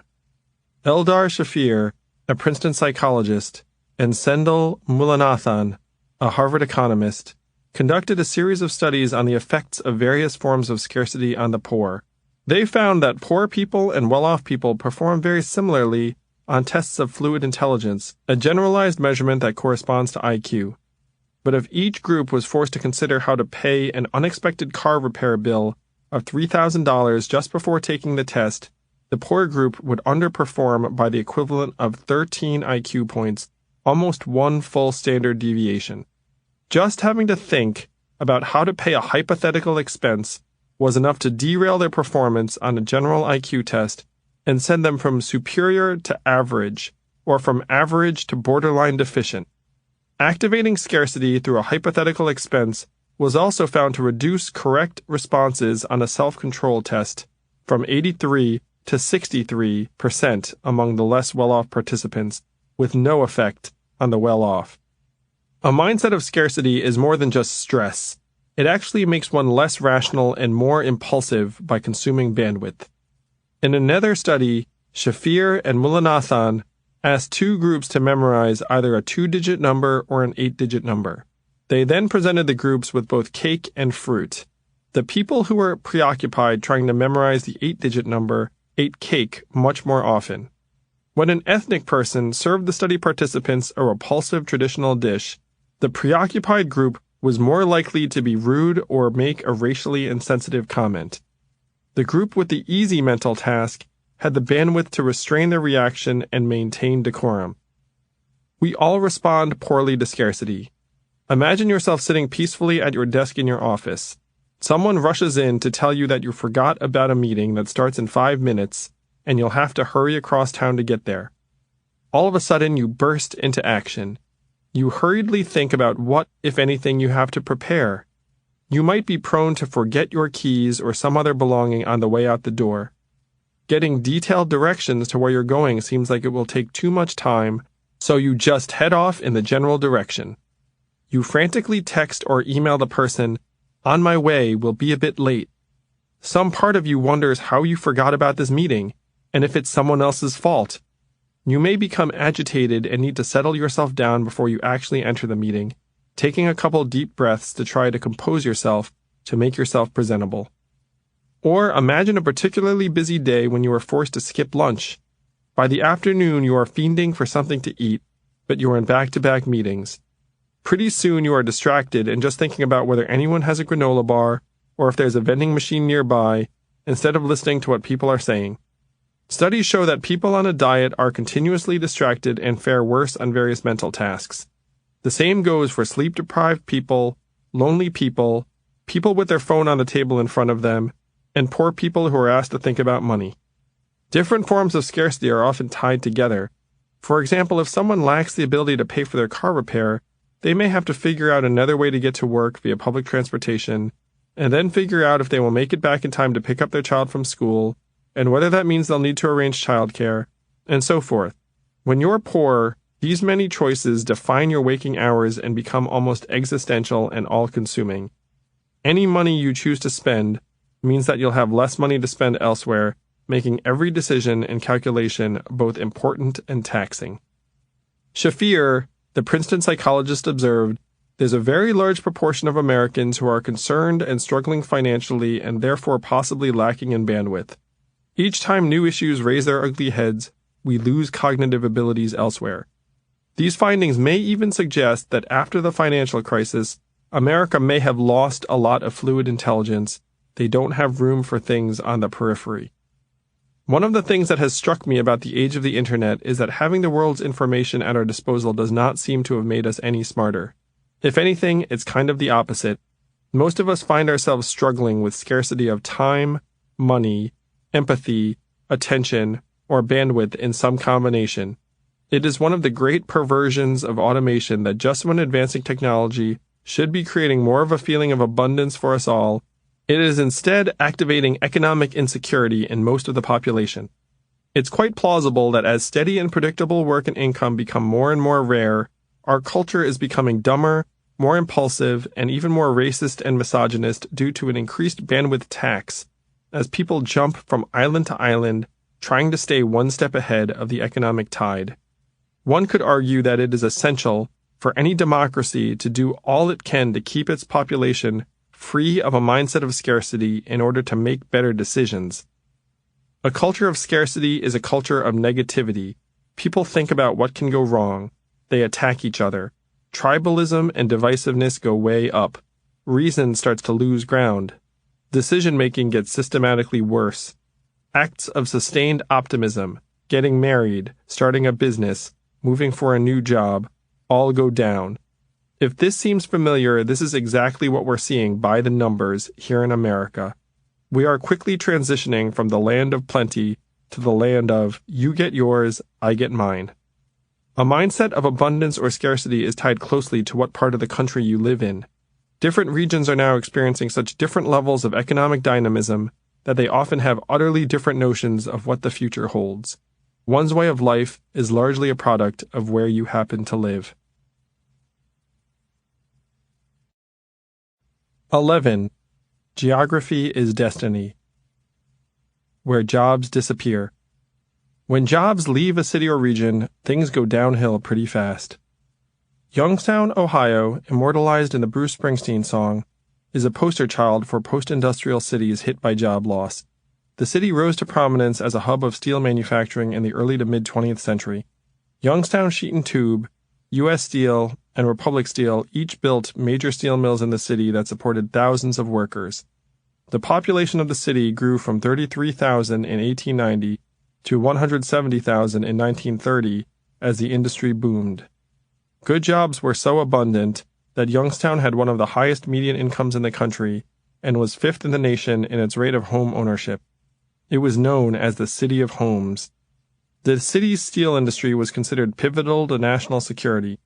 Eldar Shafir, a Princeton psychologist, and Sendhil Mullainathan, a Harvard economist, conducted a series of studies on the effects of various forms of scarcity on the poor. They found that poor people and well-off people perform very similarly on tests of fluid intelligence, a generalized measurement that corresponds to IQ. But if each group was forced to consider how to pay an unexpected car repair bill of $3,000 just before taking the test, the poor group would underperform by the equivalent of 13 IQ points, almost one full standard deviation. Just having to think about how to pay a hypothetical expense was enough to derail their performance on a general IQ test and send them from superior to average, or from average to borderline deficient. Activating scarcity through a hypothetical expense was also found to reduce correct responses on a self-control test from 83 to 63% among the less well-off participants, with no effect on the well-off. A mindset of scarcity is more than just stress. It actually makes one less rational and more impulsive by consuming bandwidth. In another study, Shafir and Mullainathan asked two groups to memorize either a 2-digit number or an 8-digit number. They then presented the groups with both cake and fruit. The people who were preoccupied trying to memorize the 8-digit number ate cake much more often. When an ethnic person served the study participants a repulsive traditional dish, the preoccupied group was more likely to be rude or make a racially insensitive comment. The group with the easy mental task had the bandwidth to restrain their reaction and maintain decorum. We all respond poorly to scarcity. Imagine yourself sitting peacefully at your desk in your office. Someone rushes in to tell you that you forgot about a meeting that starts in 5 minutes, and you'll have to hurry across town to get there. All of a sudden, you burst into action. You hurriedly think about what, if anything, you have to prepare. You might be prone to forget your keys or some other belonging on the way out the door. Getting detailed directions to where you're going seems like it will take too much time, so you just head off in the general direction. You frantically text or email the person, "On my way, will be a bit late." Some part of you wonders how you forgot about this meeting, and if it's someone else's fault. You may become agitated and need to settle yourself down before you actually enter the meeting, taking a couple deep breaths to try to compose yourself to make yourself presentable. Or imagine a particularly busy day when you are forced to skip lunch. By the afternoon, you are fiending for something to eat, but you are in back-to-back meetings. Pretty soon you are distracted and just thinking about whether anyone has a granola bar, or if there's a vending machine nearby, instead of listening to what people are saying. Studies show that people on a diet are continuously distracted and fare worse on various mental tasks. The same goes for sleep-deprived people, lonely people, people with their phone on the table in front of them, and poor people who are asked to think about money. Different forms of scarcity are often tied together. For example, if someone lacks the ability to pay for their car repair, they may have to figure out another way to get to work via public transportation, and then figure out if they will make it back in time to pick up their child from school, and whether that means they'll need to arrange childcare, and so forth. When you're poor, these many choices define your waking hours and become almost existential and all-consuming. Any money you choose to spend means that you'll have less money to spend elsewhere, making every decision and calculation both important and taxing. Shafir, the Princeton psychologist, observed, "There's a very large proportion of Americans who are concerned and struggling financially and therefore possibly lacking in bandwidth. Each time new issues raise their ugly heads, we lose cognitive abilities elsewhere." These findings may even suggest that after the financial crisis, America may have lost a lot of fluid intelligence. They don't have room for things on the periphery. One of the things that has struck me about the age of the internet is that having the world's information at our disposal does not seem to have made us any smarter. If anything, it's kind of the opposite. Most of us find ourselves struggling with scarcity of time, money, empathy, attention, or bandwidth in some combination. It is one of the great perversions of automation that just when advancing technology should be creating more of a feeling of abundance for us all, it is instead activating economic insecurity in most of the population. It's quite plausible that as steady and predictable work and income become more and more rare, our culture is becoming dumber, more impulsive, and even more racist and misogynist due to an increased bandwidth tax as people jump from island to island, trying to stay one step ahead of the economic tide. One could argue that it is essential for any democracy to do all it can to keep its population free of a mindset of scarcity in order to make better decisions. A culture of scarcity is a culture of negativity. People think about what can go wrong. They attack each other. Tribalism and divisiveness go way up. Reason starts to lose ground. Decision-making gets systematically worse. Acts of sustained optimism, getting married, starting a business, moving for a new job, all go down. If this seems familiar, this is exactly what we're seeing by the numbers here in America. We are quickly transitioning from the land of plenty to the land of you get yours, I get mine. A mindset of abundance or scarcity is tied closely to what part of the country you live in. Different regions are now experiencing such different levels of economic dynamism that they often have utterly different notions of what the future holds. One's way of life is largely a product of where you happen to live. 11. Geography is destiny. Where jobs disappear. When jobs leave a city or region, things go downhill pretty fast. Youngstown, Ohio, immortalized in the Bruce Springsteen song, is a poster child for post-industrial cities hit by job loss. The city rose to prominence as a hub of steel manufacturing in the early to mid-20th century. Youngstown Sheet and Tube, U.S. Steel, and Republic Steel each built major steel mills in the city that supported thousands of workers. The population of the city grew from 33,000 in 1890 to 170,000 in 1930 as the industry boomed. Good jobs were so abundant that Youngstown had one of the highest median incomes in the country and was fifth in the nation in its rate of home ownership. It was known as the City of Homes. The city's steel industry was considered pivotal to national security.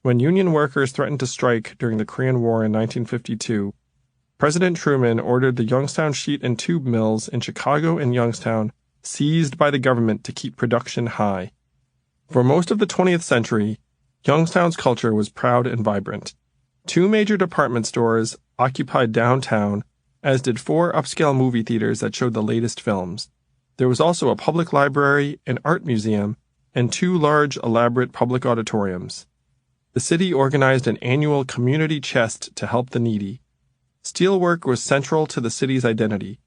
When Union workers threatened to strike during the Korean War in 1952, President Truman ordered the Youngstown Sheet and Tube mills in Chicago and Youngstown seized by the government to keep production high. For most of the 20th century, Youngstown's culture was proud and vibrant. 2 major department stores occupied downtown, as did 4 upscale movie theaters that showed the latest films. There was also a public library, an art museum, and 2 large, elaborate public auditoriums. The city organized an annual community chest to help the needy. Steelwork was central to the city's identity.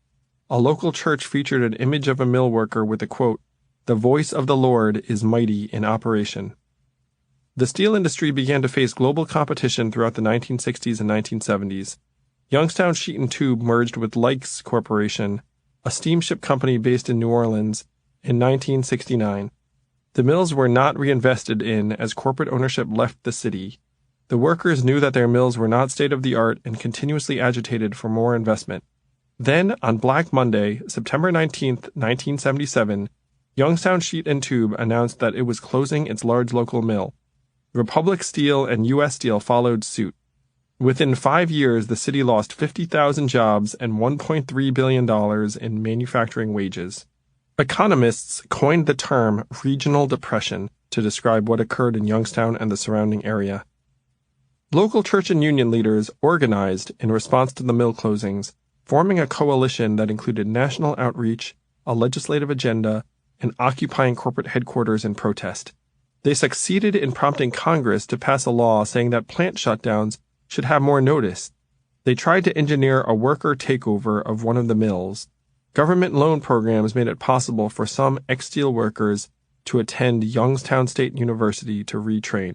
A local church featured an image of a mill worker with the quote, "The voice of the Lord is mighty in operation." The steel industry began to face global competition throughout the 1960s and 1970s. Youngstown Sheet and Tube merged with Lykes Corporation, a steamship company based in New Orleans, in 1969. The mills were not reinvested in as corporate ownership left the city. The workers knew that their mills were not state-of-the-art and continuously agitated for more investment. Then, on Black Monday, September 19, 1977, Youngstown Sheet and Tube announced that it was closing its large local mill. Republic Steel and U.S. Steel followed suit. Within 5 years, the city lost 50,000 jobs and $1.3 billion in manufacturing wages. Economists coined the term regional depression to describe what occurred in Youngstown and the surrounding area. Local church and union leaders organized in response to the mill closings, forming a coalition that included national outreach, a legislative agenda, and occupying corporate headquarters in protest. They succeeded in prompting Congress to pass a law saying that plant shutdowns should have more notice. They tried to engineer a worker takeover of one of the mills. Government loan programs made it possible for some ex-steel workers to attend Youngstown State University to retrain.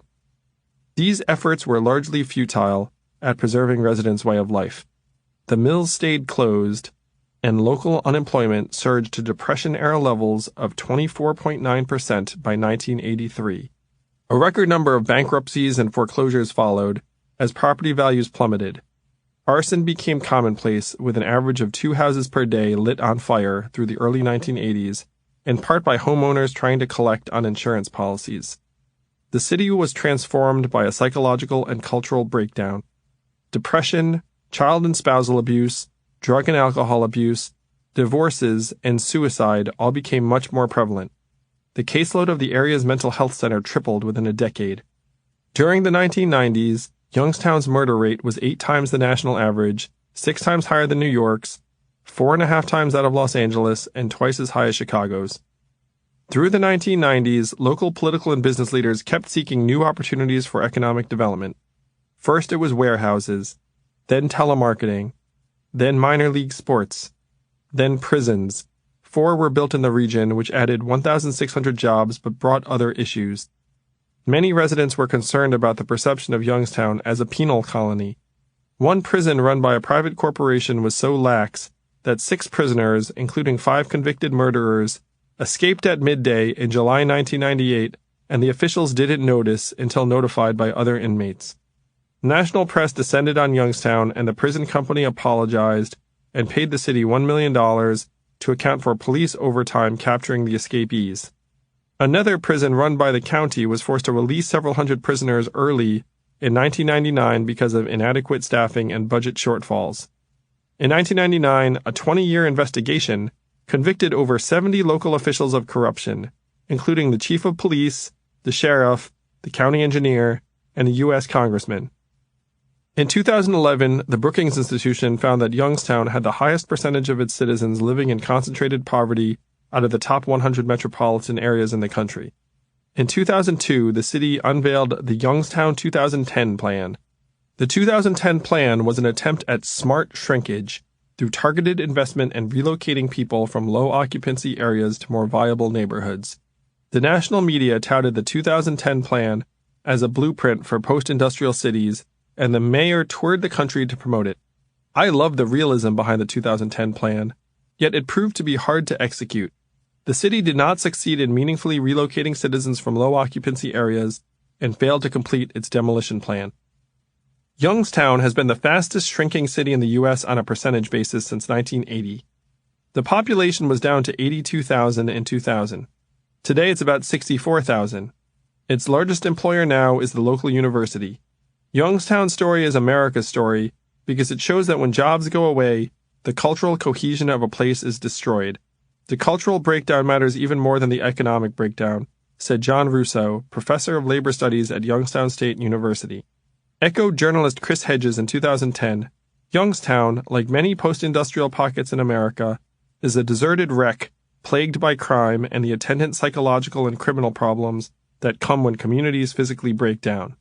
These efforts were largely futile at preserving residents' way of life. The mills stayed closed, and local unemployment surged to Depression-era levels of 24.9% by 1983. A record number of bankruptcies and foreclosures followed as property values plummeted. Arson became commonplace, with an average of 2 houses per day lit on fire through the early 1980s, in part by homeowners trying to collect on insurance policies. The city was transformed by a psychological and cultural breakdown. Depression, child and spousal abuse, drug and alcohol abuse, divorces, and suicide all became much more prevalent. The caseload of the area's mental health center tripled within a decade. During the 1990s, Youngstown's murder rate was 8 times the national average, 6 times higher than New York's, 4.5 times that of Los Angeles, and twice as high as Chicago's. Through the 1990s, local political and business leaders kept seeking new opportunities for economic development. First it was warehouses, then telemarketing, then minor league sports, then prisons. 4 were built in the region, which added 1,600 jobs but brought other issues. Many residents were concerned about the perception of Youngstown as a penal colony. One prison run by a private corporation was so lax that 6 prisoners, including 5 convicted murderers, escaped at midday in July 1998, and the officials didn't notice until notified by other inmates. National press descended on Youngstown, and the prison company apologized and paid the city $1 million to account for police overtime capturing the escapees. Another prison run by the county was forced to release several hundred prisoners early in 1999 because of inadequate staffing and budget shortfalls. In 1999, a 20-year investigation convicted over 70 local officials of corruption, including the chief of police, the sheriff, the county engineer, and a U.S. congressman. In 2011, the Brookings Institution found that Youngstown had the highest percentage of its citizens living in concentrated poverty out of the top 100 metropolitan areas in the country. In 2002, the city unveiled the Youngstown 2010 Plan. The 2010 Plan was an attempt at smart shrinkage through targeted investment and relocating people from low-occupancy areas to more viable neighborhoods. The national media touted the 2010 Plan as a blueprint for post-industrial cities, and the mayor toured the country to promote it. I love the realism behind the 2010 Plan, yet it proved to be hard to execute. The city did not succeed in meaningfully relocating citizens from low-occupancy areas and failed to complete its demolition plan. Youngstown has been the fastest shrinking city in the U.S. on a percentage basis since 1980. The population was down to 82,000 in 2000. Today it's about 64,000. Its largest employer now is the local university. Youngstown's story is America's story because it shows that when jobs go away, the cultural cohesion of a place is destroyed. The cultural breakdown matters even more than the economic breakdown, said John Russo, professor of labor studies at Youngstown State University. Echoed journalist Chris Hedges in 2010, Youngstown, like many post-industrial pockets in America, is a deserted wreck plagued by crime and the attendant psychological and criminal problems that come when communities physically break down.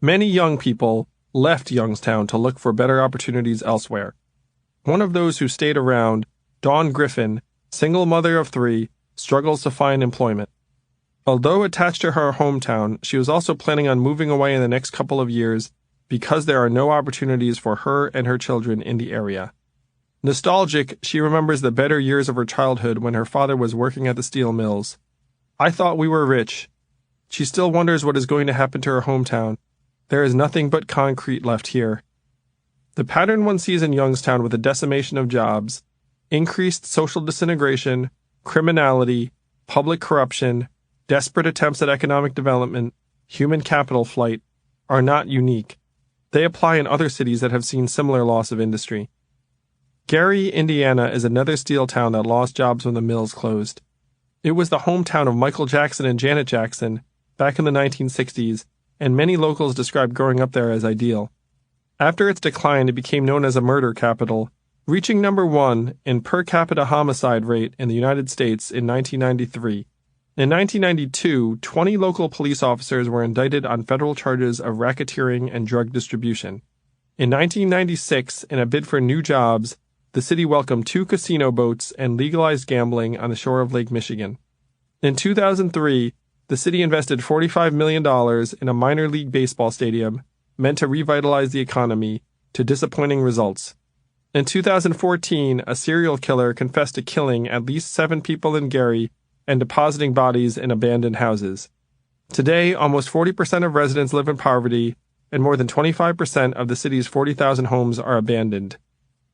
Many young people left Youngstown to look for better opportunities elsewhere. One of those who stayed around, Dawn Griffin, single mother of 3, struggles to find employment. Although attached to her hometown, she was also planning on moving away in the next couple of years because there are no opportunities for her and her children in the area. Nostalgic, she remembers the better years of her childhood when her father was working at the steel mills. I thought we were rich. She still wonders what is going to happen to her hometown. There is nothing but concrete left here. The pattern one sees in Youngstown with the decimation of jobs, increased social disintegration, criminality, public corruption, desperate attempts at economic development, human capital flight, are not unique. They apply in other cities that have seen similar loss of industry. Gary, Indiana is another steel town that lost jobs when the mills closed. It was the hometown of Michael Jackson and Janet Jackson back in the 1960s, and many locals described growing up there as ideal. After its decline, it became known as a murder capital, reaching number 1 in per capita homicide rate in the United States in 1993. In 1992, 20 local police officers were indicted on federal charges of racketeering and drug distribution. In 1996, in a bid for new jobs, the city welcomed 2 casino boats and legalized gambling on the shore of Lake Michigan. In 2003, the city invested $45 million in a minor league baseball stadium meant to revitalize the economy, to disappointing results. In 2014, a serial killer confessed to killing at least 7 people in Gary and depositing bodies in abandoned houses. Today, almost 40% of residents live in poverty, and more than 25% of the city's 40,000 homes are abandoned.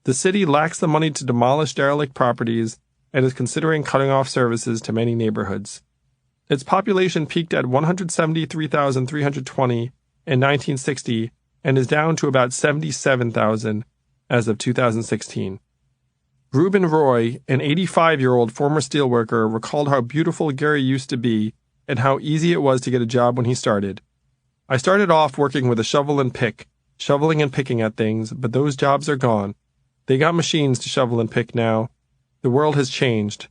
The city lacks the money to demolish derelict properties and is considering cutting off services to many neighborhoods. Its population peaked at 173,320 in 1960 and is down to about 77,000 as of 2016. Reuben Roy, an 85-year-old former steelworker, recalled how beautiful Gary used to be and how easy it was to get a job when he started. I started off working with a shovel and pick, shoveling and picking at things, but those jobs are gone. They got machines to shovel and pick now. The world has changed.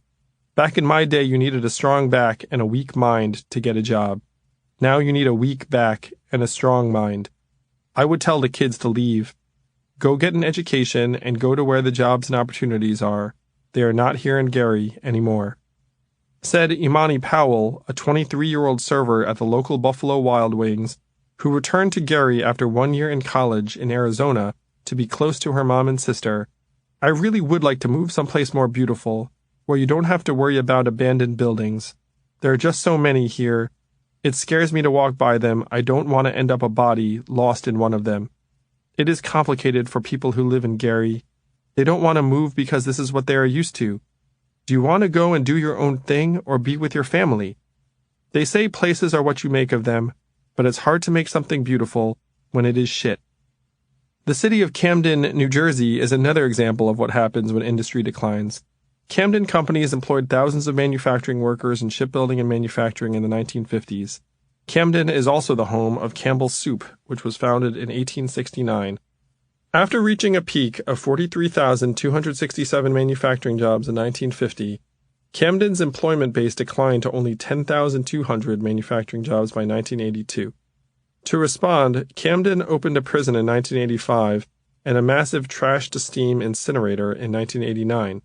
Back in my day, you needed a strong back and a weak mind to get a job. Now you need a weak back and a strong mind. I would tell the kids to leave. Go get an education and go to where the jobs and opportunities are. They are not here in Gary anymore. Said Imani Powell, a 23-year-old server at the local Buffalo Wild Wings, who returned to Gary after 1 year in college in Arizona to be close to her mom and sister. I really would like to move someplace more beautiful, where you don't have to worry about abandoned buildings. There are just so many here. It scares me to walk by them. I don't want to end up a body lost in one of them. It is complicated for people who live in Gary. They don't want to move because this is what they are used to. Do you want to go and do your own thing or be with your family? They say places are what you make of them, but it's hard to make something beautiful when it is shit. The city of Camden, New Jersey is another example of what happens when industry declines. Camden companies employed thousands of manufacturing workers in shipbuilding and manufacturing in the 1950s. Camden is also the home of Campbell's Soup, which was founded in 1869. After reaching a peak of 43,267 manufacturing jobs in 1950, Camden's employment base declined to only 10,200 manufacturing jobs by 1982. To respond, Camden opened a prison in 1985 and a massive trash-to-steam incinerator in 1989.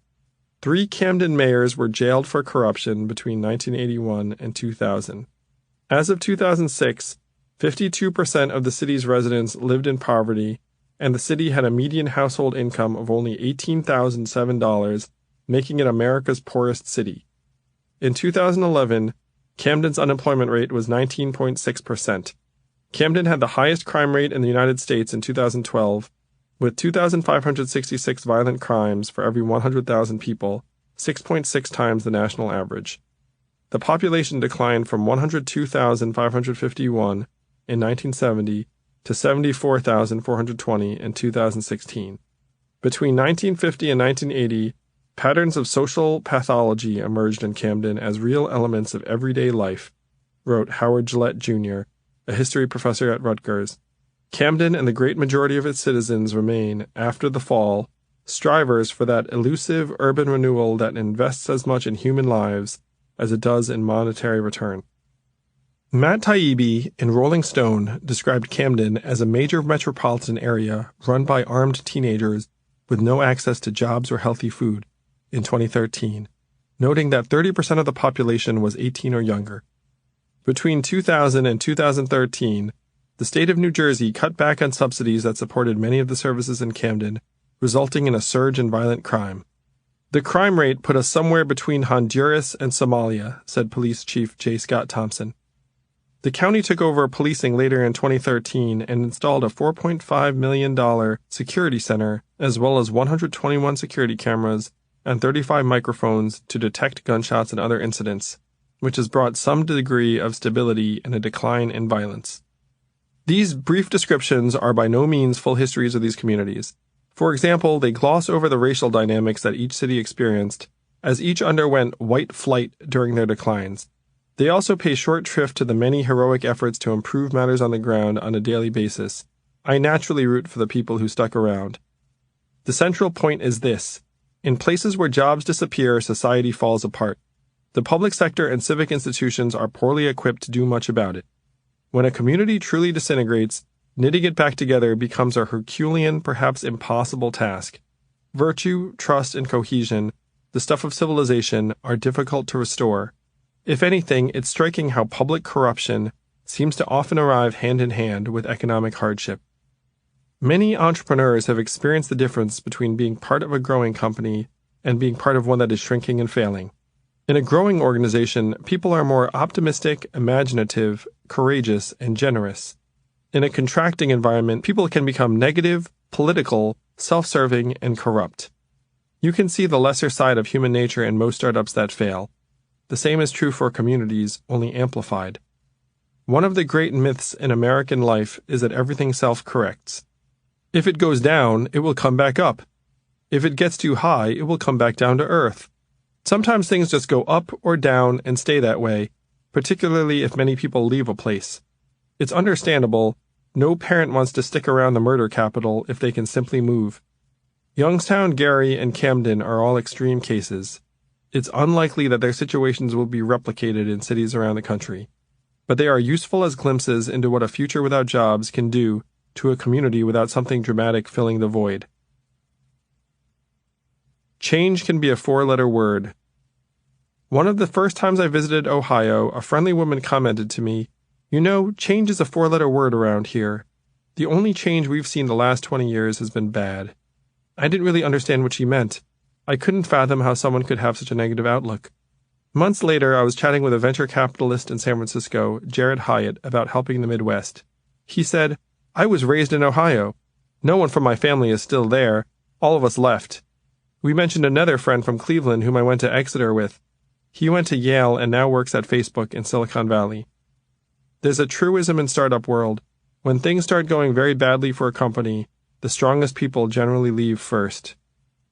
3 Camden mayors were jailed for corruption between 1981 and 2000. As of 2006, 52% of the city's residents lived in poverty, and the city had a median household income of only $18,007, making it America's poorest city. In 2011, Camden's unemployment rate was 19.6%. Camden had the highest crime rate in the United States in 2012, with 2,566 violent crimes for every 100,000 people, 6.6 times the national average. The population declined from 102,551 in 1970 to 74,420 in 2016. Between 1950 and 1980, patterns of social pathology emerged in Camden as real elements of everyday life, wrote Howard Gillette, Jr., a history professor at Rutgers. Camden and the great majority of its citizens remain, after the fall, strivers for that elusive urban renewal that invests as much in human lives as it does in monetary return. Matt Taibbi in Rolling Stone described Camden as a major metropolitan area run by armed teenagers with no access to jobs or healthy food in 2013, noting that 30% of the population was 18 or younger. Between 2000 and 2013, the state of New Jersey cut back on subsidies that supported many of the services in Camden, resulting in a surge in violent crime. The crime rate put us somewhere between Honduras and Somalia, said Police Chief J. Scott Thompson. The county took over policing later in 2013 and installed a $4.5 million security center, as well as 121 security cameras and 35 microphones to detect gunshots and other incidents, which has brought some degree of stability and a decline in violence. These brief descriptions are by no means full histories of these communities. For example, they gloss over the racial dynamics that each city experienced, as each underwent white flight during their declines. They also pay short shrift to the many heroic efforts to improve matters on the ground on a daily basis. I naturally root for the people who stuck around. The central point is this: in places where jobs disappear, society falls apart. The public sector and civic institutions are poorly equipped to do much about it. When a community truly disintegrates, knitting it back together becomes a Herculean, perhaps impossible task. Virtue, trust, and cohesion, the stuff of civilization, are difficult to restore. If anything, it's striking how public corruption seems to often arrive hand in hand with economic hardship. Many entrepreneurs have experienced the difference between being part of a growing company and being part of one that is shrinking and failing. In a growing organization, people are more optimistic, imaginative, courageous, and generous. In a contracting environment, people can become negative, political, self-serving, and corrupt. You can see the lesser side of human nature in most startups that fail. The same is true for communities, only amplified. One of the great myths in American life is that everything self-corrects. If it goes down, it will come back up. If it gets too high, it will come back down to earth. Sometimes things just go up or down and stay that way, particularly if many people leave a place. It's understandable. No parent wants to stick around the murder capital if they can simply move. Youngstown, Gary, and Camden are all extreme cases. It's unlikely that their situations will be replicated in cities around the country, but they are useful as glimpses into what a future without jobs can do to a community without something dramatic filling the void. Change can be a four-letter word. One of the first times I visited Ohio, a friendly woman commented to me, "You know, change is a four-letter word around here. The only change we've seen the last 20 years has been bad." I didn't really understand what she meant. I couldn't fathom how someone could have such a negative outlook. Months later, I was chatting with a venture capitalist in San Francisco, Jared Hyatt, about helping the Midwest. He said, "I was raised in Ohio. No one from my family is still there. All of us left." We mentioned another friend from Cleveland whom I went to Exeter with. He went to Yale and now works at Facebook in Silicon Valley. There's a truism in startup world. When things start going very badly for a company, the strongest people generally leave first.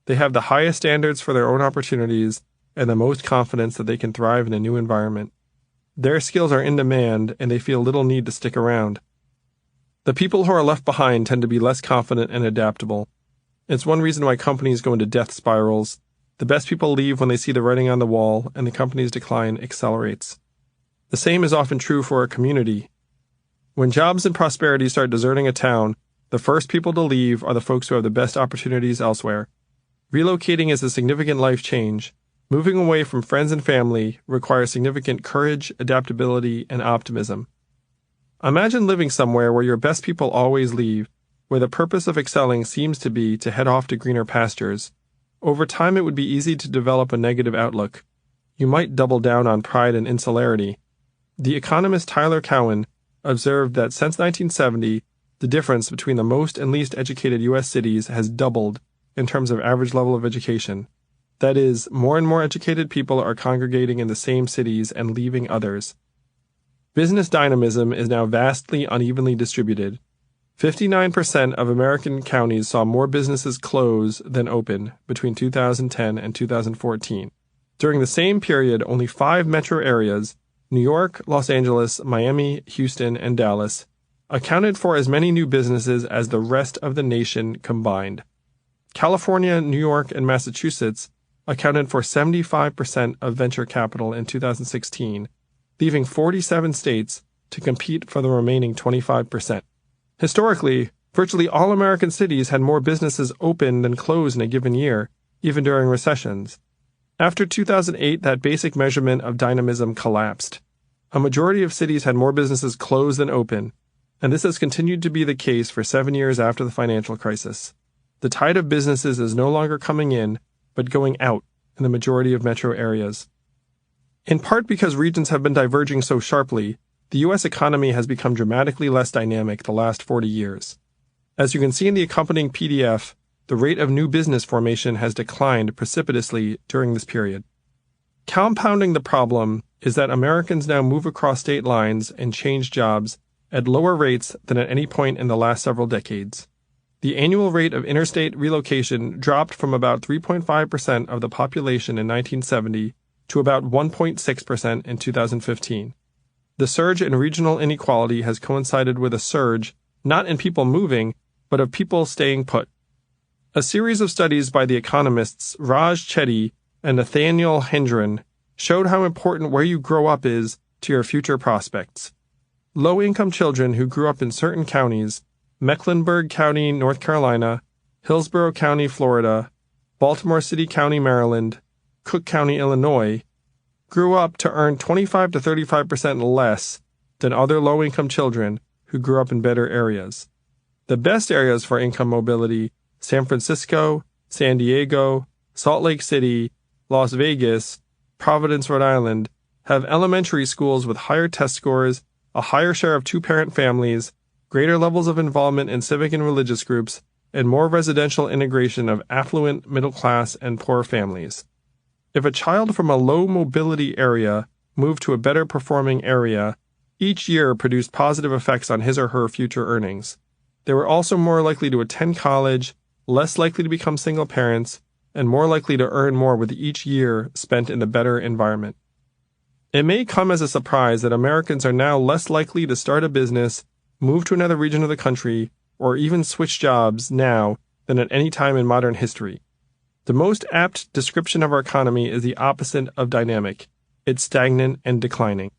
They have the highest standards for their own opportunities and the most confidence that they can thrive in a new environment. Their skills are in demand and they feel little need to stick around. The people who are left behind tend to be less confident and adaptable. It's one reason why companies go into death spirals. The best people leave when they see the writing on the wall and the company's decline accelerates. The same is often true for a community. When jobs and prosperity start deserting a town, the first people to leave are the folks who have the best opportunities elsewhere. Relocating is a significant life change. Moving away from friends and family requires significant courage, adaptability, and optimism. Imagine living somewhere where your best people always leave, where the purpose of excelling seems to be to head off to greener pastures. Over time, it would be easy to develop a negative outlook. You might double down on pride and insularity. The economist Tyler Cowen observed that since 1970, the difference between the most and least educated U.S. cities has doubled in terms of average level of education. That is, more and more educated people are congregating in the same cities and leaving others. Business dynamism is now vastly unevenly distributed. 59% of American counties saw more businesses close than open between 2010 and 2014. During the same period, only 5 metro areas, New York, Los Angeles, Miami, Houston, and Dallas, accounted for as many new businesses as the rest of the nation combined. California, New York, and Massachusetts accounted for 75% of venture capital in 2016, leaving 47 states to compete for the remaining 25%. Historically, virtually all American cities had more businesses open than close in a given year, even during recessions. After 2008, that basic measurement of dynamism collapsed. A majority of cities had more businesses close than open. and this has continued to be the case for 7 years after the financial crisis. The tide of businesses is no longer coming in, but going out in the majority of metro areas. In part because regions have been diverging so sharply, the U.S. economy has become dramatically less dynamic the last 40 years. As you can see in the accompanying PDF, the rate of new business formation has declined precipitously during this period. Compounding the problem is that Americans now move across state lines and change jobs at lower rates than at any point in the last several decades. The annual rate of interstate relocation dropped from about 3.5% of the population in 1970 to about 1.6% in 2015. The surge in regional inequality has coincided with a surge, not in people moving, but of people staying put. A series of studies by the economists Raj Chetty and Nathaniel Hendren showed how important where you grow up is to your future prospects. Low-income children who grew up in certain counties, Mecklenburg County, North Carolina, Hillsborough County, Florida, Baltimore City County, Maryland, Cook County, Illinois, grew up to earn 25 to 35% less than other low-income children who grew up in better areas. The best areas for income mobility, San Francisco, San Diego, Salt Lake City, Las Vegas, Providence, Rhode Island, have elementary schools with higher test scores, a higher share of two-parent families, greater levels of involvement in civic and religious groups, and more residential integration of affluent, middle-class, and poor families. If a child from a low-mobility area moved to a better-performing area, each year produced positive effects on his or her future earnings. They were also more likely to attend college, less likely to become single parents, and more likely to earn more with each year spent in the better environment. It may come as a surprise that Americans are now less likely to start a business, move to another region of the country, or even switch jobs now than at any time in modern history. The most apt description of our economy is the opposite of dynamic. It's stagnant and declining.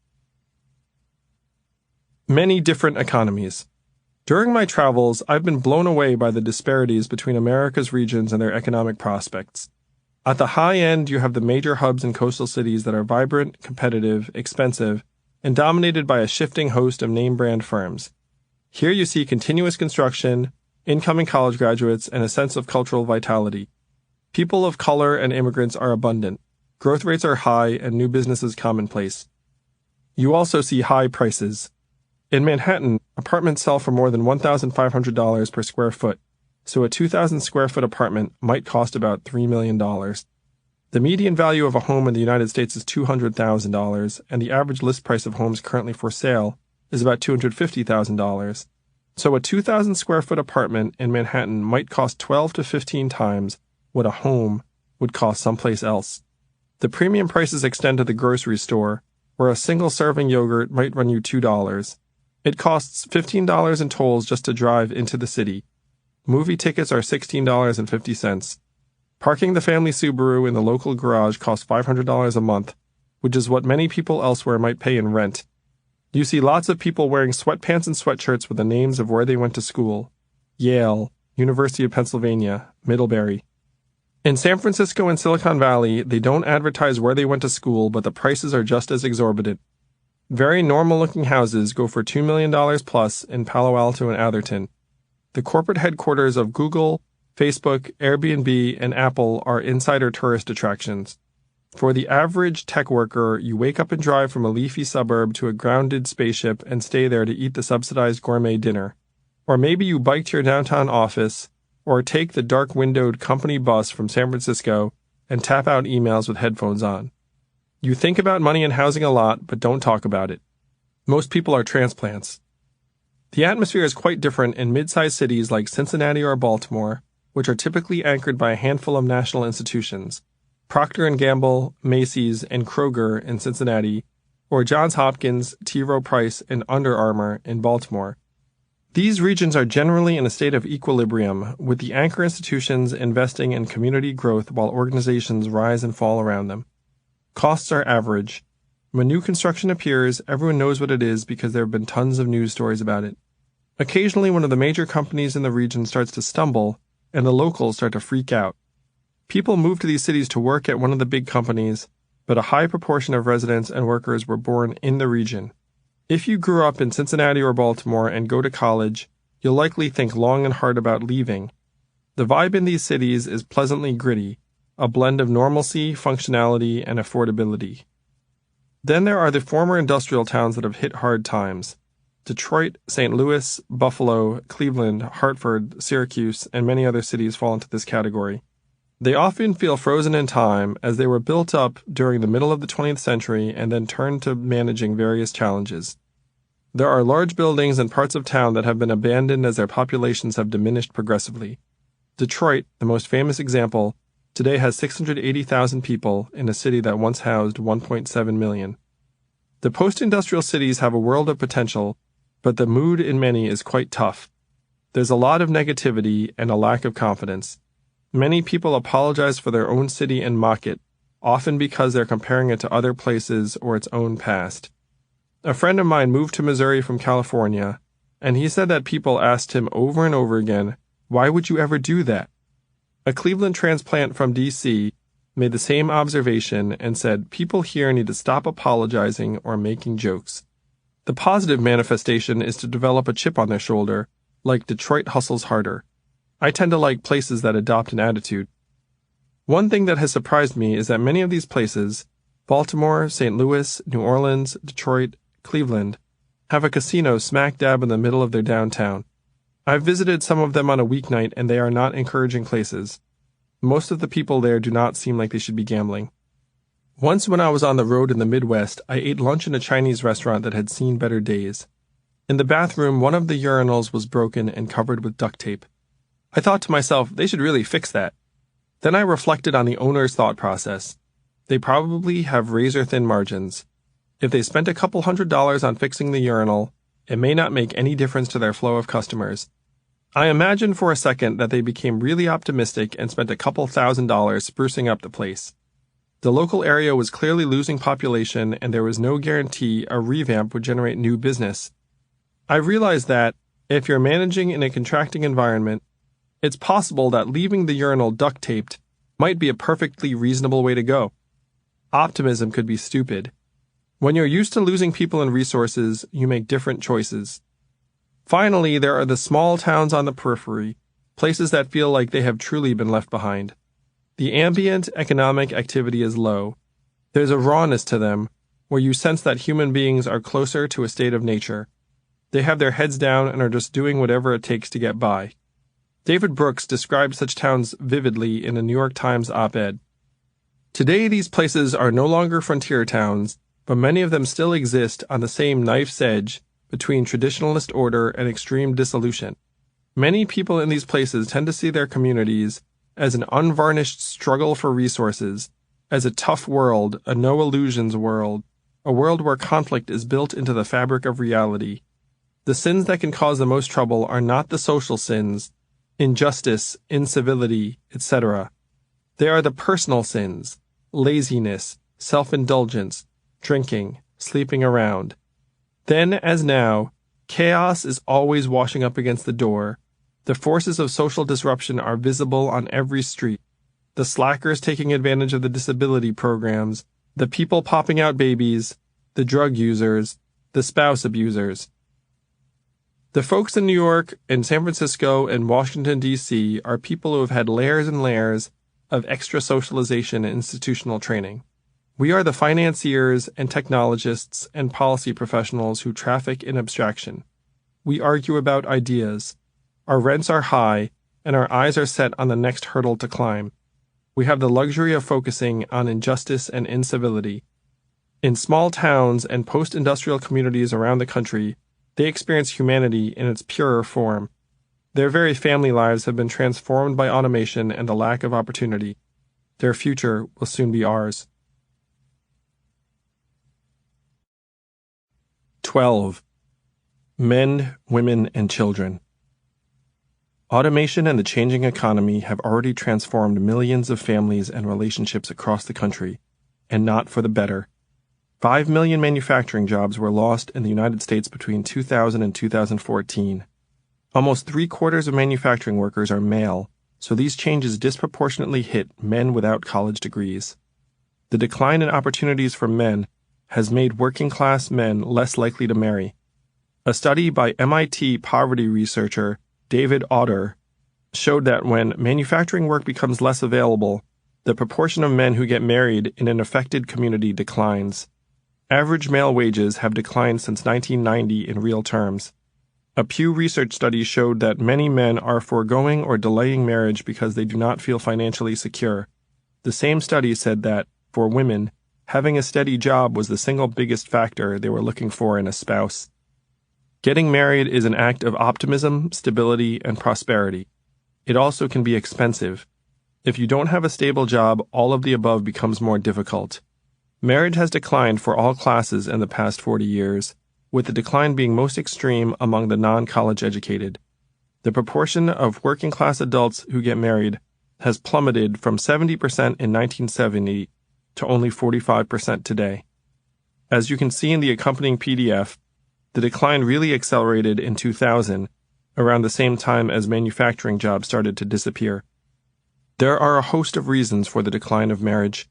Many different economies. During my travels, I've been blown away by the disparities between America's regions and their economic prospects. At the high end, you have the major hubs and coastal cities that are vibrant, competitive, expensive, and dominated by a shifting host of name-brand firms. Here you see continuous construction, incoming college graduates, and a sense of cultural vitality. People of color and immigrants are abundant. Growth rates are high and new businesses commonplace. You also see high prices. In Manhattan, apartments sell for more than $1,500 per square foot, so a 2,000 square foot apartment might cost about $3 million. The median value of a home in the United States is $200,000, and the average list price of homes currently for sale is about $250,000. So a 2,000 square foot apartment in Manhattan might cost 12 to 15 times what a home would cost someplace else. The premium prices extend to the grocery store, where a single serving yogurt might run you $2. It costs $15 in tolls just to drive into the city. Movie tickets are $16.50. Parking the family Subaru in the local garage costs $500 a month, which is what many people elsewhere might pay in rent. You see lots of people wearing sweatpants and sweatshirts with the names of where they went to school: Yale, University of Pennsylvania, Middlebury. In San Francisco and Silicon Valley, they don't advertise where they went to school, but the prices are just as exorbitant. Very normal-looking houses go for $2 million plus in Palo Alto and Atherton. The corporate headquarters of Google, Facebook, Airbnb, and Apple are insider tourist attractions. For the average tech worker, you wake up and drive from a leafy suburb to a grounded spaceship and stay there to eat the subsidized gourmet dinner. Or maybe you bike to your downtown office, or take the dark-windowed company bus from San Francisco and tap out emails with headphones on. You think about money and housing a lot, but don't talk about it. Most people are transplants. The atmosphere is quite different in mid-sized cities like Cincinnati or Baltimore, which are typically anchored by a handful of national institutions: Procter & Gamble, Macy's, and Kroger in Cincinnati, or Johns Hopkins, T. Rowe Price, and Under Armour in Baltimore. These regions are generally in a state of equilibrium, with the anchor institutions investing in community growth while organizations rise and fall around them. Costs are average. When new construction appears, everyone knows what it is because there have been tons of news stories about it. Occasionally, one of the major companies in the region starts to stumble, and the locals start to freak out. People move to these cities to work at one of the big companies, but a high proportion of residents and workers were born in the region. If you grew up in Cincinnati or Baltimore and go to college, you'll likely think long and hard about leaving. The vibe in these cities is pleasantly gritty, a blend of normalcy, functionality, and affordability. Then there are the former industrial towns that have hit hard times. Detroit, St. Louis, Buffalo, Cleveland, Hartford, Syracuse, and many other cities fall into this category. They often feel frozen in time as they were built up during the middle of the 20th century and then turned to managing various challenges. There are large buildings and parts of town that have been abandoned as their populations have diminished progressively. Detroit, the most famous example, today has 680,000 people in a city that once housed 1.7 million. The post-industrial cities have a world of potential, but the mood in many is quite tough. There's a lot of negativity and a lack of confidence. Many people apologize for their own city and mock it, often because they're comparing it to other places or its own past. A friend of mine moved to Missouri from California, and he said that people asked him over and over again, "Why would you ever do that?" A Cleveland transplant from D.C. made the same observation and said people here need to stop apologizing or making jokes. The positive manifestation is to develop a chip on their shoulder, like Detroit hustles harder. I tend to like places that adopt an attitude. One thing that has surprised me is that many of these places, Baltimore, St. Louis, New Orleans, Detroit, Cleveland, have a casino smack dab in the middle of their downtown. I've visited some of them on a weeknight and they are not encouraging places. Most of the people there do not seem like they should be gambling. Once when I was on the road in the Midwest, I ate lunch in a Chinese restaurant that had seen better days. In the bathroom, one of the urinals was broken and covered with duct tape. I thought to myself, they should really fix that. Then I reflected on the owner's thought process. They probably have razor-thin margins. If they spent a couple $100s on fixing the urinal, it may not make any difference to their flow of customers. I imagined for a second that they became really optimistic and spent a couple $1,000s sprucing up the place. The local area was clearly losing population and there was no guarantee a revamp would generate new business. I realized that, if you're managing in a contracting environment, it's possible that leaving the urinal duct-taped might be a perfectly reasonable way to go. Optimism could be stupid. When you're used to losing people and resources, you make different choices. Finally, there are the small towns on the periphery, places that feel like they have truly been left behind. The ambient economic activity is low. There's a rawness to them, where you sense that human beings are closer to a state of nature. They have their heads down and are just doing whatever it takes to get by. David Brooks described such towns vividly in a New York Times op-ed. Today, these places are no longer frontier towns, but many of them still exist on the same knife's edge between traditionalist order and extreme dissolution. Many people in these places tend to see their communities as an unvarnished struggle for resources, as a tough world, a no-illusions world, a world where conflict is built into the fabric of reality. The sins that can cause the most trouble are not the social sins, injustice, incivility, etc. They are the personal sins, laziness, self-indulgence, drinking, sleeping around. Then, as now, chaos is always washing up against the door. The forces of social disruption are visible on every street. The slackers taking advantage of the disability programs, the people popping out babies, the drug users, the spouse abusers. The folks in New York and San Francisco and Washington, D.C. are people who have had layers and layers of extra socialization and institutional training. We are the financiers and technologists and policy professionals who traffic in abstraction. We argue about ideas. Our rents are high, and our eyes are set on the next hurdle to climb. We have the luxury of focusing on injustice and incivility. In small towns and post-industrial communities around the country, they experience humanity in its purer form. Their very family lives have been transformed by automation and the lack of opportunity. Their future will soon be ours. 12. Men, women, and children. Automation and the changing economy have already transformed millions of families and relationships across the country, and not for the better. 5 million manufacturing jobs were lost in the United States between 2000 and 2014. Almost 3/4 of manufacturing workers are male, so these changes disproportionately hit men without college degrees. The decline in opportunities for men has made working-class men less likely to marry. A study by MIT poverty researcher David Otter showed that when manufacturing work becomes less available, the proportion of men who get married in an affected community declines. Average male wages have declined since 1990 in real terms. A Pew Research study showed that many men are foregoing or delaying marriage because they do not feel financially secure. The same study said that, for women, having a steady job was the single biggest factor they were looking for in a spouse. Getting married is an act of optimism, stability, and prosperity. It also can be expensive. If you don't have a stable job, all of the above becomes more difficult. Marriage has declined for all classes in the past 40 years, with the decline being most extreme among the non-college educated. The proportion of working-class adults who get married has plummeted from 70% in 1970 to only 45% today. As you can see in the accompanying PDF, the decline really accelerated in 2000, around the same time as manufacturing jobs started to disappear. There are a host of reasons for the decline of marriage.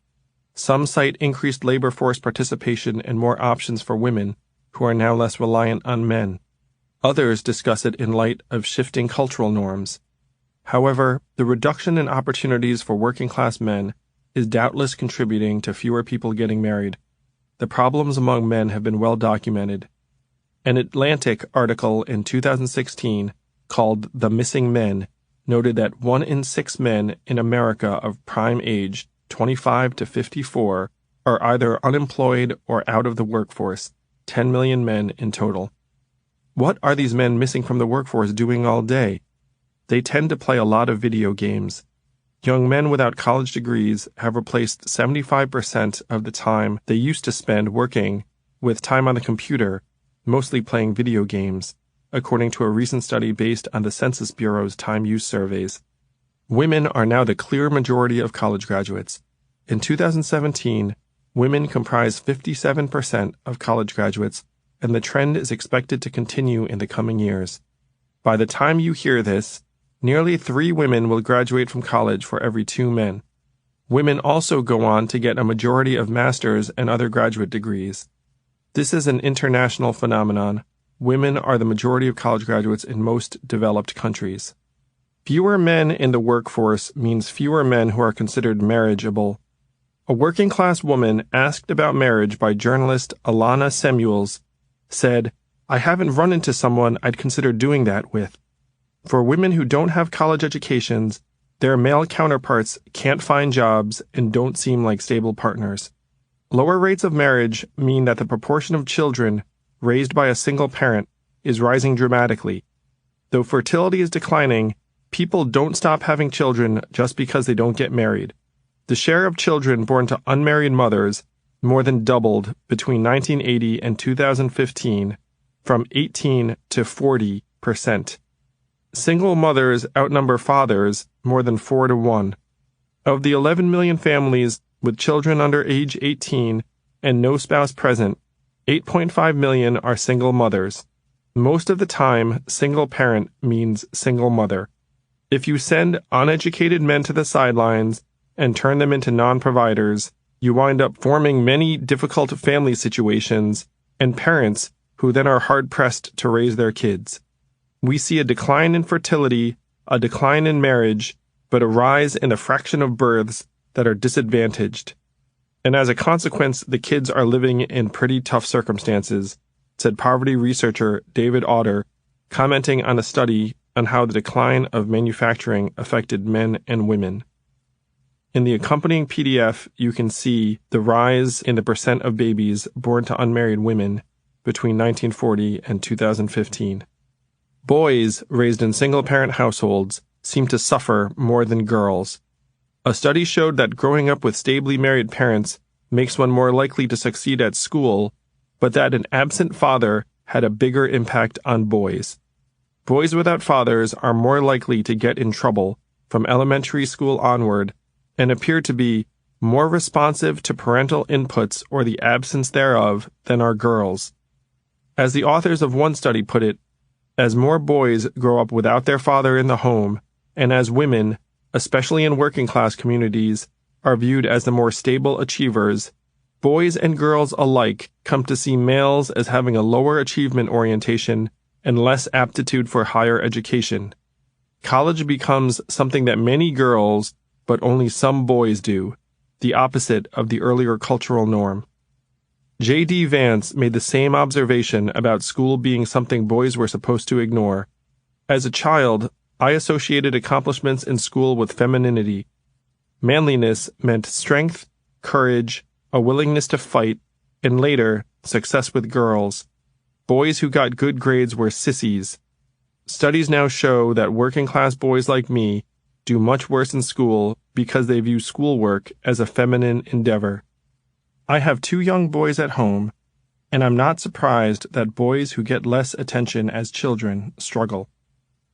Some cite increased labor force participation and more options for women, who are now less reliant on men. Others discuss it in light of shifting cultural norms. However, the reduction in opportunities for working-class men is doubtless contributing to fewer people getting married. The problems among men have been well documented. An Atlantic article in 2016 called The Missing Men noted that 1 in 6 men in America of prime age, 25 to 54, are either unemployed or out of the workforce, 10 million men in total. What are these men missing from the workforce doing all day? They tend to play a lot of video games. Young men without college degrees have replaced 75% of the time they used to spend working with time on the computer, mostly playing video games, according to a recent study based on the Census Bureau's time use surveys. Women are now the clear majority of college graduates. In 2017, women comprise 57% of college graduates, and the trend is expected to continue in the coming years. By the time you hear this, nearly 3 women will graduate from college for every 2 men. Women also go on to get a majority of master's and other graduate degrees. This is an international phenomenon. Women are the majority of college graduates in most developed countries. Fewer men in the workforce means fewer men who are considered marriageable. A working-class woman asked about marriage by journalist Alana Samuels said, "I haven't run into someone I'd consider doing that with." For women who don't have college educations, their male counterparts can't find jobs and don't seem like stable partners. Lower rates of marriage mean that the proportion of children raised by a single parent is rising dramatically. Though fertility is declining, people don't stop having children just because they don't get married. The share of children born to unmarried mothers more than doubled between 1980 and 2015, from 18 to 40%. Single mothers outnumber fathers more than 4 to 1. Of the 11 million families with children under age 18 and no spouse present, 8.5 million are single mothers. Most of the time, single parent means single mother. If you send uneducated men to the sidelines and turn them into non-providers, you wind up forming many difficult family situations and parents who then are hard-pressed to raise their kids. We see a decline in fertility, a decline in marriage, but a rise in the fraction of births that are disadvantaged. And as a consequence, the kids are living in pretty tough circumstances, said poverty researcher David Otter, commenting on a study on how the decline of manufacturing affected men and women. In the accompanying PDF, you can see the rise in the percent of babies born to unmarried women between 1940 and 2015. Boys raised in single-parent households seem to suffer more than girls. A study showed that growing up with stably married parents makes one more likely to succeed at school, but that an absent father had a bigger impact on boys. Boys without fathers are more likely to get in trouble from elementary school onward and appear to be more responsive to parental inputs or the absence thereof than are girls. As the authors of one study put it, as more boys grow up without their father in the home, and as women, especially in working-class communities, are viewed as the more stable achievers, Boys and girls alike come to see males as having a lower achievement orientation and less aptitude for higher education. College becomes something that many girls, but only some boys do, the opposite of the earlier cultural norm. J.D. Vance made the same observation about school being something boys were supposed to ignore. As a child, I associated accomplishments in school with femininity. Manliness meant strength, courage, a willingness to fight, and later, success with girls. Boys who got good grades were sissies. Studies now show that working-class boys like me do much worse in school because they view schoolwork as a feminine endeavor. I have 2 young boys at home, and I'm not surprised that boys who get less attention as children struggle.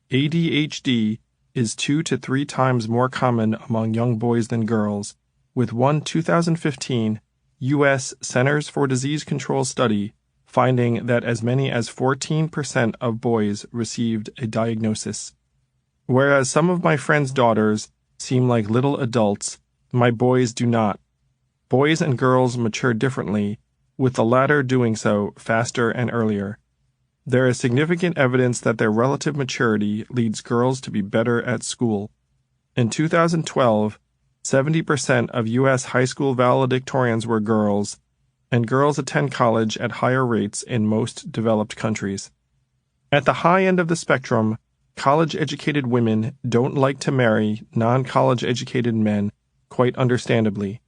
ADHD is 2 to 3 times more common among young boys than girls, with one 2015 U.S. Centers for Disease Control study finding that as many as 14% of boys received a diagnosis. Whereas some of my friends' daughters seem like little adults, my boys do not. Boys and girls mature differently, with the latter doing so faster and earlier. There is significant evidence that their relative maturity leads girls to be better at school. In 2012, 70% of U.S. high school valedictorians were girls, and girls attend college at higher rates in most developed countries. At the high end of the spectrum, college-educated women don't like to marry non-college-educated men, quite understandably.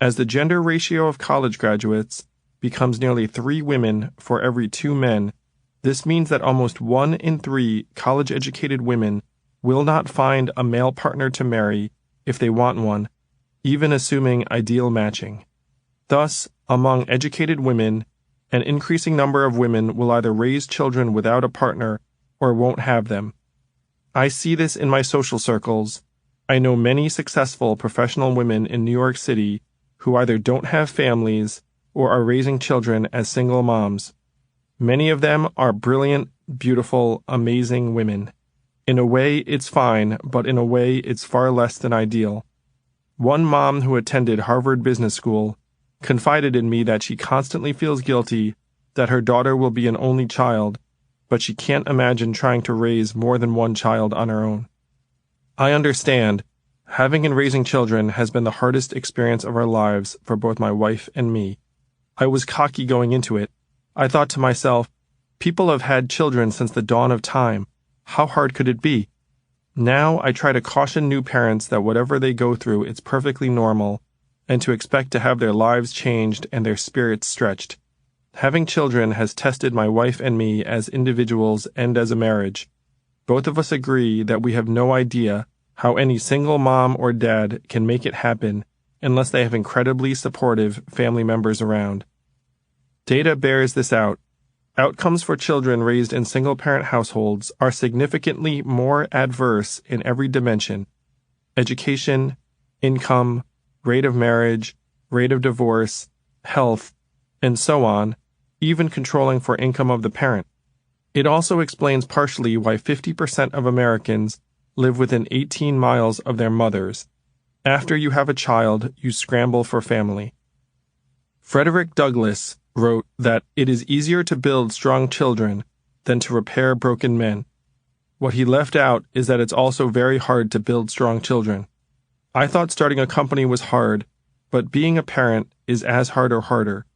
As the gender ratio of college graduates becomes nearly 3 women for every 2 men, this means that almost 1 in 3 college-educated women will not find a male partner to marry if they want one, even assuming ideal matching. Thus, among educated women, an increasing number of women will either raise children without a partner or won't have them. I see this in my social circles. I know many successful professional women in New York City who either don't have families or are raising children as single moms. Many of them are brilliant, beautiful, amazing women. In a way, it's fine, but in a way, it's far less than ideal. One mom who attended Harvard Business School confided in me that she constantly feels guilty that her daughter will be an only child, but she can't imagine trying to raise more than 1 child on her own. I understand. Having and raising children has been the hardest experience of our lives for both my wife and me. I was cocky going into it. I thought to myself, people have had children since the dawn of time. How hard could it be? Now I try to caution new parents that whatever they go through, it's perfectly normal, and to expect to have their lives changed and their spirits stretched. Having children has tested my wife and me as individuals and as a marriage. Both of us agree that we have no idea how any single mom or dad can make it happen unless they have incredibly supportive family members around. Data bears this out. Outcomes for children raised in single-parent households are significantly more adverse in every dimension: education, income, rate of marriage, rate of divorce, health, and so on, even controlling for income of the parent. It also explains partially why 50% of Americans live within 18 miles of their mothers. After you have a child, you scramble for family. Frederick Douglass wrote that it is easier to build strong children than to repair broken men. What he left out is that it's also very hard to build strong children. I thought starting a company was hard, but being a parent is as hard or harder.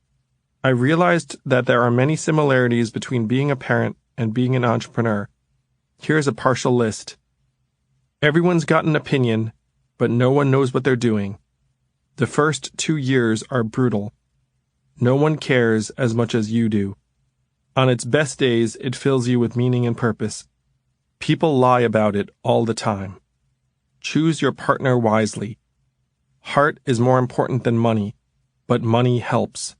I realized that there are many similarities between being a parent and being an entrepreneur. Here's a partial list. Everyone's got an opinion, but no one knows what they're doing. The first 2 years are brutal. No one cares as much as you do. On its best days, it fills you with meaning and purpose. People lie about it all the time. Choose your partner wisely. Heart is more important than money, but money helps.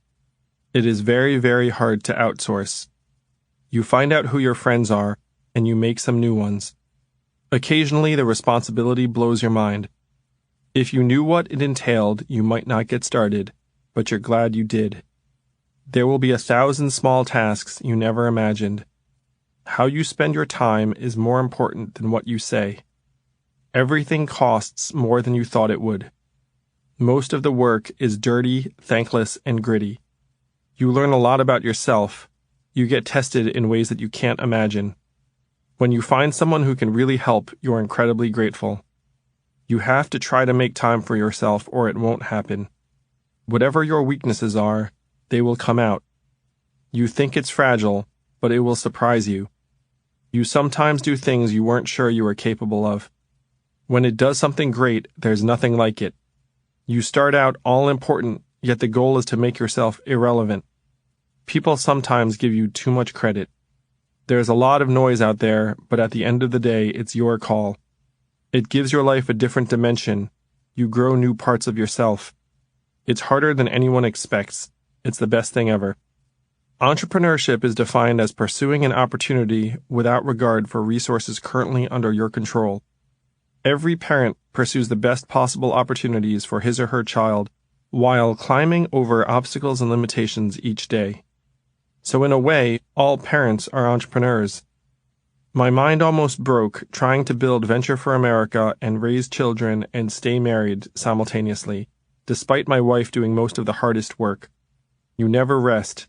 It is very, very hard to outsource. You find out who your friends are, and you make some new ones. Occasionally, the responsibility blows your mind. If you knew what it entailed, you might not get started, but you're glad you did. There will be 1,000 small tasks you never imagined. How you spend your time is more important than what you say. Everything costs more than you thought it would. Most of the work is dirty, thankless, and gritty. You learn a lot about yourself. You get tested in ways that you can't imagine. When you find someone who can really help, you're incredibly grateful. You have to try to make time for yourself or it won't happen. Whatever your weaknesses are, they will come out. You think it's fragile, but it will surprise you. You sometimes do things you weren't sure you were capable of. When it does something great, there's nothing like it. You start out all important, yet the goal is to make yourself irrelevant. People sometimes give you too much credit. There's a lot of noise out there, but at the end of the day, it's your call. It gives your life a different dimension. You grow new parts of yourself. It's harder than anyone expects. It's the best thing ever. Entrepreneurship is defined as pursuing an opportunity without regard for resources currently under your control. Every parent pursues the best possible opportunities for his or her child while climbing over obstacles and limitations each day. So in a way, all parents are entrepreneurs. My mind almost broke trying to build Venture for America and raise children and stay married simultaneously, despite my wife doing most of the hardest work. You never rest.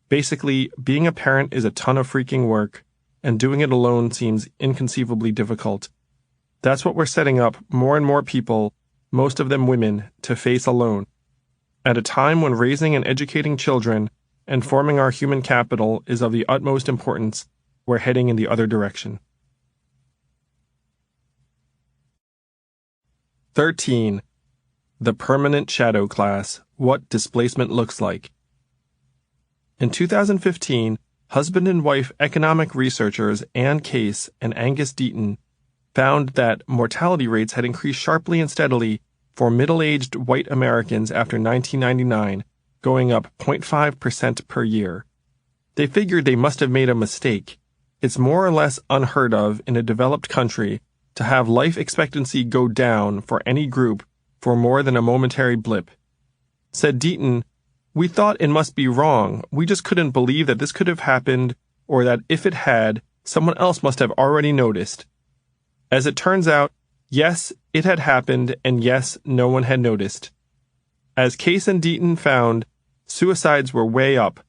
Basically, being a parent is a ton of freaking work, and doing it alone seems inconceivably difficult. That's what we're setting up more and more people, most of them women, to face alone. At a time when raising and educating children and forming our human capital is of the utmost importance, we're heading in the other direction. 13. The Permanent Shadow Class: What Displacement Looks Like. In 2015, husband and wife economic researchers Ann Case and Angus Deaton found that mortality rates had increased sharply and steadily for middle-aged white Americans after 1999, going up 0.5% per year. They figured they must have made a mistake. It's more or less unheard of in a developed country to have life expectancy go down for any group for more than a momentary blip. Said Deaton, "We thought it must be wrong. We just couldn't believe that this could have happened, or that if it had, someone else must have already noticed." As it turns out, yes, it had happened, and yes, no one had noticed. As Case and Deaton found, suicides were way up.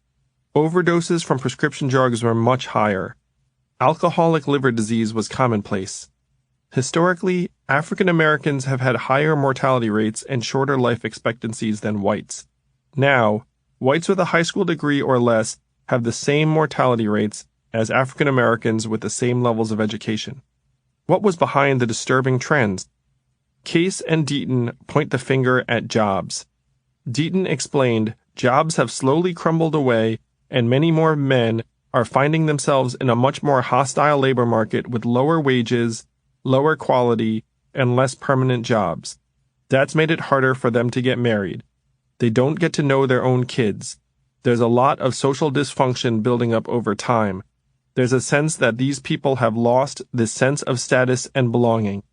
Overdoses from prescription drugs were much higher. Alcoholic liver disease was commonplace. Historically, African Americans have had higher mortality rates and shorter life expectancies than whites. Now, whites with a high school degree or less have the same mortality rates as African Americans with the same levels of education. What was behind the disturbing trends? Case and Deaton point the finger at jobs. Deaton explained, jobs have slowly crumbled away, and many more men are finding themselves in a much more hostile labor market with lower wages, lower quality, and less permanent jobs. That's made it harder for them to get married. They don't get to know their own kids. There's a lot of social dysfunction building up over time. There's a sense that these people have lost this sense of status and belonging.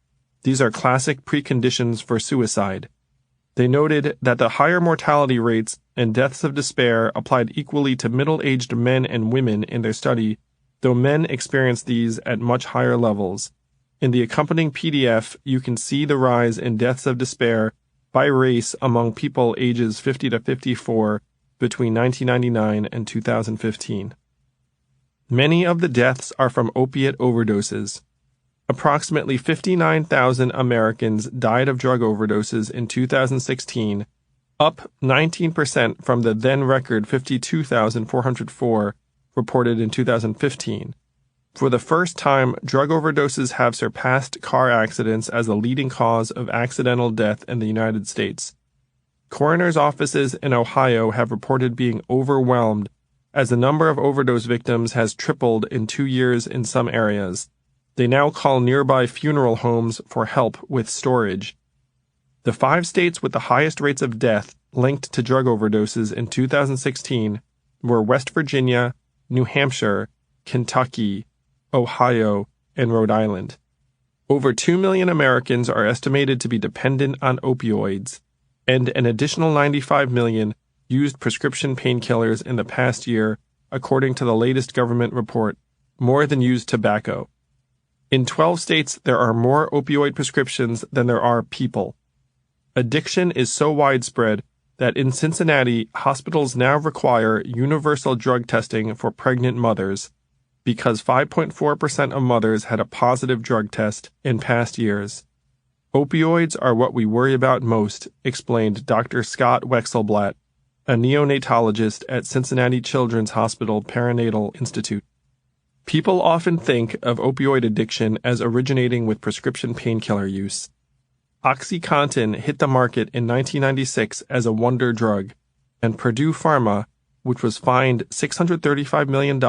These are classic preconditions for suicide. They noted that the higher mortality rates and deaths of despair applied equally to middle-aged men and women in their study, though men experienced these at much higher levels. In the accompanying PDF, you can see the rise in deaths of despair by race among people ages 50 to 54 between 1999 and 2015. Many of the deaths are from opiate overdoses. Approximately 59,000 Americans died of drug overdoses in 2016, up 19% from the then record 52,404 reported in 2015. For the first time, drug overdoses have surpassed car accidents as the leading cause of accidental death in the United States. Coroners' offices in Ohio have reported being overwhelmed as the number of overdose victims has tripled in 2 years in some areas. They now call nearby funeral homes for help with storage. The 5 states with the highest rates of death linked to drug overdoses in 2016 were West Virginia, New Hampshire, Kentucky, Ohio, and Rhode Island. Over 2 million Americans are estimated to be dependent on opioids, and an additional 95 million used prescription painkillers in the past year, according to the latest government report, more than used tobacco. In 12 states, there are more opioid prescriptions than there are people. Addiction is so widespread that in Cincinnati, hospitals now require universal drug testing for pregnant mothers because 5.4% of mothers had a positive drug test in past years. Opioids are what we worry about most, explained Dr. Scott Wexelblatt, a neonatologist at Cincinnati Children's Hospital Perinatal Institute. People often think of opioid addiction as originating with prescription painkiller use. OxyContin hit the market in 1996 as a wonder drug, and Purdue Pharma, which was fined $635 million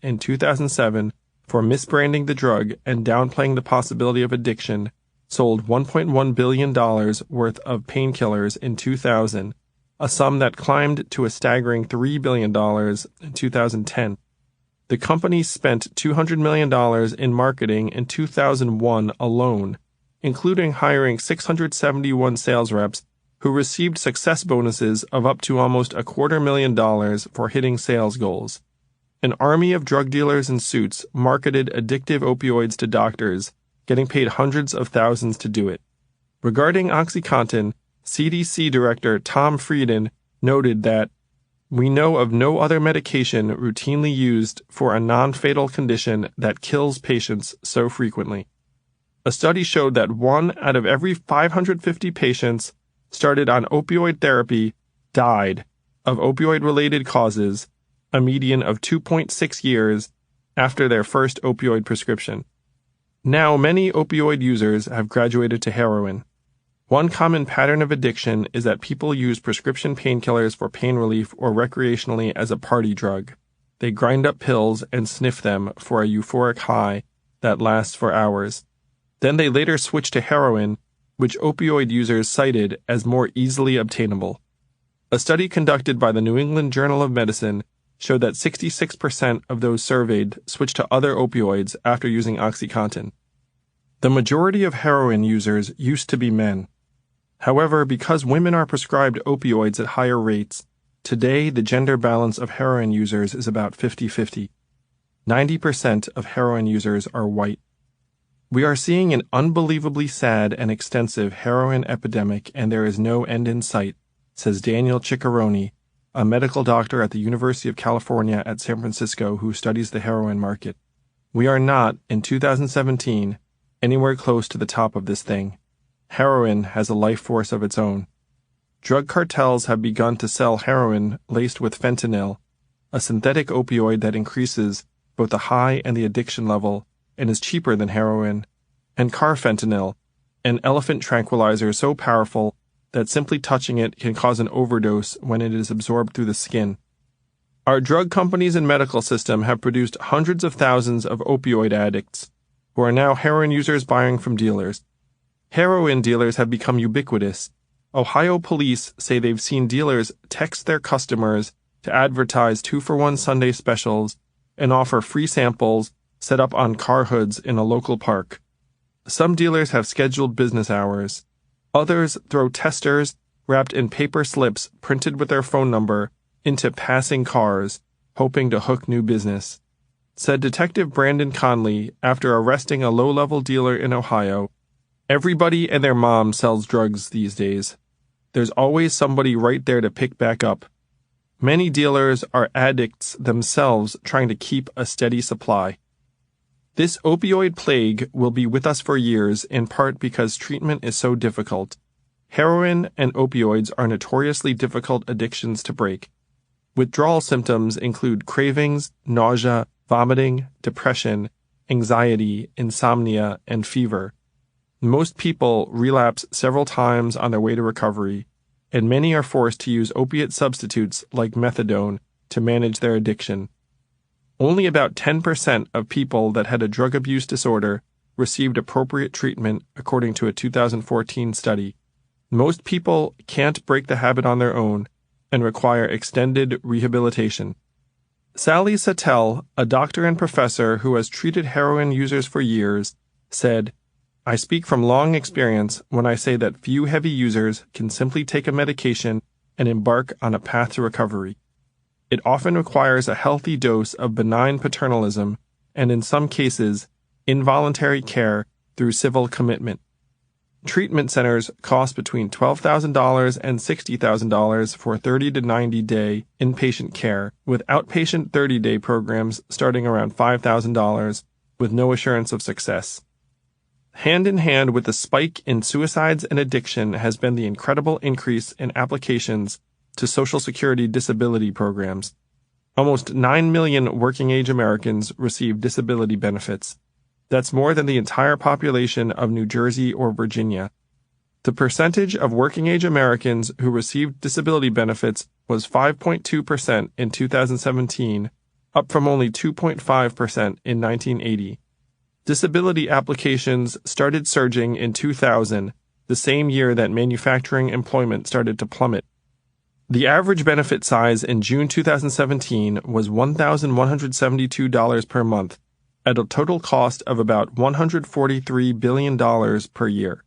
in 2007 for misbranding the drug and downplaying the possibility of addiction, sold $1.1 billion worth of painkillers in 2000, a sum that climbed to a staggering $3 billion in 2010. The company spent $200 million in marketing in 2001 alone, including hiring 671 sales reps who received success bonuses of up to almost $250,000 for hitting sales goals. An army of drug dealers in suits marketed addictive opioids to doctors, getting paid hundreds of thousands to do it. Regarding OxyContin, CDC Director Tom Frieden noted that we know of no other medication routinely used for a non-fatal condition that kills patients so frequently. A study showed that 1 out of every 550 patients started on opioid therapy died of opioid-related causes, a median of 2.6 years after their first opioid prescription. Now, many opioid users have graduated to heroin. One common pattern of addiction is that people use prescription painkillers for pain relief or recreationally as a party drug. They grind up pills and sniff them for a euphoric high that lasts for hours. Then they later switch to heroin, which opioid users cited as more easily obtainable. A study conducted by the New England Journal of Medicine showed that 66% of those surveyed switched to other opioids after using OxyContin. The majority of heroin users used to be men. However, because women are prescribed opioids at higher rates, today the gender balance of heroin users is about 50-50. 90% of heroin users are white. We are seeing an unbelievably sad and extensive heroin epidemic, and there is no end in sight, says Daniel Ciccarone, a medical doctor at the University of California at San Francisco who studies the heroin market. We are not, in 2017, anywhere close to the top of this thing. Heroin has a life force of its own. Drug cartels have begun to sell heroin laced with fentanyl, a synthetic opioid that increases both the high and the addiction level and is cheaper than heroin, and carfentanil, an elephant tranquilizer so powerful that simply touching it can cause an overdose when it is absorbed through the skin. Our drug companies and medical system have produced hundreds of thousands of opioid addicts, who are now heroin users buying from dealers. Heroin dealers have become ubiquitous. Ohio police say they've seen dealers text their customers to advertise 2-for-1 Sunday specials and offer free samples set up on car hoods in a local park. Some dealers have scheduled business hours. Others throw testers wrapped in paper slips printed with their phone number into passing cars, hoping to hook new business. Said Detective Brandon Conley after arresting a low-level dealer in Ohio, "Everybody and their mom sells drugs these days. There's always somebody right there to pick back up. Many dealers are addicts themselves trying to keep a steady supply." This opioid plague will be with us for years, in part because treatment is so difficult. Heroin and opioids are notoriously difficult addictions to break. Withdrawal symptoms include cravings, nausea, vomiting, depression, anxiety, insomnia, and fever. Most people relapse several times on their way to recovery, and many are forced to use opiate substitutes like methadone to manage their addiction. Only about 10% of people that had a drug abuse disorder received appropriate treatment, according to a 2014 study. Most people can't break the habit on their own and require extended rehabilitation. Sally Sattel, a doctor and professor who has treated heroin users for years, said, "I speak from long experience when I say that few heavy users can simply take a medication and embark on a path to recovery. It often requires a healthy dose of benign paternalism and, in some cases, involuntary care through civil commitment. Treatment centers cost between $12,000 and $60,000 for 30 to 90-day inpatient care, with outpatient 30-day programs starting around $5,000 with no assurance of success. Hand in hand with the spike in suicides and addiction has been the incredible increase in applications to Social Security disability programs. Almost 9 million working-age Americans receive disability benefits. That's more than the entire population of New Jersey or Virginia. The percentage of working-age Americans who received disability benefits was 5.2% in 2017, up from only 2.5% in 1980. Disability applications started surging in 2000, the same year that manufacturing employment started to plummet. The average benefit size in June 2017 was $1,172 per month, at a total cost of about $143 billion per year.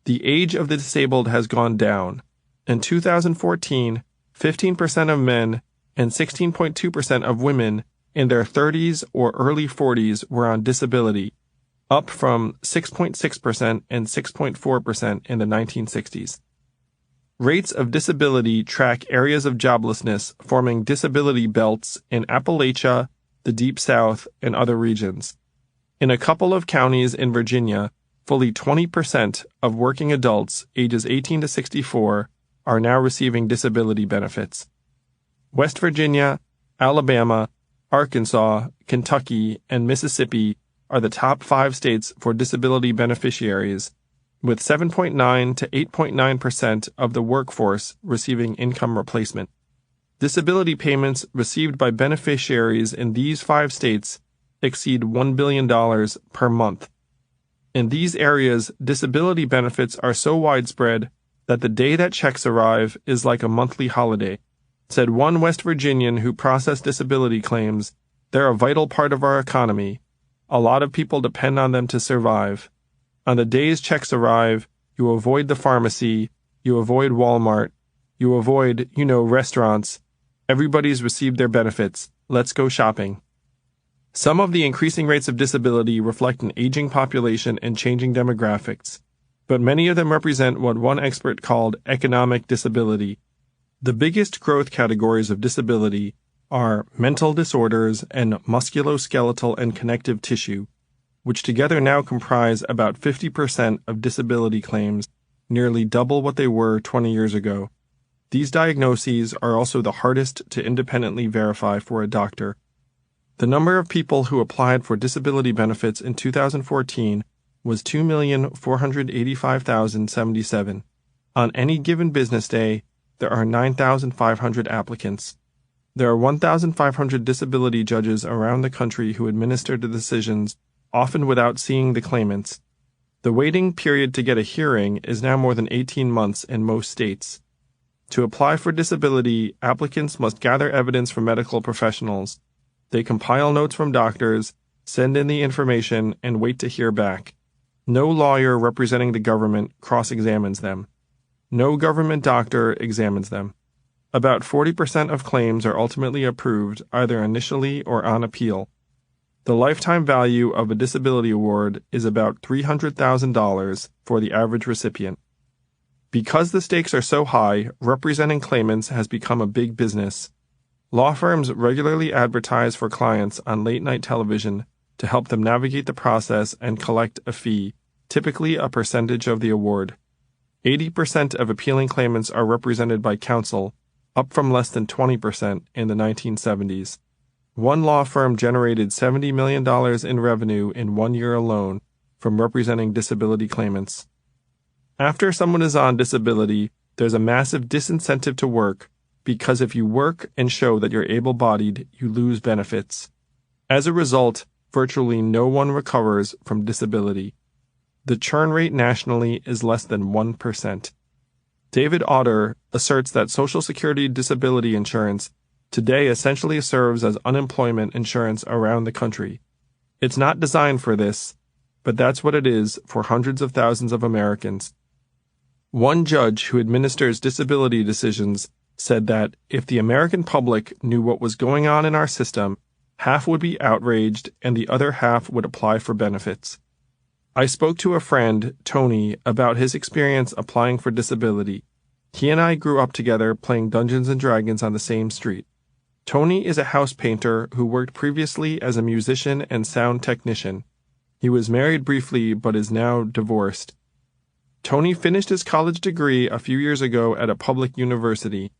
The age of the disabled has gone down. In 2014, 15% of men and 16.2% of women in their 30s or early 40s were on disability, up from 6.6% and 6.4% in the 1960s. Rates of disability track areas of joblessness forming disability belts in Appalachia, the Deep South, and other regions. In a couple of counties in Virginia, fully 20% of working adults ages 18 to 64 are now receiving disability benefits. West Virginia, Alabama, Arkansas, Kentucky, and Mississippi are the top 5 states for disability beneficiaries, with 7.9 to 8.9% of the workforce receiving income replacement. Disability payments received by beneficiaries in these 5 states exceed $1 billion per month. In these areas, disability benefits are so widespread that the day that checks arrive is like a monthly holiday. Said one West Virginian who processed disability claims, "They're a vital part of our economy. A lot of people depend on them to survive. On the days checks arrive, you avoid the pharmacy, you avoid Walmart, you avoid, restaurants. Everybody's received their benefits. Let's go shopping." Some of the increasing rates of disability reflect an aging population and changing demographics, but many of them represent what one expert called economic disability. The biggest growth categories of disability are mental disorders and musculoskeletal and connective tissue, which together now comprise about 50% of disability claims, nearly double what they were 20 years ago. These diagnoses are also the hardest to independently verify for a doctor. The number of people who applied for disability benefits in 2014 was 2,485,077. On any given business day, there are 9,500 applicants. There are 1,500 disability judges around the country who administer the decisions, often without seeing the claimants. The waiting period to get a hearing is now more than 18 months in most states. To apply for disability, applicants must gather evidence from medical professionals. They compile notes from doctors, send in the information, and wait to hear back. No lawyer representing the government cross-examines them. No government doctor examines them. About 40% of claims are ultimately approved, either initially or on appeal. The lifetime value of a disability award is about $300,000 for the average recipient. Because the stakes are so high, representing claimants has become a big business. Law firms regularly advertise for clients on late-night television to help them navigate the process and collect a fee, typically a percentage of the award. 80% of appealing claimants are represented by counsel, up from less than 20% in the 1970s. One law firm generated $70 million in revenue in 1 year alone from representing disability claimants. After someone is on disability, there's a massive disincentive to work, because if you work and show that you're able-bodied, you lose benefits. As a result, virtually no one recovers from disability. The churn rate nationally is less than 1%. David Autor asserts that Social Security disability insurance today essentially serves as unemployment insurance around the country. It's not designed for this, but that's what it is for hundreds of thousands of Americans. One judge who administers disability decisions said that if the American public knew what was going on in our system, half would be outraged and the other half would apply for benefits. I spoke to a friend, Tony, about his experience applying for disability. He and I grew up together playing Dungeons & Dragons on the same street. Tony is a house painter who worked previously as a musician and sound technician. He was married briefly but is now divorced. Tony finished his college degree a few years ago at a public university.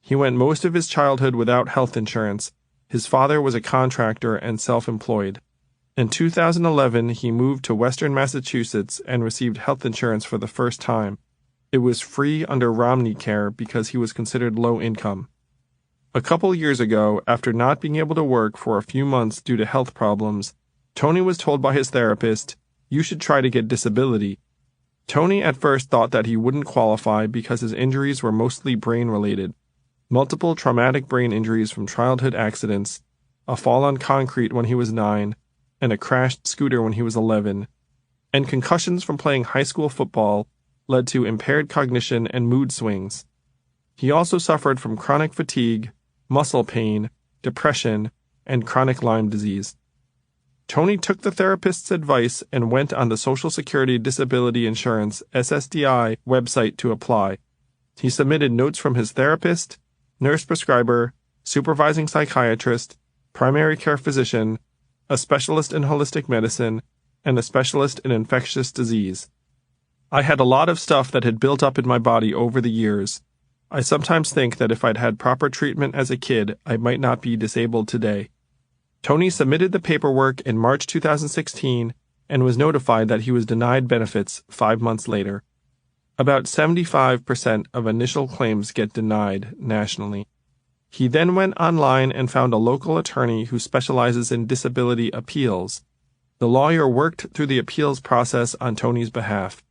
He went most of his childhood without health insurance. His father was a contractor and self-employed. In 2011, he moved to Western Massachusetts and received health insurance for the first time. It was free under Romney Care because he was considered low income. A couple years ago, after not being able to work for a few months due to health problems, Tony was told by his therapist, "You should try to get disability." Tony at first thought that he wouldn't qualify because his injuries were mostly brain-related. Multiple traumatic brain injuries from childhood accidents, a fall on concrete when he was 9, and a crashed scooter when he was 11, and concussions from playing high school football led to impaired cognition and mood swings. He also suffered from chronic fatigue, muscle pain, depression, and chronic Lyme disease. Tony took the therapist's advice and went on the Social Security Disability Insurance (SSDI) website to apply. He submitted notes from his therapist, nurse prescriber, supervising psychiatrist, primary care physician, a specialist in holistic medicine, and a specialist in infectious disease. I had a lot of stuff that had built up in my body over the years. I sometimes think that if I'd had proper treatment as a kid, I might not be disabled today. Tony submitted the paperwork in March 2016 and was notified that he was denied benefits 5 months later. About 75% of initial claims get denied nationally. He then went online and found a local attorney who specializes in disability appeals. The lawyer worked through the appeals process on Tony's behalf.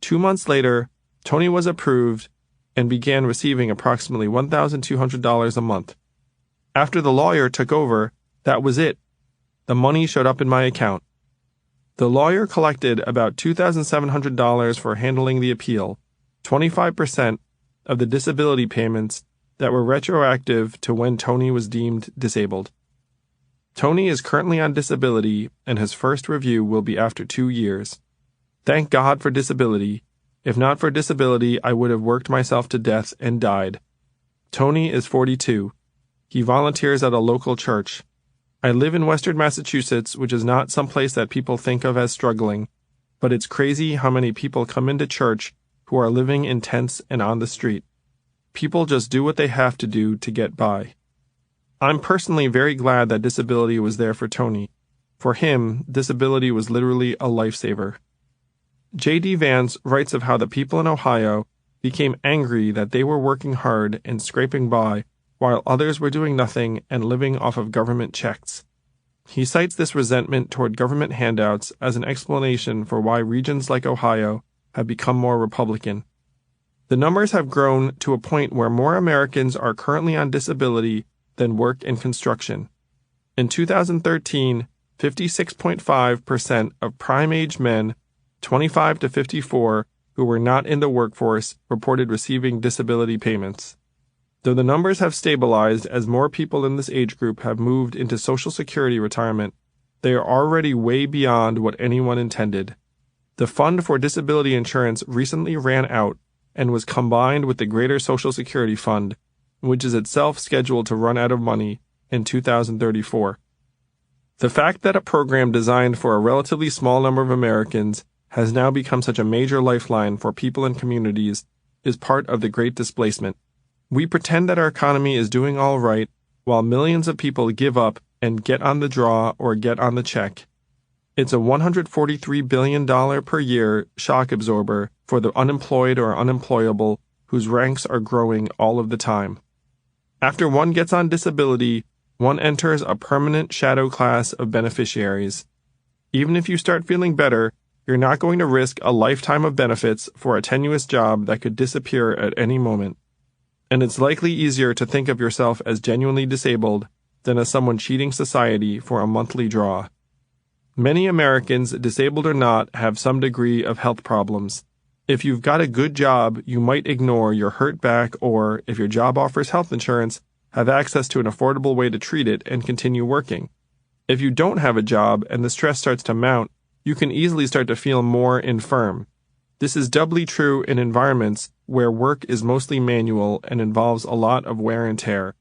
2 months later, Tony was approved and began receiving approximately $1,200 a month. After the lawyer took over, that was it. The money showed up in my account. The lawyer collected about $2,700 for handling the appeal, 25% of the disability payments that were retroactive to when Tony was deemed disabled. Tony is currently on disability, and his first review will be after 2 years. Thank God for disability. If not for disability, I would have worked myself to death and died. Tony is 42. He volunteers at a local church. I live in Western Massachusetts, which is not some place that people think of as struggling, but it's crazy how many people come into church who are living in tents and on the street. People just do what they have to do to get by. I'm personally very glad that disability was there for Tony. For him, disability was literally a lifesaver. J.D. Vance writes of how the people in Ohio became angry that they were working hard and scraping by while others were doing nothing and living off of government checks. He cites this resentment toward government handouts as an explanation for why regions like Ohio have become more Republican. The numbers have grown to a point where more Americans are currently on disability than work in construction. In 2013, 56.5% of prime-age men, 25 to 54, who were not in the workforce, reported receiving disability payments. Though the numbers have stabilized as more people in this age group have moved into Social Security retirement, they are already way beyond what anyone intended. The Fund for Disability Insurance recently ran out and was combined with the Greater Social Security Fund, which is itself scheduled to run out of money in 2034. The fact that a program designed for a relatively small number of Americans has now become such a major lifeline for people and communities is part of the Great Displacement. We pretend that our economy is doing all right while millions of people give up and get on the draw or get on the check. It's a $143 billion per year shock absorber for the unemployed or unemployable whose ranks are growing all of the time. After one gets on disability, one enters a permanent shadow class of beneficiaries. Even if you start feeling better, you're not going to risk a lifetime of benefits for a tenuous job that could disappear at any moment. And it's likely easier to think of yourself as genuinely disabled than as someone cheating society for a monthly draw. Many Americans, disabled or not, have some degree of health problems. If you've got a good job, you might ignore your hurt back or, if your job offers health insurance, have access to an affordable way to treat it and continue working. If you don't have a job and the stress starts to mount, you can easily start to feel more infirm. This is doubly true in environments where work is mostly manual and involves a lot of wear and tear.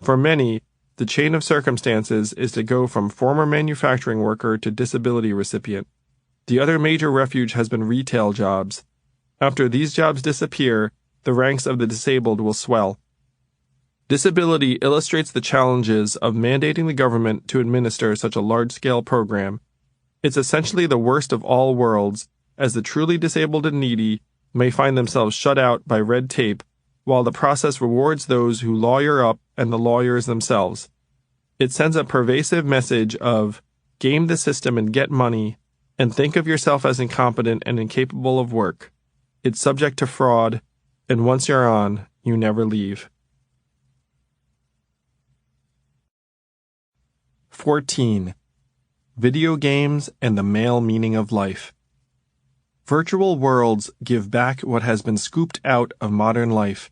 For many, the chain of circumstances is to go from former manufacturing worker to disability recipient. The other major refuge has been retail jobs. After these jobs disappear, the ranks of the disabled will swell. Disability illustrates the challenges of mandating the government to administer such a large-scale program. It's essentially the worst of all worlds, as the truly disabled and needy may find themselves shut out by red tape, while the process rewards those who lawyer up and the lawyers themselves. It sends a pervasive message of game the system and get money, and think of yourself as incompetent and incapable of work. It's subject to fraud, and once you're on, you never leave. 14. Video games and the male meaning of life. Virtual worlds give back what has been scooped out of modern life.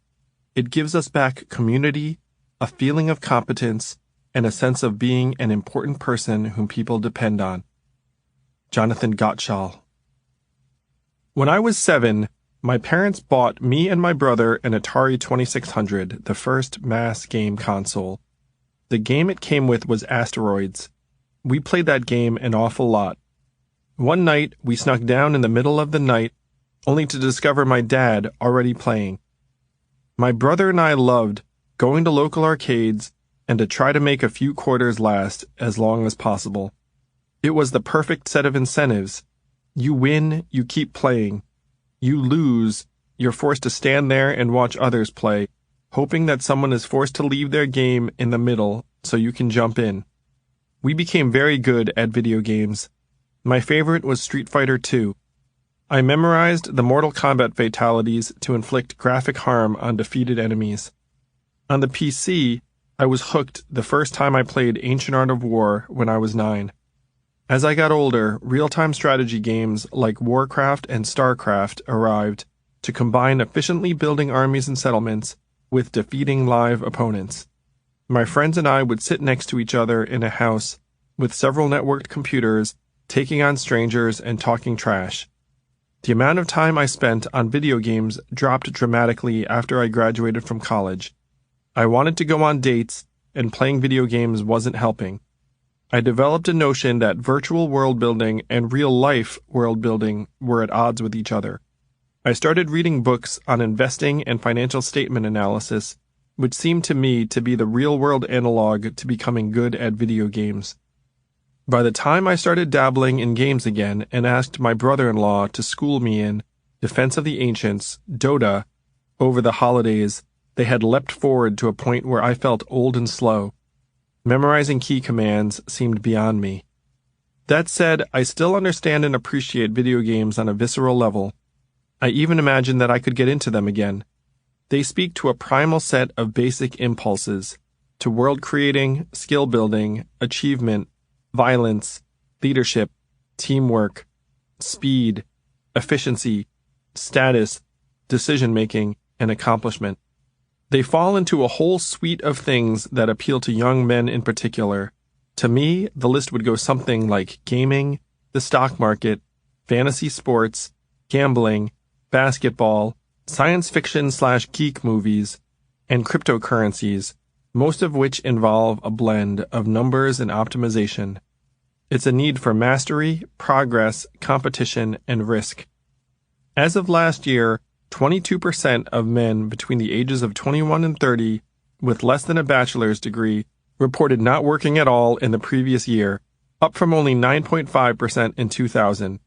It gives us back community, a feeling of competence, and a sense of being an important person whom people depend on. Jonathan Gottschall. When I was 7, my parents bought me and my brother an Atari 2600, the first mass game console. The game it came with was Asteroids. We played that game an awful lot. One night, we snuck down in the middle of the night, only to discover my dad already playing. My brother and I loved going to local arcades and to try to make a few quarters last as long as possible. It was the perfect set of incentives. You win, you keep playing. You lose, you're forced to stand there and watch others play, hoping that someone is forced to leave their game in the middle so you can jump in. We became very good at video games. My favorite was Street Fighter II. I memorized the Mortal Kombat fatalities to inflict graphic harm on defeated enemies. On the PC, I was hooked the first time I played Ancient Art of War when I was 9. As I got older, real-time strategy games like Warcraft and StarCraft arrived to combine efficiently building armies and settlements with defeating live opponents. My friends and I would sit next to each other in a house with several networked computers, taking on strangers and talking trash. The amount of time I spent on video games dropped dramatically after I graduated from college. I wanted to go on dates, and playing video games wasn't helping. I developed a notion that virtual world building and real-life world building were at odds with each other. I started reading books on investing and financial statement analysis, which seemed to me to be the real-world analog to becoming good at video games. By the time I started dabbling in games again and asked my brother-in-law to school me in Defense of the Ancients, Dota, over the holidays, they had leapt forward to a point where I felt old and slow. Memorizing key commands seemed beyond me. That said, I still understand and appreciate video games on a visceral level. I even imagine that I could get into them again. They speak to a primal set of basic impulses, to world creating, skill building, achievement, violence, leadership, teamwork, speed, efficiency, status, decision-making, and accomplishment. They fall into a whole suite of things that appeal to young men in particular. To me, the list would go something like gaming, the stock market, fantasy sports, gambling, basketball, science fiction/geek movies, and cryptocurrencies, most of which involve a blend of numbers and optimization. It's a need for mastery, progress, competition, and risk. As of last year, 22% of men between the ages of 21 and 30 with less than a bachelor's degree reported not working at all in the previous year, up from only 9.5% in 2000.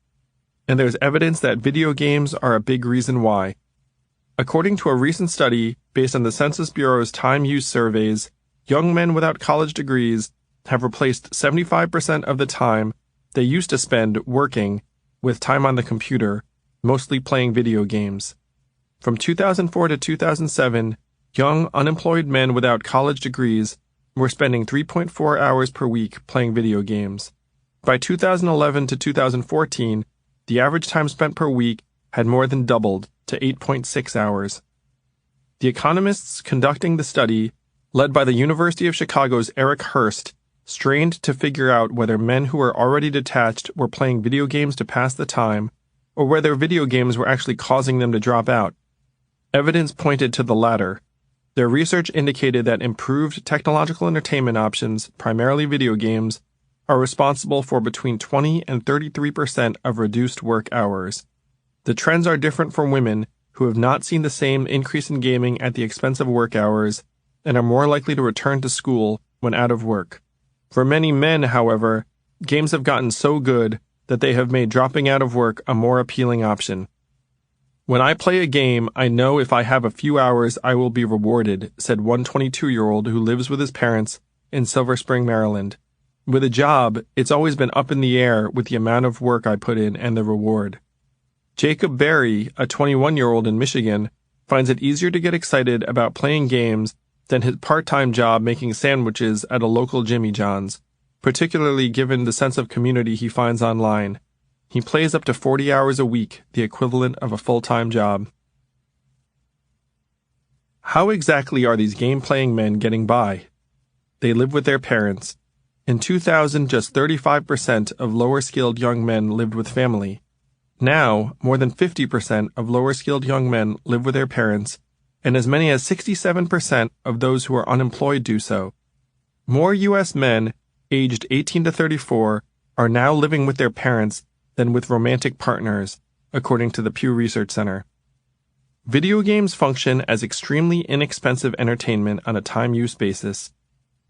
And there's evidence that video games are a big reason why. According to a recent study based on the Census Bureau's time use surveys, young men without college degrees have replaced 75% of the time they used to spend working with time on the computer, mostly playing video games. From 2004 to 2007, young unemployed men without college degrees were spending 3.4 hours per week playing video games. By 2011 to 2014, the average time spent per week had more than doubled to 8.6 hours. The economists conducting the study, led by the University of Chicago's Eric Hurst, strained to figure out whether men who were already detached were playing video games to pass the time, or whether video games were actually causing them to drop out. Evidence pointed to the latter. Their research indicated that improved technological entertainment options, primarily video games, are responsible for between 20 and 33% of reduced work hours. The trends are different for women who have not seen the same increase in gaming at the expense of work hours and are more likely to return to school when out of work. For many men, however, games have gotten so good that they have made dropping out of work a more appealing option. When I play a game, I know if I have a few hours I will be rewarded, said one 22-year-old who lives with his parents in Silver Spring, Maryland. With a job, it's always been up in the air with the amount of work I put in and the reward. Jacob Berry, a 21-year-old in Michigan, finds it easier to get excited about playing games than his part-time job making sandwiches at a local Jimmy John's, particularly given the sense of community he finds online. He plays up to 40 hours a week, the equivalent of a full-time job. How exactly are these game-playing men getting by? They live with their parents. In 2000, just 35% of lower-skilled young men lived with family. Now, more than 50% of lower-skilled young men live with their parents, and as many as 67% of those who are unemployed do so. More U.S. men, aged 18 to 34, are now living with their parents than with romantic partners, according to the Pew Research Center. Video games function as extremely inexpensive entertainment on a time-use basis.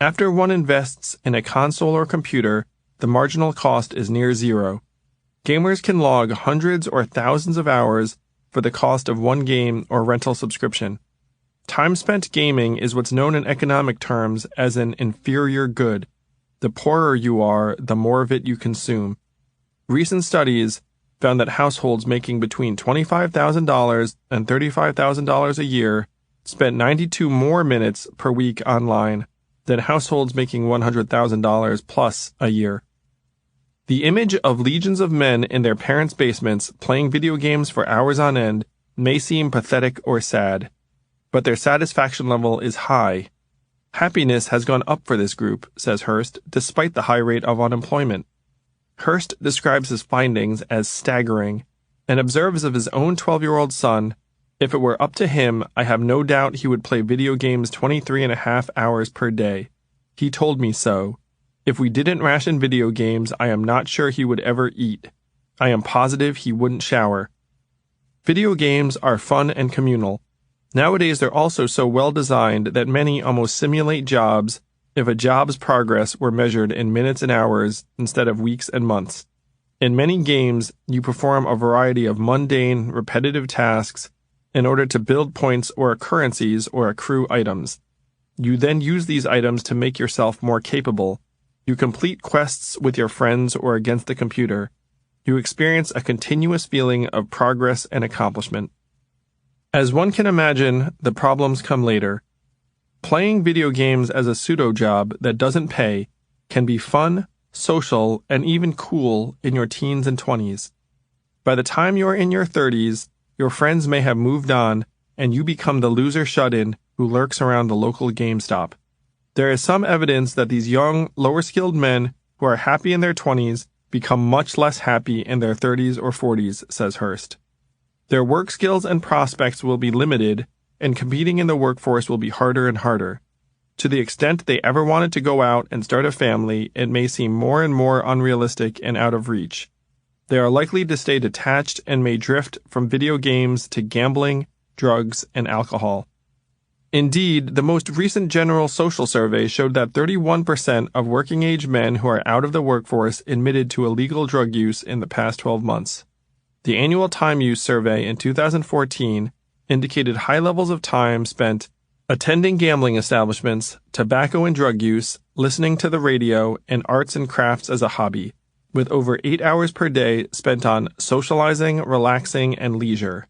After one invests in a console or computer, the marginal cost is near zero. Gamers can log hundreds or thousands of hours for the cost of one game or rental subscription. Time spent gaming is what's known in economic terms as an inferior good. The poorer you are, the more of it you consume. Recent studies found that households making between $25,000 and $35,000 a year spent 92 more minutes per week online than households making $100,000 plus a year. The image of legions of men in their parents' basements playing video games for hours on end may seem pathetic or sad, but their satisfaction level is high. Happiness has gone up for this group, says Hurst, despite the high rate of unemployment. Hurst describes his findings as staggering and observes of his own 12-year-old son, "If it were up to him, I have no doubt he would play video games 23.5 hours per day. He told me so. If we didn't ration video games, I am not sure he would ever eat. I am positive he wouldn't shower." Video games are fun and communal. Nowadays they're also so well designed that many almost simulate jobs if a job's progress were measured in minutes and hours instead of weeks and months. In many games, you perform a variety of mundane, repetitive tasks in order to build points or currencies or accrue items. You then use these items to make yourself more capable. You complete quests with your friends or against the computer. You experience a continuous feeling of progress and accomplishment. As one can imagine, the problems come later. Playing video games as a pseudo-job that doesn't pay can be fun, social, and even cool in your teens and 20s. By the time you're in your 30s, your friends may have moved on, and you become the loser shut-in who lurks around the local GameStop. There is some evidence that these young, lower-skilled men who are happy in their 20s become much less happy in their 30s or 40s, says Hurst. Their work skills and prospects will be limited, and competing in the workforce will be harder and harder. To the extent they ever wanted to go out and start a family, it may seem more and more unrealistic and out of reach. They are likely to stay detached and may drift from video games to gambling, drugs, and alcohol. Indeed, the most recent general social survey showed that 31% of working-age men who are out of the workforce admitted to illegal drug use in the past 12 months. The annual time use survey in 2014 indicated high levels of time spent attending gambling establishments, tobacco and drug use, listening to the radio, and arts and crafts as a hobby, with over 8 hours per day spent on socializing, relaxing, and leisure.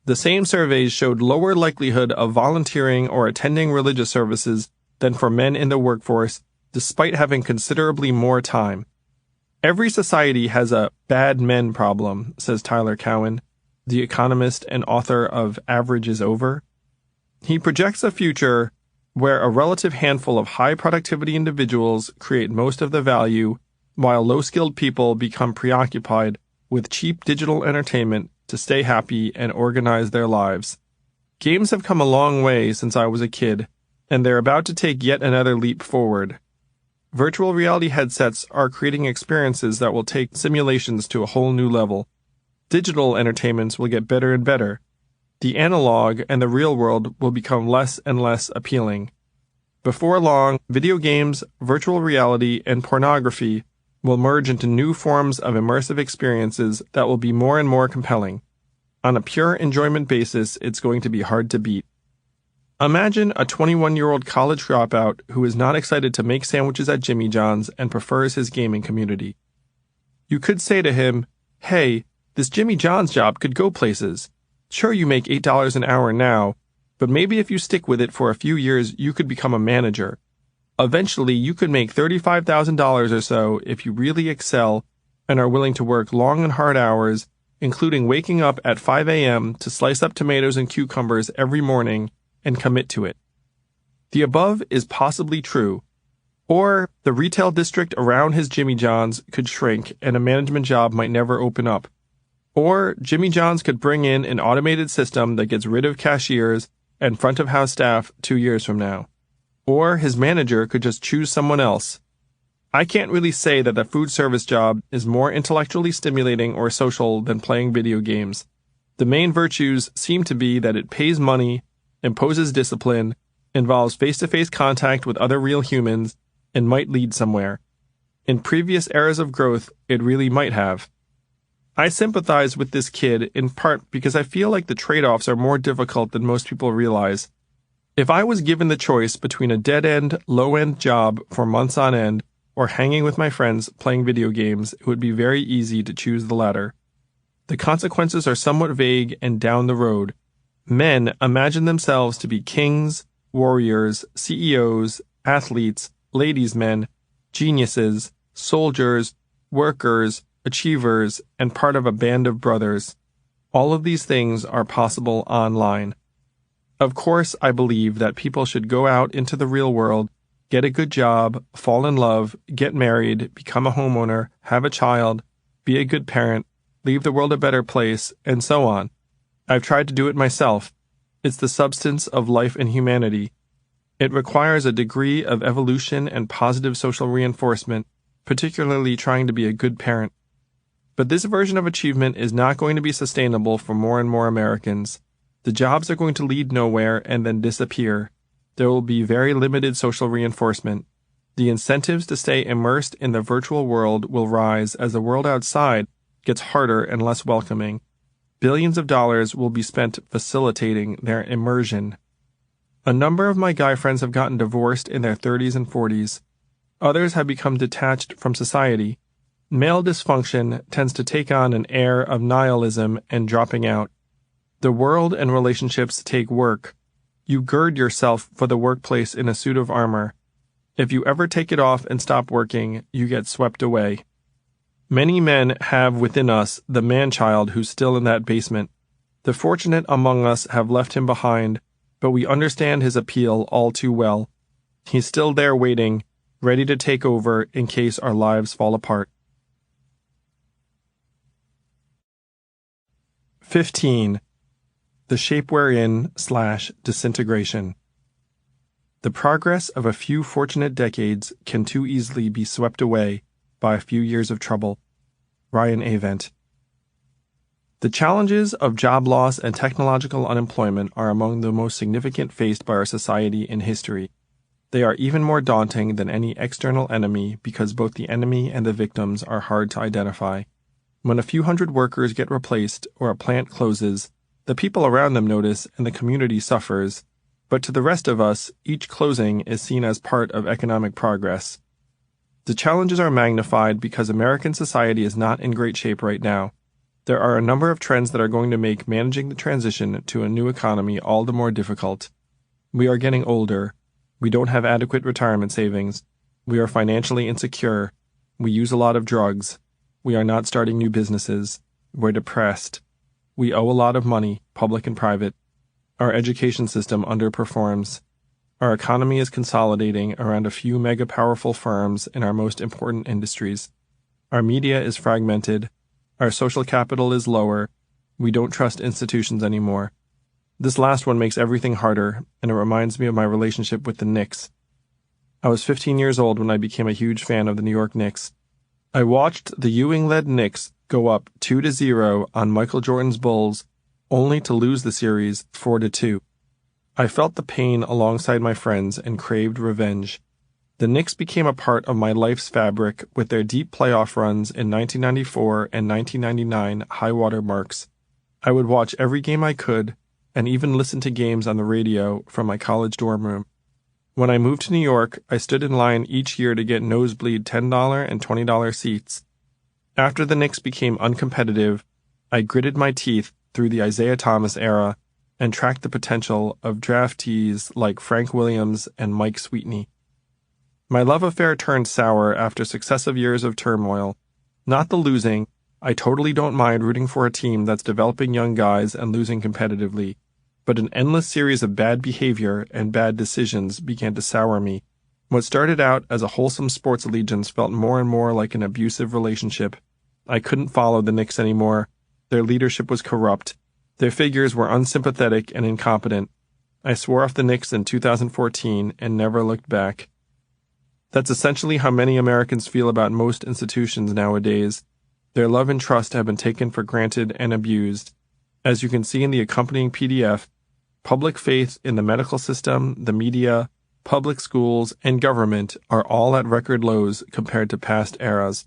The same surveys showed lower likelihood of volunteering or attending religious services than for men in the workforce, despite having considerably more time. Every society has a bad men problem, says Tyler Cowen, the economist and author of Average is Over. He projects a future where a relative handful of high-productivity individuals create most of the value, while low-skilled people become preoccupied with cheap digital entertainment to stay happy and organize their lives. Games have come a long way since I was a kid, and they're about to take yet another leap forward. Virtual reality headsets are creating experiences that will take simulations to a whole new level. Digital entertainments will get better and better. The analog and the real world will become less and less appealing. Before long, video games, virtual reality, and pornography will merge into new forms of immersive experiences that will be more and more compelling. On a pure enjoyment basis, it's going to be hard to beat. Imagine a 21-year-old college dropout who is not excited to make sandwiches at Jimmy John's and prefers his gaming community. You could say to him, "Hey, this Jimmy John's job could go places. Sure, you make $8 an hour now, but maybe if you stick with it for a few years, you could become a manager. Eventually, you could make $35,000 or so if you really excel and are willing to work long and hard hours, including waking up at 5 a.m. to slice up tomatoes and cucumbers every morning and commit to it." The above is possibly true. Or the retail district around his Jimmy John's could shrink and a management job might never open up. Or Jimmy John's could bring in an automated system that gets rid of cashiers and front-of-house staff 2 years from now. Or his manager could just choose someone else. I can't really say that the food service job is more intellectually stimulating or social than playing video games. The main virtues seem to be that it pays money, imposes discipline, involves face-to-face contact with other real humans, and might lead somewhere. In previous eras of growth, it really might have. I sympathize with this kid in part because I feel like the trade-offs are more difficult than most people realize. If I was given the choice between a dead-end, low-end job for months on end or hanging with my friends playing video games, it would be very easy to choose the latter. The consequences are somewhat vague and down the road. Men imagine themselves to be kings, warriors, CEOs, athletes, ladies' men, geniuses, soldiers, workers, achievers, and part of a band of brothers. All of these things are possible online. Of course, I believe that people should go out into the real world, get a good job, fall in love, get married, become a homeowner, have a child, be a good parent, leave the world a better place, and so on. I've tried to do it myself. It's the substance of life and humanity. It requires a degree of evolution and positive social reinforcement, particularly trying to be a good parent. But this version of achievement is not going to be sustainable for more and more Americans. The jobs are going to lead nowhere and then disappear. There will be very limited social reinforcement. The incentives to stay immersed in the virtual world will rise as the world outside gets harder and less welcoming. Billions of dollars will be spent facilitating their immersion. A number of my guy friends have gotten divorced in their 30s and 40s. Others have become detached from society. Male dysfunction tends to take on an air of nihilism and dropping out. The world and relationships take work. You gird yourself for the workplace in a suit of armor. If you ever take it off and stop working, you get swept away. Many men have within us the man-child who's still in that basement. The fortunate among us have left him behind, but we understand his appeal all too well. He's still there waiting, ready to take over in case our lives fall apart. 15. The shape we're in / disintegration. The progress of a few fortunate decades can too easily be swept away by a few years of trouble. Ryan Avent. The challenges of job loss and technological unemployment are among the most significant faced by our society in history. They are even more daunting than any external enemy because both the enemy and the victims are hard to identify. When a few hundred workers get replaced or a plant closes, the people around them notice and the community suffers, but to the rest of us, each closing is seen as part of economic progress. The challenges are magnified because American society is not in great shape right now. There are a number of trends that are going to make managing the transition to a new economy all the more difficult. We are getting older. We don't have adequate retirement savings. We are financially insecure. We use a lot of drugs. We are not starting new businesses. We're depressed. We owe a lot of money, public and private. Our education system underperforms. Our economy is consolidating around a few mega-powerful firms in our most important industries. Our media is fragmented. Our social capital is lower. We don't trust institutions anymore. This last one makes everything harder, and it reminds me of my relationship with the Knicks. I was 15 years old when I became a huge fan of the New York Knicks. I watched the Ewing-led Knicks go up 2-0 on Michael Jordan's Bulls, only to lose the series 4-2. I felt the pain alongside my friends and craved revenge. The Knicks became a part of my life's fabric with their deep playoff runs in 1994 and 1999 high-water marks. I would watch every game I could, and even listen to games on the radio from my college dorm room. When I moved to New York, I stood in line each year to get nosebleed $10 and $20 seats. After the Knicks became uncompetitive, I gritted my teeth through the Isaiah Thomas era and tracked the potential of draftees like Frank Williams and Mike Sweetney. My love affair turned sour after successive years of turmoil. Not the losing. I totally don't mind rooting for a team that's developing young guys and losing competitively. But an endless series of bad behavior and bad decisions began to sour me. What started out as a wholesome sports allegiance felt more and more like an abusive relationship. I couldn't follow the Knicks anymore. Their leadership was corrupt. Their figures were unsympathetic and incompetent. I swore off the Knicks in 2014 and never looked back. That's essentially how many Americans feel about most institutions nowadays. Their love and trust have been taken for granted and abused. As you can see in the accompanying PDF, public faith in the medical system, the media, public schools, and government are all at record lows compared to past eras.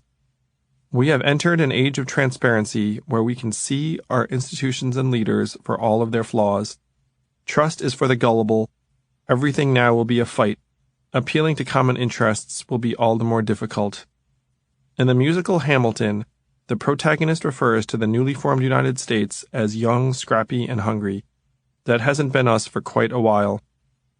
We have entered an age of transparency where we can see our institutions and leaders for all of their flaws. Trust is for the gullible. Everything now will be a fight. Appealing to common interests will be all the more difficult. In the musical Hamilton, the protagonist refers to the newly formed United States as young, scrappy, and hungry. That hasn't been us for quite a while.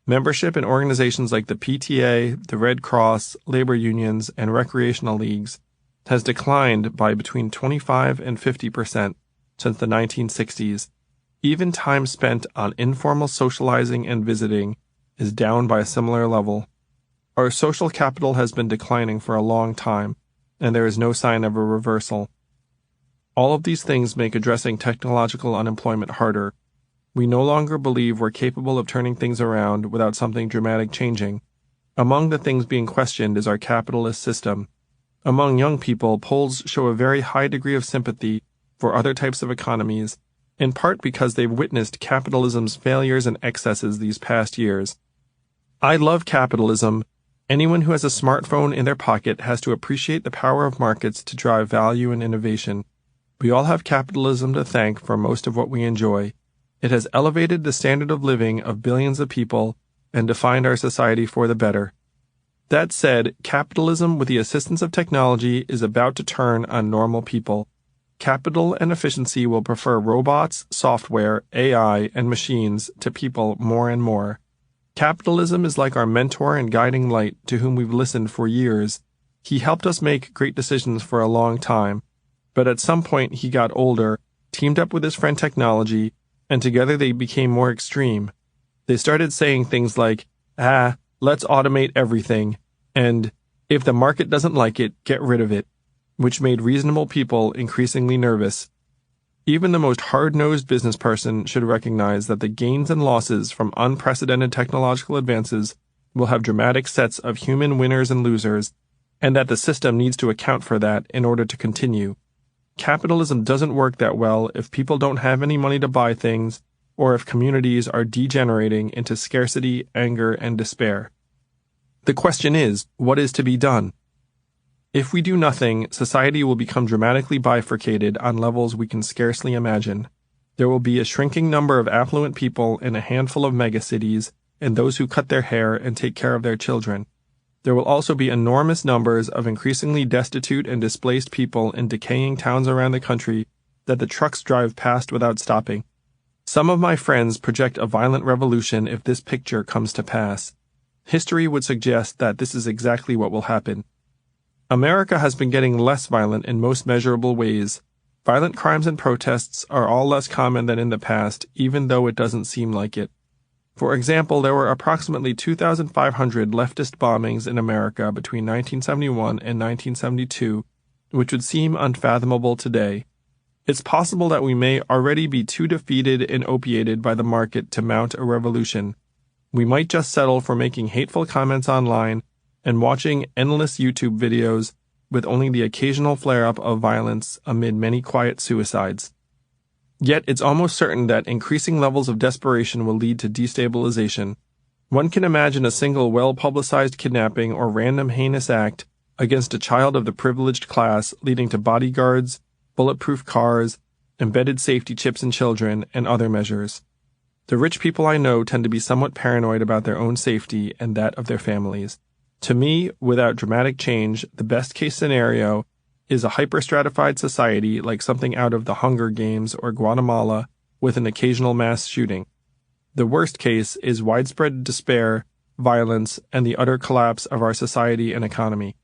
Membership in organizations like the PTA, the Red Cross, labor unions, and recreational leagues has declined by between 25 and 50% since the 1960s. Even time spent on informal socializing and visiting is down by a similar level. Our social capital has been declining for a long time, and there is no sign of a reversal. All of these things make addressing technological unemployment harder. We no longer believe we're capable of turning things around without something dramatic changing. Among the things being questioned is our capitalist system. Among young people, polls show a very high degree of sympathy for other types of economies, in part because they've witnessed capitalism's failures and excesses these past years. I love capitalism. Anyone who has a smartphone in their pocket has to appreciate the power of markets to drive value and innovation. We all have capitalism to thank for most of what we enjoy. It has elevated the standard of living of billions of people and defined our society for the better. That said, capitalism with the assistance of technology is about to turn on normal people. Capital and efficiency will prefer robots, software, AI, and machines to people more and more. Capitalism is like our mentor and guiding light to whom we've listened for years. He helped us make great decisions for a long time, but at some point he got older, teamed up with his friend technology, and together they became more extreme. They started saying things like, let's automate everything, and if the market doesn't like it, get rid of it, which made reasonable people increasingly nervous. Even the most hard-nosed business person should recognize that the gains and losses from unprecedented technological advances will have dramatic sets of human winners and losers, and that the system needs to account for that in order to continue. Capitalism doesn't work that well if people don't have any money to buy things, or if communities are degenerating into scarcity, anger, and despair. The question is, what is to be done? If we do nothing, society will become dramatically bifurcated on levels we can scarcely imagine. There will be a shrinking number of affluent people in a handful of megacities, and those who cut their hair and take care of their children. There will also be enormous numbers of increasingly destitute and displaced people in decaying towns around the country that the trucks drive past without stopping. Some of my friends project a violent revolution if this picture comes to pass. History would suggest that this is exactly what will happen. America has been getting less violent in most measurable ways. Violent crimes and protests are all less common than in the past, even though it doesn't seem like it. For example, there were approximately 2,500 leftist bombings in America between 1971 and 1972, which would seem unfathomable today. It's possible that we may already be too defeated and opiated by the market to mount a revolution. We might just settle for making hateful comments online and watching endless YouTube videos with only the occasional flare-up of violence amid many quiet suicides. Yet it's almost certain that increasing levels of desperation will lead to destabilization. One can imagine a single well-publicized kidnapping or random heinous act against a child of the privileged class leading to bodyguards, bulletproof cars, embedded safety chips in children, and other measures. The rich people I know tend to be somewhat paranoid about their own safety and that of their families. To me, without dramatic change, the best-case scenario is a hyper-stratified society like something out of the Hunger Games or Guatemala with an occasional mass shooting. The worst case is widespread despair, violence, and the utter collapse of our society and economy.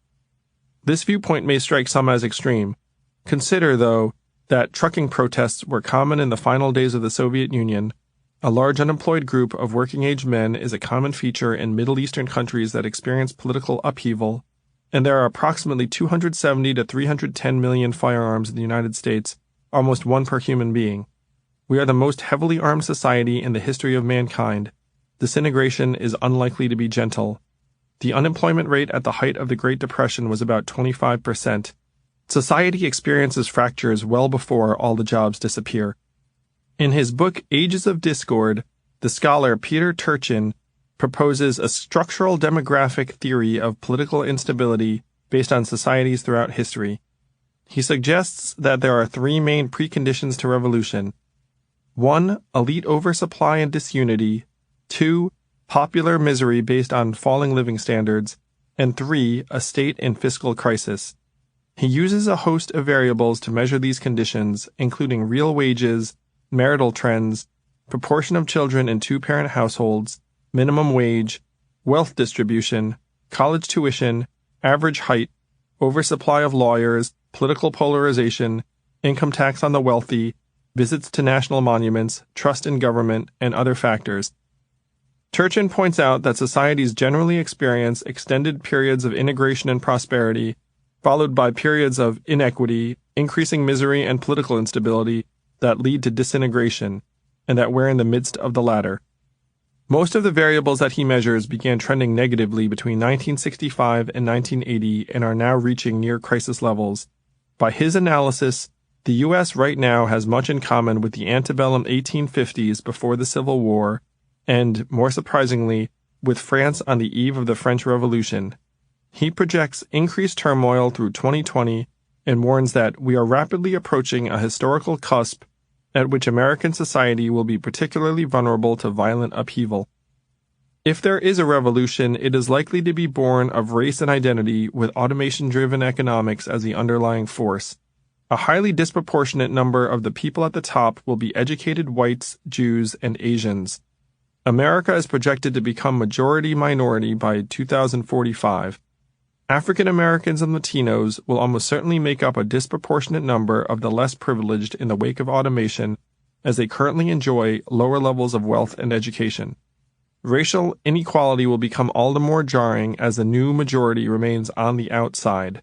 This viewpoint may strike some as extreme. Consider, though, that trucking protests were common in the final days of the Soviet Union. A large unemployed group of working-age men is a common feature in Middle Eastern countries that experience political upheaval, and there are approximately 270 to 310 million firearms in the United States, almost one per human being. We are the most heavily armed society in the history of mankind. Disintegration is unlikely to be gentle. The unemployment rate at the height of the Great Depression was about 25%. Society experiences fractures well before all the jobs disappear. In his book Ages of Discord, the scholar Peter Turchin proposes a structural demographic theory of political instability based on societies throughout history. He suggests that there are three main preconditions to revolution. 1. Elite oversupply and disunity. 2. Popular misery based on falling living standards. And 3. A state in fiscal crisis. He uses a host of variables to measure these conditions, including real wages, marital trends, proportion of children in two-parent households, minimum wage, wealth distribution, college tuition, average height, oversupply of lawyers, political polarization, income tax on the wealthy, visits to national monuments, trust in government, and other factors. Turchin points out that societies generally experience extended periods of integration and prosperity, followed by periods of inequity, increasing misery, and political instability that lead to disintegration, and that we're in the midst of the latter. Most of the variables that he measures began trending negatively between 1965 and 1980 and are now reaching near crisis levels. By his analysis, the U.S. right now has much in common with the antebellum 1850s before the Civil War, and, more surprisingly, with France on the eve of the French Revolution. He projects increased turmoil through 2020 and warns that we are rapidly approaching a historical cusp at which American society will be particularly vulnerable to violent upheaval. If there is a revolution, it is likely to be born of race and identity with automation-driven economics as the underlying force. A highly disproportionate number of the people at the top will be educated whites, Jews, and Asians. America is projected to become majority-minority by 2045. African Americans and Latinos will almost certainly make up a disproportionate number of the less privileged in the wake of automation, as they currently enjoy lower levels of wealth and education. Racial inequality will become all the more jarring as the new majority remains on the outside.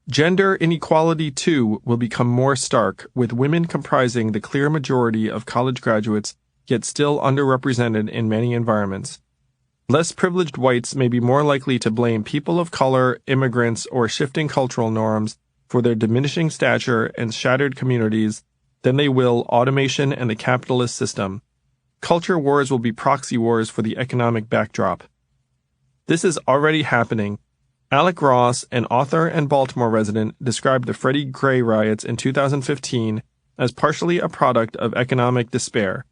Gender inequality, too, will become more stark, with women comprising the clear majority of college graduates, yet still underrepresented in many environments. Less privileged whites may be more likely to blame people of color, immigrants, or shifting cultural norms for their diminishing stature and shattered communities than they will automation and the capitalist system. Culture wars will be proxy wars for the economic backdrop. This is already happening. Alec Ross, an author and Baltimore resident, described the Freddie Gray riots in 2015 as partially a product of economic despair.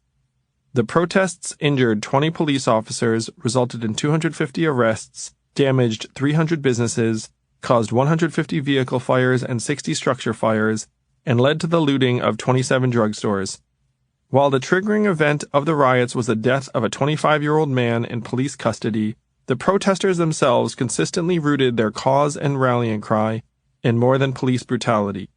The protests injured 20 police officers, resulted in 250 arrests, damaged 300 businesses, caused 150 vehicle fires and 60 structure fires, and led to the looting of 27 drugstores. While the triggering event of the riots was the death of a 25-year-old man in police custody, the protesters themselves consistently rooted their cause and rallying cry in more than police brutality.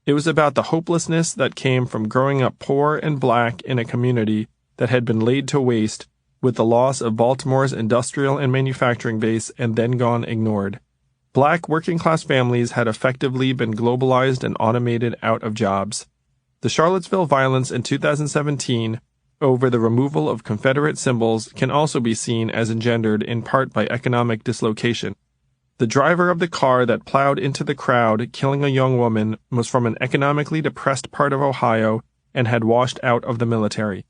It was about the hopelessness that came from growing up poor and black in a community that had been laid to waste, with the loss of Baltimore's industrial and manufacturing base and then gone ignored. Black working-class families had effectively been globalized and automated out of jobs. The Charlottesville violence in 2017 over the removal of Confederate symbols can also be seen as engendered in part by economic dislocation. The driver of the car that plowed into the crowd, killing a young woman, was from an economically depressed part of Ohio and had washed out of the military.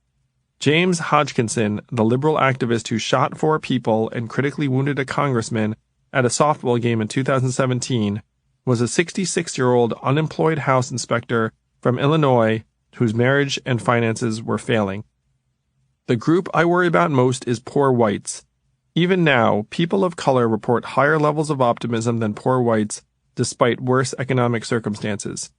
James Hodgkinson, the liberal activist who shot 4 people and critically wounded a congressman at a softball game in 2017, was a 66-year-old unemployed house inspector from Illinois whose marriage and finances were failing. The group I worry about most is poor whites. Even now, people of color report higher levels of optimism than poor whites, despite worse economic circumstances.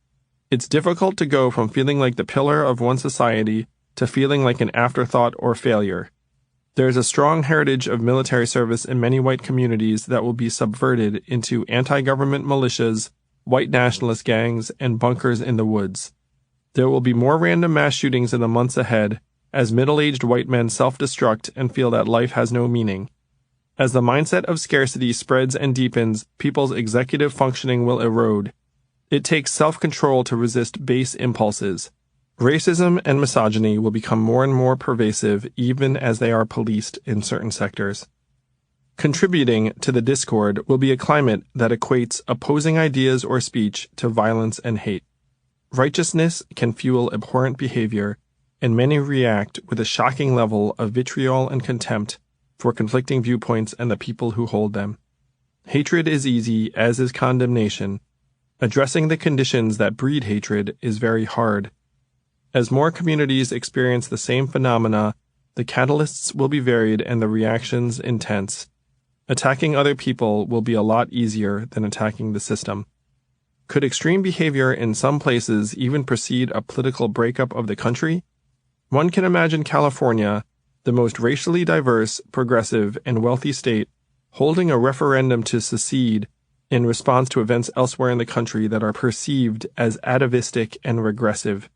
It's difficult to go from feeling like the pillar of one society to feeling like an afterthought or failure. There is a strong heritage of military service in many white communities that will be subverted into anti-government militias, white nationalist gangs, and bunkers in the woods. There will be more random mass shootings in the months ahead, as middle-aged white men self-destruct and feel that life has no meaning. As the mindset of scarcity spreads and deepens, people's executive functioning will erode. It takes self-control to resist base impulses. Racism and misogyny will become more and more pervasive even as they are policed in certain sectors. Contributing to the discord will be a climate that equates opposing ideas or speech to violence and hate. Righteousness can fuel abhorrent behavior, and many react with a shocking level of vitriol and contempt for conflicting viewpoints and the people who hold them. Hatred is easy, as is condemnation. Addressing the conditions that breed hatred is very hard. As more communities experience the same phenomena, the catalysts will be varied and the reactions intense. Attacking other people will be a lot easier than attacking the system. Could extreme behavior in some places even precede a political breakup of the country? One can imagine California, the most racially diverse, progressive, and wealthy state, holding a referendum to secede in response to events elsewhere in the country that are perceived as atavistic and regressive.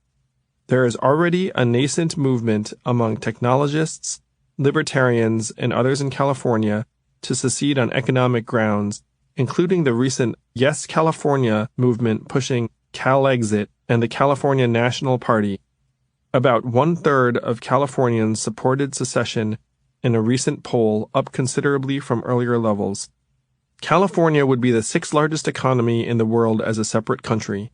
There is already a nascent movement among technologists, libertarians, and others in California to secede on economic grounds, including the recent Yes California movement pushing CalExit and the California National Party. About 1/3 of Californians supported secession in a recent poll, up considerably from earlier levels. California would be the 6th largest economy in the world as a separate country.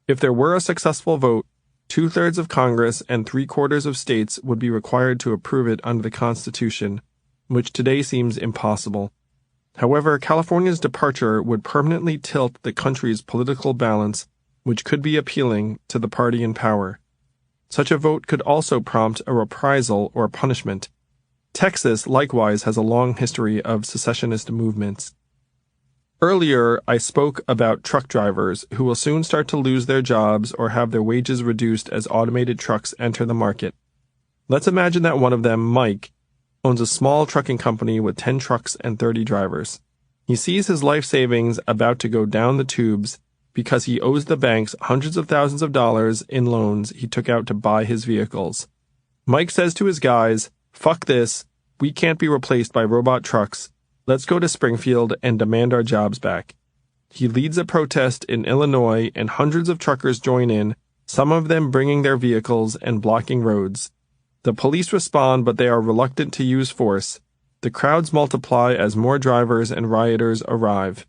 If there were a successful vote, 2/3 of Congress and 3/4 of states would be required to approve it under the Constitution, which today seems impossible. However, California's departure would permanently tilt the country's political balance, which could be appealing to the party in power. Such a vote could also prompt a reprisal or punishment. Texas likewise has a long history of secessionist movements. Earlier, I spoke about truck drivers who will soon start to lose their jobs or have their wages reduced as automated trucks enter the market. Let's imagine that one of them, Mike, owns a small trucking company with 10 trucks and 30 drivers. He sees his life savings about to go down the tubes because he owes the banks hundreds of thousands of dollars in loans he took out to buy his vehicles. Mike says to his guys, "Fuck this, we can't be replaced by robot trucks. Let's go to Springfield and demand our jobs back." He leads a protest in Illinois and hundreds of truckers join in, some of them bringing their vehicles and blocking roads. The police respond, but they are reluctant to use force. The crowds multiply as more drivers and rioters arrive.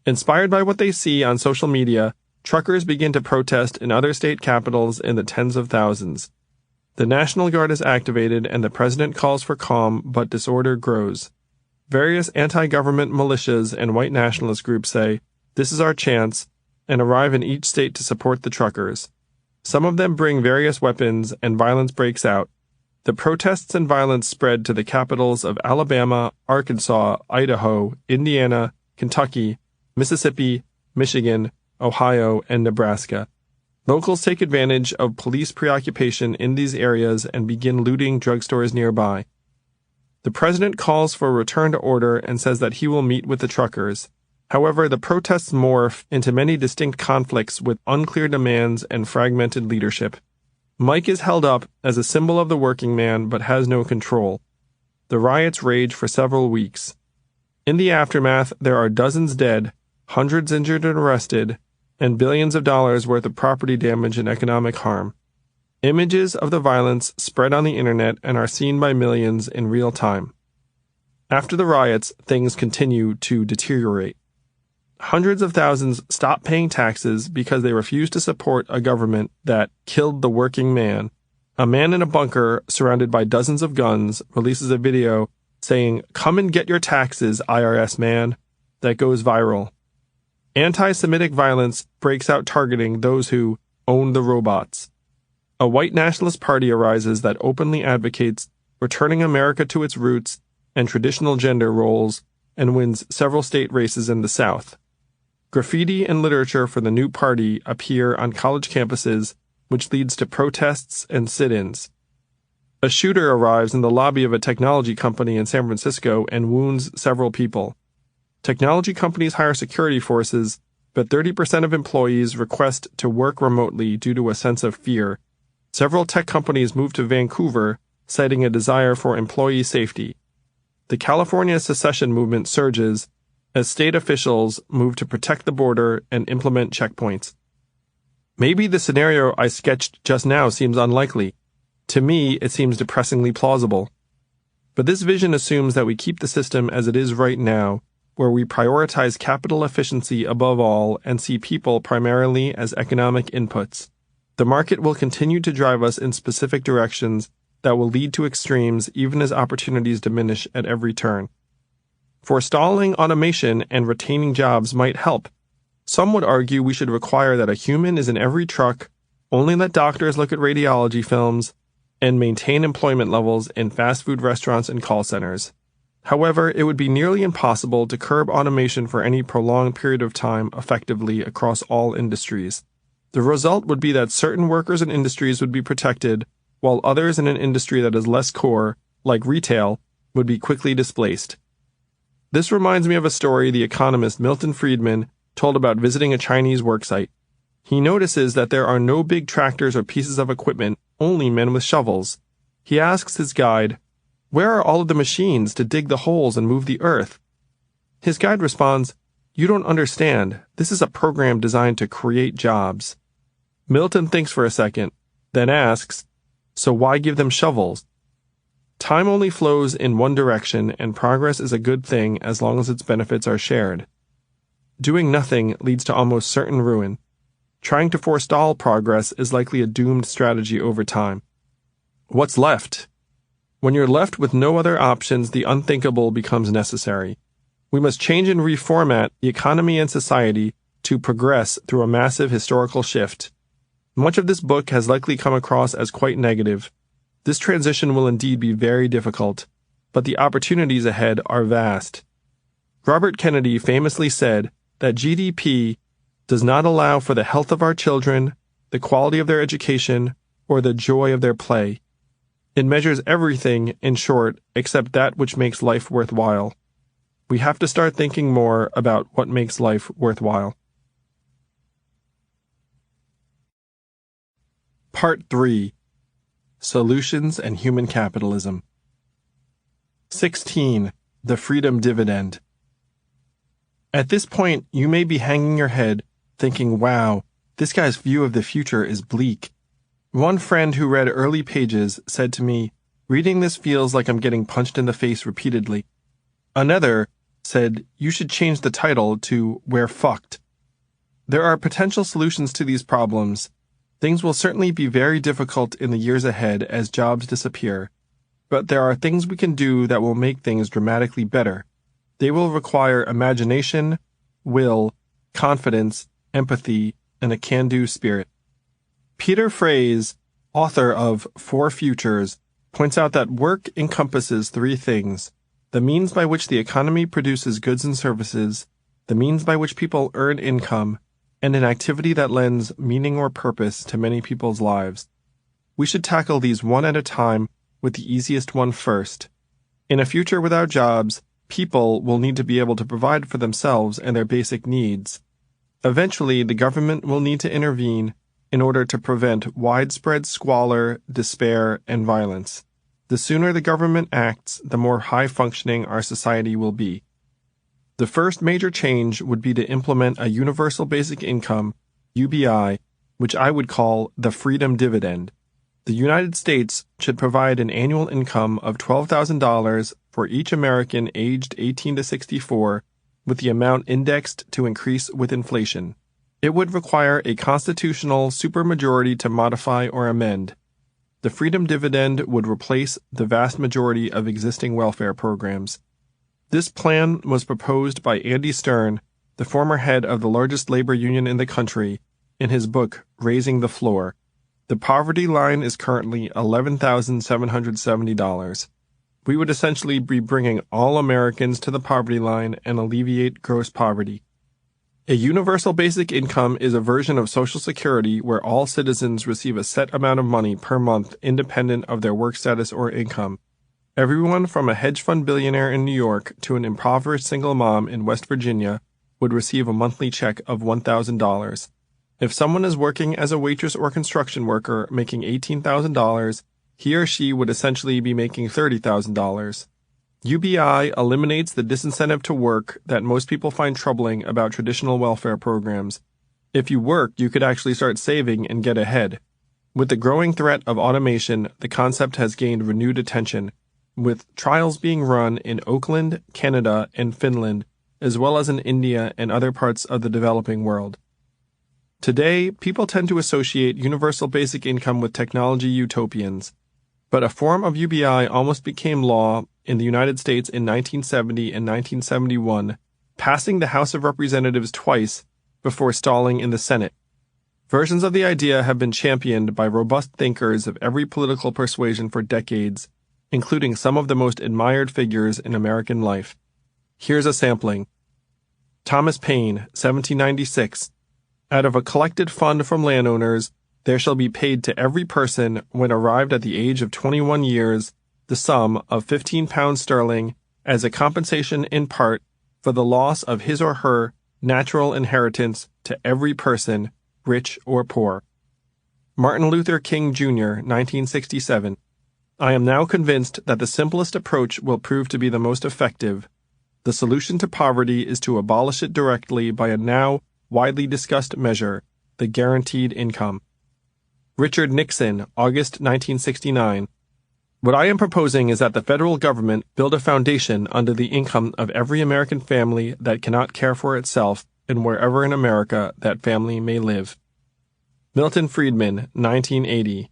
Inspired by what they see on social media, truckers begin to protest in other state capitals in the tens of thousands. The National Guard is activated and the president calls for calm, but disorder grows. Various anti-government militias and white nationalist groups say, "This is our chance," and arrive in each state to support the truckers. Some of them bring various weapons and violence breaks out. The protests and violence spread to the capitals of Alabama, Arkansas, Idaho, Indiana, Kentucky, Mississippi, Michigan, Ohio, and Nebraska. Locals take advantage of police preoccupation in these areas and begin looting drugstores nearby. The president calls for a return to order and says that he will meet with the truckers. However, the protests morph into many distinct conflicts with unclear demands and fragmented leadership. Mike is held up as a symbol of the working man but has no control. The riots rage for several weeks. In the aftermath, there are dozens dead, hundreds injured and arrested, and billions of dollars worth of property damage and economic harm. Images of the violence spread on the internet and are seen by millions in real time. After the riots, things continue to deteriorate. Hundreds of thousands stop paying taxes because they refuse to support a government that killed the working man. A man in a bunker surrounded by dozens of guns releases a video saying, "Come and get your taxes, IRS man," that goes viral. Anti-Semitic violence breaks out targeting those who own the robots. A white nationalist party arises that openly advocates returning America to its roots and traditional gender roles and wins several state races in the South. Graffiti and literature for the new party appear on college campuses, which leads to protests and sit-ins. A shooter arrives in the lobby of a technology company in San Francisco and wounds several people. Technology companies hire security forces, but 30% of employees request to work remotely due to a sense of fear. Several tech companies move to Vancouver, citing a desire for employee safety. The California secession movement surges as state officials move to protect the border and implement checkpoints. Maybe the scenario I sketched just now seems unlikely. To me, it seems depressingly plausible. But this vision assumes that we keep the system as it is right now, where we prioritize capital efficiency above all and see people primarily as economic inputs. The market will continue to drive us in specific directions that will lead to extremes even as opportunities diminish at every turn. Forestalling automation and retaining jobs might help. Some would argue we should require that a human is in every truck, only let doctors look at radiology films, and maintain employment levels in fast food restaurants and call centers. However, it would be nearly impossible to curb automation for any prolonged period of time effectively across all industries. The result would be that certain workers and industries would be protected, while others in an industry that is less core, like retail, would be quickly displaced. This reminds me of a story the economist Milton Friedman told about visiting a Chinese worksite. He notices that there are no big tractors or pieces of equipment, only men with shovels. He asks his guide, "Where are all of the machines to dig the holes and move the earth?" His guide responds, "You don't understand. This is a program designed to create jobs." Milton thinks for a second, then asks, "So why give them shovels?" Time only flows in one direction, and progress is a good thing as long as its benefits are shared. Doing nothing leads to almost certain ruin. Trying to forestall progress is likely a doomed strategy over time. What's left? When you're left with no other options, the unthinkable becomes necessary. We must change and reformat the economy and society to progress through a massive historical shift. Much of this book has likely come across as quite negative. This transition will indeed be very difficult, but the opportunities ahead are vast. Robert Kennedy famously said that GDP does not allow for the health of our children, the quality of their education, or the joy of their play. It measures everything, in short, except that which makes life worthwhile. We have to start thinking more about what makes life worthwhile. Part 3. Solutions and Human Capitalism. 16. The Freedom Dividend. At this point, you may be hanging your head, thinking, wow, this guy's view of the future is bleak. One friend who read early pages said to me, "Reading this feels like I'm getting punched in the face repeatedly." Another said, "You should change the title to We're Fucked." There are potential solutions to these problems. Things will certainly be very difficult in the years ahead as jobs disappear, but there are things we can do that will make things dramatically better. They will require imagination, will, confidence, empathy, and a can-do spirit. Peter Fraze, author of Four Futures, points out that work encompasses three things: the means by which the economy produces goods and services, the means by which people earn income, and an activity that lends meaning or purpose to many people's lives. We should tackle these one at a time, with the easiest one first. In a future without jobs, people will need to be able to provide for themselves and their basic needs. Eventually, the government will need to intervene in order to prevent widespread squalor, despair, and violence. The sooner the government acts, the more high-functioning our society will be. The first major change would be to implement a universal basic income, UBI, which I would call the freedom dividend. The United States should provide an annual income of $12,000 for each American aged 18 to 64, with the amount indexed to increase with inflation. It would require a constitutional supermajority to modify or amend. The freedom dividend would replace the vast majority of existing welfare programs. This plan was proposed by Andy Stern, the former head of the largest labor union in the country, in his book, Raising the Floor. The poverty line is currently $11,770. We would essentially be bringing all Americans to the poverty line and alleviate gross poverty. A universal basic income is a version of Social Security where all citizens receive a set amount of money per month independent of their work status or income. Everyone from a hedge fund billionaire in New York to an impoverished single mom in West Virginia would receive a monthly check of $1,000. If someone is working as a waitress or construction worker making $18,000, he or she would essentially be making $30,000. UBI eliminates the disincentive to work that most people find troubling about traditional welfare programs. If you work, you could actually start saving and get ahead. With the growing threat of automation, the concept has gained renewed attention, with trials being run in Oakland, Canada, and Finland, as well as in India and other parts of the developing world. Today, people tend to associate universal basic income with technology utopians, but a form of UBI almost became law in the United States in 1970 and 1971, passing the House of Representatives twice before stalling in the Senate. Versions of the idea have been championed by robust thinkers of every political persuasion for decades, including some of the most admired figures in American life. Here's a sampling. Thomas Paine, 1796. Out of a collected fund from landowners, there shall be paid to every person, when arrived at the age of 21 years, the sum of £15 as a compensation in part for the loss of his or her natural inheritance to every person, rich or poor. Martin Luther King Jr., 1967. I am now convinced that the simplest approach will prove to be the most effective. The solution to poverty is to abolish it directly by a now widely discussed measure, the guaranteed income. Richard Nixon, August 1969. What I am proposing is that the federal government build a foundation under the income of every American family that cannot care for itself and wherever in America that family may live. Milton Friedman, 1980.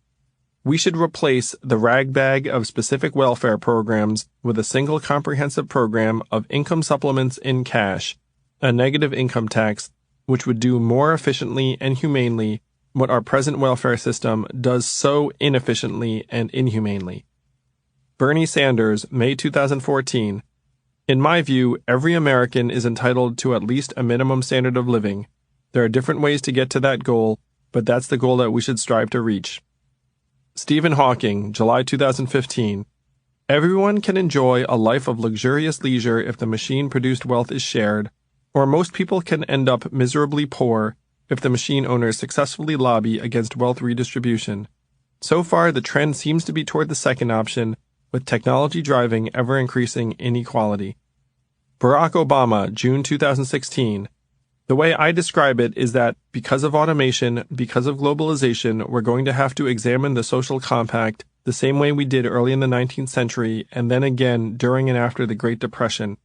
We should replace the ragbag of specific welfare programs with a single comprehensive program of income supplements in cash, a negative income tax, which would do more efficiently and humanely what our present welfare system does so inefficiently and inhumanely. Bernie Sanders, May 2014. In my view, every American is entitled to at least a minimum standard of living. There are different ways to get to that goal, but that's the goal that we should strive to reach. Stephen Hawking, July 2015. Everyone can enjoy a life of luxurious leisure if the machine-produced wealth is shared, or most people can end up miserably poor if the machine owners successfully lobby against wealth redistribution. So far, the trend seems to be toward the second option, with technology driving ever-increasing inequality. Barack Obama, June 2016. The way I describe it is that because of automation, because of globalization, we're going to have to examine the social compact the same way we did early in the 19th century and then again during and after the Great Depression.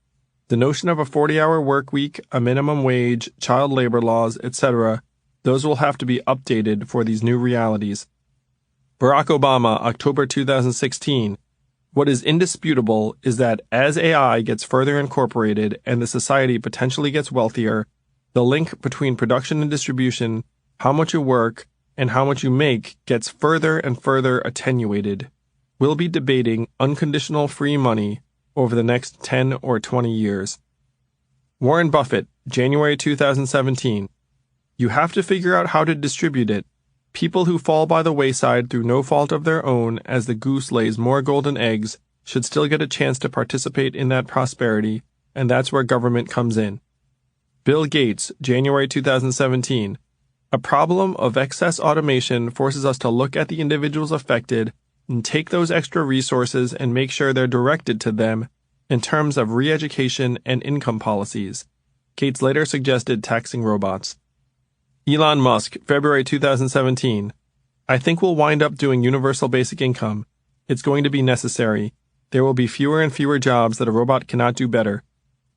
The notion of a 40-hour work week, a minimum wage, child labor laws, etc., those will have to be updated for these new realities. Barack Obama, October 2016. What is indisputable is that as AI gets further incorporated and the society potentially gets wealthier, the link between production and distribution, how much you work, and how much you make gets further and further attenuated. We'll be debating unconditional free money over the next 10 or 20 years. Warren Buffett, January 2017. You have to figure out how to distribute it. People who fall by the wayside through no fault of their own as the goose lays more golden eggs should still get a chance to participate in that prosperity, and that's where government comes in. Bill Gates, January 2017. A problem of excess automation forces us to look at the individuals affected, and take those extra resources and make sure they're directed to them in terms of re-education and income policies. Gates later suggested taxing robots. Elon Musk, February 2017. I think we'll wind up doing universal basic income. It's going to be necessary. There will be fewer and fewer jobs that a robot cannot do better.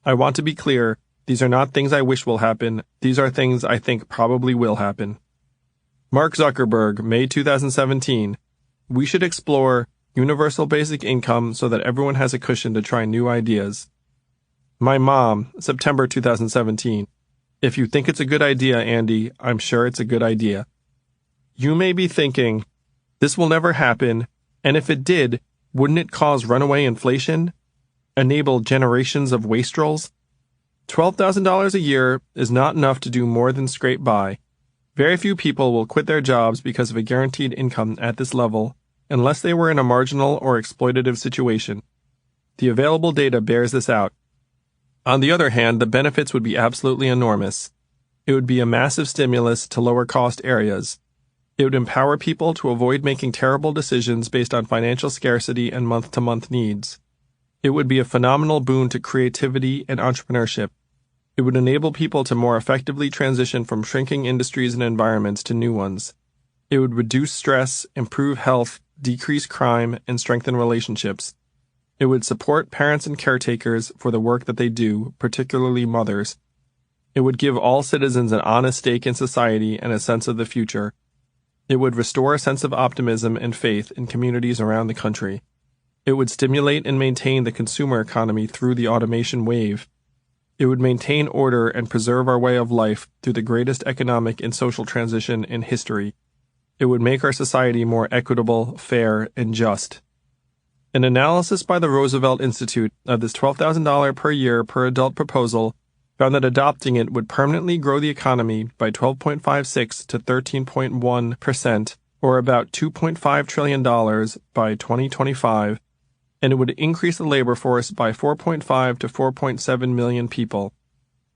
I want to be clear, these are not things I wish will happen. These are things I think probably will happen. Mark Zuckerberg, May 2017. We should explore universal basic income so that everyone has a cushion to try new ideas. My mom, September 2017. If you think it's a good idea, Andy, I'm sure it's a good idea. You may be thinking, this will never happen, and if it did, wouldn't it cause runaway inflation? Enable generations of wastrels? $12,000 a year is not enough to do more than scrape by. Very few people will quit their jobs because of a guaranteed income at this level, unless they were in a marginal or exploitative situation. The available data bears this out. On the other hand, the benefits would be absolutely enormous. It would be a massive stimulus to lower-cost areas. It would empower people to avoid making terrible decisions based on financial scarcity and month-to-month needs. It would be a phenomenal boon to creativity and entrepreneurship. It would enable people to more effectively transition from shrinking industries and environments to new ones. It would reduce stress, improve health, decrease crime, and strengthen relationships. It would support parents and caretakers for the work that they do, particularly mothers. It would give all citizens an honest stake in society and a sense of the future. It would restore a sense of optimism and faith in communities around the country. It would stimulate and maintain the consumer economy through the automation wave. It would maintain order and preserve our way of life through the greatest economic and social transition in history. It would make our society more equitable, fair, and just. An analysis by the Roosevelt Institute of this $12,000 per year per adult proposal found that adopting it would permanently grow the economy by 12.56 to 13.1%, or about $2.5 trillion by 2025, and it would increase the labor force by 4.5 to 4.7 million people.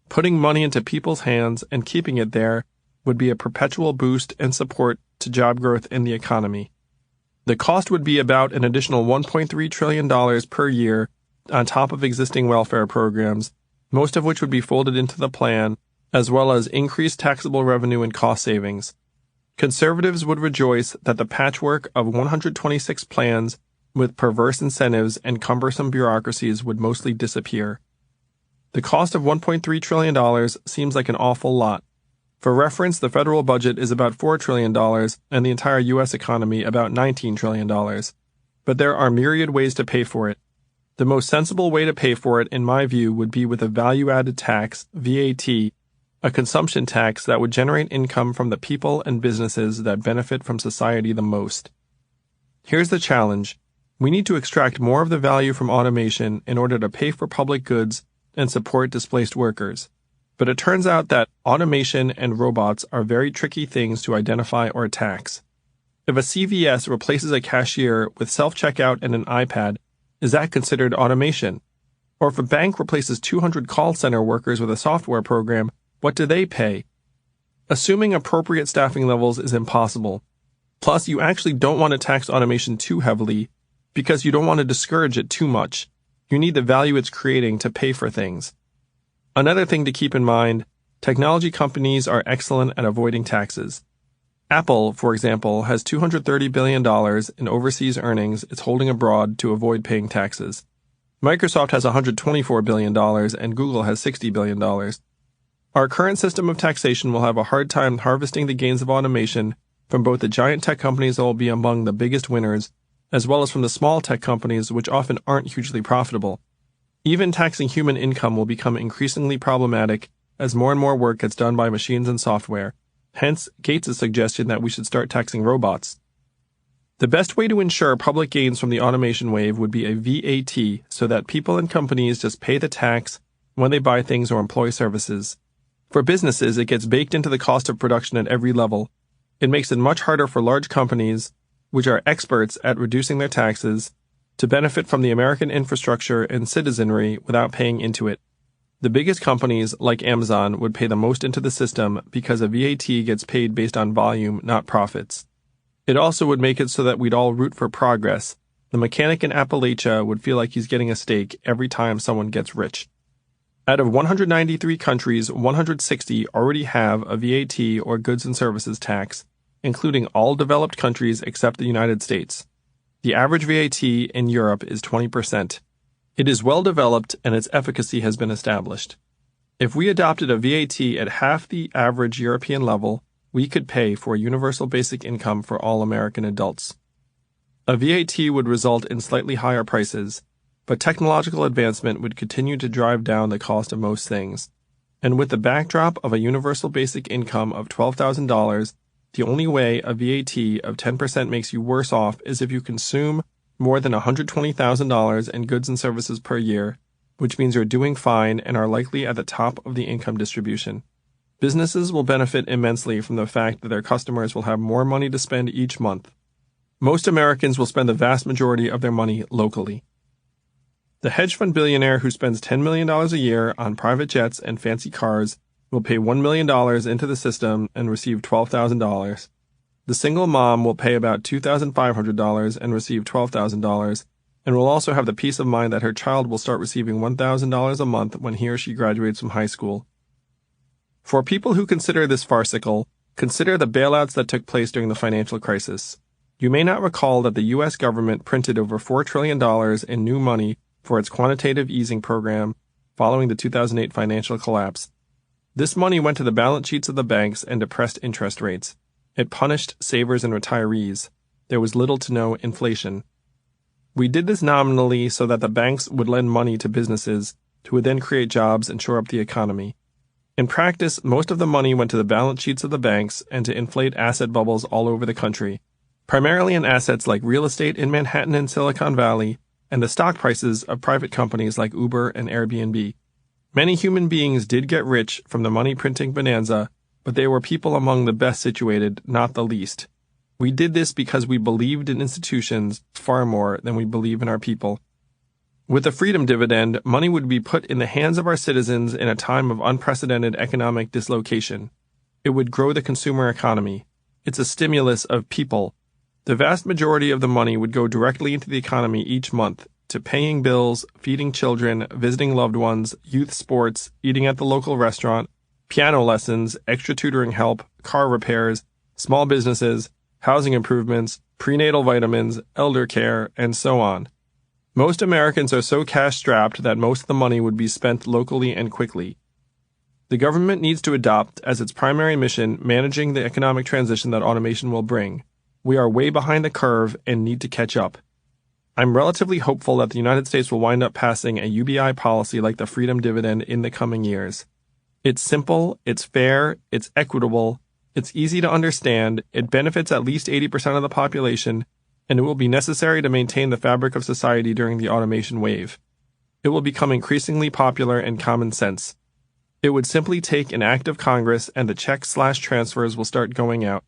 Putting money into people's hands and keeping it there would be a perpetual boost and support to job growth in the economy. The cost would be about an additional $1.3 trillion per year on top of existing welfare programs, most of which would be folded into the plan, as well as increased taxable revenue and cost savings. Conservatives would rejoice that the patchwork of 126 plans with perverse incentives and cumbersome bureaucracies would mostly disappear. The cost of $1.3 trillion seems like an awful lot. For reference, the federal budget is about $4 trillion and the entire U.S. economy about $19 trillion. But there are myriad ways to pay for it. The most sensible way to pay for it, in my view, would be with a value-added tax, VAT, a consumption tax that would generate income from the people and businesses that benefit from society the most. Here's the challenge. We need to extract more of the value from automation in order to pay for public goods and support displaced workers. But it turns out that automation and robots are very tricky things to identify or tax. If a CVS replaces a cashier with self-checkout and an iPad, is that considered automation? Or if a bank replaces 200 call center workers with a software program, what do they pay? Assuming appropriate staffing levels is impossible. Plus, you actually don't want to tax automation too heavily because you don't want to discourage it too much. You need the value it's creating to pay for things. Another thing to keep in mind, technology companies are excellent at avoiding taxes. Apple, for example, has $230 billion in overseas earnings it's holding abroad to avoid paying taxes. Microsoft has $124 billion and Google has $60 billion. Our current system of taxation will have a hard time harvesting the gains of automation from both the giant tech companies that will be among the biggest winners, as well as from the small tech companies which often aren't hugely profitable. Even taxing human income will become increasingly problematic as more and more work gets done by machines and software. Hence, Gates' suggestion that we should start taxing robots. The best way to ensure public gains from the automation wave would be a VAT so that people and companies just pay the tax when they buy things or employ services. For businesses, it gets baked into the cost of production at every level. It makes it much harder for large companies, which are experts at reducing their taxes, to benefit from the American infrastructure and citizenry without paying into it. The biggest companies, like Amazon, would pay the most into the system because a VAT gets paid based on volume, not profits. It also would make it so that we'd all root for progress. The mechanic in Appalachia would feel like he's getting a steak every time someone gets rich. Out of 193 countries, 160 already have a VAT or goods and services tax, including all developed countries except the United States. The average VAT in Europe is 20%. It is well developed and its efficacy has been established. If we adopted a VAT at half the average European level, we could pay for a universal basic income for all American adults. A VAT would result in slightly higher prices, but technological advancement would continue to drive down the cost of most things. And with the backdrop of a universal basic income of $12,000, the only way a VAT of 10% makes you worse off is if you consume more than $120,000 in goods and services per year, which means you're doing fine and are likely at the top of the income distribution. Businesses will benefit immensely from the fact that their customers will have more money to spend each month. Most Americans will spend the vast majority of their money locally. The hedge fund billionaire who spends $10 million a year on private jets and fancy cars will pay $1 million into the system and receive $12,000. The single mom will pay about $2,500 and receive $12,000, and will also have the peace of mind that her child will start receiving $1,000 a month when he or she graduates from high school. For people who consider this farcical, consider the bailouts that took place during the financial crisis. You may not recall that the U.S. government printed over $4 trillion in new money for its quantitative easing program following the 2008 financial collapse. This money went to the balance sheets of the banks and depressed interest rates. It punished savers and retirees. There was little to no inflation. We did this nominally so that the banks would lend money to businesses who would then create jobs and shore up the economy. In practice, most of the money went to the balance sheets of the banks and to inflate asset bubbles all over the country, primarily in assets like real estate in Manhattan and Silicon Valley, and the stock prices of private companies like Uber and Airbnb. Many human beings did get rich from the money printing bonanza, but they were people among the best situated, not the least. We did this because we believed in institutions far more than we believe in our people. With the freedom dividend, money would be put in the hands of our citizens in a time of unprecedented economic dislocation. It would grow the consumer economy. It's a stimulus of people. The vast majority of the money would go directly into the economy each month, to paying bills, feeding children, visiting loved ones, youth sports, eating at the local restaurant, piano lessons, extra tutoring help, car repairs, small businesses, housing improvements, prenatal vitamins, elder care, and so on. Most Americans are so cash-strapped that most of the money would be spent locally and quickly. The government needs to adopt as its primary mission managing the economic transition that automation will bring. We are way behind the curve and need to catch up. I'm relatively hopeful that the United States will wind up passing a UBI policy like the freedom dividend in the coming years. It's simple, it's fair, it's equitable, it's easy to understand, it benefits at least 80% of the population, and it will be necessary to maintain the fabric of society during the automation wave. It will become increasingly popular and common sense. It would simply take an act of Congress and the checks/transfers will start going out.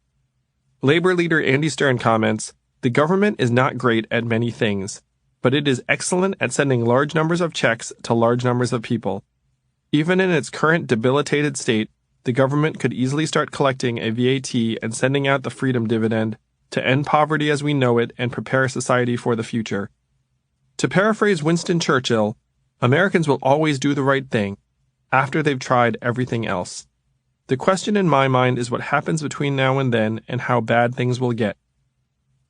Labor leader Andy Stern comments, "The government is not great at many things, but it is excellent at sending large numbers of checks to large numbers of people. Even in its current debilitated state, the government could easily start collecting a VAT and sending out the freedom dividend to end poverty as we know it and prepare society for the future." To paraphrase Winston Churchill, Americans will always do the right thing after they've tried everything else. The question in my mind is what happens between now and then and how bad things will get.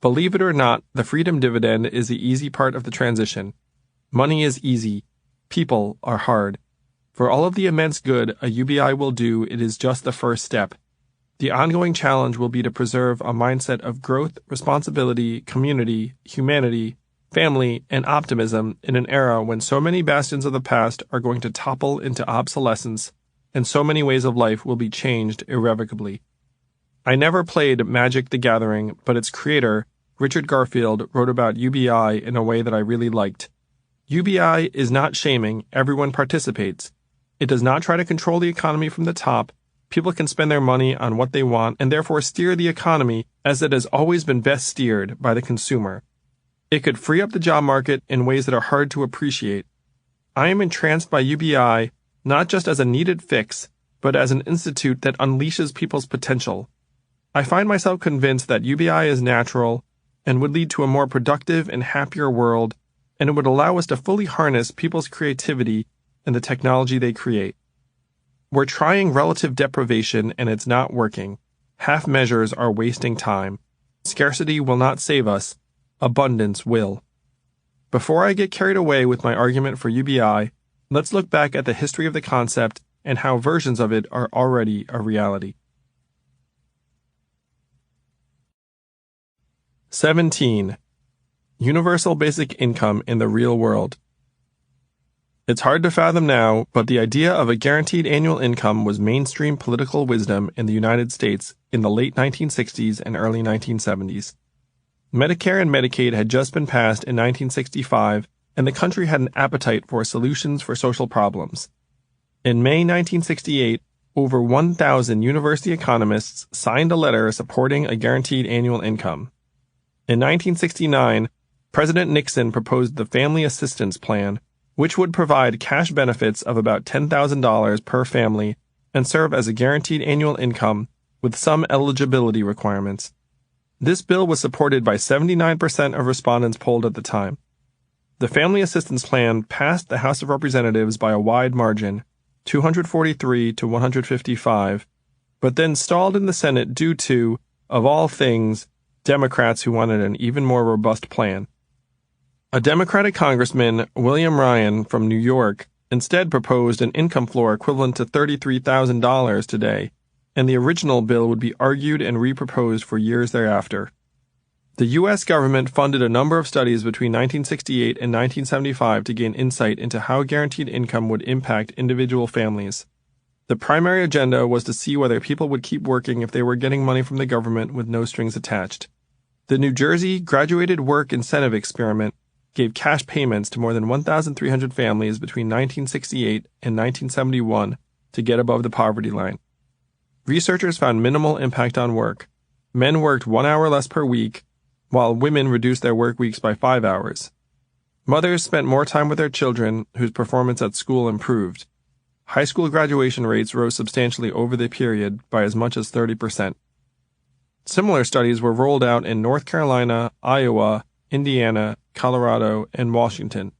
Believe it or not, the freedom dividend is the easy part of the transition. Money is easy. People are hard. For all of the immense good a UBI will do, it is just the first step. The ongoing challenge will be to preserve a mindset of growth, responsibility, community, humanity, family, and optimism in an era when so many bastions of the past are going to topple into obsolescence and so many ways of life will be changed irrevocably. I never played Magic the Gathering, but its creator, Richard Garfield, wrote about UBI in a way that I really liked. UBI is not shaming, everyone participates. It does not try to control the economy from the top. People can spend their money on what they want and therefore steer the economy as it has always been best steered by the consumer. It could free up the job market in ways that are hard to appreciate. I am entranced by UBI not just as a needed fix, but as an institute that unleashes people's potential. I find myself convinced that UBI is natural and would lead to a more productive and happier world, and it would allow us to fully harness people's creativity and the technology they create. We're trying relative deprivation and it's not working. Half measures are wasting time. Scarcity will not save us. Abundance will. Before I get carried away with my argument for UBI, let's look back at the history of the concept and how versions of it are already a reality. 17. Universal basic income in the real world. It's hard to fathom now, but the idea of a guaranteed annual income was mainstream political wisdom in the United States in the late 1960s and early 1970s. Medicare and Medicaid had just been passed in 1965, and the country had an appetite for solutions for social problems. In May 1968, over 1,000 university economists signed a letter supporting a guaranteed annual income. In 1969, President Nixon proposed the Family Assistance Plan, which would provide cash benefits of about $10,000 per family and serve as a guaranteed annual income with some eligibility requirements. This bill was supported by 79% of respondents polled at the time. The Family Assistance Plan passed the House of Representatives by a wide margin, 243 to 155, but then stalled in the Senate due to, of all things, Democrats who wanted an even more robust plan. A Democratic congressman, William Ryan from New York, instead proposed an income floor equivalent to $33,000 today, and the original bill would be argued and reproposed for years thereafter. The U.S. government funded a number of studies between 1968 and 1975 to gain insight into how guaranteed income would impact individual families. The primary agenda was to see whether people would keep working if they were getting money from the government with no strings attached. The New Jersey Graduated Work Incentive Experiment gave cash payments to more than 1,300 families between 1968 and 1971 to get above the poverty line. Researchers found minimal impact on work. Men worked 1 hour less per week, while women reduced their work weeks by 5 hours. Mothers spent more time with their children, whose performance at school improved. High school graduation rates rose substantially over the period by as much as 30%. Similar studies were rolled out in North Carolina, Iowa, Indiana, Colorado, and Washington.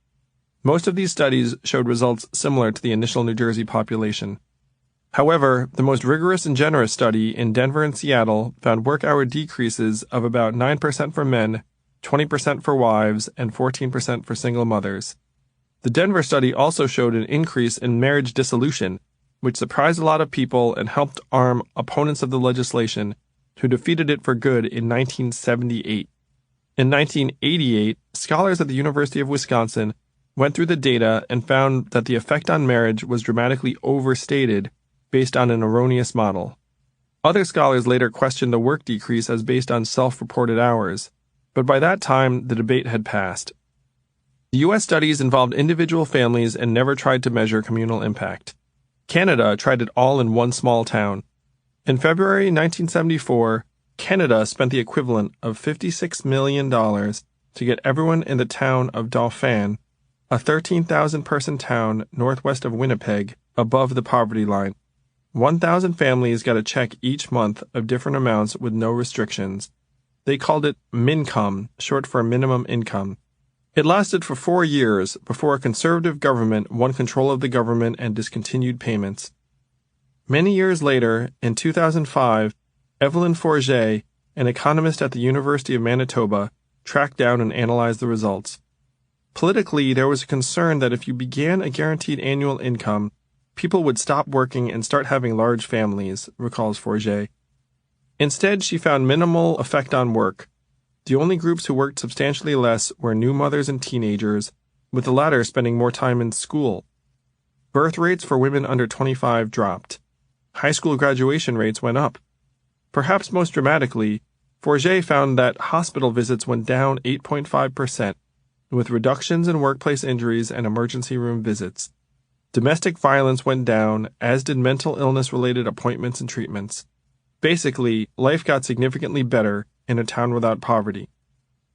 Most of these studies showed results similar to the initial New Jersey population. However, the most rigorous and generous study in Denver and Seattle found work hour decreases of about 9% for men, 20% for wives, and 14% for single mothers. The Denver study also showed an increase in marriage dissolution, which surprised a lot of people and helped arm opponents of the legislation who defeated it for good in 1978. In 1988, scholars at the University of Wisconsin went through the data and found that the effect on marriage was dramatically overstated based on an erroneous model. Other scholars later questioned the work decrease as based on self-reported hours, but by that time the debate had passed. The U.S. studies involved individual families and never tried to measure communal impact. Canada tried it all in one small town. In February 1974, Canada spent the equivalent of $56 million to get everyone in the town of Dauphin, a 13,000-person town northwest of Winnipeg, above the poverty line. 1,000 families got a check each month of different amounts with no restrictions. They called it MINCOME, short for minimum income. It lasted for 4 years before a conservative government won control of the government and discontinued payments. Many years later, in 2005, Evelyn Forget, an economist at the University of Manitoba, tracked down and analyzed the results. Politically, there was a concern that if you began a guaranteed annual income, people would stop working and start having large families, recalls Forget. Instead, she found minimal effect on work. The only groups who worked substantially less were new mothers and teenagers, with the latter spending more time in school. Birth rates for women under 25 dropped. High school graduation rates went up. Perhaps most dramatically, Forget found that hospital visits went down 8.5%, with reductions in workplace injuries and emergency room visits. Domestic violence went down, as did mental illness-related appointments and treatments. Basically, life got significantly better in a town without poverty.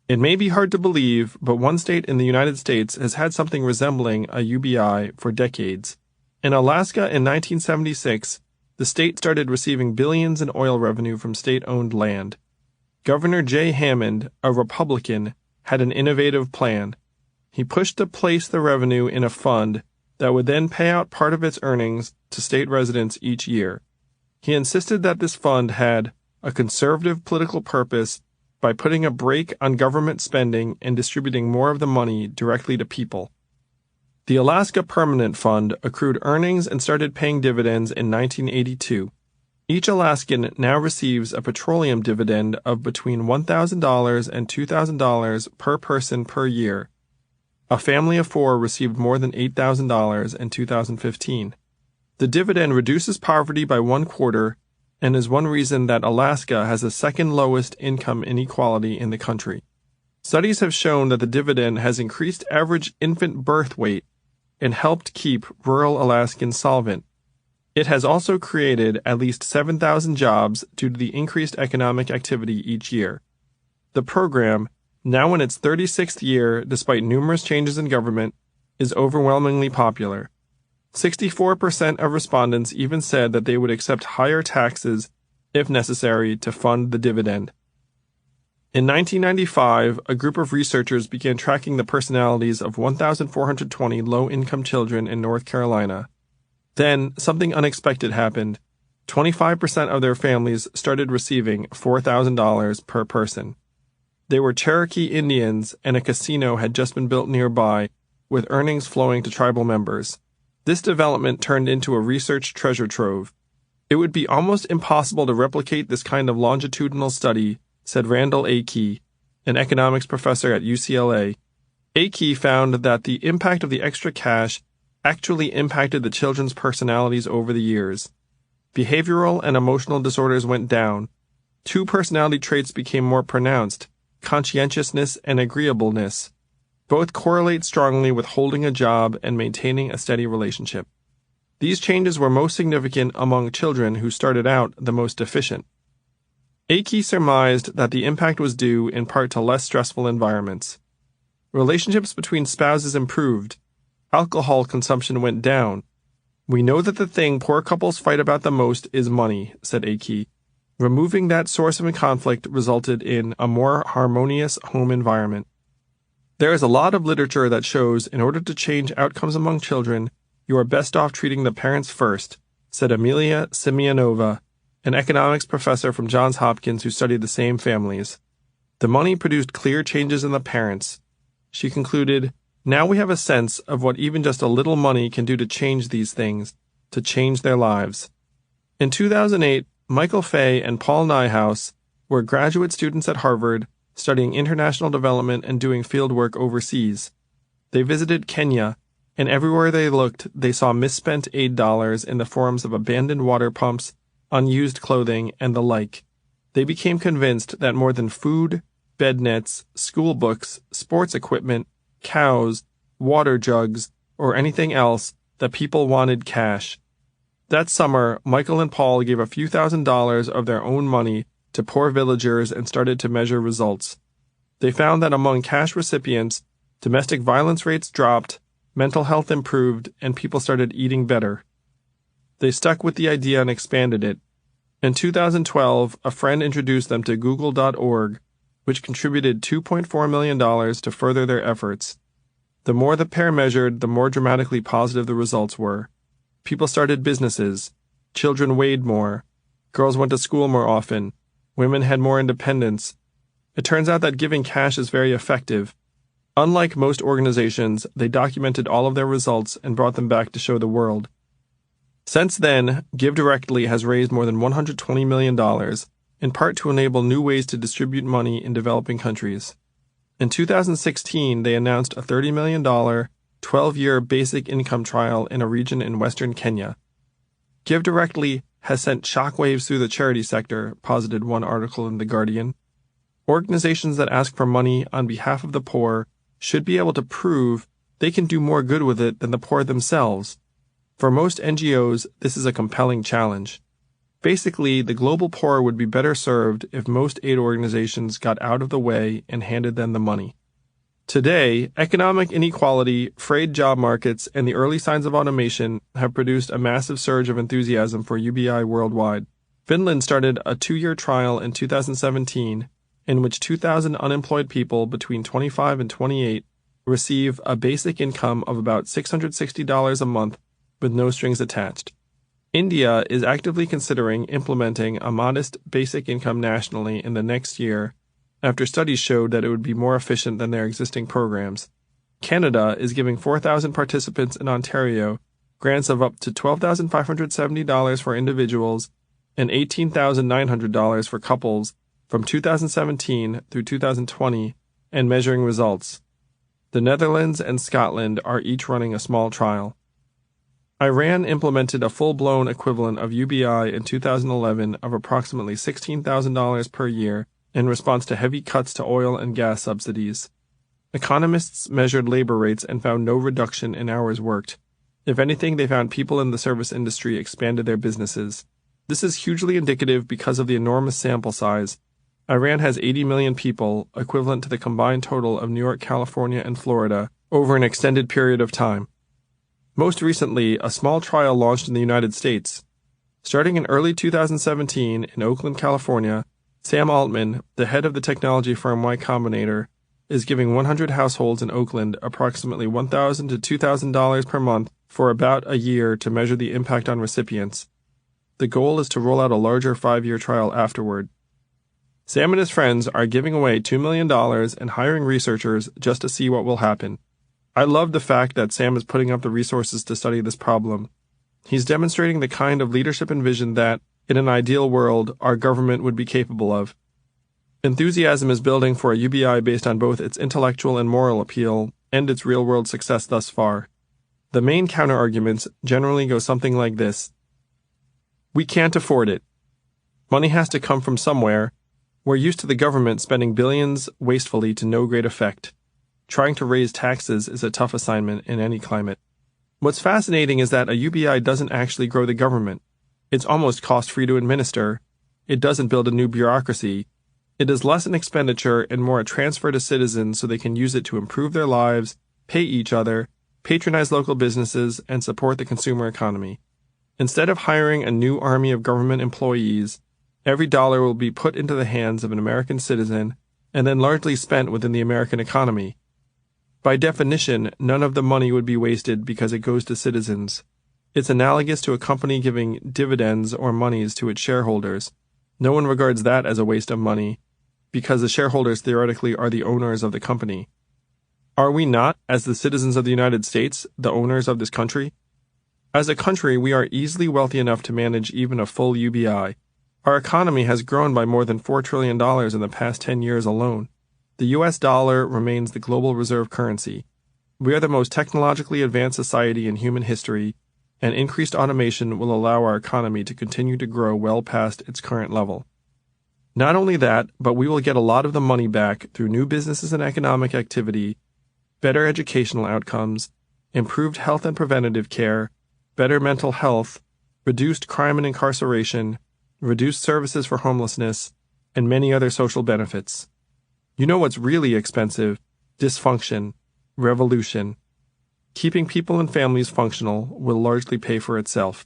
It may be hard to believe, but one state in the United States has had something resembling a UBI for decades. In Alaska in 1976, the state started receiving billions in oil revenue from state-owned land. Governor J. Hammond, a Republican, had an innovative plan. He pushed to place the revenue in a fund that would then pay out part of its earnings to state residents each year. He insisted that this fund had a conservative political purpose by putting a brake on government spending and distributing more of the money directly to people. The Alaska Permanent Fund accrued earnings and started paying dividends in 1982. Each Alaskan now receives a petroleum dividend of between $1,000 and $2,000 per person per year. A family of 4 received more than $8,000 in 2015. The dividend reduces poverty by 1/4 and is one reason that Alaska has the second lowest income inequality in the country. Studies have shown that the dividend has increased average infant birth weight and helped keep rural Alaskans solvent. It has also created at least 7,000 jobs due to the increased economic activity each year. The program, now in its 36th year despite numerous changes in government, is overwhelmingly popular. 64% of respondents even said that they would accept higher taxes, if necessary, to fund the dividend. In 1995, a group of researchers began tracking the personalities of 1,420 low-income children in North Carolina. Then, something unexpected happened. 25% of their families started receiving $4,000 per person. They were Cherokee Indians, and a casino had just been built nearby, with earnings flowing to tribal members. This development turned into a research treasure trove. It would be almost impossible to replicate this kind of longitudinal study, said Randall A. Key, an economics professor at UCLA. A. Key found that the impact of the extra cash actually impacted the children's personalities over the years. Behavioral and emotional disorders went down. 2 personality traits became more pronounced: conscientiousness and agreeableness. Both correlate strongly with holding a job and maintaining a steady relationship. These changes were most significant among children who started out the most deficient. Akey surmised that the impact was due in part to less stressful environments. Relationships between spouses improved. Alcohol consumption went down. We know that the thing poor couples fight about the most is money, said Akey. Removing that source of conflict resulted in a more harmonious home environment. There is a lot of literature that shows in order to change outcomes among children, you are best off treating the parents first, said Amelia Simeonova, an economics professor from Johns Hopkins who studied the same families. The money produced clear changes in the parents. She concluded, now we have a sense of what even just a little money can do to change these things, to change their lives. In 2008, Michael Fay and Paul Nyhouse were graduate students at Harvard studying international development and doing field work overseas. They visited Kenya, and everywhere they looked, they saw misspent aid dollars in the forms of abandoned water pumps, unused clothing, and the like. They became convinced that more than food, bed nets, school books, sports equipment, cows, water jugs, or anything else, that people wanted cash. That summer, Michael and Paul gave a few $1,000s of their own money to poor villagers and started to measure results. They found that among cash recipients, domestic violence rates dropped, mental health improved, and people started eating better. They stuck with the idea and expanded it. In 2012, a friend introduced them to Google.org, which contributed $2.4 million to further their efforts. The more the pair measured, the more dramatically positive the results were. People started businesses. Children weighed more. Girls went to school more often. Women had more independence. It turns out that giving cash is very effective. Unlike most organizations, they documented all of their results and brought them back to show the world. Since then, Give Directly has raised more than $120 million, in part to enable new ways to distribute money in developing countries. In 2016, they announced a $30 million, 12-year basic income trial in a region in western Kenya. Give Directly has sent shockwaves through the charity sector, posited one article in The Guardian. Organizations that ask for money on behalf of the poor should be able to prove they can do more good with it than the poor themselves. For most NGOs, this is a compelling challenge. Basically, the global poor would be better served if most aid organizations got out of the way and handed them the money. Today, economic inequality, frayed job markets, and the early signs of automation have produced a massive surge of enthusiasm for UBI worldwide. Finland started a 2-year trial in 2017 in which 2,000 unemployed people between 25 and 28 receive a basic income of about $660 a month with no strings attached. India is actively considering implementing a modest basic income nationally in the next year after studies showed that it would be more efficient than their existing programs. Canada is giving 4,000 participants in Ontario grants of up to $12,570 for individuals and $18,900 for couples from 2017 through 2020 and measuring results. The Netherlands and Scotland are each running a small trial. Iran implemented a full-blown equivalent of UBI in 2011 of approximately $16,000 per year in response to heavy cuts to oil and gas subsidies. Economists measured labor rates and found no reduction in hours worked. If anything, they found people in the service industry expanded their businesses. This is hugely indicative because of the enormous sample size. Iran has 80 million people, equivalent to the combined total of New York, California, and Florida, over an extended period of time. Most recently, a small trial launched in the United States. Starting in early 2017 in Oakland, California, Sam Altman, the head of the technology firm Y Combinator, is giving 100 households in Oakland approximately $1,000 to $2,000 per month for about a year to measure the impact on recipients. The goal is to roll out a larger 5-year trial afterward. Sam and his friends are giving away $2 million and hiring researchers just to see what will happen. I love the fact that Sam is putting up the resources to study this problem. He's demonstrating the kind of leadership and vision that, in an ideal world, our government would be capable of. Enthusiasm is building for a UBI based on both its intellectual and moral appeal and its real-world success thus far. The main counterarguments generally go something like this. We can't afford it. Money has to come from somewhere. We're used to the government spending billions wastefully to no great effect. Trying to raise taxes is a tough assignment in any climate. What's fascinating is that a UBI doesn't actually grow the government. It's almost cost-free to administer. It doesn't build a new bureaucracy. It is less an expenditure and more a transfer to citizens so they can use it to improve their lives, pay each other, patronize local businesses, and support the consumer economy. Instead of hiring a new army of government employees, every dollar will be put into the hands of an American citizen and then largely spent within the American economy. By definition, none of the money would be wasted because it goes to citizens. It's analogous to a company giving dividends or monies to its shareholders. No one regards that as a waste of money, because the shareholders theoretically are the owners of the company. Are we not, as the citizens of the United States, the owners of this country? As a country, we are easily wealthy enough to manage even a full UBI. Our economy has grown by more than $4 trillion in the past 10 years alone. The U.S. dollar remains the global reserve currency. We are the most technologically advanced society in human history, and increased automation will allow our economy to continue to grow well past its current level. Not only that, but we will get a lot of the money back through new businesses and economic activity, better educational outcomes, improved health and preventative care, better mental health, reduced crime and incarceration, reduced services for homelessness, and many other social benefits. You know what's really expensive? Dysfunction, revolution. Keeping people and families functional will largely pay for itself.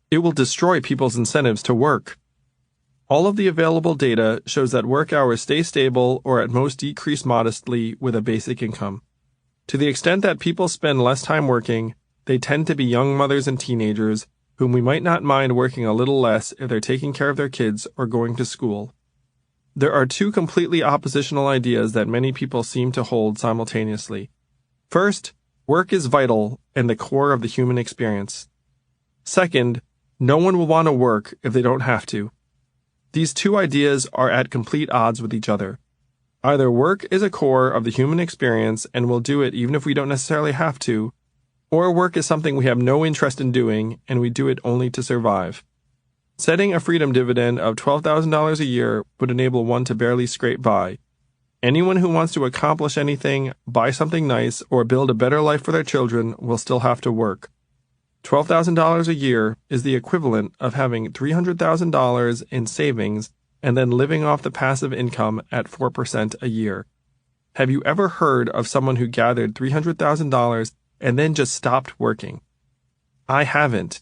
It will destroy people's incentives to work. All of the available data shows that work hours stay stable or at most decrease modestly with a basic income. To the extent that people spend less time working, they tend to be young mothers and teenagers whom we might not mind working a little less if they're taking care of their kids or going to school. There are two completely oppositional ideas that many people seem to hold simultaneously. First, work is vital and the core of the human experience. Second, no one will want to work if they don't have to. These two ideas are at complete odds with each other. Either work is a core of the human experience and we'll do it even if we don't necessarily have to, or work is something we have no interest in doing and we do it only to survive. Setting a freedom dividend of $12,000 a year would enable one to barely scrape by. Anyone who wants to accomplish anything, buy something nice, or build a better life for their children will still have to work. $12,000 a year is the equivalent of having $300,000 in savings and then living off the passive income at 4% a year. Have you ever heard of someone who gathered $300,000 and then just stopped working? I haven't.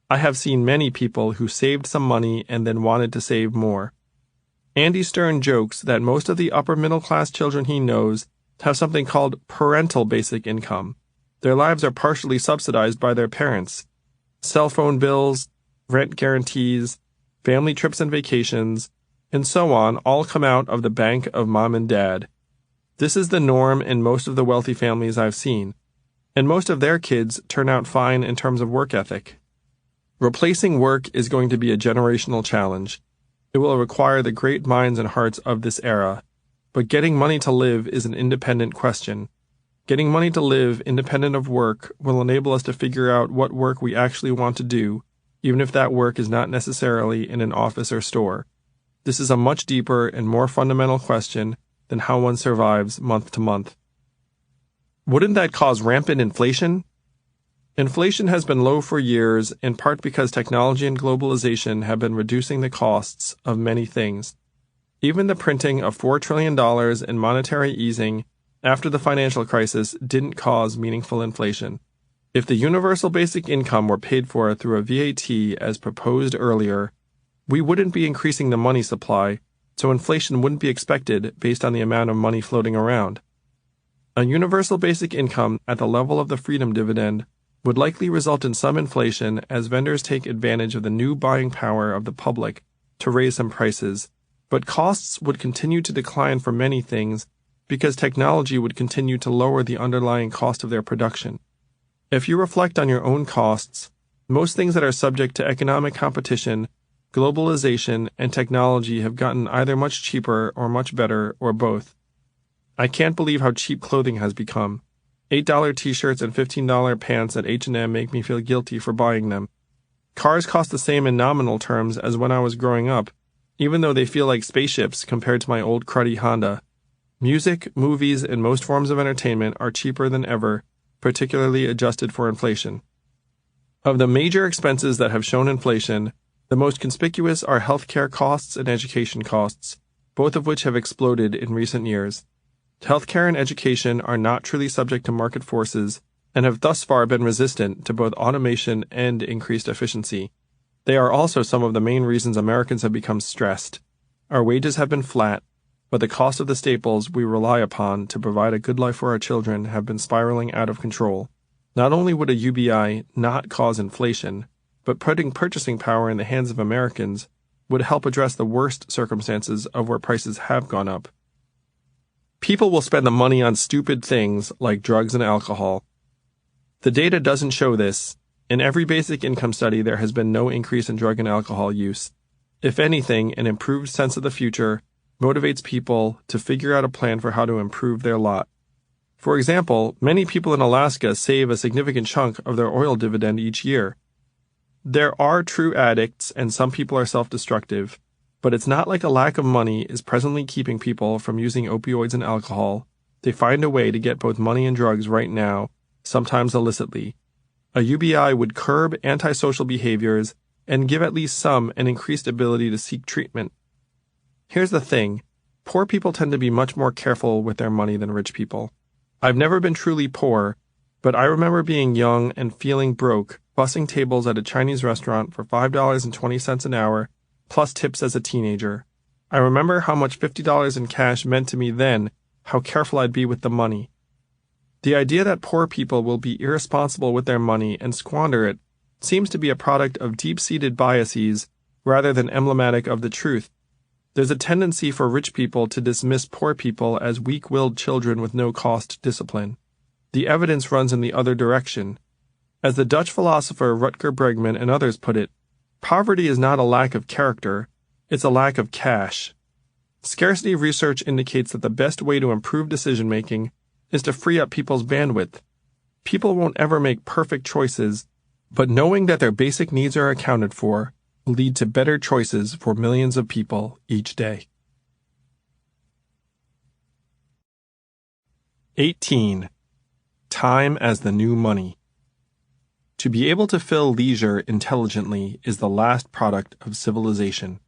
I have seen many people who saved some money and then wanted to save more. Andy Stern jokes that most of the upper middle class children he knows have something called parental basic income. Their lives are partially subsidized by their parents. Cell phone bills, rent guarantees, family trips and vacations, and so on all come out of the bank of mom and dad. This is the norm in most of the wealthy families I've seen, and most of their kids turn out fine in terms of work ethic. Replacing work is going to be a generational challenge. It will require the great minds and hearts of this era, but getting money to live is an independent question. Getting money to live independent of work will enable us to figure out what work we actually want to do, even if that work is not necessarily in an office or store. This is a much deeper and more fundamental question than how one survives month to month. Wouldn't that cause rampant inflation? Inflation has been low for years, in part because technology and globalization have been reducing the costs of many things. Even the printing of $4 trillion in monetary easing after the financial crisis didn't cause meaningful inflation. If the universal basic income were paid for through a VAT as proposed earlier, we wouldn't be increasing the money supply, so inflation wouldn't be expected based on the amount of money floating around. A universal basic income at the level of the freedom dividend would likely result in some inflation as vendors take advantage of the new buying power of the public to raise some prices, but costs would continue to decline for many things because technology would continue to lower the underlying cost of their production. If you reflect on your own costs, most things that are subject to economic competition, globalization, and technology have gotten either much cheaper or much better or both. I can't believe how cheap clothing has become. $8 t-shirts and $15 pants at H&M make me feel guilty for buying them. Cars cost the same in nominal terms as when I was growing up, even though they feel like spaceships compared to my old cruddy Honda. Music, movies, and most forms of entertainment are cheaper than ever, particularly adjusted for inflation. Of the major expenses that have shown inflation, the most conspicuous are healthcare costs and education costs, both of which have exploded in recent years. Healthcare and education are not truly subject to market forces and have thus far been resistant to both automation and increased efficiency. They are also some of the main reasons Americans have become stressed. Our wages have been flat, but the cost of the staples we rely upon to provide a good life for our children have been spiraling out of control. Not only would a UBI not cause inflation, but putting purchasing power in the hands of Americans would help address the worst circumstances of where prices have gone up. People will spend the money on stupid things like drugs and alcohol. The data doesn't show this. In every basic income study, there has been no increase in drug and alcohol use. If anything, an improved sense of the future motivates people to figure out a plan for how to improve their lot. For example, many people in Alaska save a significant chunk of their oil dividend each year. There are true addicts, and some people are self-destructive, but it's not like a lack of money is presently keeping people from using opioids and alcohol. They find a way to get both money and drugs right now, sometimes illicitly. A UBI would curb antisocial behaviors and give at least some an increased ability to seek treatment. Here's the thing. Poor people tend to be much more careful with their money than rich people. I've never been truly poor, but I remember being young and feeling broke, bussing tables at a Chinese restaurant for $5.20 an hour, plus tips as a teenager. I remember how much $50 in cash meant to me then, how careful I'd be with the money. The idea that poor people will be irresponsible with their money and squander it seems to be a product of deep-seated biases rather than emblematic of the truth. There's a tendency for rich people to dismiss poor people as weak-willed children with no-cost discipline. The evidence runs in the other direction. As the Dutch philosopher Rutger Bregman and others put it, poverty is not a lack of character, it's a lack of cash. Scarcity research indicates that the best way to improve decision-making is to free up people's bandwidth. People won't ever make perfect choices, but knowing that their basic needs are accounted for will lead to better choices for millions of people each day. 18. Time as the new money. To be able to fill leisure intelligently is the last product of civilization.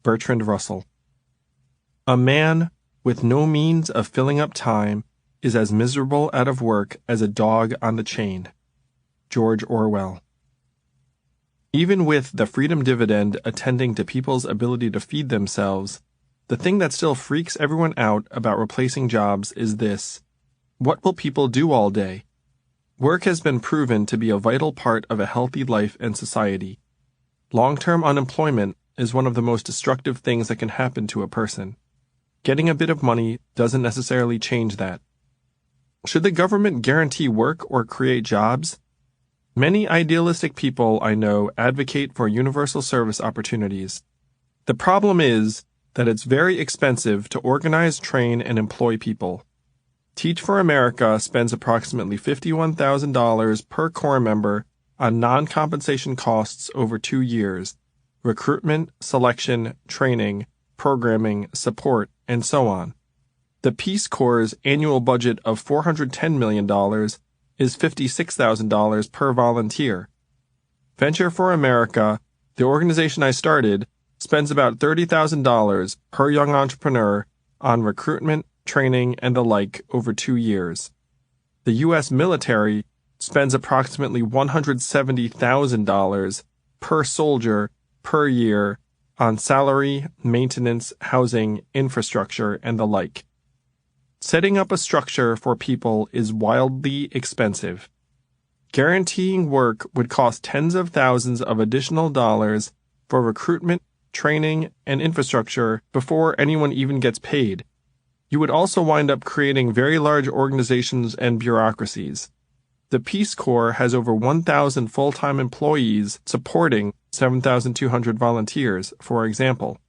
Bertrand Russell. A man, with no means of filling up time, is as miserable out of work as a dog on the chain. George Orwell. Even with the freedom dividend attending to people's ability to feed themselves, the thing that still freaks everyone out about replacing jobs is this: what will people do all day? Work has been proven to be a vital part of a healthy life and society. Long-term unemployment is one of the most destructive things that can happen to a person. Getting a bit of money doesn't necessarily change that. Should the government guarantee work or create jobs? Many idealistic people I know advocate for universal service opportunities. The problem is that it's very expensive to organize, train, and employ people. Teach for America spends approximately $51,000 per corps member on non-compensation costs over 2 years: recruitment, selection, training, programming, support, and so on. The Peace Corps' annual budget of $410 million is $56,000 per volunteer. Venture for America, the organization I started, spends about $30,000 per young entrepreneur on recruitment, training, and the like over 2 years. The U.S. military spends approximately $170,000 per soldier per year on salary, maintenance, housing, infrastructure, and the like. Setting up a structure for people is wildly expensive. Guaranteeing work would cost tens of thousands of additional dollars for recruitment, training, and infrastructure before anyone even gets paid. You would also wind up creating very large organizations and bureaucracies. The Peace Corps has over 1,000 full-time employees supporting 7,200 volunteers, for example.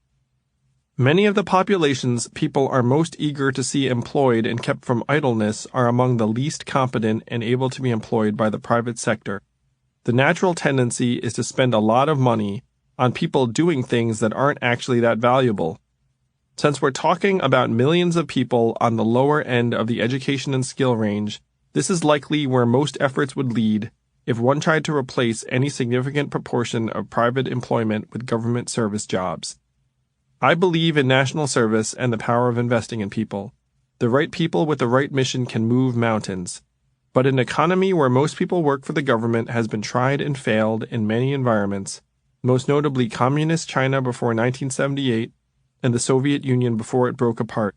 Many of the populations people are most eager to see employed and kept from idleness are among the least competent and able to be employed by the private sector. The natural tendency is to spend a lot of money on people doing things that aren't actually that valuable. Since we're talking about millions of people on the lower end of the education and skill range, this is likely where most efforts would lead if one tried to replace any significant proportion of private employment with government service jobs. I believe in national service and the power of investing in people. The right people with the right mission can move mountains. But an economy where most people work for the government has been tried and failed in many environments, most notably communist China before 1978 and the Soviet Union before it broke apart.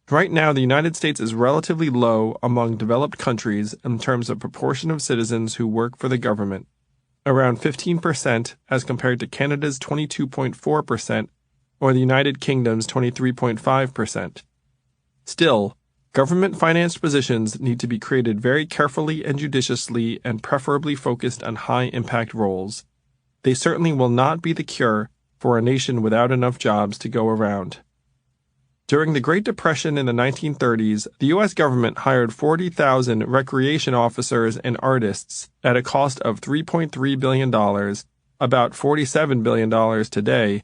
Right now, the United States is relatively low among developed countries in terms of proportion of citizens who work for the government, around 15% as compared to Canada's 22.4% or the United Kingdom's 23.5%. Still, government-financed positions need to be created very carefully and judiciously and preferably focused on high-impact roles. They certainly will not be the cure for a nation without enough jobs to go around. During the Great Depression in the 1930s, the U.S. government hired 40,000 recreation officers and artists at a cost of $3.3 billion, about $47 billion today,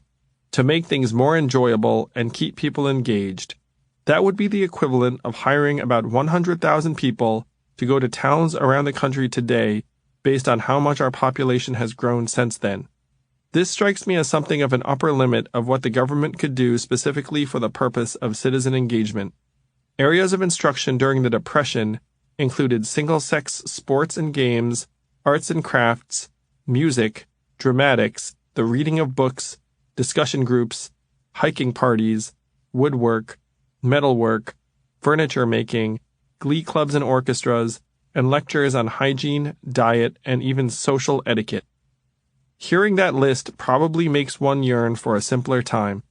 to make things more enjoyable and keep people engaged. That would be the equivalent of hiring about 100,000 people to go to towns around the country today based on how much our population has grown since then. This strikes me as something of an upper limit of what the government could do specifically for the purpose of citizen engagement. Areas of instruction during the Depression included single-sex sports and games, arts and crafts, music, dramatics, the reading of books, discussion groups, hiking parties, woodwork, metalwork, furniture making, glee clubs and orchestras, and lectures on hygiene, diet, and even social etiquette. Hearing that list probably makes one yearn for a simpler time.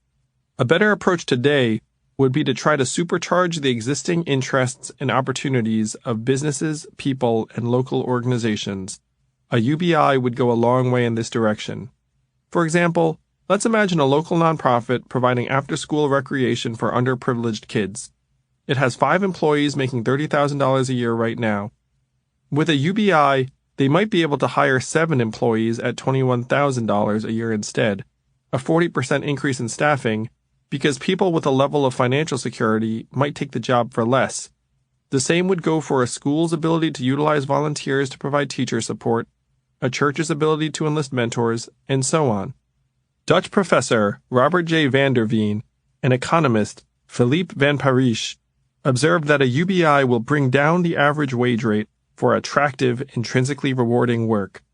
A better approach today would be to try to supercharge the existing interests and opportunities of businesses, people, and local organizations. A UBI would go a long way in this direction. For example, let's imagine a local nonprofit providing after-school recreation for underprivileged kids. It has 5 employees making $30,000 a year right now. With a UBI, they might be able to hire 7 employees at $21,000 a year instead, a 40% increase in staffing, because people with a level of financial security might take the job for less. The same would go for a school's ability to utilize volunteers to provide teacher support, a church's ability to enlist mentors, and so on. Dutch professor Robert J. van der Veen, an economist, Philippe Van Parijs, observed that a UBI will bring down the average wage rate for attractive, intrinsically rewarding work.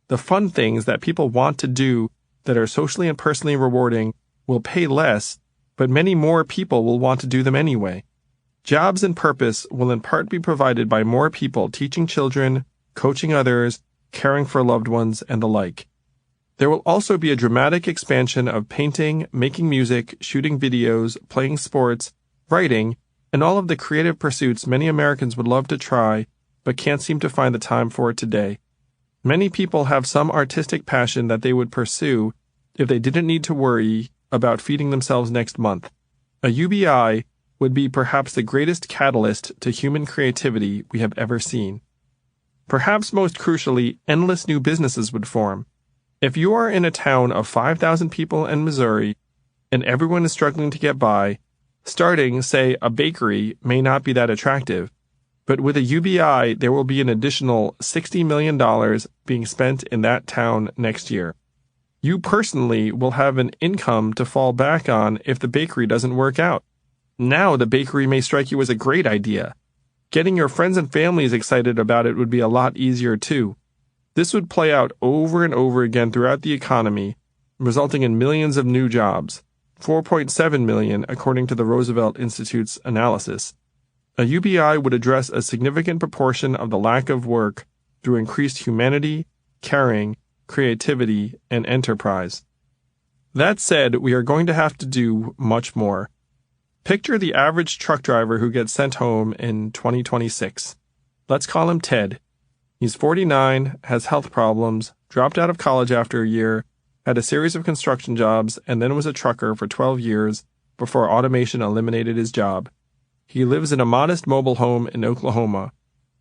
The fun things that people want to do that are socially and personally rewarding will pay less, but many more people will want to do them anyway. Jobs and purpose will in part be provided by more people teaching children, coaching others, caring for loved ones, and the like. There will also be a dramatic expansion of painting, making music, shooting videos, playing sports, writing, and all of the creative pursuits many Americans would love to try, but can't seem to find the time for it today. Many people have some artistic passion that they would pursue if they didn't need to worry about feeding themselves next month. A UBI would be perhaps the greatest catalyst to human creativity we have ever seen. Perhaps most crucially, endless new businesses would form. If you are in a town of 5,000 people in Missouri and everyone is struggling to get by, starting, say, a bakery may not be that attractive. But with a UBI, there will be an additional $60 million being spent in that town next year. You personally will have an income to fall back on if the bakery doesn't work out. Now the bakery may strike you as a great idea. Getting your friends and families excited about it would be a lot easier too. This would play out over and over again throughout the economy, resulting in millions of new jobs, 4.7 million according to the Roosevelt Institute's analysis. A UBI would address a significant proportion of the lack of work through increased humanity, caring, creativity, and enterprise. That said, we are going to have to do much more. Picture the average truck driver who gets sent home in 2026. Let's call him Ted. He's 49, has health problems, dropped out of college after a year, had a series of construction jobs, and then was a trucker for 12 years before automation eliminated his job. He lives in a modest mobile home in Oklahoma.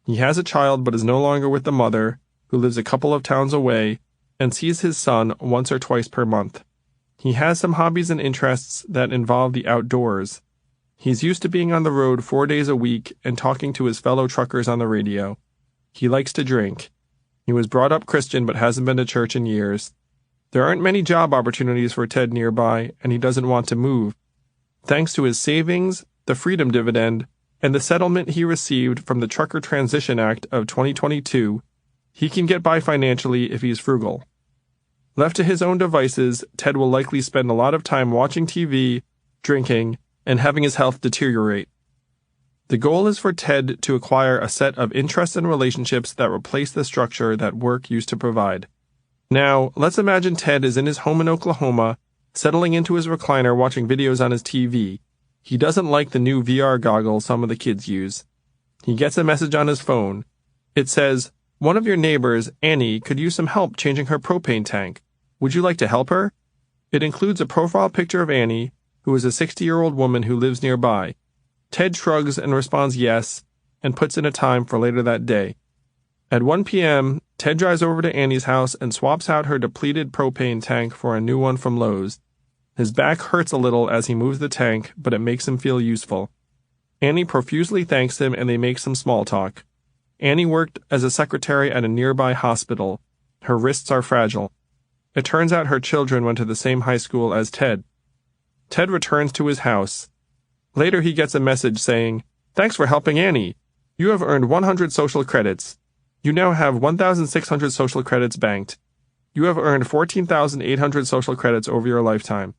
He has a child but is no longer with the mother, who lives a couple of towns away, and sees his son once or twice per month. He has some hobbies and interests that involve the outdoors. He's used to being on the road 4 days a week and talking to his fellow truckers on the radio. He likes to drink. He was brought up Christian but hasn't been to church in years. There aren't many job opportunities for Ted nearby, and he doesn't want to move. Thanks to his savings, the Freedom Dividend, and the settlement he received from the Trucker Transition Act of 2022, he can get by financially if he's frugal. Left to his own devices, Ted will likely spend a lot of time watching TV, drinking, and having his health deteriorate. The goal is for Ted to acquire a set of interests and relationships that replace the structure that work used to provide. Now, let's imagine Ted is in his home in Oklahoma, settling into his recliner watching videos on his TV. He doesn't like the new VR goggles some of the kids use. He gets a message on his phone. It says, "One of your neighbors, Annie, could use some help changing her propane tank. Would you like to help her?" It includes a profile picture of Annie, who is a 60-year-old woman who lives nearby. Ted shrugs and responds yes, and puts in a time for later that day. At 1 p.m., Ted drives over to Annie's house and swaps out her depleted propane tank for a new one from Lowe's. His back hurts a little as he moves the tank, but it makes him feel useful. Annie profusely thanks him and they make some small talk. Annie worked as a secretary at a nearby hospital. Her wrists are fragile. It turns out her children went to the same high school as Ted. Ted returns to his house. Later he gets a message saying, "Thanks for helping Annie. You have earned 100 social credits. You now have 1,600 social credits banked. You have earned 14,800 social credits over your lifetime."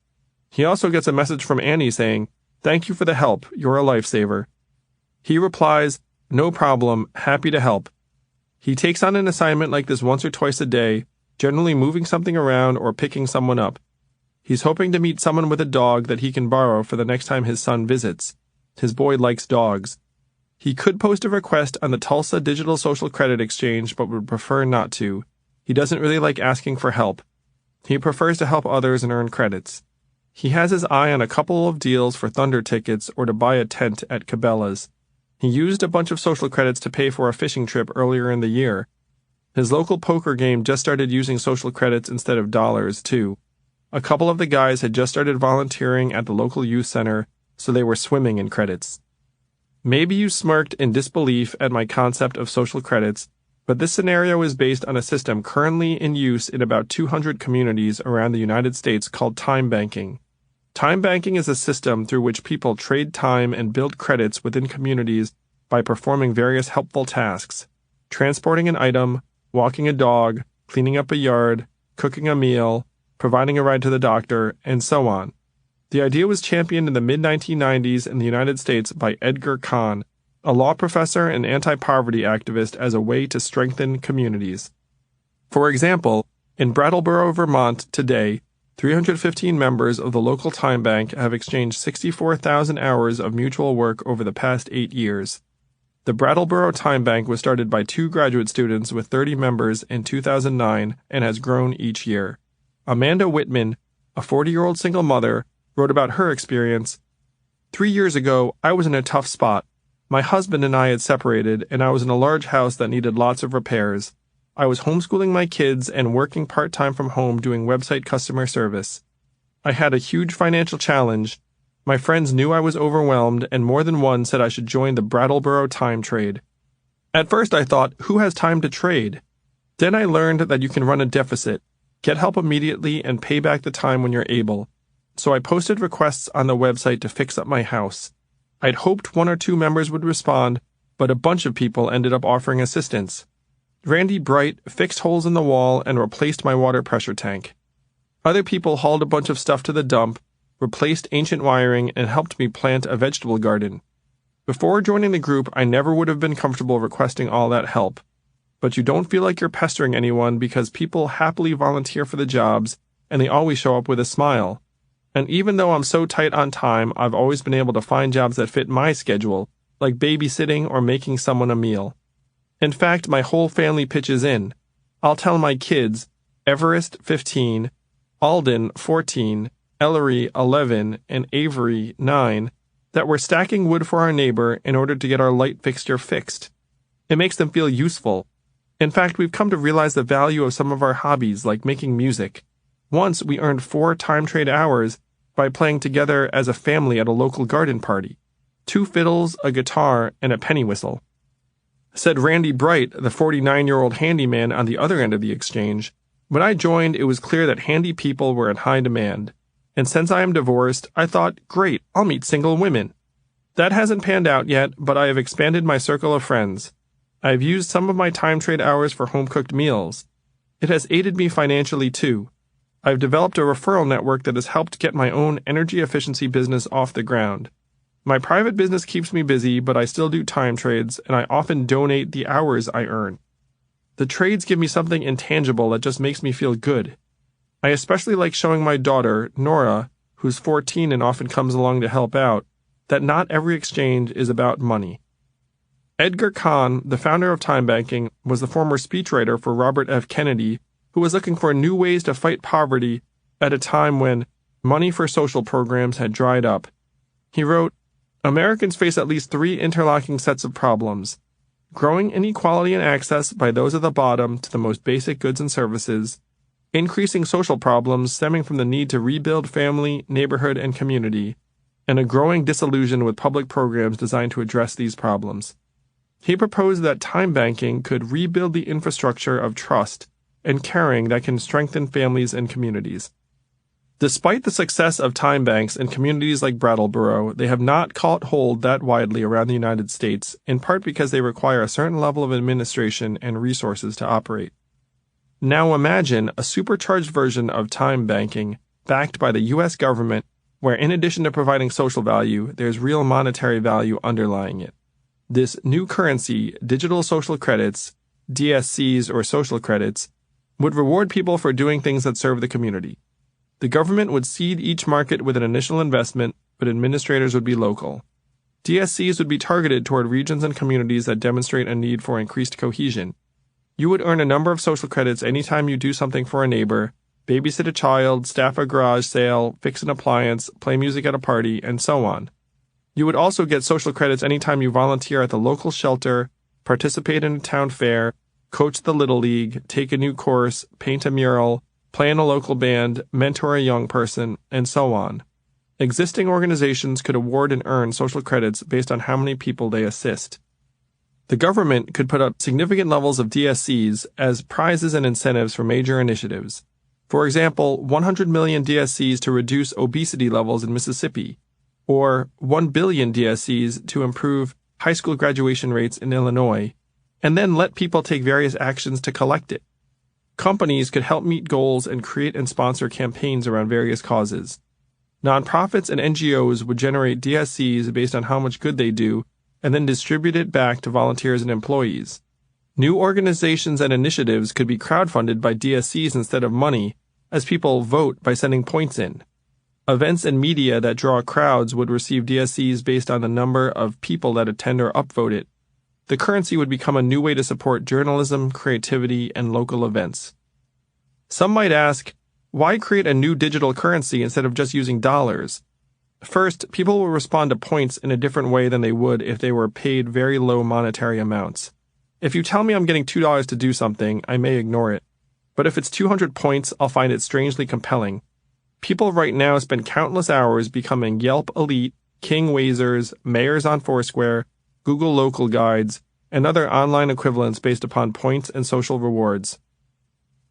He also gets a message from Annie saying, "Thank you for the help. You're a lifesaver." He replies, "No problem. Happy to help." He takes on an assignment like this once or twice a day, generally moving something around or picking someone up. He's hoping to meet someone with a dog that he can borrow for the next time his son visits. His boy likes dogs. He could post a request on the Tulsa Digital Social Credit Exchange but would prefer not to. He doesn't really like asking for help. He prefers to help others and earn credits. He has his eye on a couple of deals for Thunder tickets or to buy a tent at Cabela's. He used a bunch of social credits to pay for a fishing trip earlier in the year. His local poker game just started using social credits instead of dollars, too. A couple of the guys had just started volunteering at the local youth center, so they were swimming in credits. Maybe you smirked in disbelief at my concept of social credits, but this scenario is based on a system currently in use in about 200 communities around the United States called time banking. Time banking is a system through which people trade time and build credits within communities by performing various helpful tasks: transporting an item, walking a dog, cleaning up a yard, cooking a meal, providing a ride to the doctor, and so on. The idea was championed in the mid-1990s in the United States by Edgar Kahn, a law professor and anti-poverty activist, as a way to strengthen communities. For example, in Brattleboro, Vermont, today, 315 members of the local time bank have exchanged 64,000 hours of mutual work over the past 8 years. The Brattleboro Time Bank was started by 2 graduate students with 30 members in 2009 and has grown each year. Amanda Whitman, a 40-year-old single mother, wrote about her experience. 3 years ago, I was in a tough spot. My husband and I had separated, and I was in a large house that needed lots of repairs. I was homeschooling my kids and working part-time from home doing website customer service. I had a huge financial challenge. My friends knew I was overwhelmed, and more than one said I should join the Brattleboro time trade. At first I thought, who has time to trade? Then I learned that you can run a deficit, get help immediately, and pay back the time when you're able. So I posted requests on the website to fix up my house. I'd hoped 1 or 2 members would respond, but a bunch of people ended up offering assistance. Randy Bright fixed holes in the wall and replaced my water pressure tank. Other people hauled a bunch of stuff to the dump, replaced ancient wiring, and helped me plant a vegetable garden. Before joining the group, I never would have been comfortable requesting all that help. But you don't feel like you're pestering anyone because people happily volunteer for the jobs, and they always show up with a smile. And even though I'm so tight on time, I've always been able to find jobs that fit my schedule, like babysitting or making someone a meal. In fact, my whole family pitches in. I'll tell my kids, Everest, 15, Alden, 14, Ellery, 11, and Avery, 9, that we're stacking wood for our neighbor in order to get our light fixture fixed. It makes them feel useful. In fact, we've come to realize the value of some of our hobbies, like making music. Once we earned 4 time trade hours by playing together as a family at a local garden party. 2 fiddles, a guitar, and a penny whistle. Said Randy Bright, the 49-year-old handyman on the other end of the exchange, when I joined, it was clear that handy people were in high demand. And since I am divorced, I thought, great, I'll meet single women. That hasn't panned out yet, but I have expanded my circle of friends. I have used some of my time trade hours for home-cooked meals. It has aided me financially, too. I've developed a referral network that has helped get my own energy efficiency business off the ground. My private business keeps me busy, but I still do time trades, and I often donate the hours I earn. The trades give me something intangible that just makes me feel good. I especially like showing my daughter, Nora, who's 14 and often comes along to help out, that not every exchange is about money. Edgar Kahn, the founder of time banking, was the former speechwriter for Robert F. Kennedy, who was looking for new ways to fight poverty at a time when money for social programs had dried up. He wrote, Americans face at least 3 interlocking sets of problems: growing inequality in access by those at the bottom to the most basic goods and services, increasing social problems stemming from the need to rebuild family, neighborhood, and community, and a growing disillusion with public programs designed to address these problems. He proposed that time banking could rebuild the infrastructure of trust and caring that can strengthen families and communities. Despite the success of time banks in communities like Brattleboro, they have not caught hold that widely around the United States, in part because they require a certain level of administration and resources to operate. Now imagine a supercharged version of time banking backed by the U.S. government, where in addition to providing social value, there's real monetary value underlying it. This new currency, digital social credits, DSCs or social credits, would reward people for doing things that serve the community. The government would seed each market with an initial investment, but administrators would be local. DSCs would be targeted toward regions and communities that demonstrate a need for increased cohesion. You would earn a number of social credits anytime you do something for a neighbor, babysit a child, staff a garage sale, fix an appliance, play music at a party, and so on. You would also get social credits anytime you volunteer at the local shelter, participate in a town fair, coach the Little League, take a new course, paint a mural, play in a local band, mentor a young person, and so on. Existing organizations could award and earn social credits based on how many people they assist. The government could put up significant levels of DSCs as prizes and incentives for major initiatives. For example, 100 million DSCs to reduce obesity levels in Mississippi, or 1 billion DSCs to improve high school graduation rates in Illinois, and then let people take various actions to collect it. Companies could help meet goals and create and sponsor campaigns around various causes. Nonprofits and NGOs would generate DSCs based on how much good they do and then distribute it back to volunteers and employees. New organizations and initiatives could be crowdfunded by DSCs instead of money, as people vote by sending points in. Events and media that draw crowds would receive DSCs based on the number of people that attend or upvote it. The currency would become a new way to support journalism, creativity, and local events. Some might ask, why create a new digital currency instead of just using dollars? First, people will respond to points in a different way than they would if they were paid very low monetary amounts. If you tell me I'm getting $2 to do something, I may ignore it. But if it's 200 points, I'll find it strangely compelling. People right now spend countless hours becoming Yelp Elite, King Wazers, Mayors on Foursquare, Google Local Guides, and other online equivalents based upon points and social rewards.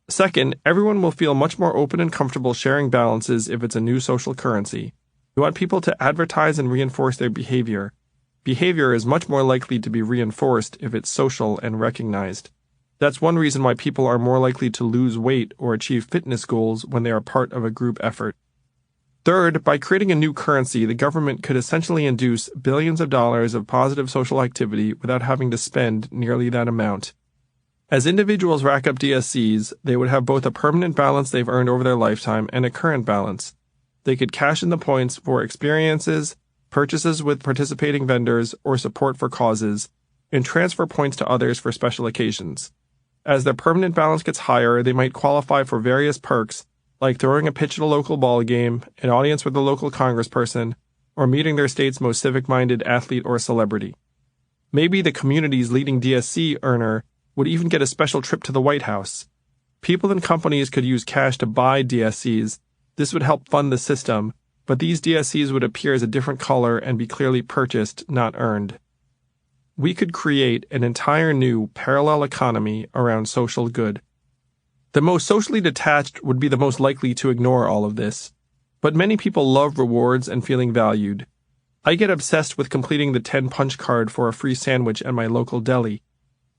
Second, everyone will feel much more open and comfortable sharing balances if it's a new social currency. We want people to advertise and reinforce their behavior. Behavior is much more likely to be reinforced if it's social and recognized. That's one reason why people are more likely to lose weight or achieve fitness goals when they are part of a group effort. Third, by creating a new currency, the government could essentially induce billions of dollars of positive social activity without having to spend nearly that amount. As individuals rack up DSCs, they would have both a permanent balance they've earned over their lifetime and a current balance. They could cash in the points for experiences, purchases with participating vendors, or support for causes, and transfer points to others for special occasions. As their permanent balance gets higher, they might qualify for various perks, like throwing a pitch at a local ball game, an audience with a local congressperson, or meeting their state's most civic-minded athlete or celebrity. Maybe the community's leading DSC earner would even get a special trip to the White House. People and companies could use cash to buy DSCs. This would help fund the system, but these DSCs would appear as a different color and be clearly purchased, not earned. We could create an entire new parallel economy around social good. The most socially detached would be the most likely to ignore all of this, but many people love rewards and feeling valued. I get obsessed with completing the 10-punch card for a free sandwich at my local deli.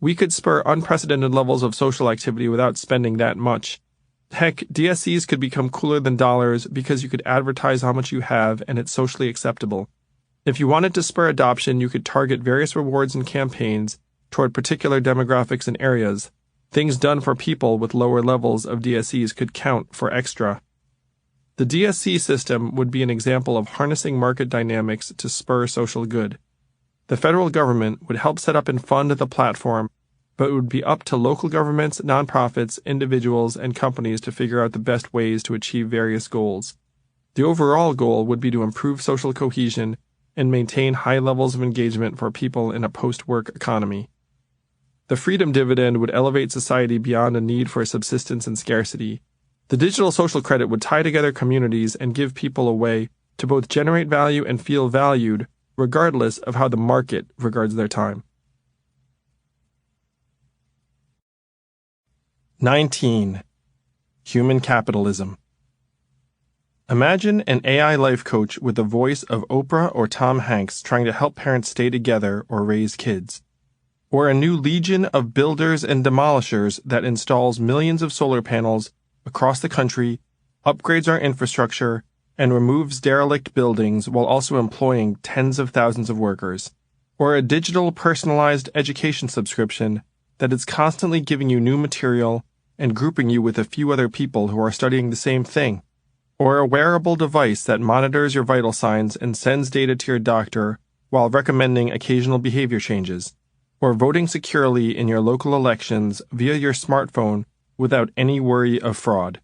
We could spur unprecedented levels of social activity without spending that much. Heck, DSCs could become cooler than dollars because you could advertise how much you have and it's socially acceptable. If you wanted to spur adoption, you could target various rewards and campaigns toward particular demographics and areas. Things done for people with lower levels of DSCs could count for extra. The DSC system would be an example of harnessing market dynamics to spur social good. The federal government would help set up and fund the platform, but it would be up to local governments, nonprofits, individuals, and companies to figure out the best ways to achieve various goals. The overall goal would be to improve social cohesion and maintain high levels of engagement for people in a post-work economy. The freedom dividend would elevate society beyond a need for subsistence and scarcity. The digital social credit would tie together communities and give people a way to both generate value and feel valued, regardless of how the market regards their time. 19. Human capitalism. Imagine an AI life coach with the voice of Oprah or Tom Hanks trying to help parents stay together or raise kids. Or a new legion of builders and demolishers that installs millions of solar panels across the country, upgrades our infrastructure, and removes derelict buildings while also employing tens of thousands of workers. Or a digital personalized education subscription that is constantly giving you new material and grouping you with a few other people who are studying the same thing. Or a wearable device that monitors your vital signs and sends data to your doctor while recommending occasional behavior changes. Or voting securely in your local elections via your smartphone without any worry of fraud.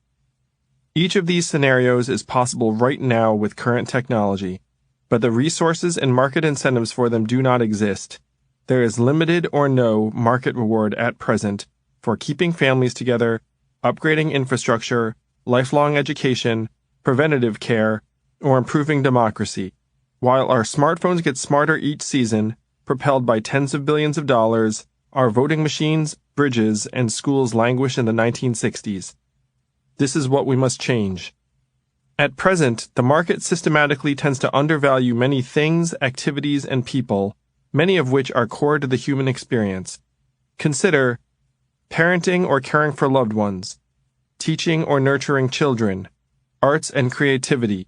Each of these scenarios is possible right now with current technology, but the resources and market incentives for them do not exist. There is limited or no market reward at present for keeping families together, upgrading infrastructure, lifelong education, preventative care, or improving democracy. While our smartphones get smarter each season, propelled by tens of billions of dollars, our voting machines, bridges, and schools languish in the 1960s. This is what we must change. At present, the market systematically tends to undervalue many things, activities, and people, many of which are core to the human experience. Consider parenting or caring for loved ones, teaching or nurturing children, arts and creativity,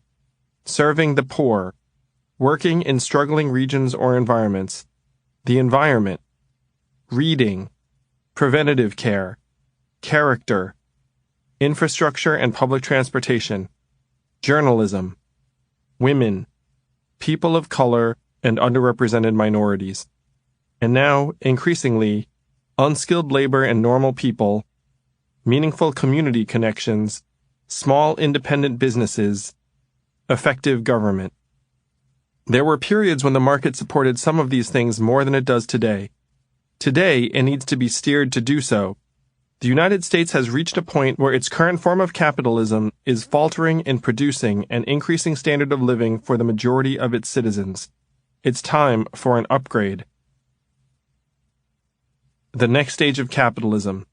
serving the poor, working in struggling regions or environments, the environment, reading, preventative care, character, infrastructure and public transportation, journalism, women, people of color, and underrepresented minorities. And now, increasingly, unskilled labor and normal people, meaningful community connections, small independent businesses, effective government. There were periods when the market supported some of these things more than it does today. Today, it needs to be steered to do so. The United States has reached a point where its current form of capitalism is faltering in producing an increasing standard of living for the majority of its citizens. It's time for an upgrade. The next stage of capitalism.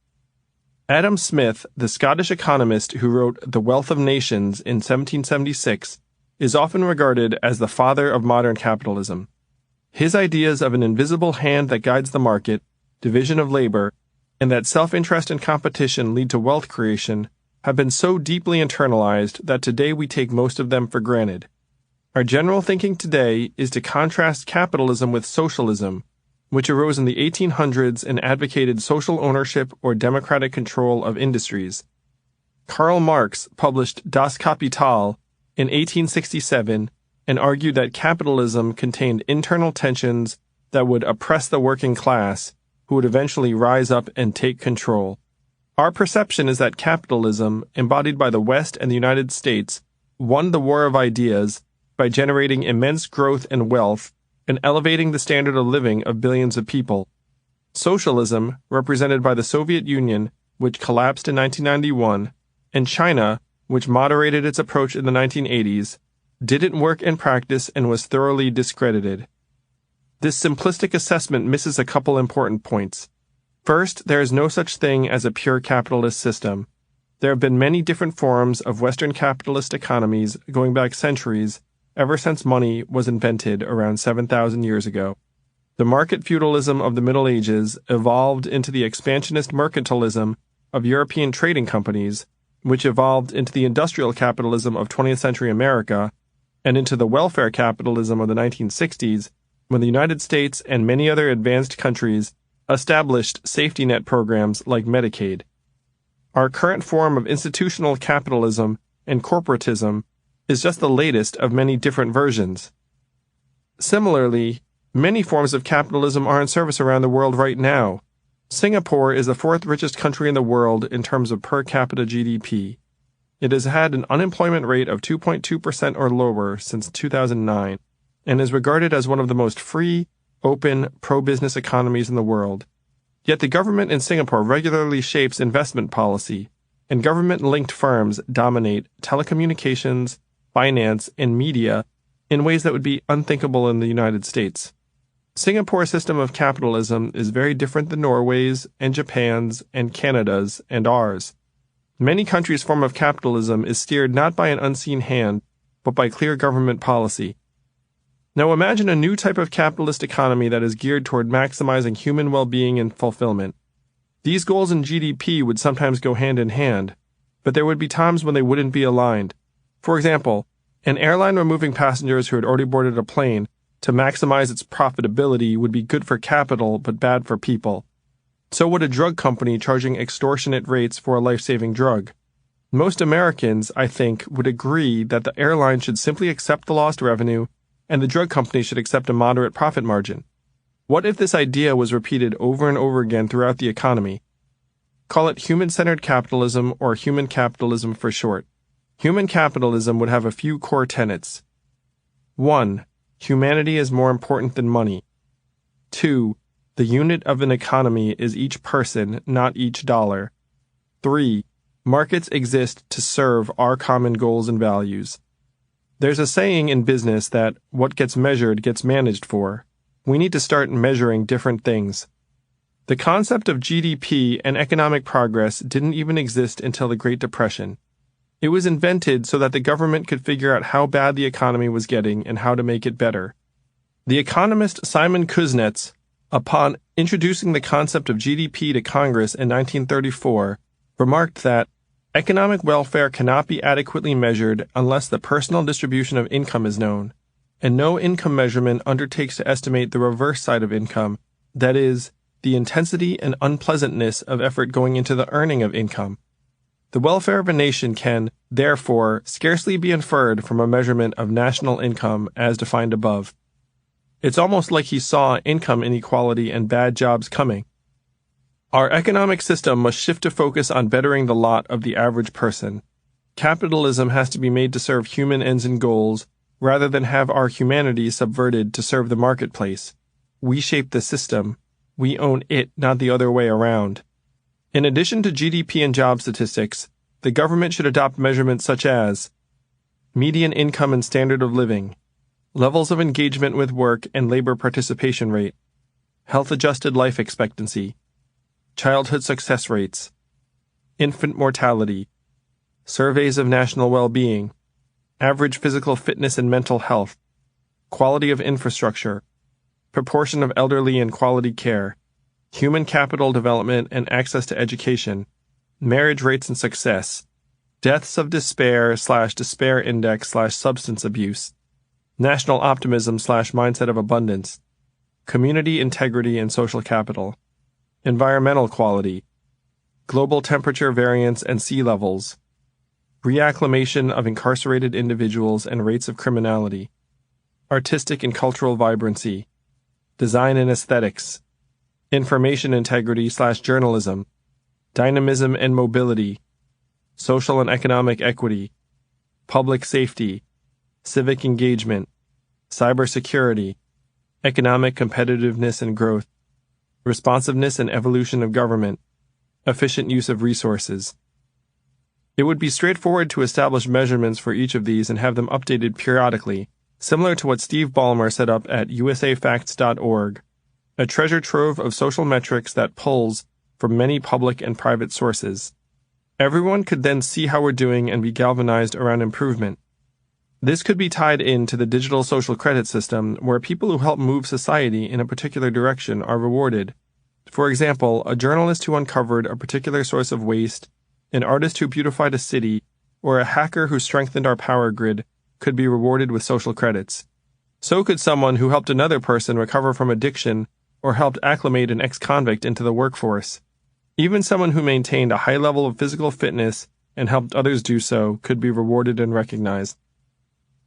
Adam Smith, the Scottish economist who wrote The Wealth of Nations in 1776, is often regarded as the father of modern capitalism. His ideas of an invisible hand that guides the market, division of labor, and that self-interest and competition lead to wealth creation have been so deeply internalized that today we take most of them for granted. Our general thinking today is to contrast capitalism with socialism, which arose in the 1800s and advocated social ownership or democratic control of industries. Karl Marx published Das Kapital in 1867 and argued that capitalism contained internal tensions that would oppress the working class, who would eventually rise up and take control. Our perception is that capitalism, embodied by the West and the United States, won the war of ideas by generating immense growth and wealth and elevating the standard of living of billions of people. Socialism, represented by the Soviet Union, which collapsed in 1991, and China, which moderated its approach in the 1980s, didn't work in practice and was thoroughly discredited. This simplistic assessment misses a couple important points. First, there is no such thing as a pure capitalist system. There have been many different forms of Western capitalist economies going back centuries, ever since money was invented around 7,000 years ago. The market feudalism of the Middle Ages evolved into the expansionist mercantilism of European trading companies, which evolved into the industrial capitalism of 20th century America, and into the welfare capitalism of the 1960s, when the United States and many other advanced countries established safety net programs like Medicaid. Our current form of institutional capitalism and corporatism is just the latest of many different versions. Similarly, many forms of capitalism are in service around the world right now. Singapore is the fourth richest country in the world in terms of per capita GDP. It has had an unemployment rate of 2.2% or lower since 2009. And is regarded as one of the most free, open, pro-business economies in the world. Yet the government in Singapore regularly shapes investment policy, and government-linked firms dominate telecommunications, finance, and media in ways that would be unthinkable in the United States. Singapore's system of capitalism is very different than Norway's, and Japan's, and Canada's, and ours. Many countries' form of capitalism is steered not by an unseen hand, but by clear government policy. Now imagine a new type of capitalist economy that is geared toward maximizing human well-being and fulfillment. These goals and GDP would sometimes go hand in hand, but there would be times when they wouldn't be aligned. For example, an airline removing passengers who had already boarded a plane to maximize its profitability would be good for capital but bad for people. So would a drug company charging extortionate rates for a life-saving drug. Most Americans, I think, would agree that the airline should simply accept the lost revenue and the drug company should accept a moderate profit margin. What if this idea was repeated over and over again throughout the economy? Call it human-centered capitalism or human capitalism for short. Human capitalism would have a few core tenets. 1. Humanity is more important than money. 2. The unit of an economy is each person, not each dollar. 3. Markets exist to serve our common goals and values. There's a saying in business that what gets measured gets managed for. We need to start measuring different things. The concept of GDP and economic progress didn't even exist until the Great Depression. It was invented so that the government could figure out how bad the economy was getting and how to make it better. The economist Simon Kuznets, upon introducing the concept of GDP to Congress in 1934, remarked that economic welfare cannot be adequately measured unless the personal distribution of income is known, and no income measurement undertakes to estimate the reverse side of income, that is, the intensity and unpleasantness of effort going into the earning of income. The welfare of a nation can, therefore, scarcely be inferred from a measurement of national income as defined above. It's almost like he saw income inequality and bad jobs coming. Our economic system must shift to focus on bettering the lot of the average person. Capitalism has to be made to serve human ends and goals, rather than have our humanity subverted to serve the marketplace. We shape the system. We own it, not the other way around. In addition to GDP and job statistics, the government should adopt measurements such as median income and standard of living, levels of engagement with work and labor participation rate, health-adjusted life expectancy, childhood success rates, infant mortality, surveys of national well-being, average physical fitness and mental health, quality of infrastructure, proportion of elderly and quality care, human capital development and access to education, marriage rates and success, deaths of despair/despair index/substance abuse, national optimism/mindset of abundance, community integrity and social capital, environmental quality, global temperature variance and sea levels, reacclimation of incarcerated individuals and rates of criminality, artistic and cultural vibrancy, design and aesthetics, information integrity/journalism, dynamism and mobility, social and economic equity, public safety, civic engagement, cybersecurity, economic competitiveness and growth, responsiveness and evolution of government, efficient use of resources. It would be straightforward to establish measurements for each of these and have them updated periodically, similar to what Steve Ballmer set up at usafacts.org, a treasure trove of social metrics that pulls from many public and private sources. Everyone could then see how we're doing and be galvanized around improvement. This could be tied into the digital social credit system where people who help move society in a particular direction are rewarded. For example, a journalist who uncovered a particular source of waste, an artist who beautified a city, or a hacker who strengthened our power grid could be rewarded with social credits. So could someone who helped another person recover from addiction or helped acclimate an ex-convict into the workforce. Even someone who maintained a high level of physical fitness and helped others do so could be rewarded and recognized.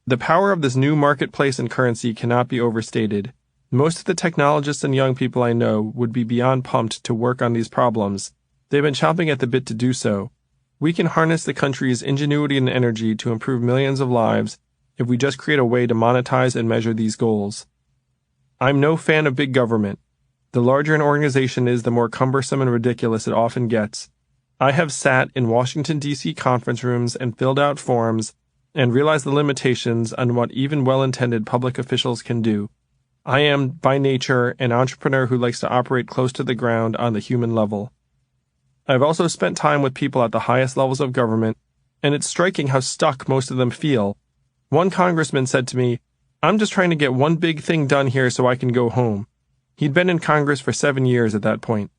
The power of this new marketplace and currency cannot be overstated. Most of the technologists and young people I know would be beyond pumped to work on these problems. They've been chomping at the bit to do so. We can harness the country's ingenuity and energy to improve millions of lives if we just create a way to monetize and measure these goals. I'm no fan of big government. The larger an organization is, the more cumbersome and ridiculous it often gets. I have sat in Washington, D.C. conference rooms and filled out forms and realized the limitations on what even well-intended public officials can do. I am, by nature, an entrepreneur who likes to operate close to the ground on the human level. I've also spent time with people at the highest levels of government, and it's striking how stuck most of them feel. One congressman said to me, "I'm just trying to get one big thing done here so I can go home." He'd been in Congress for 7 years at that point.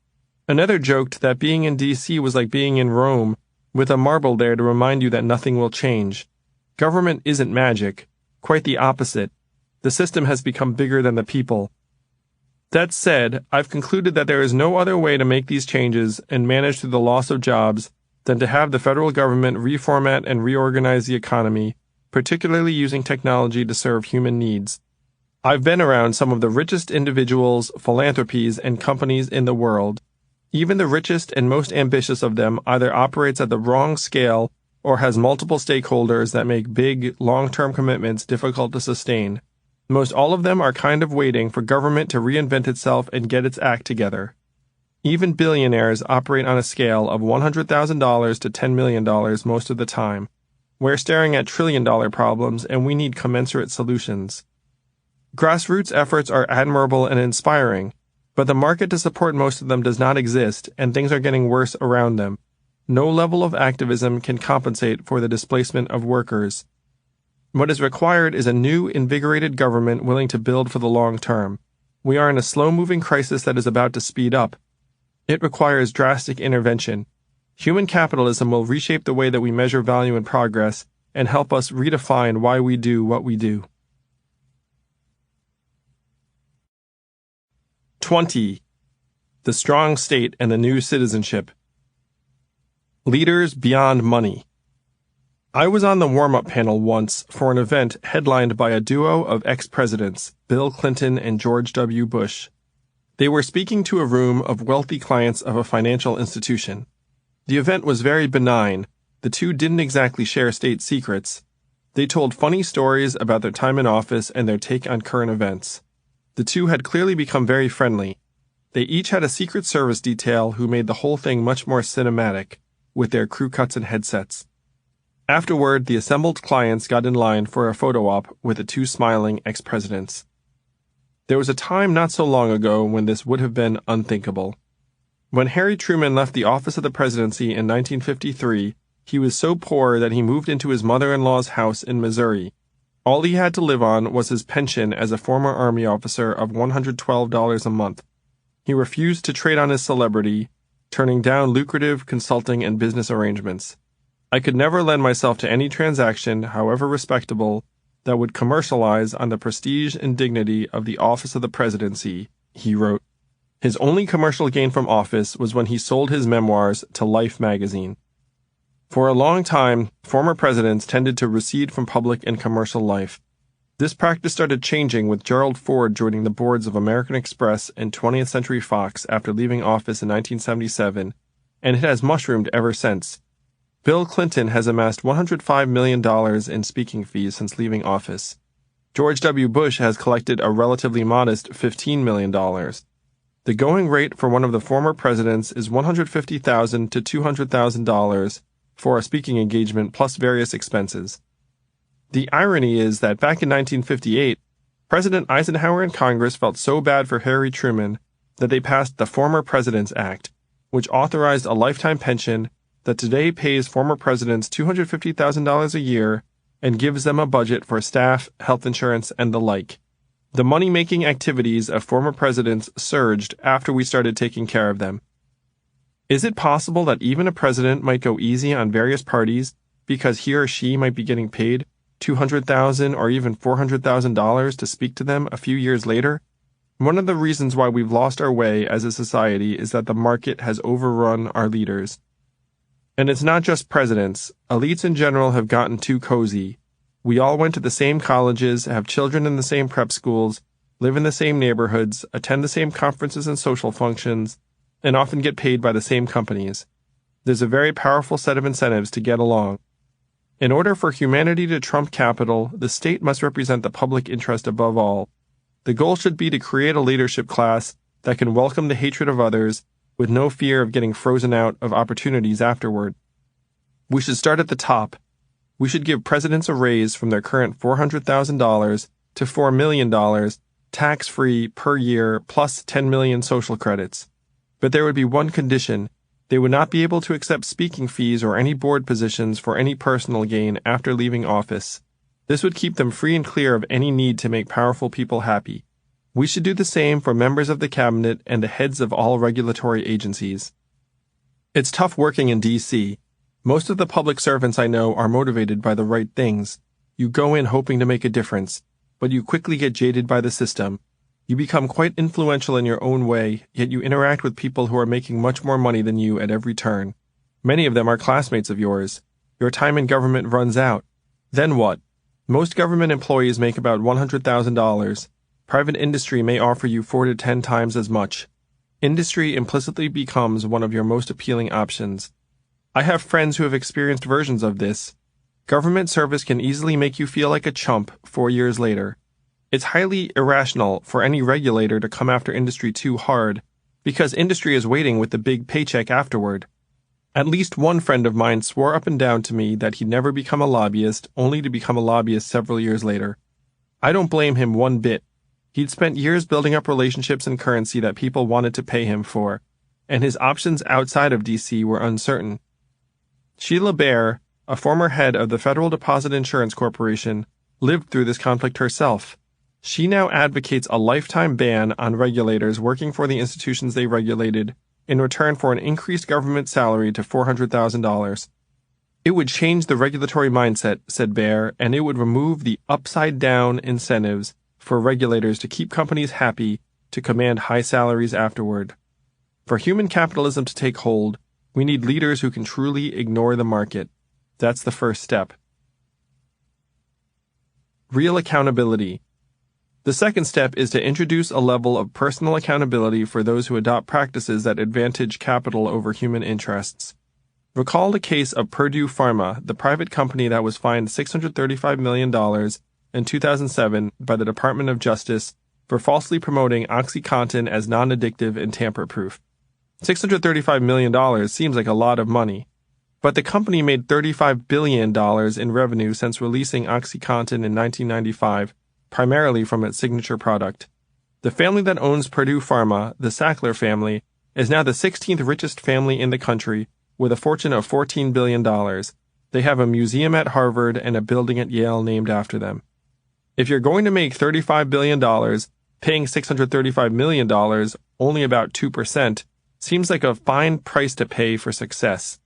Another joked that being in D.C. was like being in Rome, with a marble there to remind you that nothing will change. Government isn't magic. Quite the opposite. The system has become bigger than the people. That said, I've concluded that there is no other way to make these changes and manage through the loss of jobs than to have the federal government reformat and reorganize the economy, particularly using technology to serve human needs. I've been around some of the richest individuals, philanthropies, and companies in the world. Even the richest and most ambitious of them either operates at the wrong scale or has multiple stakeholders that make big, long-term commitments difficult to sustain. Most all of them are kind of waiting for government to reinvent itself and get its act together. Even billionaires operate on a scale of $100,000 to $10 million most of the time. We're staring at trillion-dollar problems, and we need commensurate solutions. Grassroots efforts are admirable and inspiring, but the market to support most of them does not exist, and things are getting worse around them. No level of activism can compensate for the displacement of workers. What is required is a new, invigorated government willing to build for the long term. We are in a slow-moving crisis that is about to speed up. It requires drastic intervention. Human capitalism will reshape the way that we measure value and progress and help us redefine why we do what we do. 20. The strong state and the new citizenship. Leaders beyond money. I was on the warm-up panel once for an event headlined by a duo of ex-presidents, Bill Clinton and George W. Bush. They were speaking to a room of wealthy clients of a financial institution. The event was very benign. The two didn't exactly share state secrets. They told funny stories about their time in office and their take on current events. The two had clearly become very friendly. They each had a Secret Service detail who made the whole thing much more cinematic, with their crew cuts and headsets. Afterward, the assembled clients got in line for a photo op with the two smiling ex-presidents. There was a time not so long ago when this would have been unthinkable. When Harry Truman left the office of the presidency in 1953, he was so poor that he moved into his mother-in-law's house in Missouri. All he had to live on was his pension as a former Army officer of $112 a month. He refused to trade on his celebrity, turning down lucrative consulting and business arrangements. I could never lend myself to any transaction, however respectable, that would commercialize on the prestige and dignity of the office of the presidency, he wrote. His only commercial gain from office was when he sold his memoirs to Life magazine. For a long time, former presidents tended to recede from public and commercial life. This practice started changing with Gerald Ford joining the boards of American Express and 20th Century Fox after leaving office in 1977, and it has mushroomed ever since. Bill Clinton has amassed $105 million in speaking fees since leaving office. George W. Bush has collected a relatively modest $15 million. The going rate for one of the former presidents is $150,000 to $200,000 for a speaking engagement plus various expenses. The irony is that back in 1958, President Eisenhower and Congress felt so bad for Harry Truman that they passed the Former Presidents Act, which authorized a lifetime pension that today pays former presidents $250,000 a year and gives them a budget for staff, health insurance, and the like. The money-making activities of former presidents surged after we started taking care of them. Is it possible that even a president might go easy on various parties because he or she might be getting paid $200,000 or even $400,000 to speak to them a few years later? One of the reasons why we've lost our way as a society is that the market has overrun our leaders. And it's not just presidents. Elites in general have gotten too cozy. We all went to the same colleges, have children in the same prep schools, live in the same neighborhoods, attend the same conferences and social functions, and often get paid by the same companies. There's a very powerful set of incentives to get along. In order for humanity to trump capital, the state must represent the public interest above all. The goal should be to create a leadership class that can welcome the hatred of others with no fear of getting frozen out of opportunities afterward. We should start at the top. We should give presidents a raise from their current $400,000 to $4 million, tax-free per year, plus 10 million social credits. But there would be one condition. They would not be able to accept speaking fees or any board positions for any personal gain after leaving office. This would keep them free and clear of any need to make powerful people happy. We should do the same for members of the cabinet and the heads of all regulatory agencies. It's tough working in D.C. Most of the public servants I know are motivated by the right things. You go in hoping to make a difference, but you quickly get jaded by the system. You become quite influential in your own way, yet you interact with people who are making much more money than you at every turn. Many of them are classmates of yours. Your time in government runs out. Then what? Most government employees make about $100,000. Private industry may offer you 4 to 10 times as much. Industry implicitly becomes one of your most appealing options. I have friends who have experienced versions of this. Government service can easily make you feel like a chump 4 years later. It's highly irrational for any regulator to come after industry too hard, because industry is waiting with the big paycheck afterward. At least one friend of mine swore up and down to me that he'd never become a lobbyist, only to become a lobbyist several years later. I don't blame him one bit. He'd spent years building up relationships and currency that people wanted to pay him for, and his options outside of D.C. were uncertain. Sheila Bair, a former head of the Federal Deposit Insurance Corporation, lived through this conflict herself. She now advocates a lifetime ban on regulators working for the institutions they regulated in return for an increased government salary to $400,000. It would change the regulatory mindset, said Bair, and it would remove the upside-down incentives for regulators to keep companies happy to command high salaries afterward. For human capitalism to take hold, we need leaders who can truly ignore the market. That's the first step. Real accountability. The second step is to introduce a level of personal accountability for those who adopt practices that advantage capital over human interests. Recall the case of Purdue Pharma, the private company that was fined $635 million in 2007 by the Department of Justice for falsely promoting OxyContin as non-addictive and tamper-proof. $635 million seems like a lot of money, but the company made $35 billion in revenue since releasing OxyContin in 1995, primarily from its signature product. The family that owns Purdue Pharma, the Sackler family, is now the 16th richest family in the country, with a fortune of $14 billion. They have a museum at Harvard and a building at Yale named after them. If you're going to make $35 billion, paying $635 million, only about 2%, seems like a fine price to pay for success.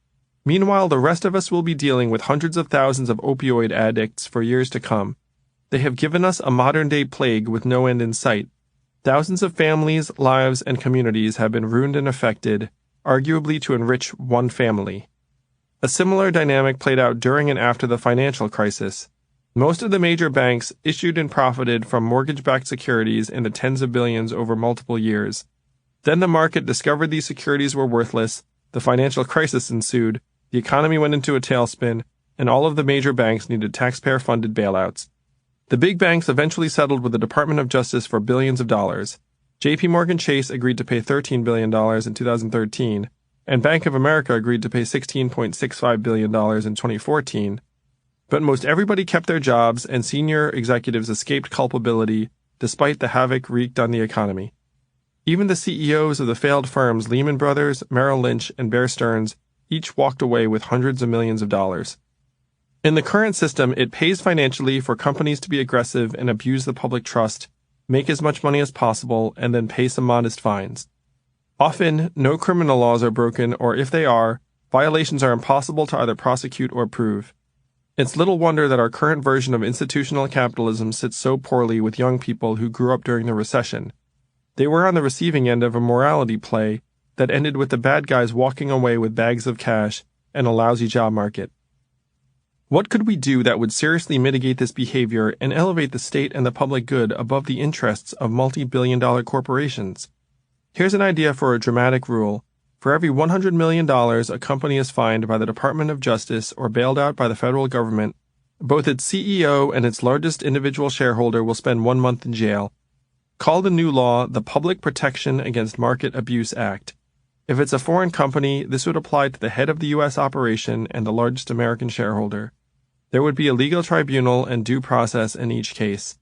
Meanwhile, the rest of us will be dealing with hundreds of thousands of opioid addicts for years to come. They have given us a modern-day plague with no end in sight. Thousands of families, lives, and communities have been ruined and affected, arguably to enrich one family. A similar dynamic played out during and after the financial crisis. Most of the major banks issued and profited from mortgage-backed securities in the tens of billions over multiple years. Then the market discovered these securities were worthless, the financial crisis ensued, the economy went into a tailspin, and all of the major banks needed taxpayer-funded bailouts. The big banks eventually settled with the Department of Justice for billions of dollars. J.P. Morgan Chase agreed to pay $13 billion in 2013, and Bank of America agreed to pay $16.65 billion in 2014. But most everybody kept their jobs, and senior executives escaped culpability despite the havoc wreaked on the economy. Even the CEOs of the failed firms Lehman Brothers, Merrill Lynch, and Bear Stearns each walked away with hundreds of millions of dollars. In the current system, it pays financially for companies to be aggressive and abuse the public trust, make as much money as possible, and then pay some modest fines. Often, no criminal laws are broken, or if they are, violations are impossible to either prosecute or prove. It's little wonder that our current version of institutional capitalism sits so poorly with young people who grew up during the recession. They were on the receiving end of a morality play that ended with the bad guys walking away with bags of cash and a lousy job market. What could we do that would seriously mitigate this behavior and elevate the state and the public good above the interests of multi-billion-dollar corporations? Here's an idea for a dramatic rule. For every $100 million a company is fined by the Department of Justice or bailed out by the federal government, both its CEO and its largest individual shareholder will spend 1 month in jail. Call the new law the Public Protection Against Market Abuse Act. If it's a foreign company, this would apply to the head of the U.S. operation and the largest American shareholder. There would be a legal tribunal and due process in each case.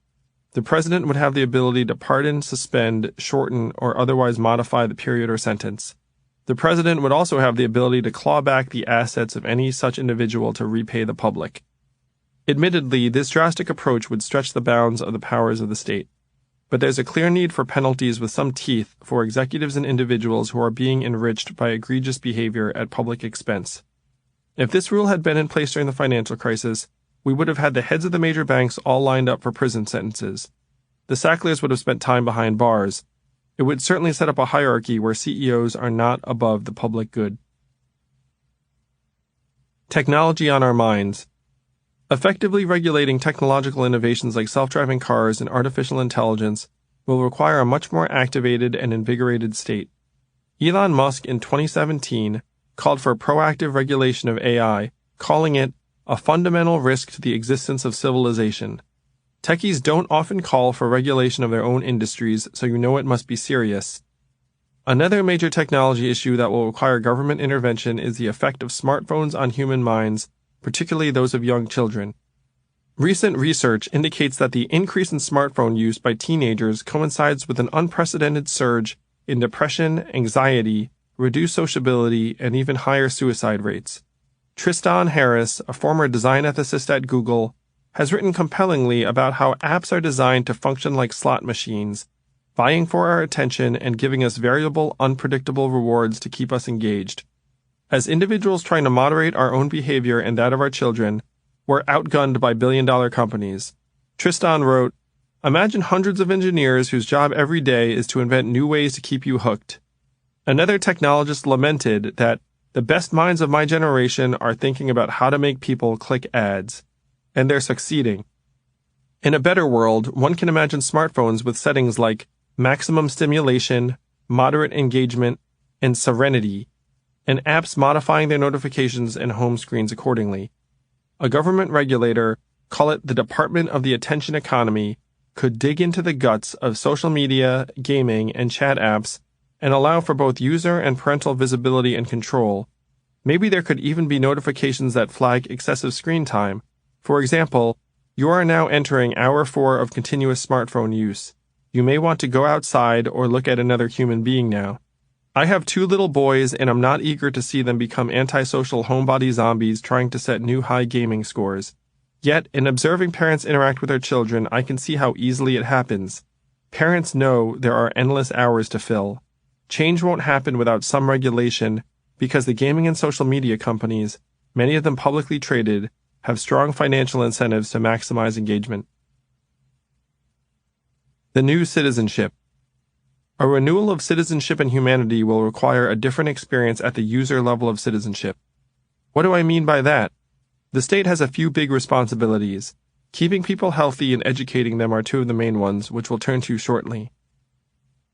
The president would have the ability to pardon, suspend, shorten, or otherwise modify the period or sentence. The president would also have the ability to claw back the assets of any such individual to repay the public. Admittedly, this drastic approach would stretch the bounds of the powers of the state. But there's a clear need for penalties with some teeth for executives and individuals who are being enriched by egregious behavior at public expense. If this rule had been in place during the financial crisis, we would have had the heads of the major banks all lined up for prison sentences. The Sacklers would have spent time behind bars. It would certainly set up a hierarchy where CEOs are not above the public good. Technology on our minds. Effectively regulating technological innovations like self-driving cars and artificial intelligence will require a much more activated and invigorated state. Elon Musk in 2017 called for proactive regulation of AI, calling it a fundamental risk to the existence of civilization. Techies don't often call for regulation of their own industries, so you know it must be serious. Another major technology issue that will require government intervention is the effect of smartphones on human minds, particularly those of young children. Recent research indicates that the increase in smartphone use by teenagers coincides with an unprecedented surge in depression, anxiety, reduced sociability, and even higher suicide rates. Tristan Harris, a former design ethicist at Google, has written compellingly about how apps are designed to function like slot machines, vying for our attention and giving us variable, unpredictable rewards to keep us engaged. As individuals trying to moderate our own behavior and that of our children, we're outgunned by billion-dollar companies. Tristan wrote, "Imagine hundreds of engineers whose job every day is to invent new ways to keep you hooked." Another technologist lamented that the best minds of my generation are thinking about how to make people click ads, and they're succeeding. In a better world, one can imagine smartphones with settings like maximum stimulation, moderate engagement, and serenity, and apps modifying their notifications and home screens accordingly. A government regulator, call it the Department of the Attention Economy, could dig into the guts of social media, gaming, and chat apps and allow for both user and parental visibility and control. Maybe there could even be notifications that flag excessive screen time. For example, you are now entering hour 4 of continuous smartphone use. You may want to go outside or look at another human being now. I have 2 little boys, and I'm not eager to see them become antisocial homebody zombies trying to set new high gaming scores. Yet, in observing parents interact with their children, I can see how easily it happens. Parents know there are endless hours to fill. Change won't happen without some regulation, because the gaming and social media companies, many of them publicly traded, have strong financial incentives to maximize engagement. The new citizenship. A renewal of citizenship and humanity will require a different experience at the user level of citizenship. What do I mean by that? The state has a few big responsibilities. Keeping people healthy and educating them are 2 of the main ones, which we'll turn to shortly.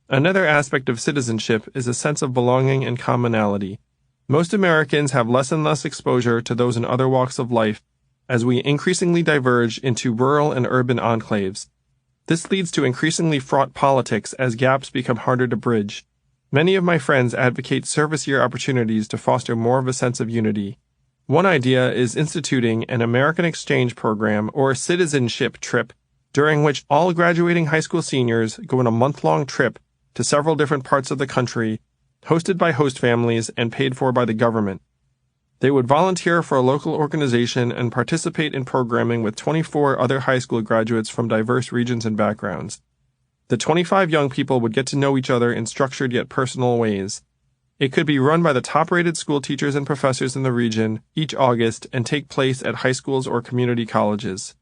Another aspect of citizenship is a sense of belonging and commonality. Most Americans have less and less exposure to those in other walks of life as we increasingly diverge into rural and urban enclaves. This leads to increasingly fraught politics as gaps become harder to bridge. Many of my friends advocate service year opportunities to foster more of a sense of unity. One idea is instituting an American exchange program or citizenship trip, during which all graduating high school seniors go on a month-long trip to several different parts of the country, hosted by host families and paid for by the government. They would volunteer for a local organization and participate in programming with 24 other high school graduates from diverse regions and backgrounds. The 25 young people would get to know each other in structured yet personal ways. It could be run by the top-rated school teachers and professors in the region each August and take place at high schools or community colleges.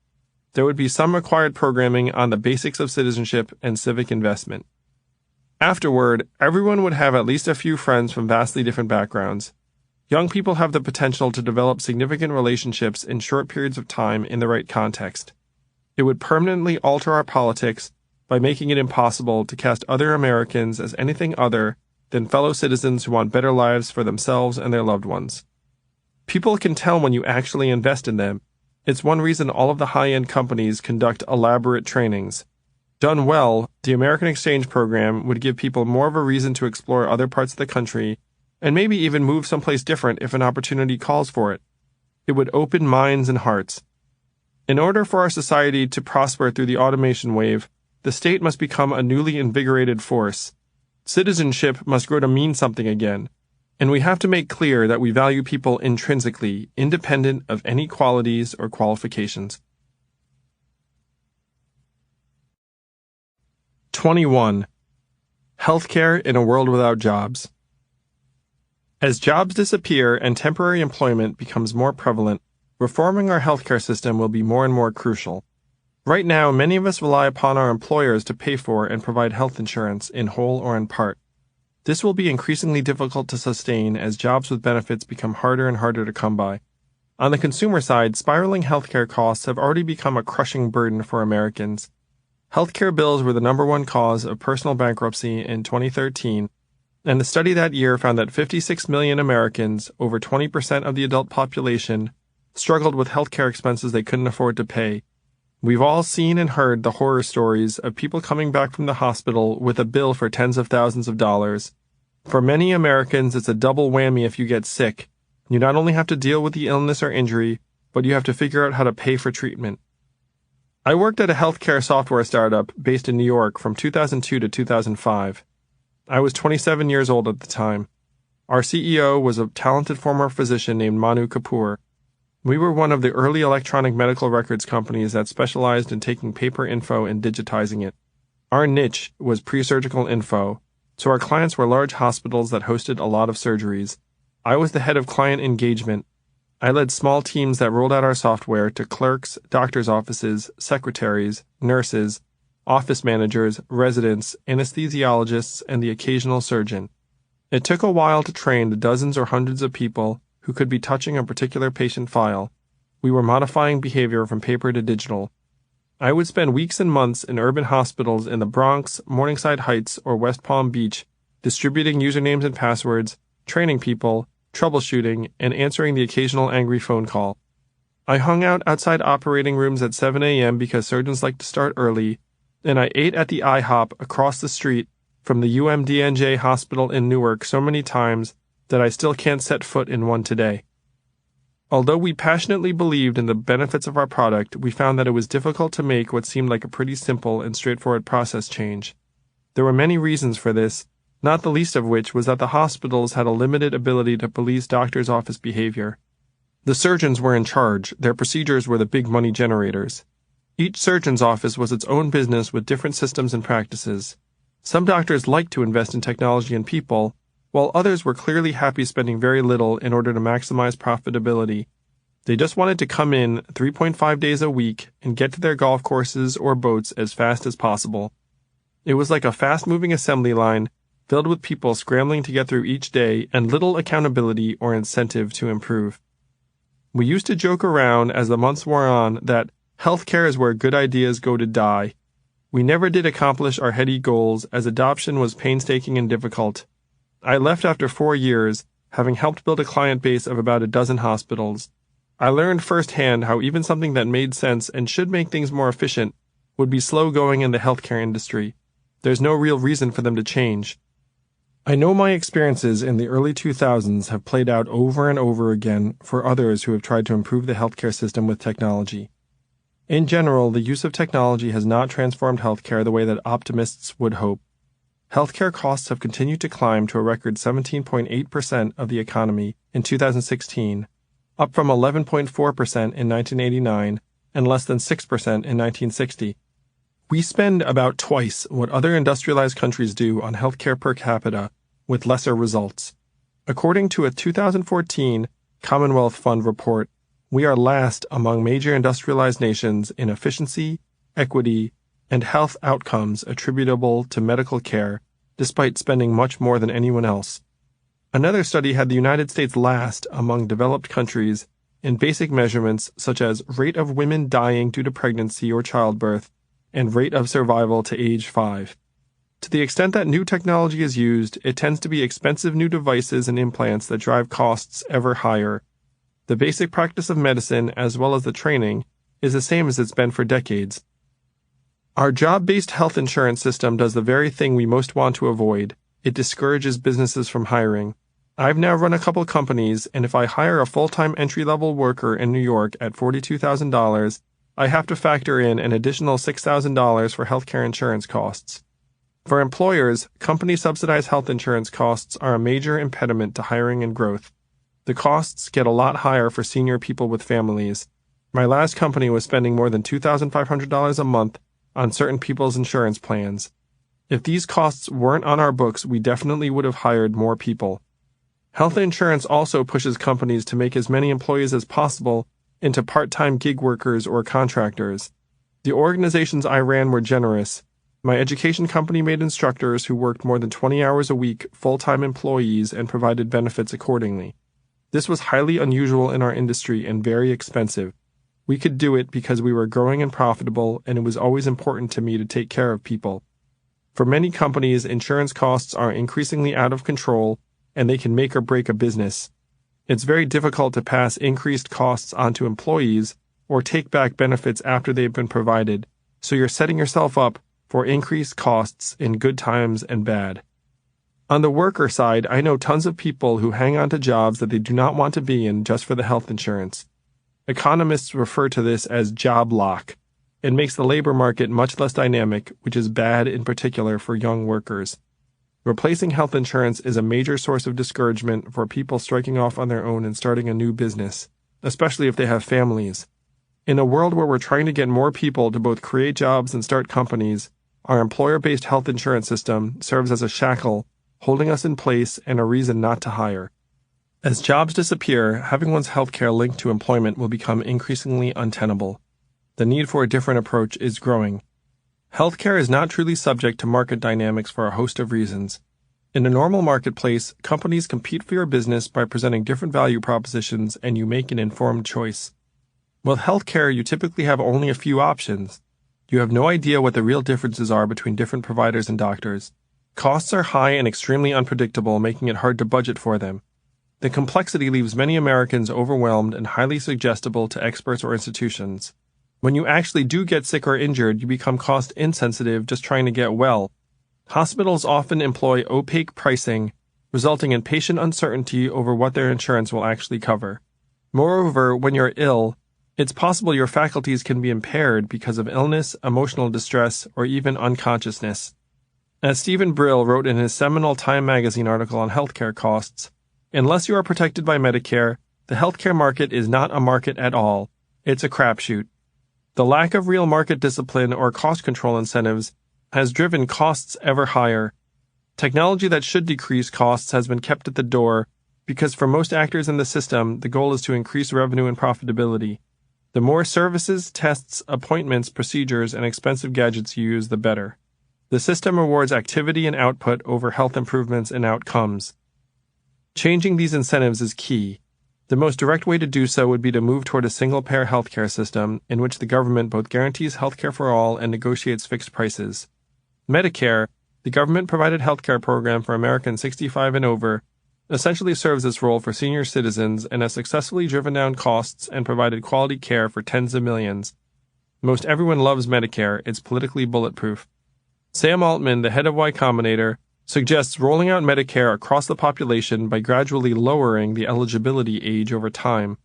There would be some required programming on the basics of citizenship and civic investment. Afterward, everyone would have at least a few friends from vastly different backgrounds. Young people have the potential to develop significant relationships in short periods of time in the right context. It would permanently alter our politics by making it impossible to cast other Americans as anything other than fellow citizens who want better lives for themselves and their loved ones. People can tell when you actually invest in them. It's one reason all of the high-end companies conduct elaborate trainings. Done well, the American Exchange Program would give people more of a reason to explore other parts of the country and maybe even move someplace different if an opportunity calls for it. It would open minds and hearts. In order for our society to prosper through the automation wave, the state must become a newly invigorated force. Citizenship must grow to mean something again, and we have to make clear that we value people intrinsically, independent of any qualities or qualifications. 21. Healthcare in a world without jobs. As jobs disappear and temporary employment becomes more prevalent, reforming our healthcare system will be more and more crucial. Right now, many of us rely upon our employers to pay for and provide health insurance in whole or in part. This will be increasingly difficult to sustain as jobs with benefits become harder and harder to come by. On the consumer side, spiraling healthcare costs have already become a crushing burden for Americans. Healthcare bills were the #1 cause of personal bankruptcy in 2013, and the study that year found that 56 million Americans, over 20% of the adult population, struggled with healthcare expenses they couldn't afford to pay. We've all seen and heard the horror stories of people coming back from the hospital with a bill for tens of thousands of dollars. For many Americans, it's a double whammy if you get sick. You not only have to deal with the illness or injury, but you have to figure out how to pay for treatment. I worked at a healthcare software startup based in New York from 2002 to 2005. I was 27 years old at the time. Our CEO was a talented former physician named Manu Kapoor. We were one of the early electronic medical records companies that specialized in taking paper info and digitizing it. Our niche was pre-surgical info, so our clients were large hospitals that hosted a lot of surgeries. I was the head of client engagement. I led small teams that rolled out our software to clerks, doctors' offices, secretaries, nurses, office managers, residents, anesthesiologists, and the occasional surgeon. It took a while to train the dozens or hundreds of people who could be touching a particular patient file. We were modifying behavior from paper to digital. I would spend weeks and months in urban hospitals in the Bronx, Morningside Heights, or West Palm Beach, distributing usernames and passwords, training people, troubleshooting, and answering the occasional angry phone call. I hung out outside operating rooms at 7 a.m. because surgeons like to start early, and I ate at the IHOP across the street from the UMDNJ hospital in Newark so many times that I still can't set foot in one today. Although we passionately believed in the benefits of our product, we found that it was difficult to make what seemed like a pretty simple and straightforward process change. There were many reasons for this, not the least of which was that the hospitals had a limited ability to police doctors' office behavior. The surgeons were in charge. Their procedures were the big money generators. Each surgeon's office was its own business with different systems and practices. Some doctors liked to invest in technology and people, while others were clearly happy spending very little in order to maximize profitability. They just wanted to come in 3.5 days a week and get to their golf courses or boats as fast as possible. It was like a fast-moving assembly line filled with people scrambling to get through each day and little accountability or incentive to improve. We used to joke around as the months wore on that healthcare is where good ideas go to die. We never did accomplish our heady goals as adoption was painstaking and difficult. I left after 4 years, having helped build a client base of about a dozen hospitals. I learned firsthand how even something that made sense and should make things more efficient would be slow going in the healthcare industry. There's no real reason for them to change. I know my experiences in the early 2000s have played out over and over again for others who have tried to improve the healthcare system with technology. In general, the use of technology has not transformed healthcare the way that optimists would hope. Healthcare costs have continued to climb to a record 17.8% of the economy in 2016, up from 11.4% in 1989 and less than 6% in 1960. We spend about twice what other industrialized countries do on healthcare per capita, with lesser results. According to a 2014 Commonwealth Fund report, we are last among major industrialized nations in efficiency, equity, and health outcomes attributable to medical care, despite spending much more than anyone else. Another study had the United States last among developed countries in basic measurements such as rate of women dying due to pregnancy or childbirth and rate of survival to age 5. To the extent that new technology is used, it tends to be expensive new devices and implants that drive costs ever higher. The basic practice of medicine, as well as the training, is the same as it's been for decades. Our job-based health insurance system does the very thing we most want to avoid. It discourages businesses from hiring. I've now run a couple companies, and if I hire a full-time entry-level worker in New York at $42,000, I have to factor in an additional $6,000 for healthcare insurance costs. For employers, company-subsidized health insurance costs are a major impediment to hiring and growth. The costs get a lot higher for senior people with families. My last company was spending more than $2,500 a month on certain people's insurance plans. If these costs weren't on our books, we definitely would have hired more people. Health insurance also pushes companies to make as many employees as possible into part-time gig workers or contractors. The organizations I ran were generous. My education company made instructors who worked more than 20 hours a week full-time employees and provided benefits accordingly. This was highly unusual in our industry and very expensive. We could do it because we were growing and profitable, and it was always important to me to take care of people. For many companies, insurance costs are increasingly out of control, and they can make or break a business. It's very difficult to pass increased costs onto employees or take back benefits after they've been provided, so you're setting yourself up for increased costs in good times and bad. On the worker side, I know tons of people who hang on to jobs that they do not want to be in just for the health insurance. Economists refer to this as job lock. It makes the labor market much less dynamic, which is bad in particular for young workers. Replacing health insurance is a major source of discouragement for people striking off on their own and starting a new business, especially if they have families. In a world where we're trying to get more people to both create jobs and start companies, our employer-based health insurance system serves as a shackle, holding us in place and a reason not to hire. As jobs disappear, having one's healthcare linked to employment will become increasingly untenable. The need for a different approach is growing. Healthcare is not truly subject to market dynamics for a host of reasons. In a normal marketplace, companies compete for your business by presenting different value propositions, and you make an informed choice. With healthcare, you typically have only a few options. You have no idea what the real differences are between different providers and doctors. Costs are high and extremely unpredictable, making it hard to budget for them. The complexity leaves many Americans overwhelmed and highly suggestible to experts or institutions. When you actually do get sick or injured, you become cost insensitive just trying to get well. Hospitals often employ opaque pricing, resulting in patient uncertainty over what their insurance will actually cover. Moreover, when you're ill, it's possible your faculties can be impaired because of illness, emotional distress, or even unconsciousness. As Stephen Brill wrote in his seminal Time magazine article on healthcare costs, unless you are protected by Medicare, the healthcare market is not a market at all. It's a crapshoot. The lack of real market discipline or cost control incentives has driven costs ever higher. Technology that should decrease costs has been kept at the door because for most actors in the system, the goal is to increase revenue and profitability. The more services, tests, appointments, procedures, and expensive gadgets you use, the better. The system rewards activity and output over health improvements and outcomes. Changing these incentives is key. The most direct way to do so would be to move toward a single-payer healthcare system in which the government both guarantees healthcare for all and negotiates fixed prices. Medicare, the government-provided healthcare program for Americans 65 and over, essentially serves this role for senior citizens and has successfully driven down costs and provided quality care for tens of millions. Most everyone loves Medicare. It's politically bulletproof. Sam Altman, the head of Y Combinator, suggests rolling out Medicare across the population by gradually lowering the eligibility age over time.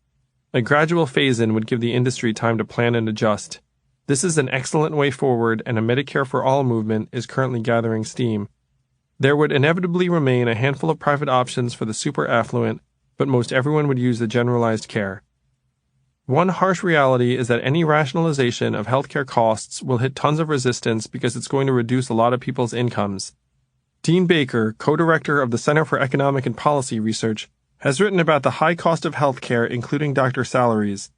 A gradual phase-in would give the industry time to plan and adjust. This is an excellent way forward, and a Medicare for All movement is currently gathering steam. There would inevitably remain a handful of private options for the super affluent, but most everyone would use the generalized care. One harsh reality is that any rationalization of healthcare costs will hit tons of resistance because it's going to reduce a lot of people's incomes. Dean Baker, co-director of the Center for Economic and Policy Research, has written about the high cost of healthcare, including doctor salaries.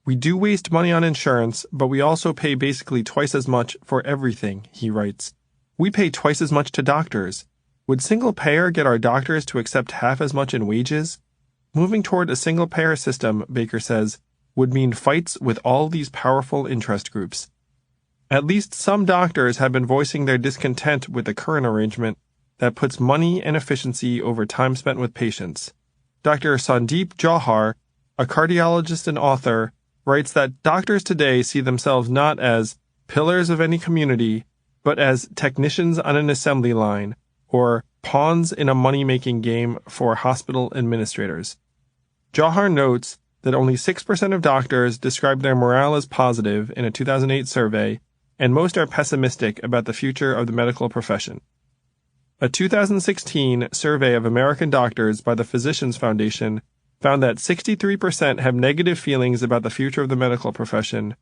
We do waste money on insurance, but we also pay basically twice as much for everything, he writes. We pay twice as much to doctors. Would single-payer get our doctors to accept half as much in wages? Moving toward a single-payer system, Baker says, would mean fights with all these powerful interest groups. At least some doctors have been voicing their discontent with the current arrangement that puts money and efficiency over time spent with patients. Dr. Sandeep Jauhar, a cardiologist and author, writes that doctors today see themselves not as pillars of any community, but as technicians on an assembly line, or pawns in a money-making game for hospital administrators. Jauhar notes that only 6% of doctors describe their morale as positive in a 2008 survey, and most are pessimistic about the future of the medical profession. A 2016 survey of American doctors by the Physicians Foundation found that 63% have negative feelings about the future of the medical profession,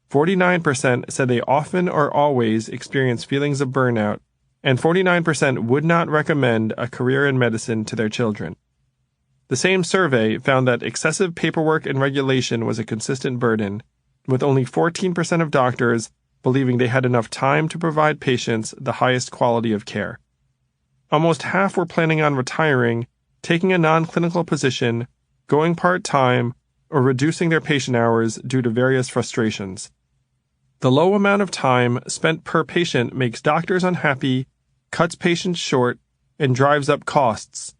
49% said they often or always experience feelings of burnout, and 49% would not recommend a career in medicine to their children. The same survey found that excessive paperwork and regulation was a consistent burden, with only 14% of doctors believing they had enough time to provide patients the highest quality of care. Almost half were planning on retiring, taking a non-clinical position, going part-time, or reducing their patient hours due to various frustrations. The low amount of time spent per patient makes doctors unhappy, cuts patients short, and drives up costs.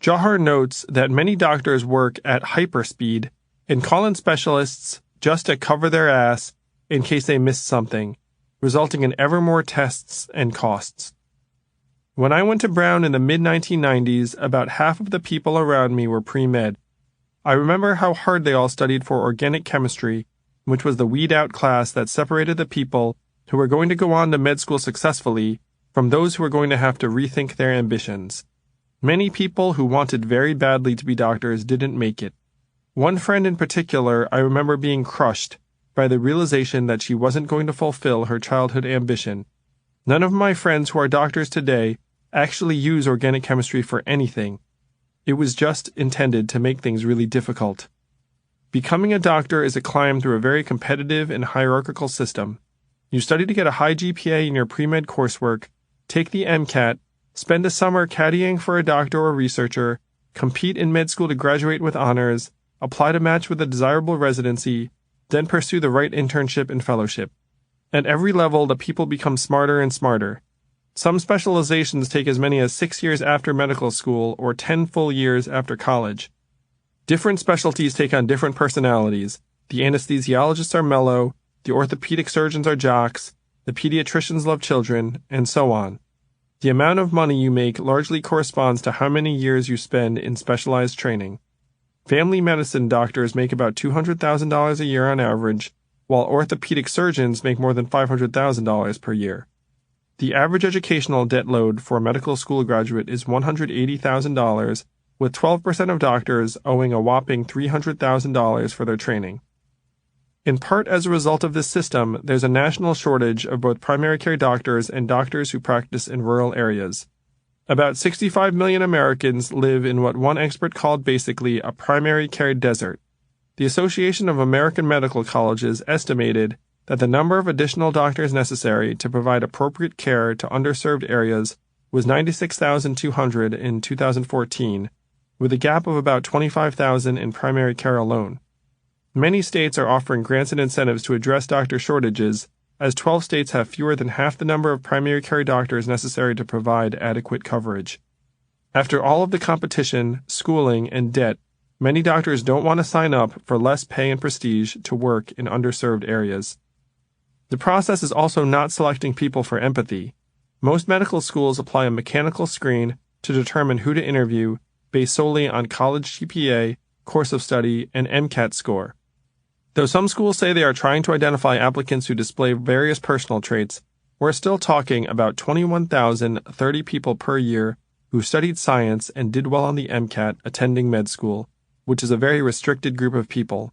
Jauhar notes that many doctors work at hyperspeed and call in specialists just to cover their ass in case they miss something, resulting in ever more tests and costs. When I went to Brown in the mid-1990s, about half of the people around me were pre-med. I remember how hard they all studied for organic chemistry, which was the weed-out class that separated the people who were going to go on to med school successfully from those who are going to have to rethink their ambitions. Many people who wanted very badly to be doctors didn't make it. One friend in particular I remember being crushed by the realization that she wasn't going to fulfill her childhood ambition. None of my friends who are doctors today actually use organic chemistry for anything. It was just intended to make things really difficult. Becoming a doctor is a climb through a very competitive and hierarchical system. You study to get a high GPA in your pre-med coursework, take the MCAT, spend a summer caddying for a doctor or researcher, compete in med school to graduate with honors, apply to match with a desirable residency, then pursue the right internship and fellowship. At every level, the people become smarter and smarter. Some specializations take as many as 6 years after medical school or 10 full years after college. Different specialties take on different personalities. The anesthesiologists are mellow, the orthopedic surgeons are jocks, the pediatricians love children, and so on. The amount of money you make largely corresponds to how many years you spend in specialized training. Family medicine doctors make about $200,000 a year on average, while orthopedic surgeons make more than $500,000 per year. The average educational debt load for a medical school graduate is $180,000, with 12% of doctors owing a whopping $300,000 for their training. In part as a result of this system, there's a national shortage of both primary care doctors and doctors who practice in rural areas. About 65 million Americans live in what one expert called basically a primary care desert. The Association of American Medical Colleges estimated that the number of additional doctors necessary to provide appropriate care to underserved areas was 96,200 in 2014, with a gap of about 25,000 in primary care alone. Many states are offering grants and incentives to address doctor shortages, as 12 states have fewer than half the number of primary care doctors necessary to provide adequate coverage. After all of the competition, schooling, and debt, many doctors don't want to sign up for less pay and prestige to work in underserved areas. The process is also not selecting people for empathy. Most medical schools apply a mechanical screen to determine who to interview based solely on college GPA, course of study, and MCAT score. Though some schools say they are trying to identify applicants who display various personal traits, we're still talking about 21,030 people per year who studied science and did well on the MCAT attending med school, which is a very restricted group of people.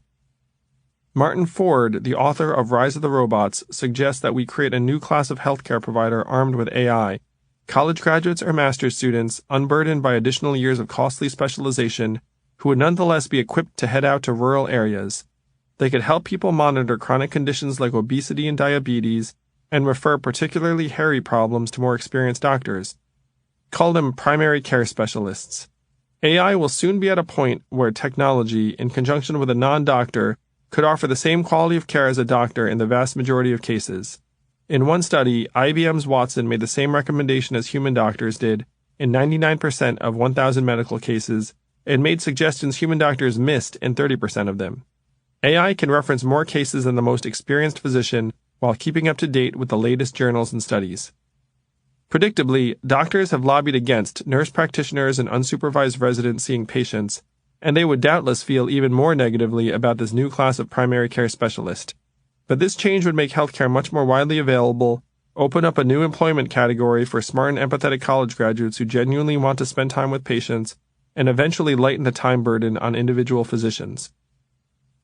Martin Ford, the author of Rise of the Robots, suggests that we create a new class of healthcare provider armed with AI. College graduates or master's students, unburdened by additional years of costly specialization, who would nonetheless be equipped to head out to rural areas. They could help people monitor chronic conditions like obesity and diabetes, and refer particularly hairy problems to more experienced doctors. Call them primary care specialists. AI will soon be at a point where technology, in conjunction with a non-doctor, could offer the same quality of care as a doctor in the vast majority of cases. In one study, IBM's Watson made the same recommendation as human doctors did in 99% of 1,000 medical cases, and made suggestions human doctors missed in 30% of them. AI can reference more cases than the most experienced physician while keeping up to date with the latest journals and studies. Predictably, doctors have lobbied against nurse practitioners and unsupervised residents seeing patients, and they would doubtless feel even more negatively about this new class of primary care specialist. But this change would make healthcare much more widely available, open up a new employment category for smart and empathetic college graduates who genuinely want to spend time with patients, and eventually lighten the time burden on individual physicians.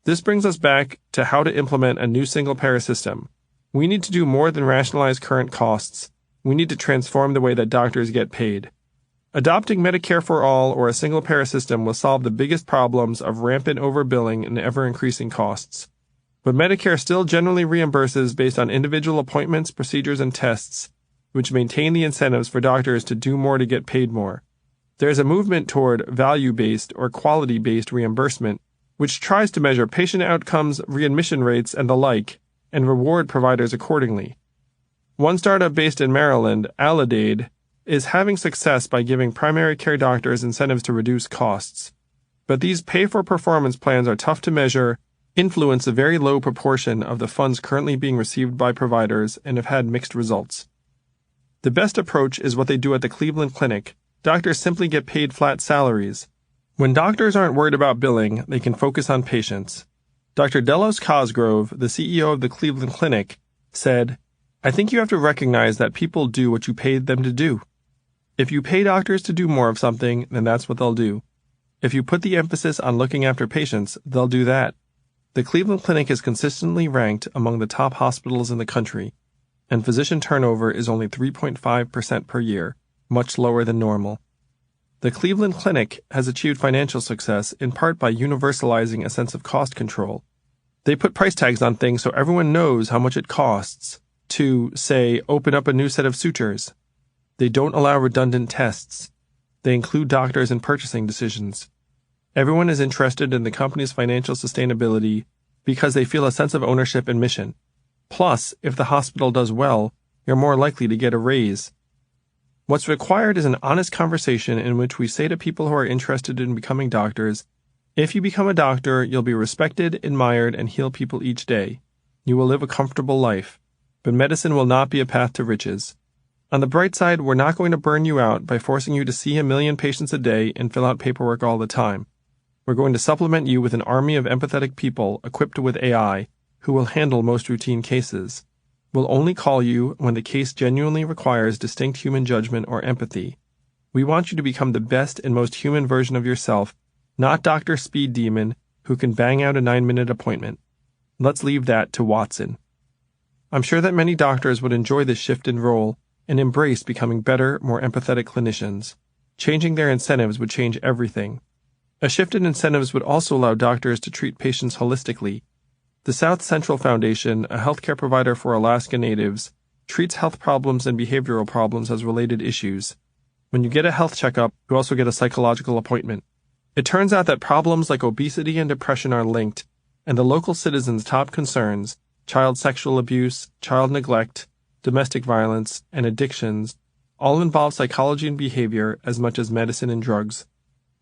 This brings us back to how to implement a new single-payer system. We need to do more than rationalize current costs. We need to transform the way that doctors get paid. Adopting Medicare for all or a single-payer system will solve the biggest problems of rampant overbilling and ever-increasing costs. But Medicare still generally reimburses based on individual appointments, procedures, and tests, which maintain the incentives for doctors to do more to get paid more. There is a movement toward value-based or quality-based reimbursement, which tries to measure patient outcomes, readmission rates, and the like, and reward providers accordingly. One startup based in Maryland, Aledade, is having success by giving primary care doctors incentives to reduce costs. But these pay-for-performance plans are tough to measure, influence a very low proportion of the funds currently being received by providers, and have had mixed results. The best approach is what they do at the Cleveland Clinic. Doctors simply get paid flat salaries. When doctors aren't worried about billing, they can focus on patients. Dr. Delos Cosgrove, the CEO of the Cleveland Clinic, said, I think you have to recognize that people do what you paid them to do. If you pay doctors to do more of something, then that's what they'll do. If you put the emphasis on looking after patients, they'll do that. The Cleveland Clinic is consistently ranked among the top hospitals in the country, and physician turnover is only 3.5% per year, much lower than normal. The Cleveland Clinic has achieved financial success in part by universalizing a sense of cost control. They put price tags on things so everyone knows how much it costs to, say, open up a new set of sutures. They don't allow redundant tests. They include doctors in purchasing decisions. Everyone is interested in the company's financial sustainability because they feel a sense of ownership and mission. Plus, if the hospital does well, you're more likely to get a raise. What's required is an honest conversation in which we say to people who are interested in becoming doctors, if you become a doctor, you'll be respected, admired, and heal people each day. You will live a comfortable life, but medicine will not be a path to riches. On the bright side, we're not going to burn you out by forcing you to see 1 million patients a day and fill out paperwork all the time. We're going to supplement you with an army of empathetic people equipped with AI who will handle most routine cases. We'll only call you when the case genuinely requires distinct human judgment or empathy. We want you to become the best and most human version of yourself, not Dr. Speed Demon who can bang out a 9-minute appointment. Let's leave that to Watson. I'm sure that many doctors would enjoy this shift in role and embrace becoming better, more empathetic clinicians. Changing their incentives would change everything. A shift in incentives would also allow doctors to treat patients holistically. The South Central Foundation, a healthcare provider for Alaska Natives, treats health problems and behavioral problems as related issues. When you get a health checkup, you also get a psychological appointment. It turns out that problems like obesity and depression are linked, and the local citizens' top concerns, child sexual abuse, child neglect, domestic violence, and addictions, all involve psychology and behavior as much as medicine and drugs.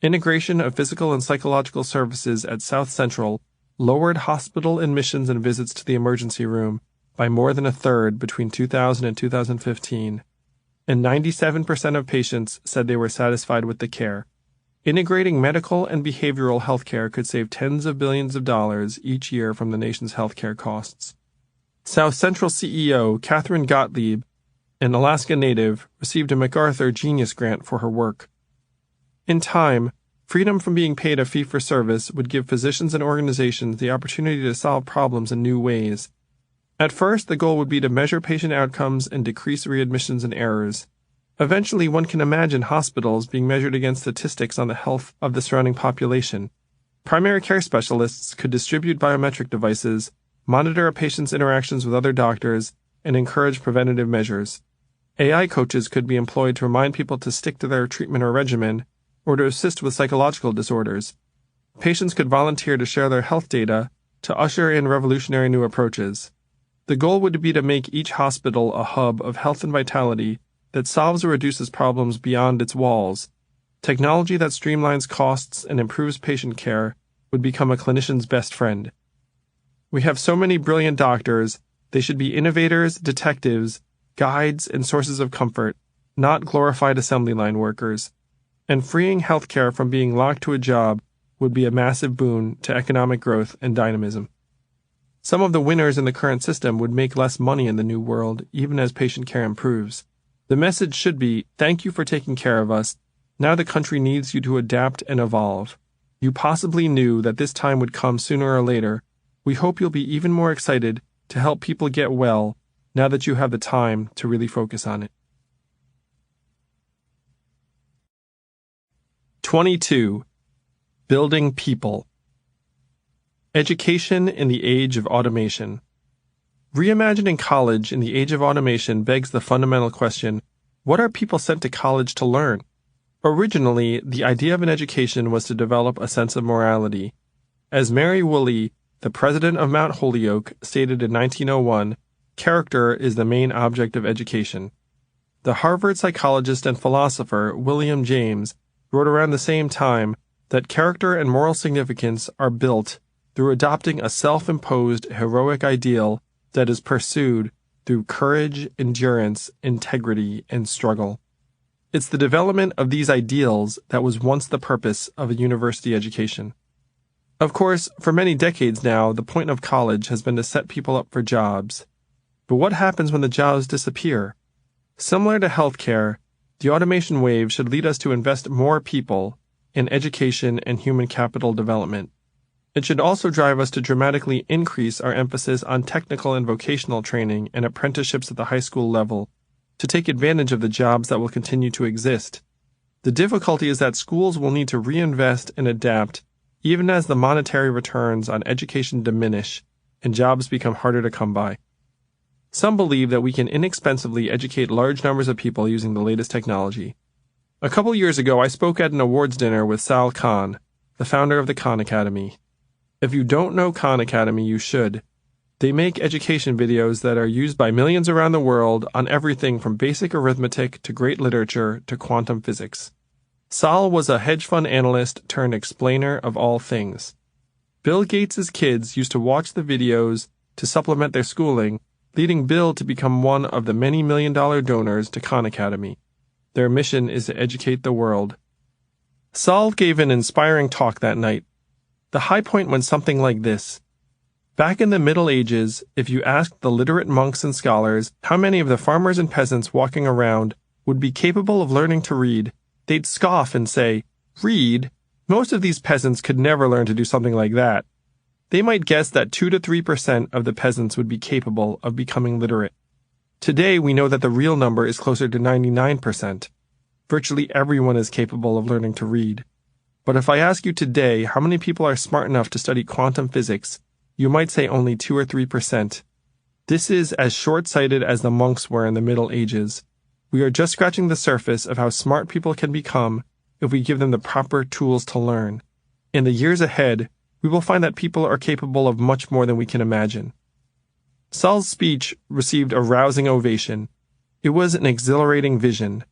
Integration of physical and psychological services at South Central lowered hospital admissions and visits to the emergency room by more than a third between 2000 and 2015, and 97% of patients said they were satisfied with the care. Integrating medical and behavioral health care could save tens of billions of dollars each year from the nation's healthcare costs. South Central CEO Catherine Gottlieb, an Alaska Native, received a MacArthur Genius Grant for her work. In time, freedom from being paid a fee-for-service would give physicians and organizations the opportunity to solve problems in new ways. At first, the goal would be to measure patient outcomes and decrease readmissions and errors. Eventually, one can imagine hospitals being measured against statistics on the health of the surrounding population. Primary care specialists could distribute biometric devices, monitor a patient's interactions with other doctors, and encourage preventative measures. AI coaches could be employed to remind people to stick to their treatment or regimen, or to assist with psychological disorders. Patients could volunteer to share their health data to usher in revolutionary new approaches. The goal would be to make each hospital a hub of health and vitality that solves or reduces problems beyond its walls. Technology that streamlines costs and improves patient care would become a clinician's best friend. We have so many brilliant doctors, they should be innovators, detectives, guides, and sources of comfort, not glorified assembly line workers. And freeing healthcare from being locked to a job would be a massive boon to economic growth and dynamism. Some of the winners in the current system would make less money in the new world, even as patient care improves. The message should be, thank you for taking care of us. Now the country needs you to adapt and evolve. You possibly knew that this time would come sooner or later. We hope you'll be even more excited to help people get well now that you have the time to really focus on it. 22. Building people. Education in the age of automation. Reimagining college in the age of automation begs the fundamental question, what are people sent to college to learn? Originally, the idea of an education was to develop a sense of morality. As Mary Woolley, the president of Mount Holyoke, stated in 1901, character is the main object of education. The Harvard psychologist and philosopher William James wrote around the same time that character and moral significance are built through adopting a self-imposed heroic ideal that is pursued through courage, endurance, integrity, and struggle. It's the development of these ideals that was once the purpose of a university education. Of course, for many decades now, the point of college has been to set people up for jobs. But what happens when the jobs disappear? Similar to healthcare, the automation wave should lead us to invest more people in education and human capital development. It should also drive us to dramatically increase our emphasis on technical and vocational training and apprenticeships at the high school level to take advantage of the jobs that will continue to exist. The difficulty is that schools will need to reinvest and adapt even as the monetary returns on education diminish and jobs become harder to come by. Some believe that we can inexpensively educate large numbers of people using the latest technology. A couple years ago, I spoke at an awards dinner with Sal Khan, the founder of the Khan Academy. If you don't know Khan Academy, you should. They make education videos that are used by millions around the world on everything from basic arithmetic to great literature to quantum physics. Sal was a hedge fund analyst turned explainer of all things. Bill Gates' kids used to watch the videos to supplement their schooling, leading Bill to become one of the many million-dollar donors to Khan Academy. Their mission is to educate the world. Sal gave an inspiring talk that night. The high point went something like this. Back in the Middle Ages, if you asked the literate monks and scholars how many of the farmers and peasants walking around would be capable of learning to read, they'd scoff and say, "Read? Most of these peasants could never learn to do something like that." They might guess that 2 to 3% of the peasants would be capable of becoming literate. Today, we know that the real number is closer to 99%. Virtually everyone is capable of learning to read. But if I ask you today how many people are smart enough to study quantum physics, you might say only 2 or 3%. This is as short-sighted as the monks were in the Middle Ages. We are just scratching the surface of how smart people can become if we give them the proper tools to learn. In the years ahead, we will find that people are capable of much more than we can imagine. Sal's speech received a rousing ovation. It was an exhilarating vision.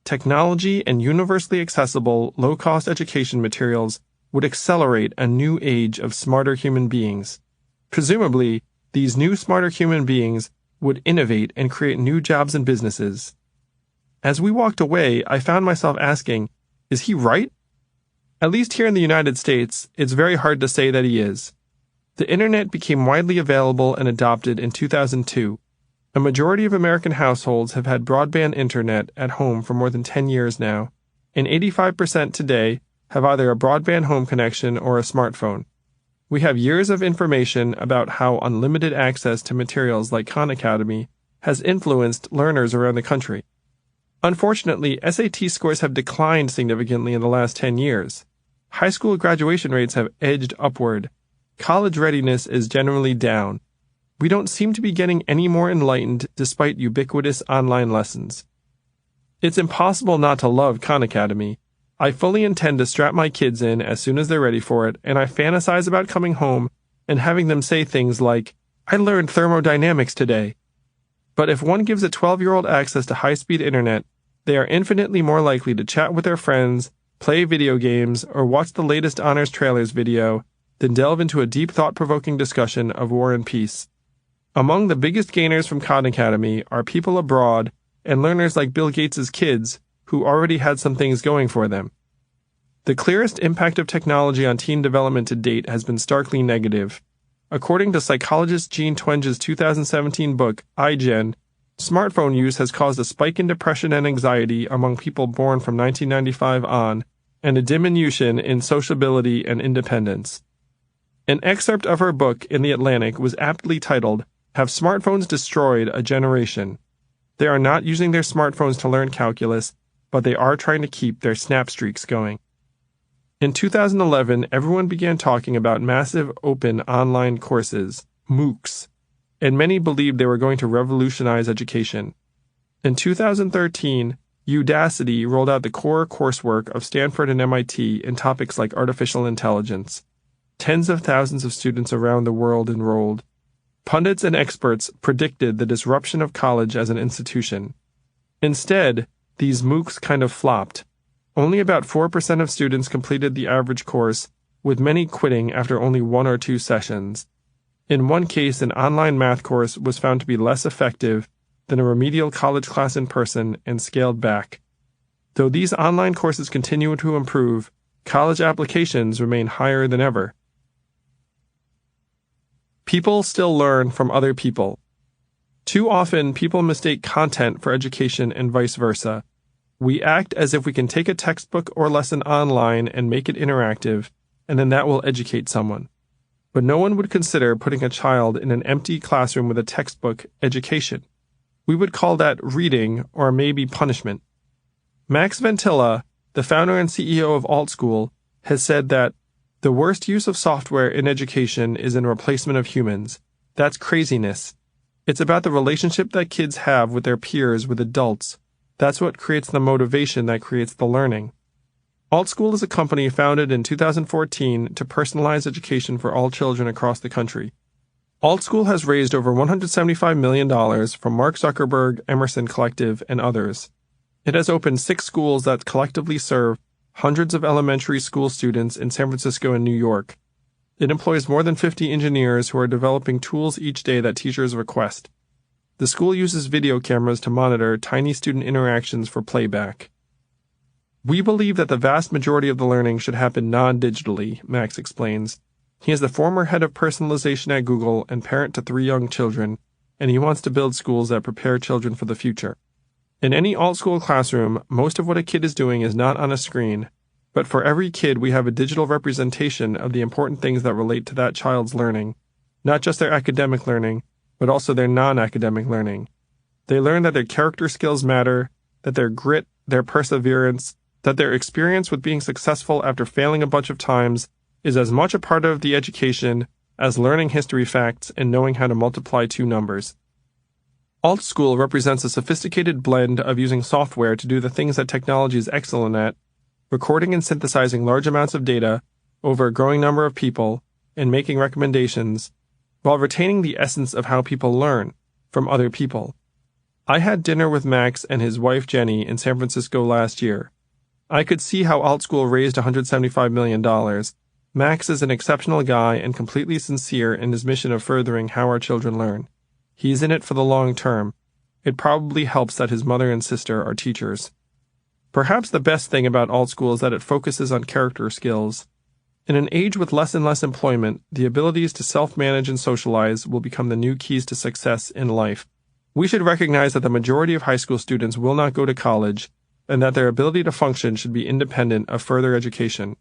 Technology and universally accessible, low-cost education materials would accelerate a new age of smarter human beings. Presumably, these new smarter human beings would innovate and create new jobs and businesses. As we walked away, I found myself asking, is he right? At least here in the United States, it's very hard to say that he is. The internet became widely available and adopted in 2002. A majority of American households have had broadband internet at home for more than 10 years now, and 85% today have either a broadband home connection or a smartphone. We have years of information about how unlimited access to materials like Khan Academy has influenced learners around the country. Unfortunately, SAT scores have declined significantly in the last 10 years. High school graduation rates have edged upward. College readiness is generally down. We don't seem to be getting any more enlightened despite ubiquitous online lessons. It's impossible not to love Khan Academy. I fully intend to strap my kids in as soon as they're ready for it, and I fantasize about coming home and having them say things like, "I learned thermodynamics today." But if one gives a 12-year-old access to high-speed internet, they are infinitely more likely to chat with their friends, play video games, or watch the latest honors trailers video than delve into a deep thought-provoking discussion of war and peace. Among the biggest gainers from Khan Academy are people abroad and learners like Bill Gates' kids who already had some things going for them. The clearest impact of technology on teen development to date has been starkly negative. According to psychologist Jean Twenge's 2017 book, iGen, smartphone use has caused a spike in depression and anxiety among people born from 1995 on, and a diminution in sociability and independence. An excerpt of her book in The Atlantic was aptly titled, "Have Smartphones Destroyed a Generation?" They are not using their smartphones to learn calculus, but they are trying to keep their snap streaks going. In 2011, everyone began talking about massive open online courses, MOOCs, and many believed they were going to revolutionize education. In 2013, Udacity rolled out the core coursework of Stanford and MIT in topics like artificial intelligence. Tens of thousands of students around the world enrolled. Pundits and experts predicted the disruption of college as an institution. Instead, these MOOCs kind of flopped. Only about 4% of students completed the average course, with many quitting after only 1 or 2 sessions. In one case, an online math course was found to be less effective than a remedial college class in person and scaled back. Though these online courses continue to improve, college applications remain higher than ever. People still learn from other people. Too often, people mistake content for education and vice versa. We act as if we can take a textbook or lesson online and make it interactive, and then that will educate someone. But no one would consider putting a child in an empty classroom with a textbook education. We would call that reading or maybe punishment. Max Ventilla, the founder and CEO of AltSchool, has said that the worst use of software in education is in replacement of humans. That's craziness. It's about the relationship that kids have with their peers, with adults. That's what creates the motivation that creates the learning. AltSchool is a company founded in 2014 to personalize education for all children across the country. AltSchool has raised over $175 million from Mark Zuckerberg, Emerson Collective, and others. It has opened 6 schools that collectively serve hundreds of elementary school students in San Francisco and New York. It employs more than 50 engineers who are developing tools each day that teachers request. The school uses video cameras to monitor tiny student interactions for playback. We believe that the vast majority of the learning should happen non-digitally, Max explains. He is the former head of personalization at Google and parent to 3 young children, and he wants to build schools that prepare children for the future. In any AltSchool classroom, most of what a kid is doing is not on a screen, but for every kid we have a digital representation of the important things that relate to that child's learning, not just their academic learning, but also their non-academic learning. They learn that their character skills matter, that their grit, their perseverance, that their experience with being successful after failing a bunch of times is as much a part of the education as learning history facts and knowing how to multiply 2 numbers. AltSchool represents a sophisticated blend of using software to do the things that technology is excellent at, recording and synthesizing large amounts of data over a growing number of people, and making recommendations, while retaining the essence of how people learn from other people. I had dinner with Max and his wife Jenny in San Francisco last year. I could see how AltSchool raised $175 million. Max is an exceptional guy and completely sincere in his mission of furthering how our children learn. He's in it for the long term. It probably helps that his mother and sister are teachers. Perhaps the best thing about AltSchool is that it focuses on character skills. In an age with less and less employment, the abilities to self-manage and socialize will become the new keys to success in life. We should recognize that the majority of high school students will not go to college, and that their ability to function should be independent of further education.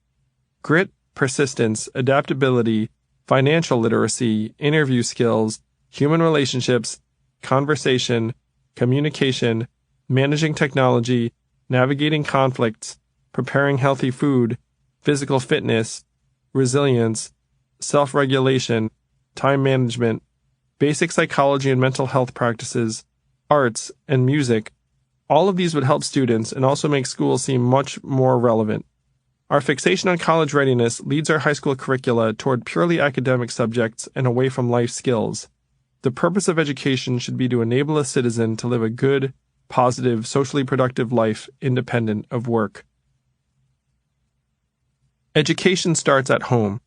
Grit, persistence, adaptability, financial literacy, interview skills, human relationships, conversation, communication, managing technology, navigating conflicts, preparing healthy food, physical fitness, resilience, self-regulation, time management, basic psychology and mental health practices, arts, and music. All of these would help students and also make schools seem much more relevant. Our fixation on college readiness leads our high school curricula toward purely academic subjects and away from life skills. The purpose of education should be to enable a citizen to live a good, positive, socially productive life independent of work. Education starts at home.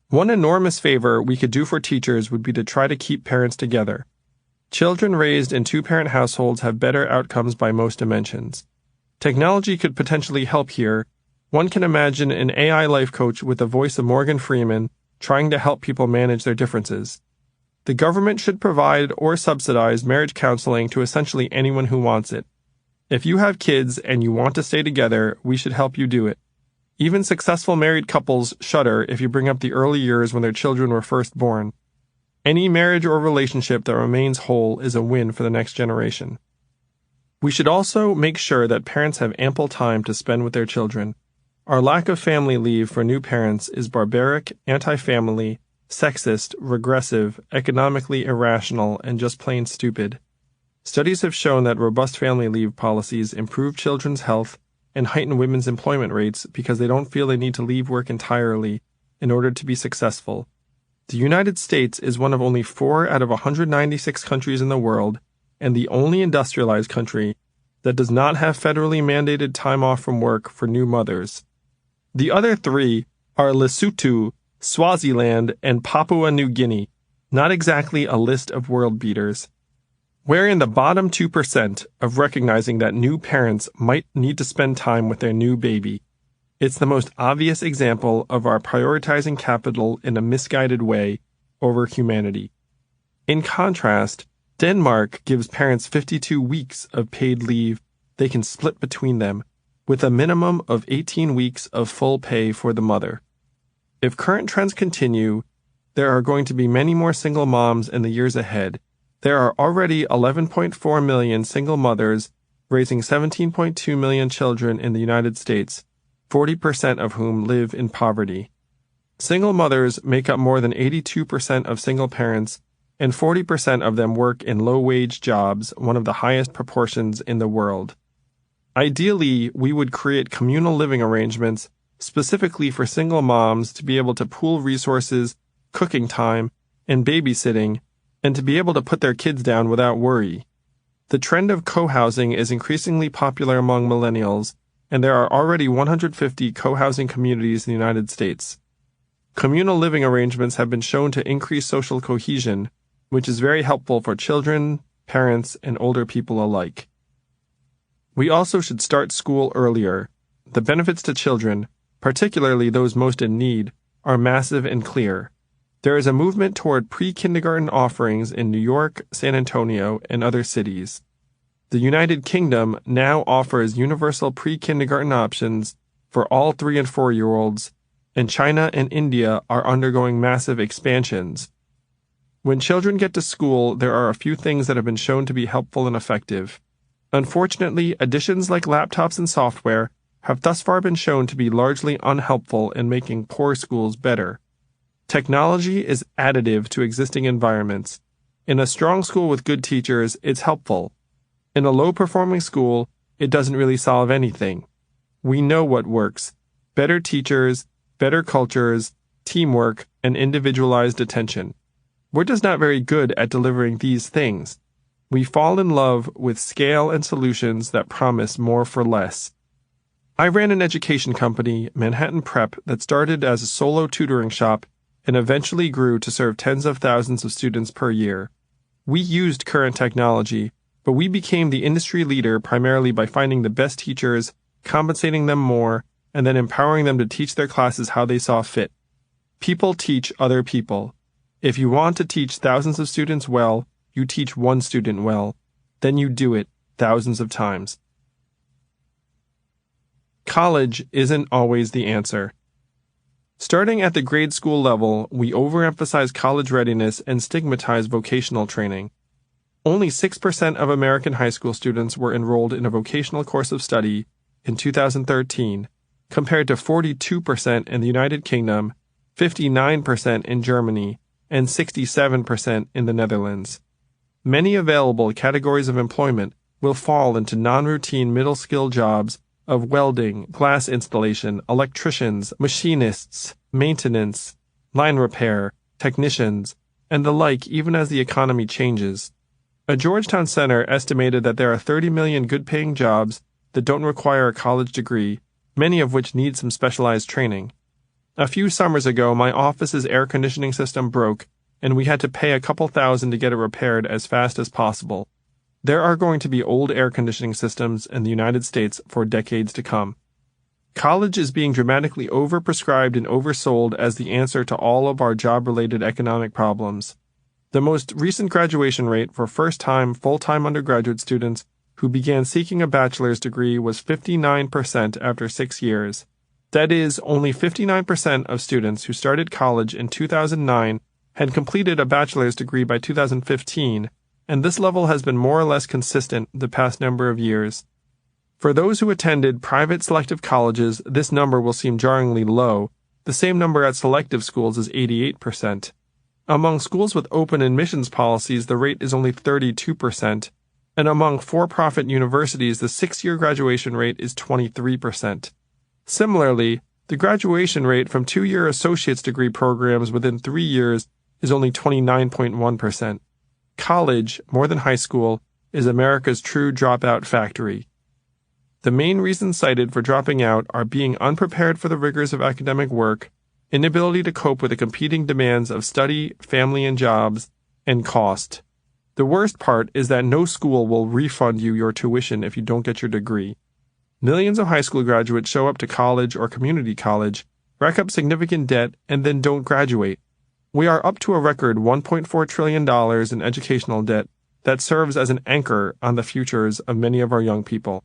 One enormous favor we could do for teachers would be to try to keep parents together. Children raised in 2-parent households have better outcomes by most dimensions. Technology could potentially help here. One can imagine an AI life coach with the voice of Morgan Freeman trying to help people manage their differences. The government should provide or subsidize marriage counseling to essentially anyone who wants it. If you have kids and you want to stay together, we should help you do it. Even successful married couples shudder if you bring up the early years when their children were first born. Any marriage or relationship that remains whole is a win for the next generation. We should also make sure that parents have ample time to spend with their children. Our lack of family leave for new parents is barbaric, anti-family, sexist, regressive, economically irrational, and just plain stupid. Studies have shown that robust family leave policies improve children's health and heighten women's employment rates because they don't feel they need to leave work entirely in order to be successful. The United States is one of only 4 out of 196 countries in the world, and the only industrialized country that does not have federally mandated time off from work for new mothers. The other 3 are Lesotho, Swaziland, and Papua New Guinea, not exactly a list of world beaters. We're in the bottom 2% of recognizing that new parents might need to spend time with their new baby. It's the most obvious example of our prioritizing capital in a misguided way over humanity. In contrast, Denmark gives parents 52 weeks of paid leave they can split between them, with a minimum of 18 weeks of full pay for the mother. If current trends continue, there are going to be many more single moms in the years ahead. There are already 11.4 million single mothers raising 17.2 million children in the United States, 40% of whom live in poverty. Single mothers make up more than 82% of single parents, and 40% of them work in low-wage jobs, one of the highest proportions in the world. Ideally, we would create communal living arrangements specifically for single moms to be able to pool resources, cooking time, and babysitting, and to be able to put their kids down without worry. The trend of co-housing is increasingly popular among millennials, and there are already 150 co-housing communities in the United States. Communal living arrangements have been shown to increase social cohesion, which is very helpful for children, parents, and older people alike. We also should start school earlier. The benefits to children, particularly those most in need, are massive and clear. There is a movement toward pre-kindergarten offerings in New York, San Antonio, and other cities. The United Kingdom now offers universal pre-kindergarten options for all 3- and 4-year-olds, and China and India are undergoing massive expansions. When children get to school, there are a few things that have been shown to be helpful and effective. Unfortunately, additions like laptops and software have thus far been shown to be largely unhelpful in making poor schools better. Technology is additive to existing environments. In a strong school with good teachers, it's helpful. In a low-performing school, it doesn't really solve anything. We know what works: better teachers, better cultures, teamwork, and individualized attention. We're just not very good at delivering these things. We fall in love with scale and solutions that promise more for less. I ran an education company, Manhattan Prep, that started as a solo tutoring shop and eventually grew to serve tens of thousands of students per year. We used current technology, but we became the industry leader primarily by finding the best teachers, compensating them more, and then empowering them to teach their classes how they saw fit. People teach other people. If you want to teach thousands of students well, you teach one student well. Then you do it thousands of times. College isn't always the answer. Starting at the grade school level, we overemphasize college readiness and stigmatize vocational training. Only 6% of American high school students were enrolled in a vocational course of study in 2013, compared to 42% in the United Kingdom, 59% in Germany, and 67% in the Netherlands. Many available categories of employment will fall into non-routine middle-skill jobs of welding, glass installation, electricians, machinists, maintenance, line repair, technicians, and the like, even as the economy changes. A Georgetown Center estimated that there are 30 million good-paying jobs that don't require a college degree, many of which need some specialized training. A few summers ago, my office's air conditioning system broke, and we had to pay a couple $1,000 to get it repaired as fast as possible. There are going to be old air conditioning systems in the United States for decades to come. College is being dramatically overprescribed and oversold as the answer to all of our job-related economic problems. The most recent graduation rate for first-time, full-time undergraduate students who began seeking a bachelor's degree was 59% after 6 years. That is, only 59% of students who started college in 2009 had completed a bachelor's degree by 2015, and this level has been more or less consistent the past number of years. For those who attended private selective colleges, this number will seem jarringly low. The same number at selective schools is 88%. Among schools with open admissions policies, the rate is only 32%, and among for-profit universities, the 6-year graduation rate is 23%. Similarly, the graduation rate from 2-year associate's degree programs within 3 years is only 29.1%. College, more than high school, is America's true dropout factory. The main reasons cited for dropping out are being unprepared for the rigors of academic work, inability to cope with the competing demands of study, family and jobs, and cost. The worst part is that no school will refund you your tuition if you don't get your degree. Millions of high school graduates show up to college or community college, rack up significant debt, and then don't graduate. We are up to a record $1.4 trillion in educational debt that serves as an anchor on the futures of many of our young people.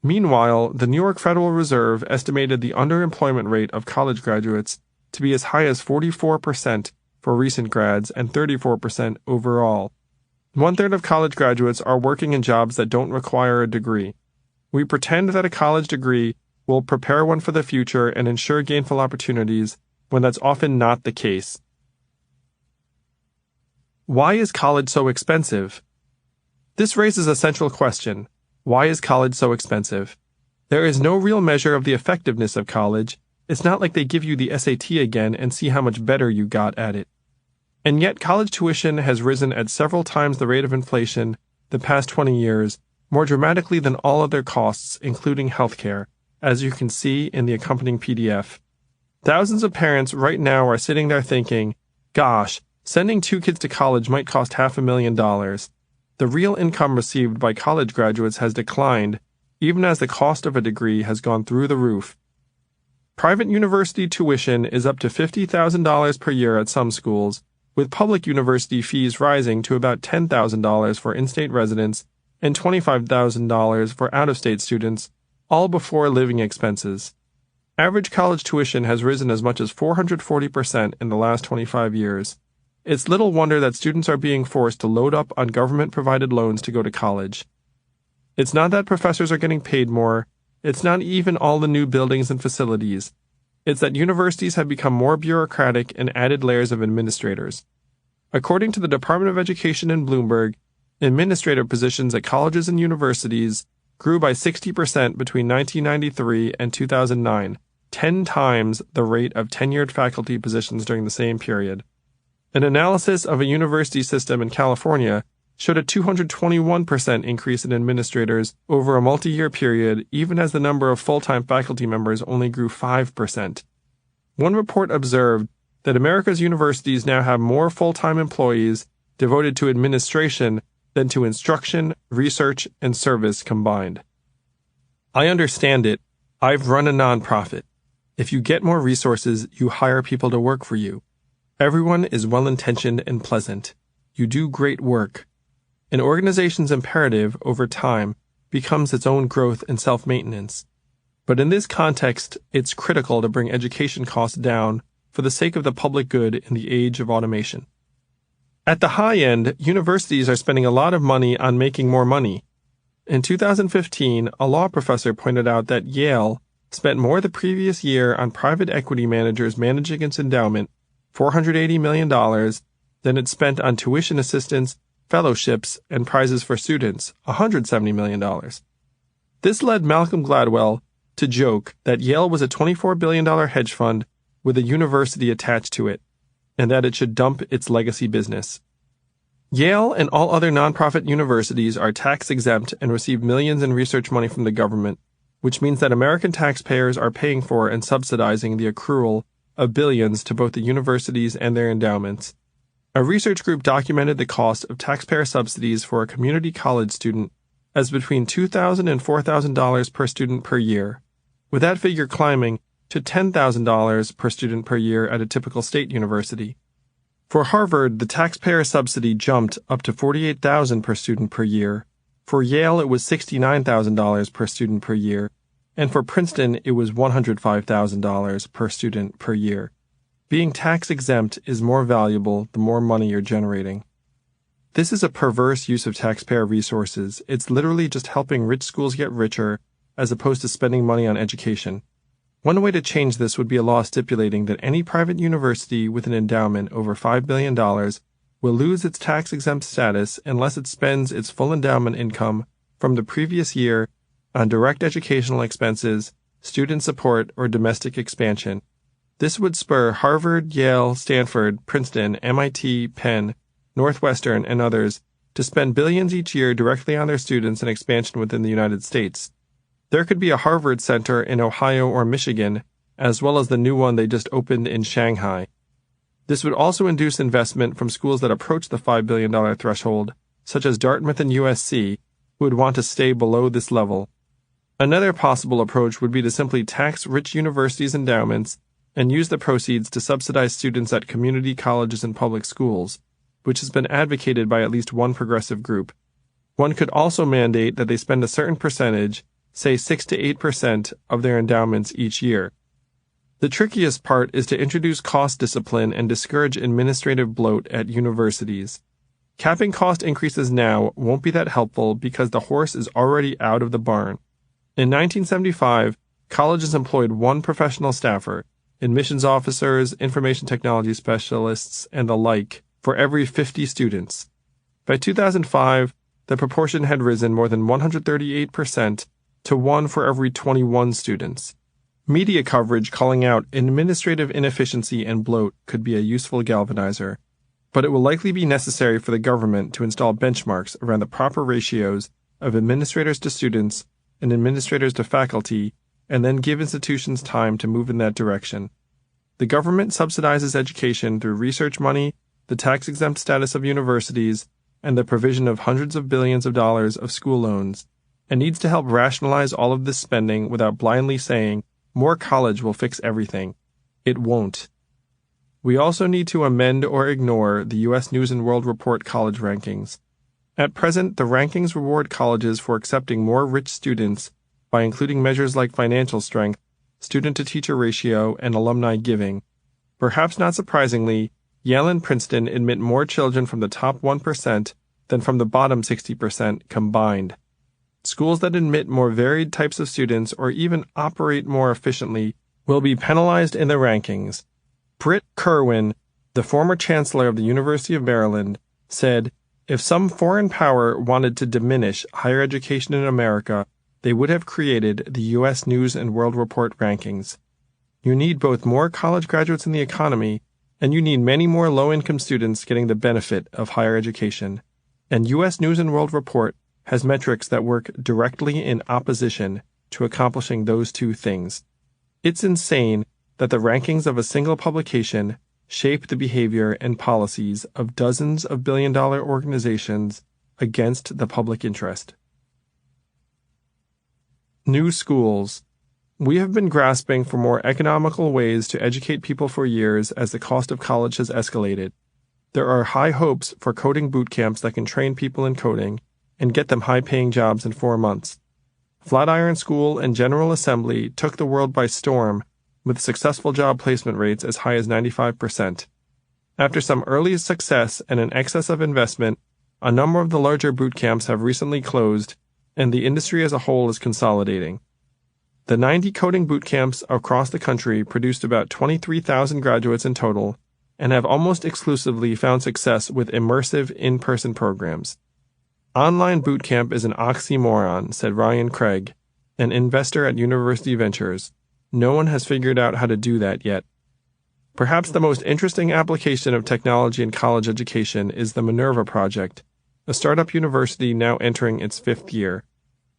Meanwhile, the New York Federal Reserve estimated the underemployment rate of college graduates to be as high as 44% for recent grads and 34% overall. 1/3 of college graduates are working in jobs that don't require a degree. We pretend that a college degree will prepare one for the future and ensure gainful opportunities when that's often not the case. Why is college so expensive? This raises a central question. Why is college so expensive? There is no real measure of the effectiveness of college. It's not like they give you the SAT again and see how much better you got at it. And yet college tuition has risen at several times the rate of inflation the past 20 years, more dramatically than all other costs, including healthcare, as you can see in the accompanying PDF. Thousands of parents right now are sitting there thinking, gosh, sending 2 kids to college might cost $500,000. The real income received by college graduates has declined, even as the cost of a degree has gone through the roof. Private university tuition is up to $50,000 per year at some schools, with public university fees rising to about $10,000 for in-state residents and $25,000 for out-of-state students, all before living expenses. Average college tuition has risen as much as 440% in the last 25 years. It's little wonder that students are being forced to load up on government-provided loans to go to college. It's not that professors are getting paid more. It's not even all the new buildings and facilities. It's that universities have become more bureaucratic and added layers of administrators. According to the Department of Education in Bloomberg, administrator positions at colleges and universities grew by 60% between 1993 and 2009, 10 times the rate of tenured faculty positions during the same period. An analysis of a university system in California showed a 221% increase in administrators over a multi-year period, even as the number of full-time faculty members only grew 5%. One report observed that America's universities now have more full-time employees devoted to administration than to instruction, research, and service combined. I understand it. I've run a nonprofit. If you get more resources, you hire people to work for you. Everyone is well-intentioned and pleasant. You do great work. An organization's imperative, over time, becomes its own growth and self-maintenance. But in this context, it's critical to bring education costs down for the sake of the public good in the age of automation. At the high end, universities are spending a lot of money on making more money. In 2015, a law professor pointed out that Yale spent more the previous year on private equity managers managing its endowment, $480 million, than it spent on tuition assistance, fellowships, and prizes for students, $170 million. This led Malcolm Gladwell to joke that Yale was a $24 billion hedge fund with a university attached to it, and that it should dump its legacy business. Yale and all other nonprofit universities are tax-exempt and receive millions in research money from the government, which means that American taxpayers are paying for and subsidizing the accrual of billions to both the universities and their endowments. A research group documented the cost of taxpayer subsidies for a community college student as between $2,000 and $4,000 per student per year, with that figure climbing to $10,000 per student per year at a typical state university. For Harvard, the taxpayer subsidy jumped up to $48,000 per student per year. For Yale, it was $69,000 per student per year, and for Princeton, it was $105,000 per student per year. Being tax-exempt is more valuable the more money you're generating. This is a perverse use of taxpayer resources. It's literally just helping rich schools get richer as opposed to spending money on education. One way to change this would be a law stipulating that any private university with an endowment over $5 billion will lose its tax-exempt status unless it spends its full endowment income from the previous year on direct educational expenses, student support, or domestic expansion. This would spur Harvard, Yale, Stanford, Princeton, MIT, Penn, Northwestern, and others to spend billions each year directly on their students and expansion within the United States. There could be a Harvard Center in Ohio or Michigan, as well as the new one they just opened in Shanghai. This would also induce investment from schools that approach the $5 billion threshold, such as Dartmouth and USC, who would want to stay below this level. Another possible approach would be to simply tax rich universities' endowments and use the proceeds to subsidize students at community colleges and public schools, which has been advocated by at least one progressive group. One could also mandate that they spend a certain percentage, say 6 to 8% of their endowments each year. The trickiest part is to introduce cost discipline and discourage administrative bloat at universities. Capping cost increases now won't be that helpful because the horse is already out of the barn. In 1975, colleges employed one professional staffer, admissions officers, information technology specialists, and the like, for every 50 students. By 2005, the proportion had risen more than 138% to 1 for every 21 students. Media coverage calling out administrative inefficiency and bloat could be a useful galvanizer, but it will likely be necessary for the government to install benchmarks around the proper ratios of administrators to students and administrators to faculty, and then give institutions time to move in that direction. The government subsidizes education through research money, the tax-exempt status of universities, and the provision of hundreds of billions of dollars of school loans, and needs to help rationalize all of this spending without blindly saying, more college will fix everything. It won't. We also need to amend or ignore the U.S. News & World Report college rankings. At present, the rankings reward colleges for accepting more rich students by including measures like financial strength, student-to-teacher ratio, and alumni giving. Perhaps not surprisingly, Yale and Princeton admit more children from the top 1% than from the bottom 60% combined. Schools that admit more varied types of students or even operate more efficiently will be penalized in the rankings. Britt Kerwin, the former chancellor of the University of Maryland, said, "If some foreign power wanted to diminish higher education in America, they would have created the U.S. News & World Report rankings. You need both more college graduates in the economy, and you need many more low-income students getting the benefit of higher education. And U.S. News & World Report has metrics that work directly in opposition to accomplishing those two things. It's insane that the rankings of a single publication shape the behavior and policies of dozens of billion-dollar organizations against the public interest." New schools. We have been grasping for more economical ways to educate people for years as the cost of college has escalated. There are high hopes for coding boot camps that can train people in coding and get them high-paying jobs in 4 months. Flatiron School and General Assembly took the world by storm with successful job placement rates as high as 95%. After some early success and an excess of investment, a number of the larger boot camps have recently closed, and the industry as a whole is consolidating. The 90 coding boot camps across the country produced about 23,000 graduates in total and have almost exclusively found success with immersive in-person programs. Online boot camp is an oxymoron, said Ryan Craig, an investor at University Ventures. No one has figured out how to do that yet. Perhaps the most interesting application of technology in college education is the Minerva Project, a startup university now entering its 5th year.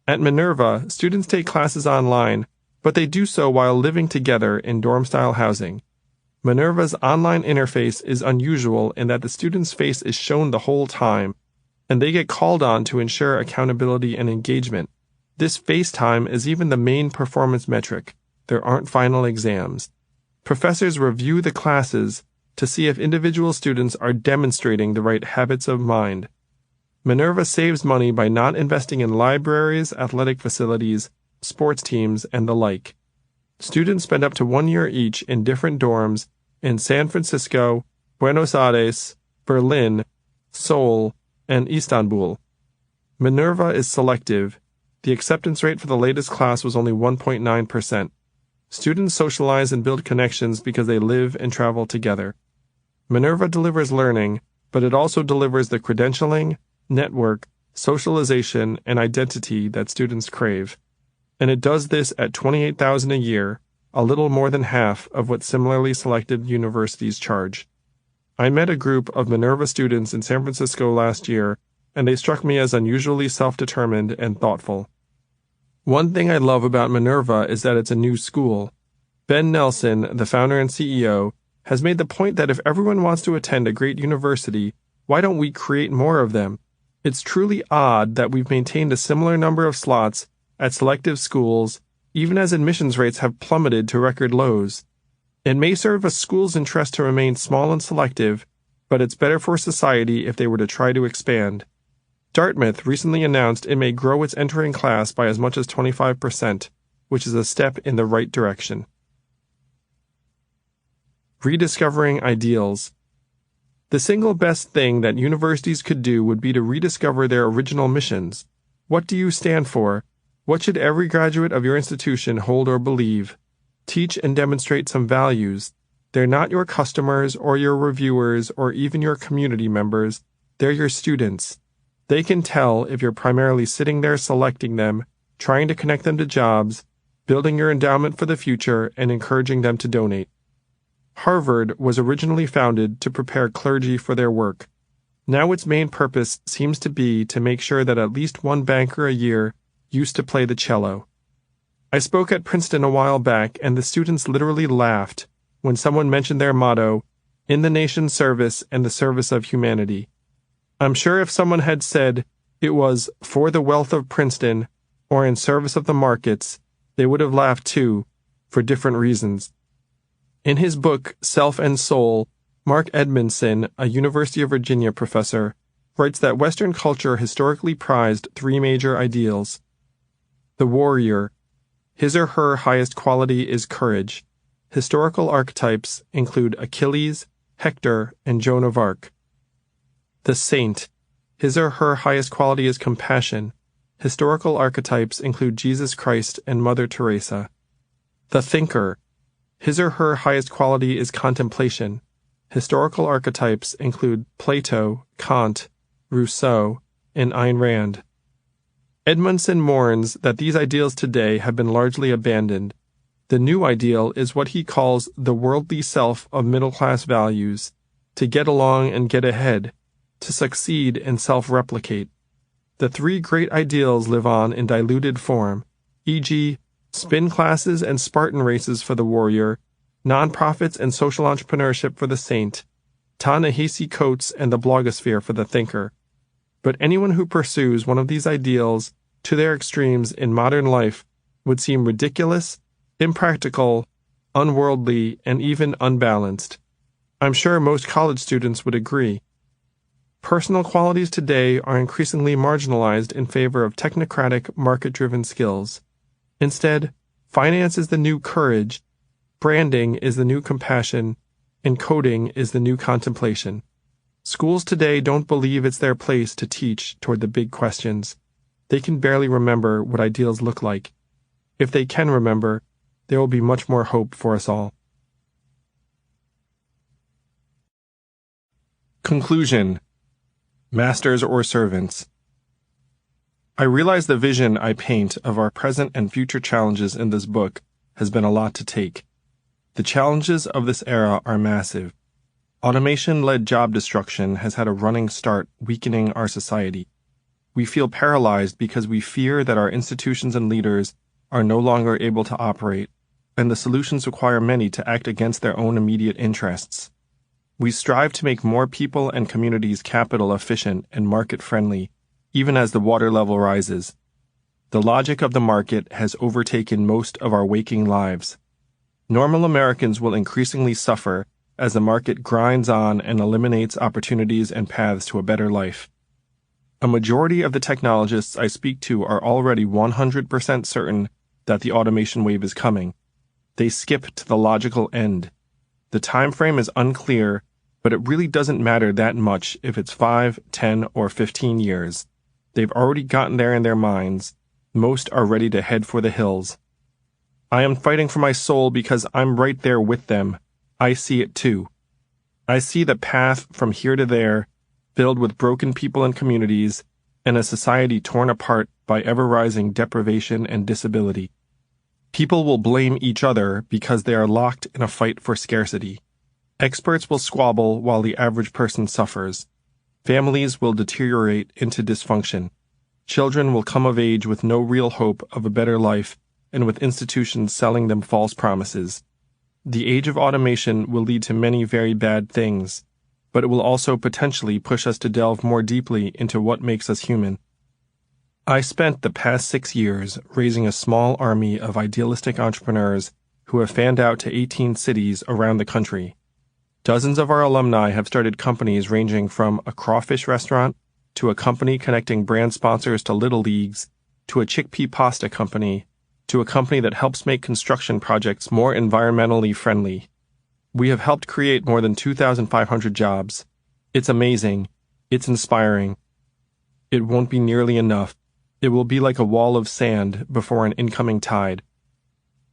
At Minerva, students take classes online, but they do so while living together in dorm-style housing. Minerva's online interface is unusual in that the student's face is shown the whole time, and they get called on to ensure accountability and engagement. This face time is even the main performance metric. There aren't final exams. Professors review the classes to see if individual students are demonstrating the right habits of mind. Minerva saves money by not investing in libraries, athletic facilities, sports teams, and the like. Students spend up to 1 year each in different dorms in San Francisco, Buenos Aires, Berlin, Seoul, and Istanbul. Minerva is selective. The acceptance rate for the latest class was only 1.9%. Students socialize and build connections because they live and travel together. Minerva delivers learning, but it also delivers the credentialing, network, socialization, and identity that students crave. And it does this at $28,000 a year, a little more than half of what similarly selected universities charge. I met a group of Minerva students in San Francisco last year, and they struck me as unusually self-determined and thoughtful. One thing I love about Minerva is that it's a new school. Ben Nelson, the founder and CEO, has made the point that if everyone wants to attend a great university, why don't we create more of them? It's truly odd that we've maintained a similar number of slots at selective schools, even as admissions rates have plummeted to record lows. It may serve a school's interest to remain small and selective, but it's better for society if they were to try to expand. Dartmouth recently announced it may grow its entering class by as much as 25%, which is a step in the right direction. Rediscovering ideals. The single best thing that universities could do would be to rediscover their original missions. What do you stand for? What should every graduate of your institution hold or believe? Teach and demonstrate some values. They're not your customers or your reviewers or even your community members. They're your students. They can tell if you're primarily sitting there selecting them, trying to connect them to jobs, building your endowment for the future, and encouraging them to donate. Harvard was originally founded to prepare clergy for their work. Now its main purpose seems to be to make sure that at least one banker a year used to play the cello. I spoke at Princeton a while back, and the students literally laughed when someone mentioned their motto, "In the nation's service and the service of humanity." I'm sure if someone had said it was "for the wealth of Princeton" or "in service of the markets," they would have laughed too, for different reasons. In his book, Self and Soul, Mark Edmondson, a University of Virginia professor, writes that Western culture historically prized three major ideals. The warrior. His or her highest quality is courage. Historical archetypes include Achilles, Hector, and Joan of Arc. The saint. His or her highest quality is compassion. Historical archetypes include Jesus Christ and Mother Teresa. The thinker. His or her highest quality is contemplation. Historical archetypes include Plato, Kant, Rousseau, and Ayn Rand. Edmondson mourns that these ideals today have been largely abandoned. The new ideal is what he calls the worldly self of middle-class values, to get along and get ahead, to succeed and self-replicate. The three great ideals live on in diluted form, e.g., spin classes and Spartan races for the warrior, nonprofits and social entrepreneurship for the saint, Ta-Nehisi Coates and the blogosphere for the thinker. But anyone who pursues one of these ideals to their extremes in modern life would seem ridiculous, impractical, unworldly, and even unbalanced. I'm sure most college students would agree. Personal qualities today are increasingly marginalized in favor of technocratic, market-driven skills. Instead, finance is the new courage, branding is the new compassion, and coding is the new contemplation. Schools today don't believe it's their place to teach toward the big questions. They can barely remember what ideals look like. If they can remember, there will be much more hope for us all. Conclusion. Masters or servants. I realize the vision I paint of our present and future challenges in this book has been a lot to take. The challenges of this era are massive. Automation-led job destruction has had a running start, weakening our society. We feel paralyzed because we fear that our institutions and leaders are no longer able to operate, and the solutions require many to act against their own immediate interests. We strive to make more people and communities capital efficient and market-friendly, even as the water level rises. The logic of the market has overtaken most of our waking lives. Normal Americans will increasingly suffer as the market grinds on and eliminates opportunities and paths to a better life. A majority of the technologists I speak to are already 100% certain that the automation wave is coming. They skip to the logical end. The time frame is unclear, but it really doesn't matter that much if it's 5, 10, or 15 years. They've already gotten there in their minds. Most are ready to head for the hills. I am fighting for my soul because I'm right there with them. I see it too. I see the path from here to there, filled with broken people and communities, and a society torn apart by ever-rising deprivation and disability. People will blame each other because they are locked in a fight for scarcity. Experts will squabble while the average person suffers. Families will deteriorate into dysfunction. Children will come of age with no real hope of a better life and with institutions selling them false promises. The age of automation will lead to many very bad things, but it will also potentially push us to delve more deeply into what makes us human. I spent the past 6 years raising a small army of idealistic entrepreneurs who have fanned out to 18 cities around the country. Dozens of our alumni have started companies ranging from a crawfish restaurant to a company connecting brand sponsors to Little Leagues to a chickpea pasta company to a company that helps make construction projects more environmentally friendly. We have helped create more than 2,500 jobs. It's amazing. It's inspiring. It won't be nearly enough. It will be like a wall of sand before an incoming tide.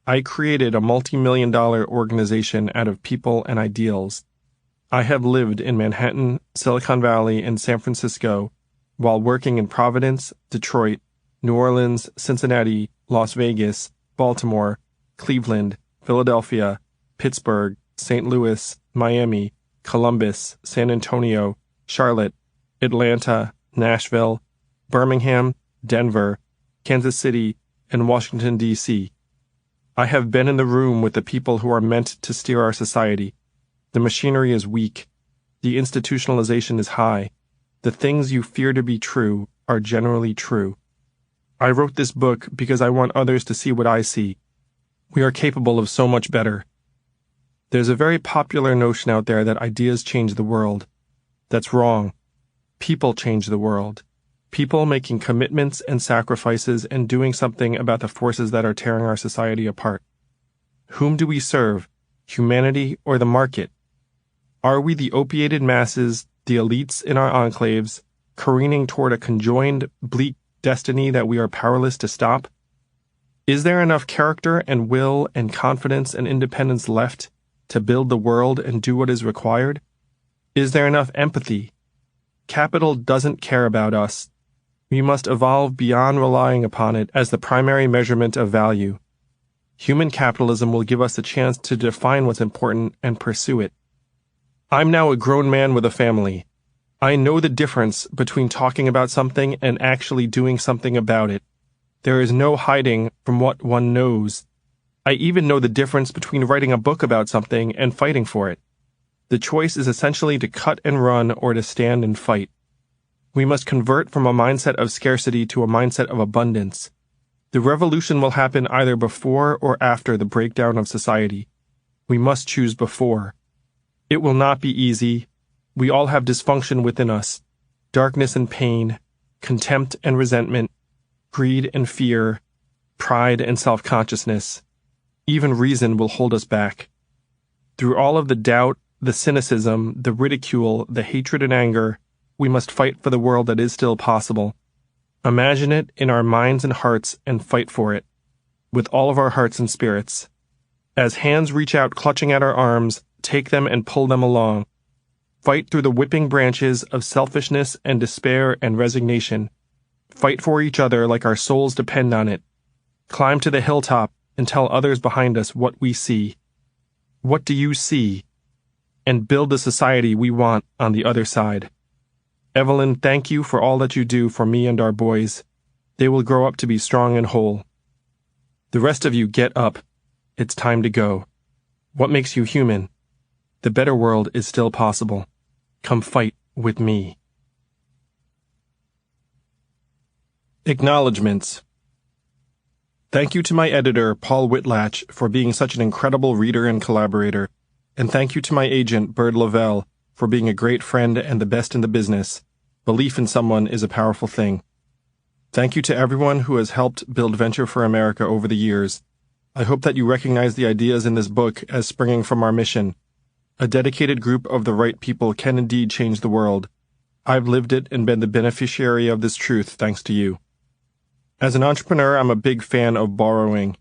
I created a multi-million-dollar organization out of people and ideals. I have lived in Manhattan, Silicon Valley, and San Francisco while working in Providence, Detroit, New Orleans, Cincinnati, Las Vegas, Baltimore, Cleveland, Philadelphia, Pittsburgh, St. Louis, Miami, Columbus, San Antonio, Charlotte, Atlanta, Nashville, Birmingham, Denver, Kansas City, and Washington, D.C. I have been in the room with the people who are meant to steer our society. The machinery is weak. The institutionalization is high. The things you fear to be true are generally true. I wrote this book because I want others to see what I see. We are capable of so much better. There's a very popular notion out there that ideas change the world. That's wrong. People change the world. People making commitments and sacrifices and doing something about the forces that are tearing our society apart. Whom do we serve, humanity or the market? Are we the opiated masses, the elites in our enclaves, careening toward a conjoined, bleak destiny that we are powerless to stop? Is there enough character and will and confidence and independence left to build the world and do what is required? Is there enough empathy? Capital doesn't care about us. We must evolve beyond relying upon it as the primary measurement of value. Human capitalism will give us a chance to define what's important and pursue it. I'm now a grown man with a family. I know the difference between talking about something and actually doing something about it. There is no hiding from what one knows. I even know the difference between writing a book about something and fighting for it. The choice is essentially to cut and run or to stand and fight. We must convert from a mindset of scarcity to a mindset of abundance. The revolution will happen either before or after the breakdown of society. We must choose before. It will not be easy. We all have dysfunction within us, darkness and pain, contempt and resentment, greed and fear, pride and self-consciousness. Even reason will hold us back. Through all of the doubt, the cynicism, the ridicule, the hatred and anger, we must fight for the world that is still possible. Imagine it in our minds and hearts and fight for it, with all of our hearts and spirits. As hands reach out clutching at our arms, take them and pull them along. Fight through the whipping branches of selfishness and despair and resignation. Fight for each other like our souls depend on it. Climb to the hilltop and tell others behind us what we see. What do you see? And build the society we want on the other side. Evelyn, thank you for all that you do for me and our boys. They will grow up to be strong and whole. The rest of you get up. It's time to go. What makes you human? The better world is still possible. Come fight with me. Acknowledgments. Thank you to my editor, Paul Whitlatch, for being such an incredible reader and collaborator. And thank you to my agent, Bird Lavelle, for being a great friend and the best in the business. Belief in someone is a powerful thing. Thank you to everyone who has helped build Venture for America over the years. I hope that you recognize the ideas in this book as springing from our mission. A dedicated group of the right people can indeed change the world. I've lived it and been the beneficiary of this truth thanks to you. As an entrepreneur, I'm a big fan of borrowing.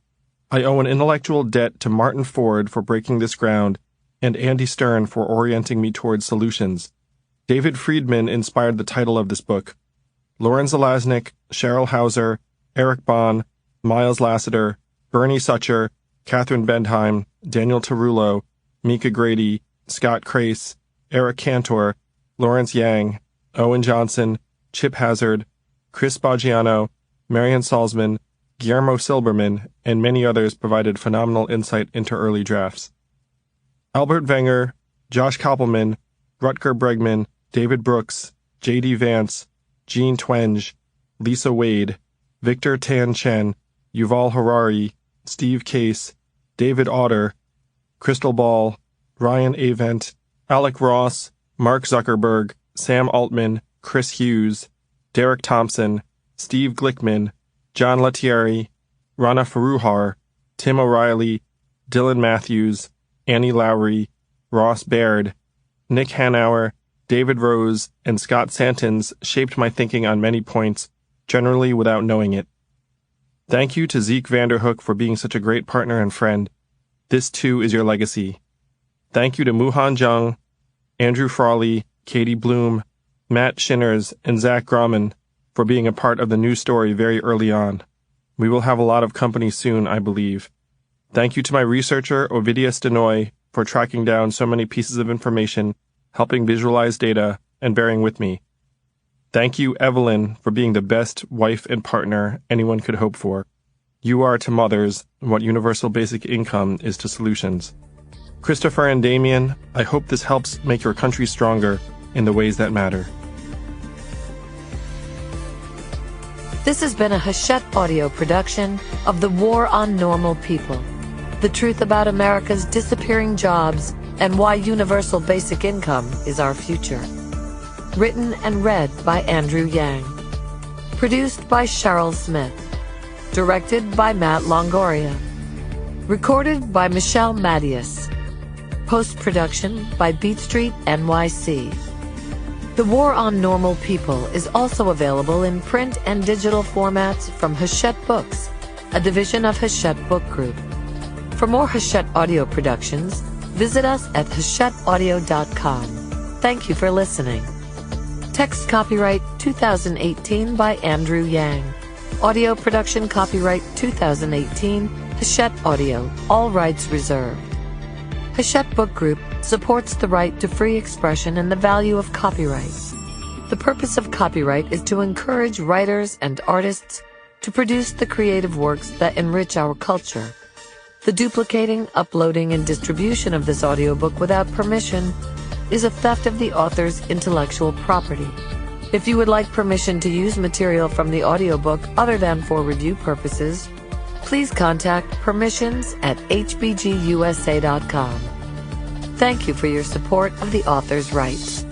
I owe an intellectual debt to Martin Ford for breaking this ground and Andy Stern for orienting me towards solutions. David Friedman inspired the title of this book. Lauren Zalaznick, Cheryl Hauser, Eric Bond, Miles Lassiter, Bernie Sucher, Catherine Bendheim, Daniel Tarullo, Mika Grady, Scott Crace, Eric Cantor, Lawrence Yang, Owen Johnson, Chip Hazard, Chris Baggiano, Marian Salzman, Guillermo Silberman, and many others provided phenomenal insight into early drafts. Albert Wenger, Josh Koppelman, Rutger Bregman, David Brooks, J.D. Vance, Gene Twenge, Lisa Wade, Victor Tan Chen, Yuval Harari, Steve Case, David Otter, Crystal Ball, Ryan Avent, Alec Ross, Mark Zuckerberg, Sam Altman, Chris Hughes, Derek Thompson, Steve Glickman, John Lettieri, Rana Faruhar, Tim O'Reilly, Dylan Matthews, Annie Lowry, Ross Baird, Nick Hanauer, David Rose, and Scott Santons shaped my thinking on many points, generally without knowing it. Thank you to Zeke Vanderhook for being such a great partner and friend. This too is your legacy. Thank you to Muhan Jung, Andrew Frawley, Katie Bloom, Matt Shinners, and Zach Grauman for being a part of the news story very early on. We will have a lot of company soon, I believe. Thank you to my researcher, Ovidia Stenoy, for tracking down so many pieces of information, helping visualize data, and bearing with me. Thank you, Evelyn, for being the best wife and partner anyone could hope for. You are to mothers what universal basic income is to solutions. Christopher and Damien, I hope this helps make your country stronger in the ways that matter. This has been a Hachette audio production of The War on Normal People. The truth about America's disappearing jobs and why universal basic income is our future. Written and read by Andrew Yang. Produced by Cheryl Smith. Directed by Matt Longoria. Recorded by Michelle Mattias. Post-production by Beat Street NYC. The War on Normal People is also available in print and digital formats from Hachette Books, a division of Hachette Book Group. For more Hachette audio productions, visit us at hachetteaudio.com. Thank you for listening. Text copyright 2018 by Andrew Yang. Audio production copyright 2018, Hachette Audio, all rights reserved. Hachette Book Group supports the right to free expression and the value of copyright. The purpose of copyright is to encourage writers and artists to produce the creative works that enrich our culture. The duplicating, uploading, and distribution of this audiobook without permission is a theft of the author's intellectual property. If you would like permission to use material from the audiobook other than for review purposes, please contact permissions@hbgusa.com. Thank you for your support of the author's rights.